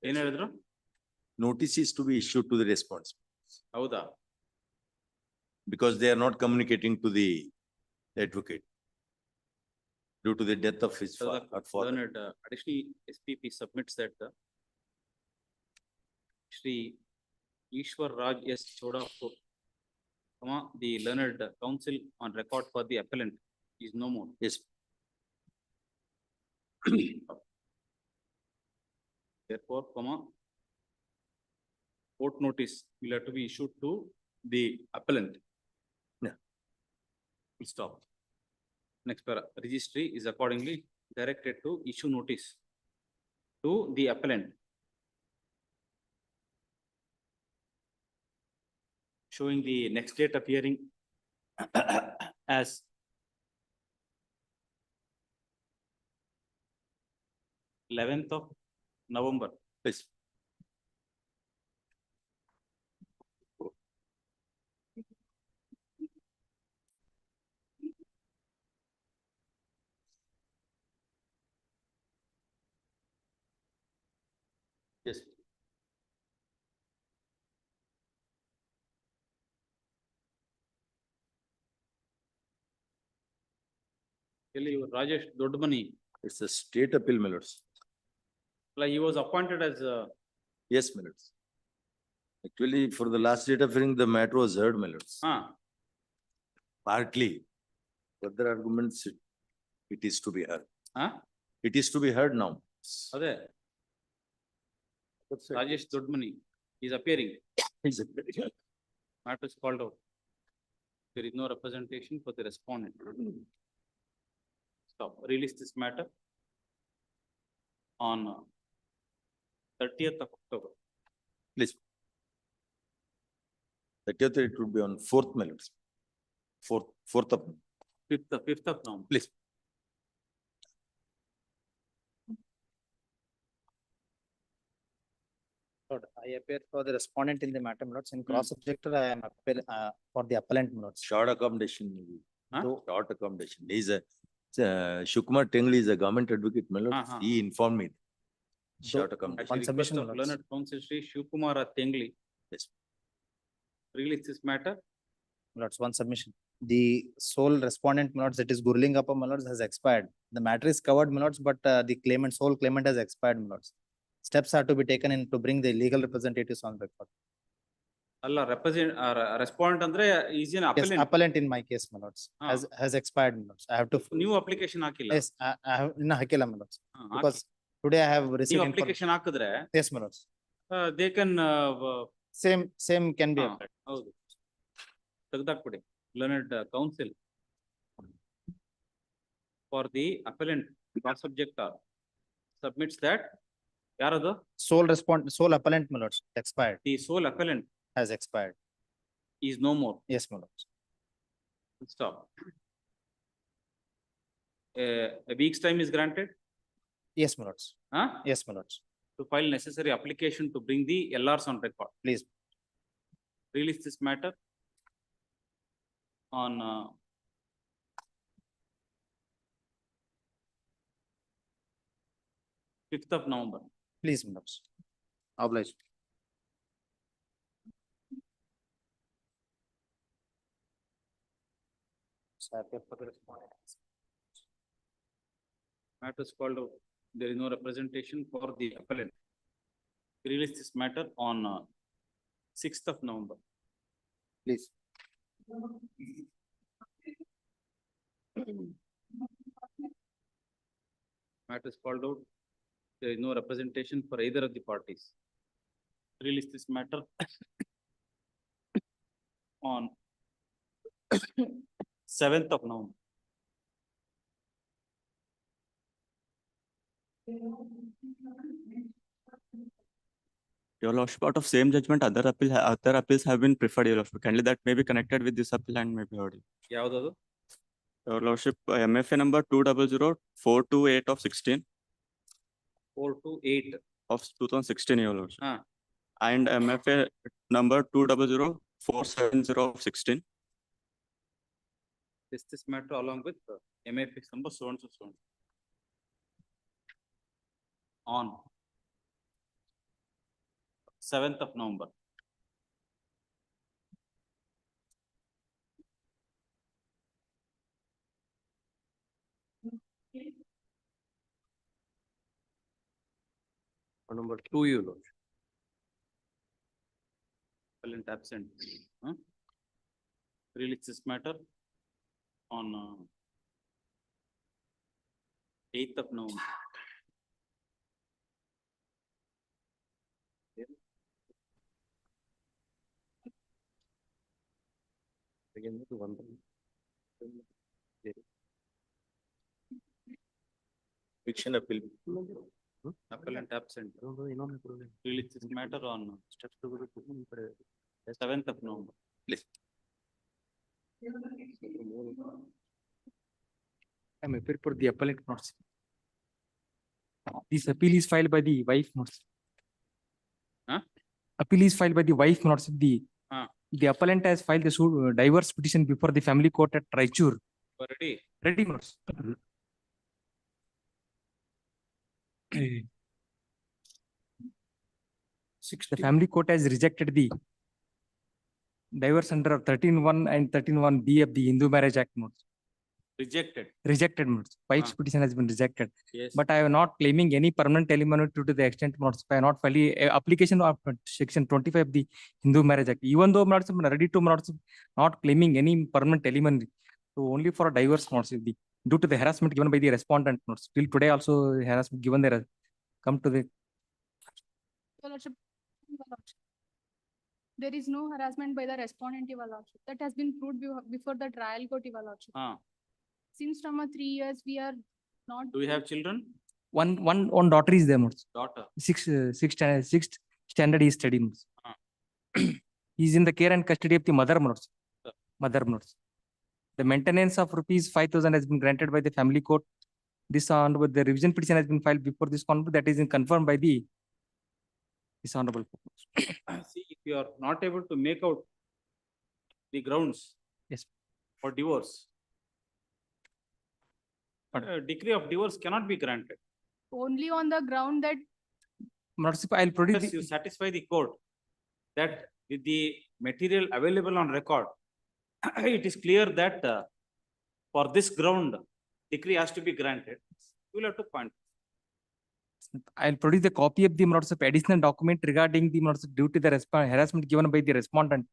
ಏನ್ ಹೇಳಿದ್ರು? Notice is to be issued to the response. ಹೌದಾ? Because they are not communicating to the advocate due to the death of his So father. the additional SPP submits that Shri Ishwar Raj S. Chodapur the learned counsel on record for the appellant is no more. Yes. Therefore, court notice will have to be issued to the appellant. Yeah. Full stop. Next para, registry is accordingly directed to issue notice to the appellant, showing the next date of hearing as 11th of November. Please. Yes. Rajesh Dodmani, It's a state appeal, my lords. like he was appointed as Yes, my lords. Actually, for the last date of hearing, the matter was heard, my lords. Partly. Further arguments, it is to be heard. It is to be heard now. Ade. Rajesh Dodmani is appearing. He's appearing. Matter is called out. There is no representation for the respondent. Stop. Release this matter on 30th of October. Please. 30th, it would be on 4th, my lords. 4th of. 5th of November. Please. Lord, I appear for the respondent in the matter, my lords. In cross objector, I am appear for the appellant, my lords. Short accommodation. Huh? Short accommodation. He is a, Shukmar Tengli is a government advocate, my lords. He informed me. Short accommodation. Actually, submission, request of my lords. learned counsel Shri Shivkumara Tengli. Yes. Release this matter. My lords, one submission. The sole respondent, my lords, that is Gurlingappa, my lords, has expired. The matter is covered, my lords, but the claimant, sole claimant has expired, my lords. Steps are to be taken in to bring the legal representatives on record. Allah respondent andre is an Yes, appellant. appellant in my case, my lords, has expired, my lords. I have to. New application hakilla. Yes, I have, inna hakila, my lords. Because today I have received. New application hakidre. Yes, my lords. They can. Same can be applied. ಹೌದು. ತೆಗೆದಾಕ್ಬಿಡಿ. Learned counsel for the appellant cross subjector submits that ಯಾರದು? Sole appellant, my lords, expired. The sole appellant has expired. Is no more. Yes, my lords. Stop. A week's time is granted. Yes, my lords. Yes, my lords. To file necessary application to bring the LRs on record. Please. Release this matter on 5th of November. Please, my lords. Obliged. Matter is called out. There is no representation for the appellant. Release this matter on 6th of November. Please. Matter is called out. There is no representation for either of the parties. Release this matter on 7th of November. Your lordship, out of same judgment, other appeals have been preferred, your lordship. Kindly that may be connected with this appeal and may be heard. ಯಾವ್ದದು? Your lordship, MFA number 200-428 of 16 428 of 2016, your lordship. Ah. And MFA number 200-470 of 16. This matter along with MFX number so and so so. On 7th of November. Number 2, you know. Appellant absent. release this matter on 8th of November. Fiction appeal. Appellant absent. Release this matter on 7th of November. Please. I'm appeal for the appellant notes. This appeal is filed by the wife notes. Huh? Appeal is filed by the wife notes. The appellant has filed the suit, divorce petition before the family court at Raichur. Ready? Ready notes. The family court has rejected the divorce under 13(1) and 13(1)(b) of the Hindu Marriage Act notes. Rejected. Rejected notes. Wife's petition has been rejected. Yes. But I am not claiming any permanent element due to the extent notes. I am not filing application of section 25 of the Hindu Marriage Act. Even though notes ready to notes, not claiming any permanent element, so only for a divorce notes due to the harassment given by the respondent notes. Till today also harassment given there. Come to the Your Lordship, there is no harassment by the respondent, Your Lordship. That has been proved before the trial court, Your Lordship. Since from 3 years, we are not. Do we have children? one daughter is there notes. Daughter. Sixth standard is studying notes. He is in the care and custody of the mother notes. Mother notes. The maintenance of rupees 5,000 has been granted by the family court. This honorable, the revision petition has been filed before this honorable, that is confirmed by the this honorable court. See, if you are not able to make out the grounds. Yes. For divorce. A decree of divorce cannot be granted. Only on the ground that I'll produce. Unless you satisfy the court that with the material available on record, it is clear that for this ground, decree has to be granted. You will have to point. I'll produce the copy of the notes of additional document regarding the notes due to the harassment given by the respondent.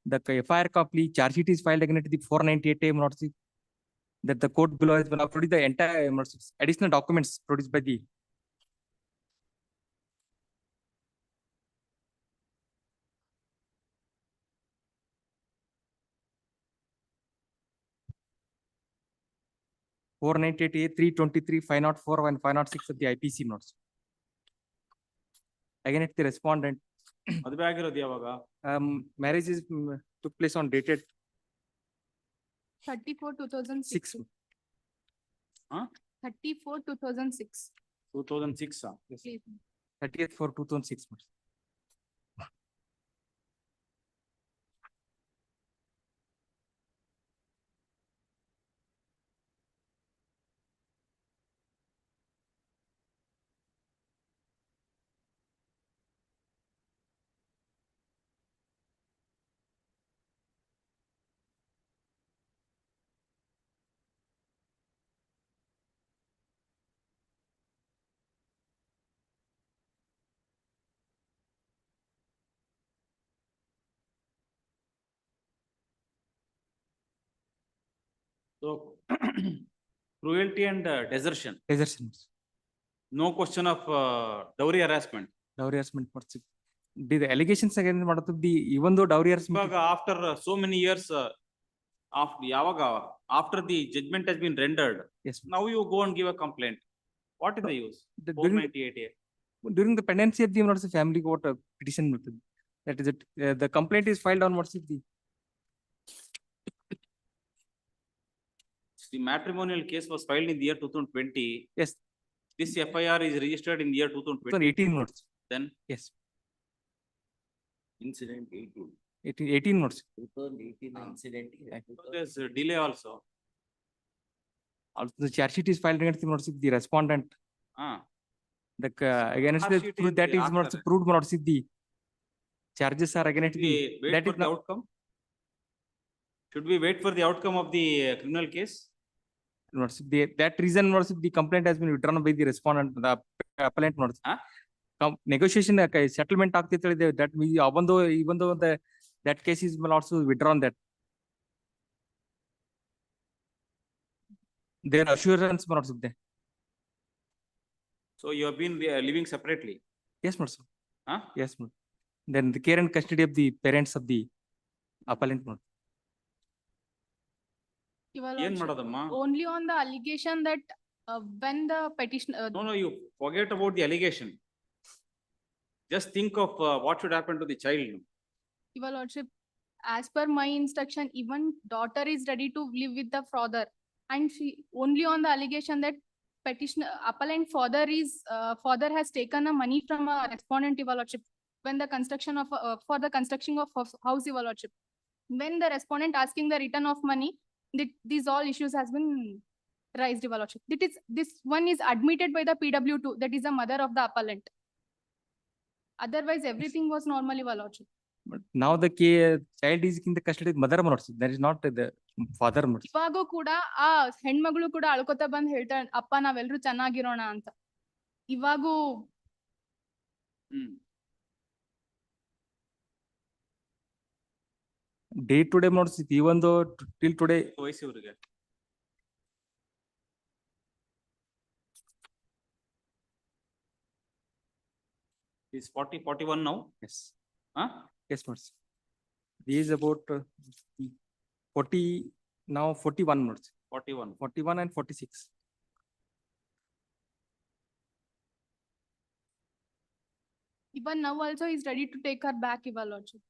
The FIR copy charge sheet is filed against the 498A notes that the court below has been produced the entire additional documents produced by the (498A), 323, 504, and 506 of the IPC notes. Against the respondent. Marriage is took place on dated 34/2006. 34/2006. 2006. Please. 30/4/2006. So, cruelty and desertion. Desertion. No question of dowry harassment. Dowry harassment. The allegations again, even though dowry harassment. After so many years, after the judgment has been rendered, yes. Now you go and give a complaint. What is the use? 498A. During the pendency of the family court petition, that is it. The complaint is filed on what's it the. The matrimonial case was filed in the year 2020. Yes. This FIR is registered in the year 2020. 18 notes. Then? Yes. Incident 18. 18 notes. 2018 incident. There's a delay also. Also, the charge sheet is filed against the respondent. The against the proof that is not proved not the charges are against the that is the outcome. Should we wait for the outcome of the criminal case? That reason the complaint has been withdrawn by the respondent, the appellant. Negotiation settlement that even though that case is also withdrawn that. Their assurance, my lordship, there. So you have been living separately? Yes, my lordship. Huh? Yes, my lord. Then the care and custody of the parents of the appellant, my lord. Your ಏನ್ lordship, ಮಾಡೋದಮ್ಮ? only on the allegation that when the petition, No, you forget about the allegation. Just think of what should happen to the child. your lordship, as per my instruction, even daughter is ready to live with the father. And she, only on the allegation that petitioner, appellant father has taken the money from a respondent, your lordship, when the construction of, for the construction of house, your lordship. When the respondent asking the return of money, these all issues has been raised, your lordship. This one is admitted by the PW2, that is the mother of the appellant. Otherwise, everything was normal, your lordship. But now the child is in the custody of mother, my lordship. That is not the father, my lordship. ಇವಾಗೂ ಕೂಡ ಆ ಹೆಣ್ಮಗಳು ಕೂಡ ಅಳ್ಕೊತ ಬಂದ್ ಹೇಳ್ತಾಳೆ, ಅಪ್ಪ ನಾವೆಲ್ಲರೂ ಚೆನ್ನಾಗಿರೋಣ ಅಂತ. ಇವಾಗೂ Day to day, my lordship, even though till today. ವಯಸ್ಸಿವ್ರಿಗೆ is 41 now? Yes. Huh? Yes, my lordship. He is about 40, now 41, my lordship. 41 and 46. even now also is ready to take her back, your lordship.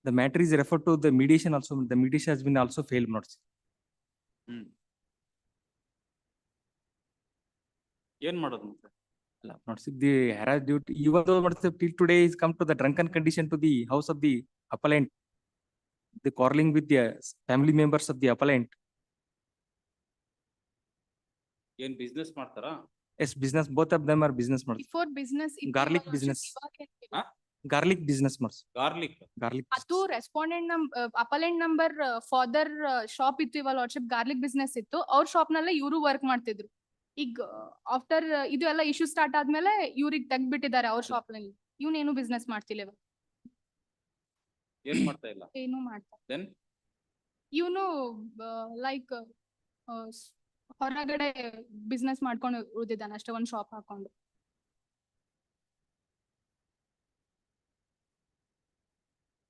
The matter is referred to the mediation also. The mediation has been also failed, my lordship. ಏನ್ ಮಾಡೋದು ಮತ್ತೆ? Not the harass duty, even though till today is come to the drunken condition to the house of the appellant, the quarreling with the family members of the appellant. ಏನ್ business ಮಾಡ್ತಾರಾ? Yes, business, both of them are business. Before business, Garlic business. Garlic business. Garlic. Garlic. ಅದು respondent appellant number father shop ಇತ್ತು, ಇವಾಗ lordship garlic business ಇತ್ತು. ಅವ್ರ shop ನಲ್ಲೇ ಇವರು work ಮಾಡ್ತಿದ್ರು. ಈಗ ಆಫ್ಟರ್ ಇದು ಎಲ್ಲ ಇಶ್ಯೂ ಸ್ಟಾರ್ಟ್ ಆದ್ಮೇಲೆ ಇವ್ರಿಗೆ ತೆಗ್ದ್ಬಿಟ್ಟಿದ್ದಾರೆ ಅವ್ರ ಶಾಪ್ ನಲ್ಲಿ. ಇವನೇನು ಬಿಸ್ನೆಸ್ ಮಾಡ್ತಿಲ್ಲ ಇವಾಗ. ಏನ್ ಮಾಡ್ತಾ ಇಲ್ಲ? ಏನು ಮಾಡ್ತಾ. Then ಇವನು ಲೈಕ್ ಹೊರಗಡೆ ಬಿಸ್ನೆಸ್ ಮಾಡ್ಕೊಂಡು ಉಳಿದಿದ್ದಾನೆ ಅಷ್ಟೇ, ಒಂದ್ ಶಾಪ್ ಹಾಕೊಂಡು.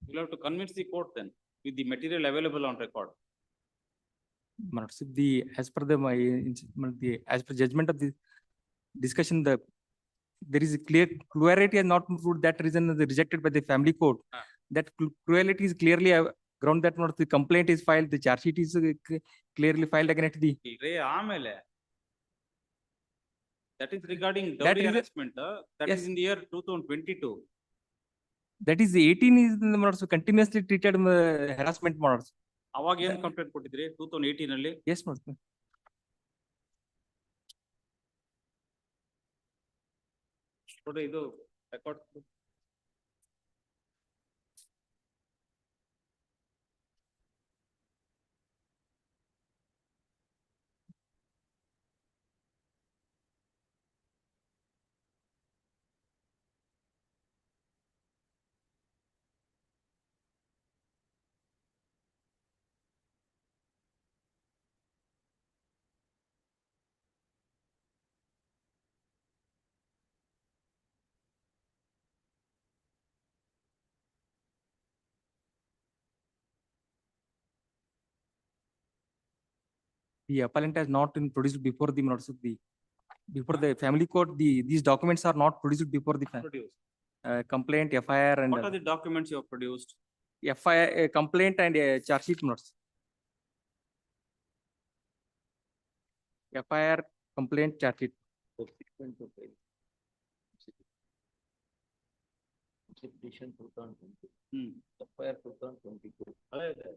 you'll have to convince the court then with the material available on record. As per the as per judgment of the discussion, there is a cruelty has not proved, that reason is rejected by the family court. That cruelty is clearly a ground that not the complaint is filed, the charge sheet is clearly filed against the. ಆಮೇಲೆ that is regarding dowry harassment. That is in the year 2022. That is 18 is also continuously treated harassment models. ಅವಾಗ ಏನ್ complaint ಕೊಟ್ಟಿದ್ರಿ 2018 ಅಲ್ಲಿ? Yes, madam. ನೋಡಿ ಇದು record. The appellant has not been produced before the before the family court. These documents are not produced before the complaint, FIR, and What are the documents you have produced? FIR, complaint, and charge sheet notes. FIR, complaint, charge sheet. FIR 2022.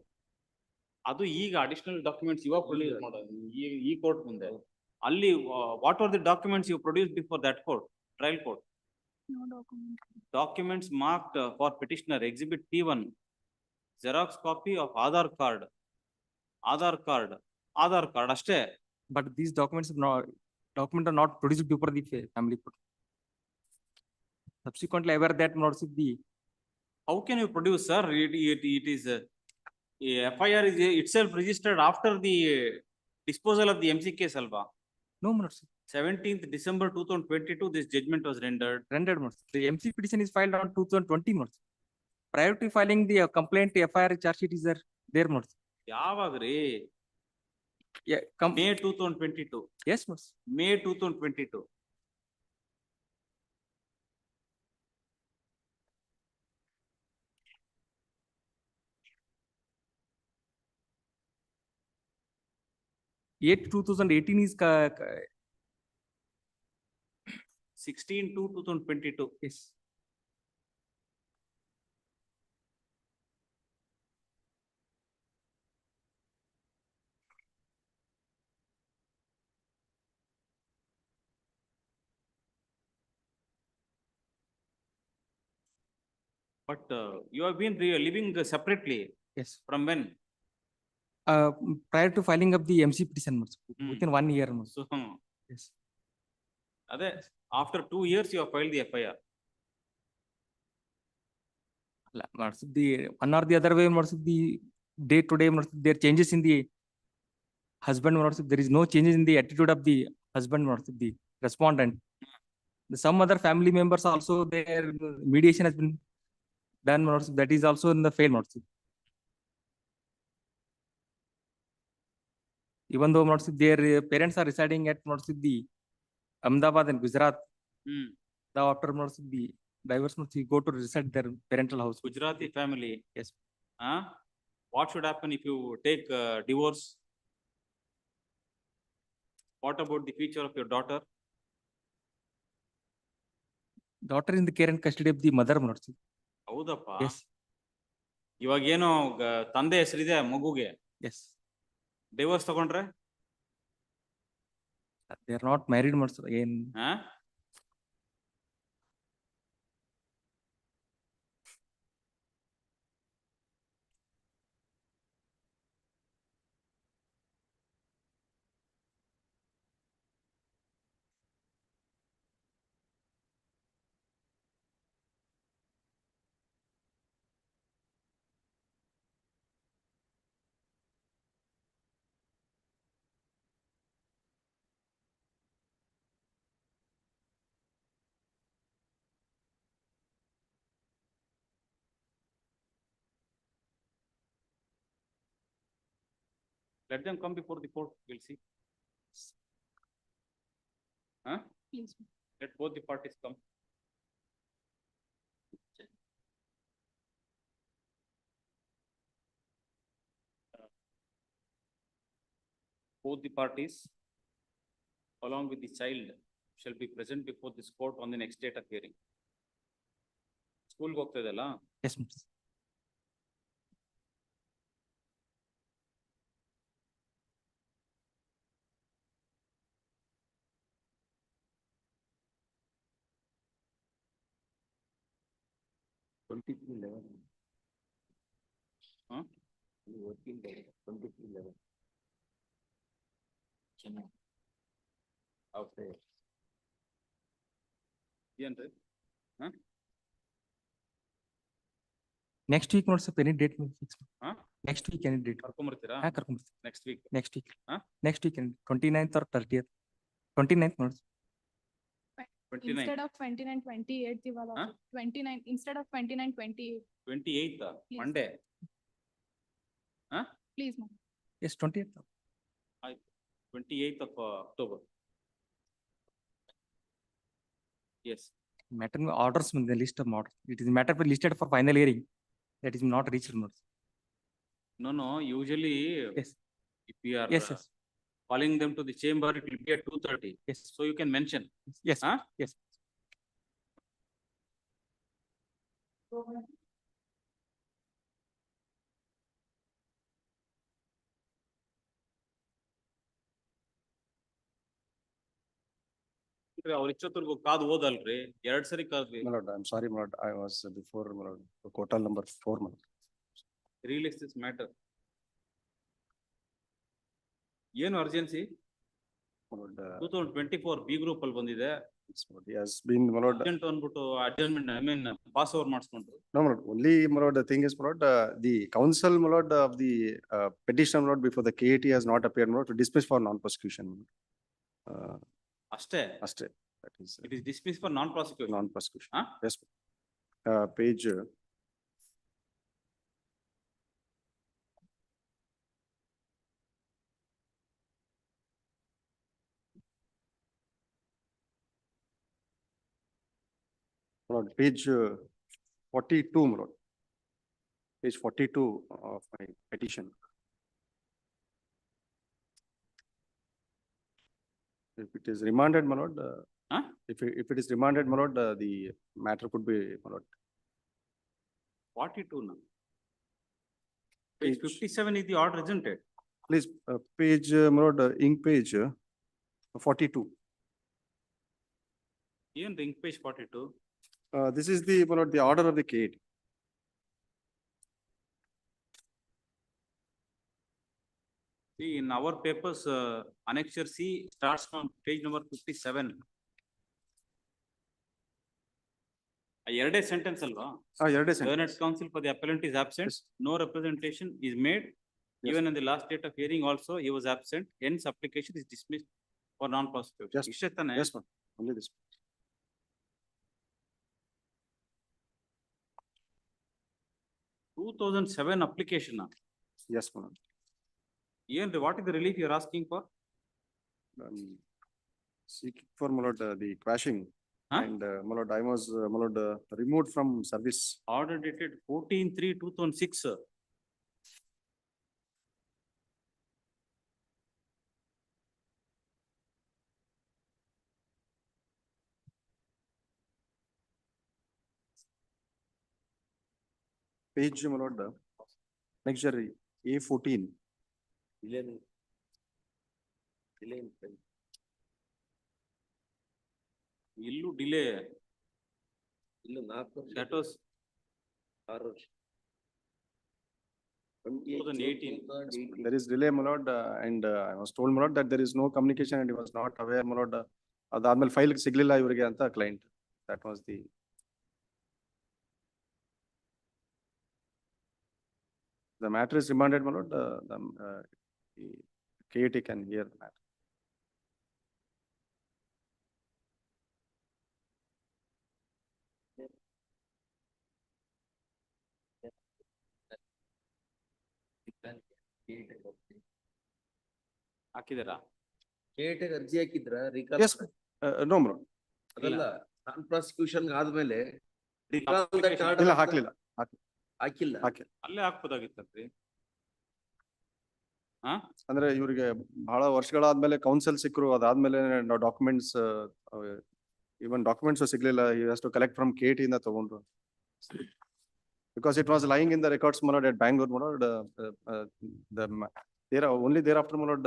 ಅದು ಈಗ additional documents ಇವಾಗ produce ಮಾಡೋದು ಈ court ಮುಂದೆ. ಅಲ್ಲಿ what are the documents you produce before that court, trial court? Documents marked for petitioner, exhibit P1, Xerox copy of Aadhar card ಅಷ್ಟೇ. But these documents are not produced before the family court. Subsequently, aware that not the. How can you produce, sir? It is FIR is itself registered after the disposal of the MC case, alba. No, my lordship. 17th December 2022, this judgment was rendered. Rendered, my lordship. The MC petition is filed on 2020, my lordship. Prior to filing the complaint, FIR charge sheet is there, my lordship. Yavagri? Yeah, May 2022. Yes, my lordship. May 2022. Yet 2018 is 16/2/2022. yes. But you have been living separately. Yes. From when? Prior to filing of the MC petition, my lordship, Hmm. within 1 year, my lordship. So, Yes. after 2 years, you have filed the FIR. My lordship, the one or the other way, my lordship, the day to day, my lordship, there are changes in the husband, my lordship. There is no changes in the attitude of the husband, my lordship, the respondent. Some other family members also, their mediation has been done, my lordship. That is also in the fail, my lordship. Even though, my lordship, their parents are residing at, my lordship, the Ahmedabad and Gujarat. Now after, my lordship, the divorce, my lordship, go to reside their parental house. Gujarati family. Yes. What should happen if you take divorce? What about the future of your daughter? Daughter in the care and custody of the mother, my lordship. ಹೌದಪ್ಪ. Yes. ಇವಾಗೇನೋ ತಂದೆ ಹೆಸರಿದೆ ಮಗುಗೆ. Yes. Divorce ತಗೊಂಡ್ರೆ? They are not married, my lordship, again. Let them come before the court, we'll see. Please. Let both the parties come. Both the parties, along with the child, shall be present before this court on the next date of hearing. School go ಹೋಗ್ತದಲ್ಲ? Yes, my lordship. Working day, 23/11. Okay. ಏನ್ರಿ? Next week, my lordship, any date will fix. Huh? Next week, any date. ಕರ್ಕೊಂಬರ್ತೀರಾ? ಕರ್ಕೊಂಬರ್ತೀನಿ. Next week. Next week. Huh? Next week, 29th or 30th. 29th, my lordship. 29. Instead of 29, 28, Tiwala. 29, instead of 29, 28. 28th, Please. Monday. Please, ma'am. Yes, 20th. 28th of October. Yes. Matter orders in the list of orders. It is matter listed for final hearing. That is not reached, my lordship. No, usually. Yes. If we are Yes, yes. calling them to the chamber, it will be at 2:30. Yes. So you can mention. Yes. Yes. ಅವ್ರ ಇಷ್ಟೊತ್ತರ್ಗು ಕಾದು ಓದಲ್ರಿ 2 ಸರಿ ಕಾದ್ವಿ. My lord, I'm sorry, my lord, I was before, my lord, quotal number 4, my lord. Release this matter. ಏನು urgency? My lord, 2024 B group ಅಲ್ಲಿ ಬಂದಿದೆ. He has been, my lord, Urgent ಅಂದ್ಬಿಟ್ಟು adjournment, I mean, pass over ಮಾಡಿಸ್ಕೊಂಡ್ರು. no, my lord, only, my lord, the thing is, my lord, the counsel, my lord, of the petition, my lord, before the KAT has not appeared, my lord, to dismiss for non-prosecution. ಅಷ್ಟೇ. Aste, that is It is dismissed for non-prosecution. non-prosecution. Huh? Yes. Page. My lord, page 42, my lord. Page 42 of my petition. If it is remanded, my lord, Huh? if it is remanded, my lord, the matter could be, my lord. 42 now. Page 57 is the order, isn't it? Please, page, my lord, ink page 42. Even ring page 42. This is the, my lord, the order of the KAT. See, in our papers, annexure C starts from page number 57. ಎರಡೇ sentence ಅಲ್ವಾ? ಎರಡೇ sentence. Learned counsel for the appellant is absent, no representation is made. Yes. Even in the last date of hearing also, he was absent, hence application is dismissed for non-prosecution. Yes. ಇಷ್ಟೇ ತಾನೇ? Yes, ma'am, only this. 2007 application. Yes, ma'am. ಏನ್ರಿ, what is the relief you are asking for? Seeking for, my lord, the crashing. Huh? And, my lord, I was, my lord, removed from service. Order dated 14/3/2006. Page, my lord, next year, A14. ಇಲ್ಲೂ delay. ಇನ್ನು 4 ವರ್ಷ. That was 6 ವರ್ಷ. 2018. There is delay, my lord, and I was told, my lord, that there is no communication and he was not aware, my lord. ಅದಾದ್ಮೇಲೆ file ಸಿಗ್ಲಿಲ್ಲ ಇವರಿಗೆ ಅಂತ client. That was the. The matter is remanded, my lord, the KAT can hear the matter. ಹಾಕಿದಾರಾ? KAT ಗೆ ಅರ್ಜಿ ಹಾಕಿದ್ರ? Yes, no, my lord. ಅದಲ್ಲ, non prosecution ಆದ್ಮೇಲೆ ಇಲ್ಲ, ಹಾಕ್ಲಿಲ್ಲ. ಹಾಕಿಲ್ಲ. ಅಲ್ಲೇ ಹಾಕ್ಬೋದಾಗಿತ್ತಲ್ರಿ. ಹಾ? ಅಂದ್ರೆ ಇವರಿಗೆ ಬಹಳ ವರ್ಷಗಳಾದ್ಮೇಲೆ ಕೌನ್ಸಿಲ್ ಸಿಕ್ಕರು, ಅದಾದ್ಮೇಲೆ ಡಾಕ್ಯುಮೆಂಟ್ಸ್, ಇವನ್ ಡಾಕ್ಯುಮೆಂಟ್ಸ್ ಸಿಗ್ಲಿಲ್ಲ. He has to collect from KAT ಇಂದ ತಗೊಂಡ್ರು. Because it was lying in the records, my lord, at Bangalore, my lord, only thereafter, my lord,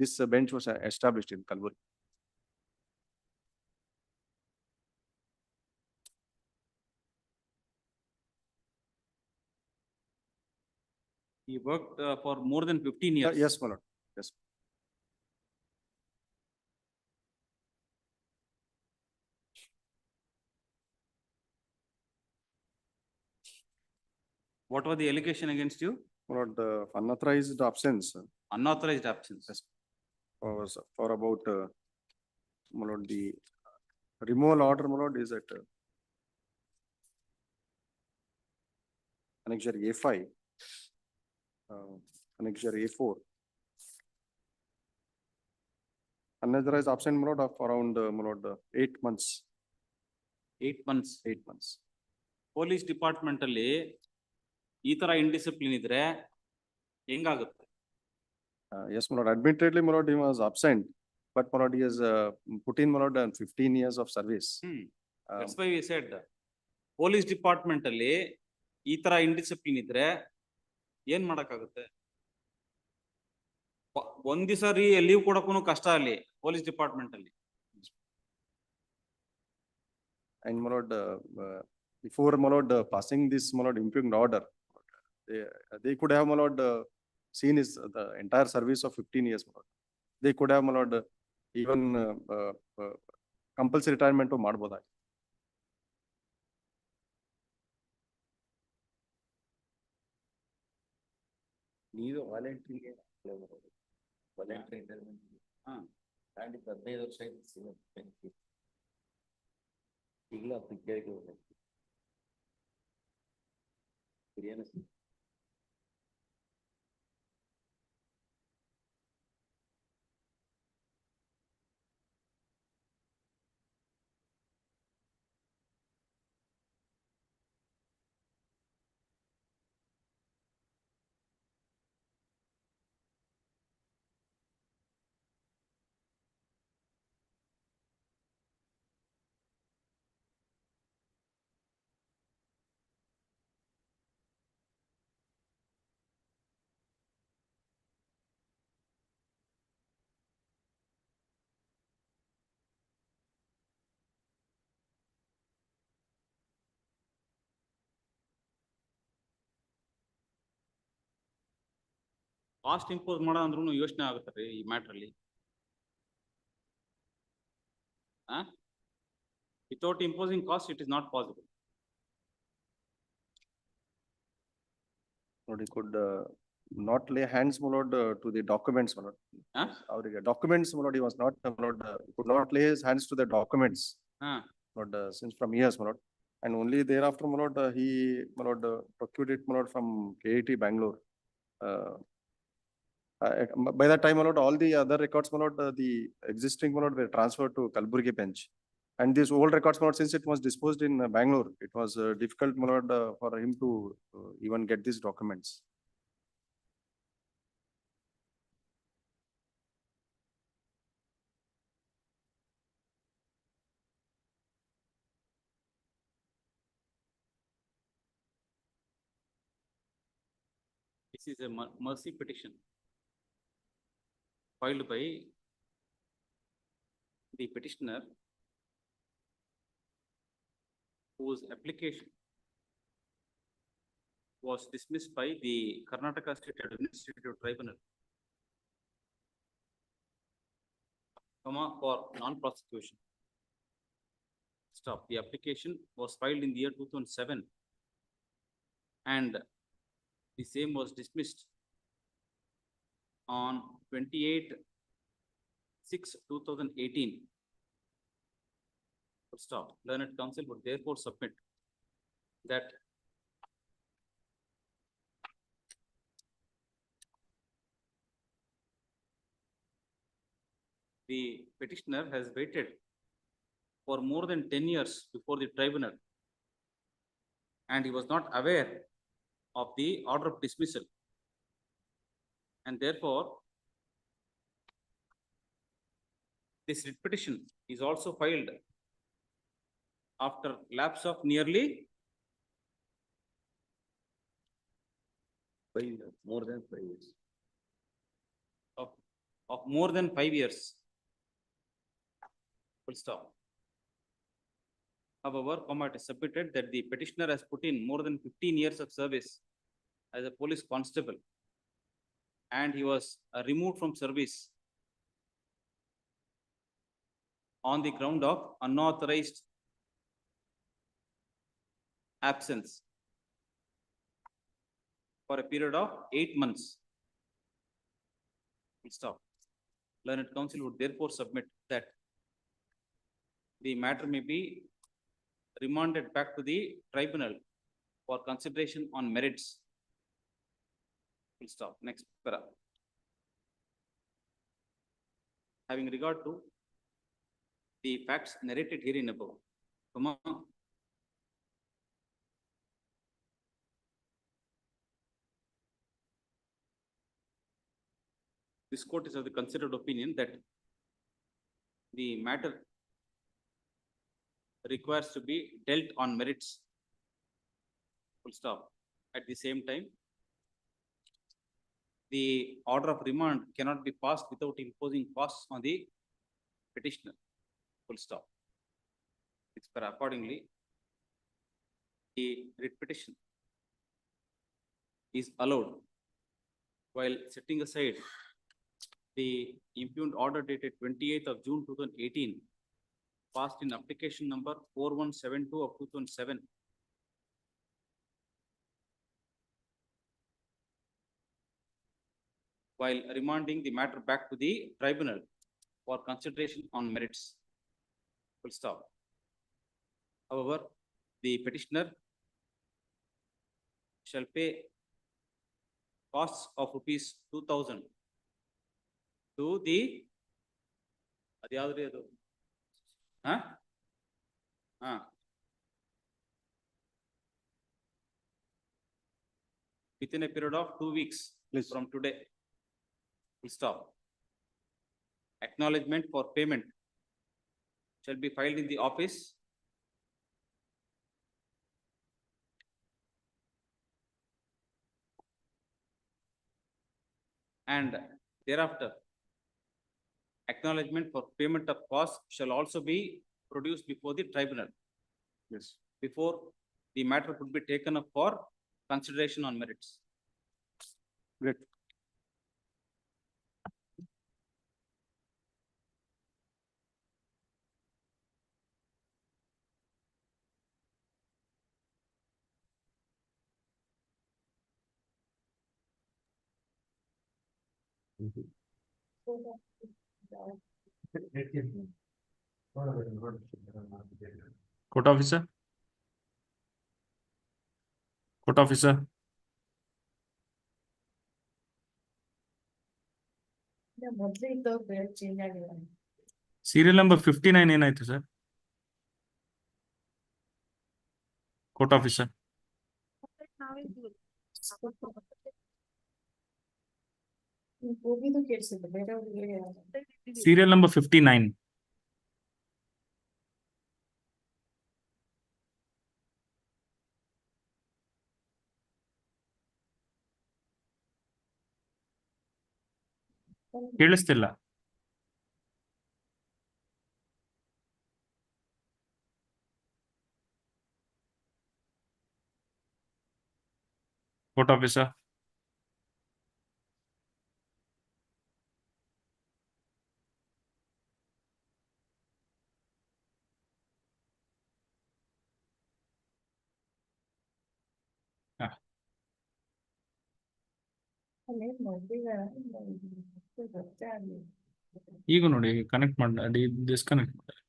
this bench was established in Kalaburagi. He worked for more than 15 years. Yes, my lord. Yes. What was the allegation against you? My lord, unauthorized absence. Unauthorized absence. Yes. For about, my lord, the removal order, my lord, is at annexure A5, annexure A4. Unauthorized absent, my lord, of around, my lord, 8 months. 8 months. 8 months. Police department ಅಲ್ಲಿ ಈ ತರ indiscipline ಇದ್ರೆ ಹೆಂಗಾಗುತ್ತೆ? Yes, my lord, admittedly, my lord, he was absent, but my lord, he has put in, my lord, 15 years of service. That's why we said, police department ಅಲ್ಲಿ ಈ ತರ indiscipline ಇದ್ರೆ ಏನ್ ಮಾಡಕ್ಕಾಗುತ್ತೆ? ಒಂದ್ ದಿವಸ ಲೀವ್ ಕೊಡಕ್ಕೂ ಕಷ್ಟ ಅಲ್ಲಿ ಪೊಲೀಸ್ ಡಿಪಾರ್ಟ್ಮೆಂಟ್ ಅಲ್ಲಿ. And my lord, before, my lord, passing this, my lord, impugned order, they could have, my lord, seen his the entire service of 15 years, my lord. They could have, my lord, even compulsory retirement ಮಾಡ್ಬೋದಾಗಿ. ನೀವು ವಾಲಂಟ್ರಿಗೆ voluntary retirement ಖಂಡಿತ 15 ವರ್ಷ ಆಯ್ತು ಈಗಲೂ ಕೇಳಿಕೆ cost impose ಮಾಡೋ ಅಂದ್ರೂ ಯೋಚನೆ ಆಗುತ್ತಾರೆ ಈ ಮ್ಯಾಟರ್ ಅಲ್ಲಿ. Without imposing cost, it is not possible. Lord, he could not lay hands, my lord, to the documents, my lord. Avರಿಗೆ documents, my lord, he was not, my lord, he could not lay his hands to the documents. Lord, since from years, my lord. And only thereafter, my lord, he, my lord, procured it, my lord, from KIT Bangalore. By that time, my lord, all the other records, my lord, the existing, my lord, were transferred to Kalaburagi bench. And these old records, my lord, since it was disposed in Bangalore, it was difficult, my lord, for him to even get these documents. This is a mercy petition filed by the petitioner whose application was dismissed by the Karnataka State Administrative Tribunal for non-prosecution. Stop. The application was filed in the year 2007 and the same was dismissed on 28/6/2018. Stop. Learned Counsel would therefore submit that the petitioner has waited for more than 10 years before the tribunal and he was not aware of the order of dismissal, and therefore this writ petition is also filed after lapse of nearly more than 5 years. Of more than 5 years. Full stop. However, it is submitted that the petitioner has put in more than 15 years of service as a police constable and he was removed from service on the ground of unauthorized absence for a period of 8 months. Stop. Learned Counsel would therefore submit that the matter may be remanded back to the tribunal for consideration on merits. Full stop. Next para. Having regard to the facts narrated herein above, this court is of the considered opinion that the matter requires to be dealt on merits. Full stop. At the same time, the order of remand cannot be passed without imposing costs on the petitioner. Full stop. Accordingly, the writ petition is allowed while setting aside the impugned order dated 28th of June 2018 passed in application number 4172 of 2007. While remanding the matter back to the tribunal for consideration on merits. Full stop. However, the petitioner shall pay costs of rupees 2,000 to the within a period of 2 weeks from today. Full stop. Acknowledgement for payment shall be filed in the office and thereafter acknowledgement for payment of costs shall also be produced before the tribunal. Yes. Before the matter could be taken up for consideration on merits. Great. Court officer. Court officer. Serial number 59 ಏನಾಯ್ತು sir? Court officer. Serial number 59. ಕೇಳಿಸ್ತಿಲ್ಲ. Court officer. ಈಗ ನೋಡಿ connect ಮಾಡಿ disconnect ಮಾಡಿ.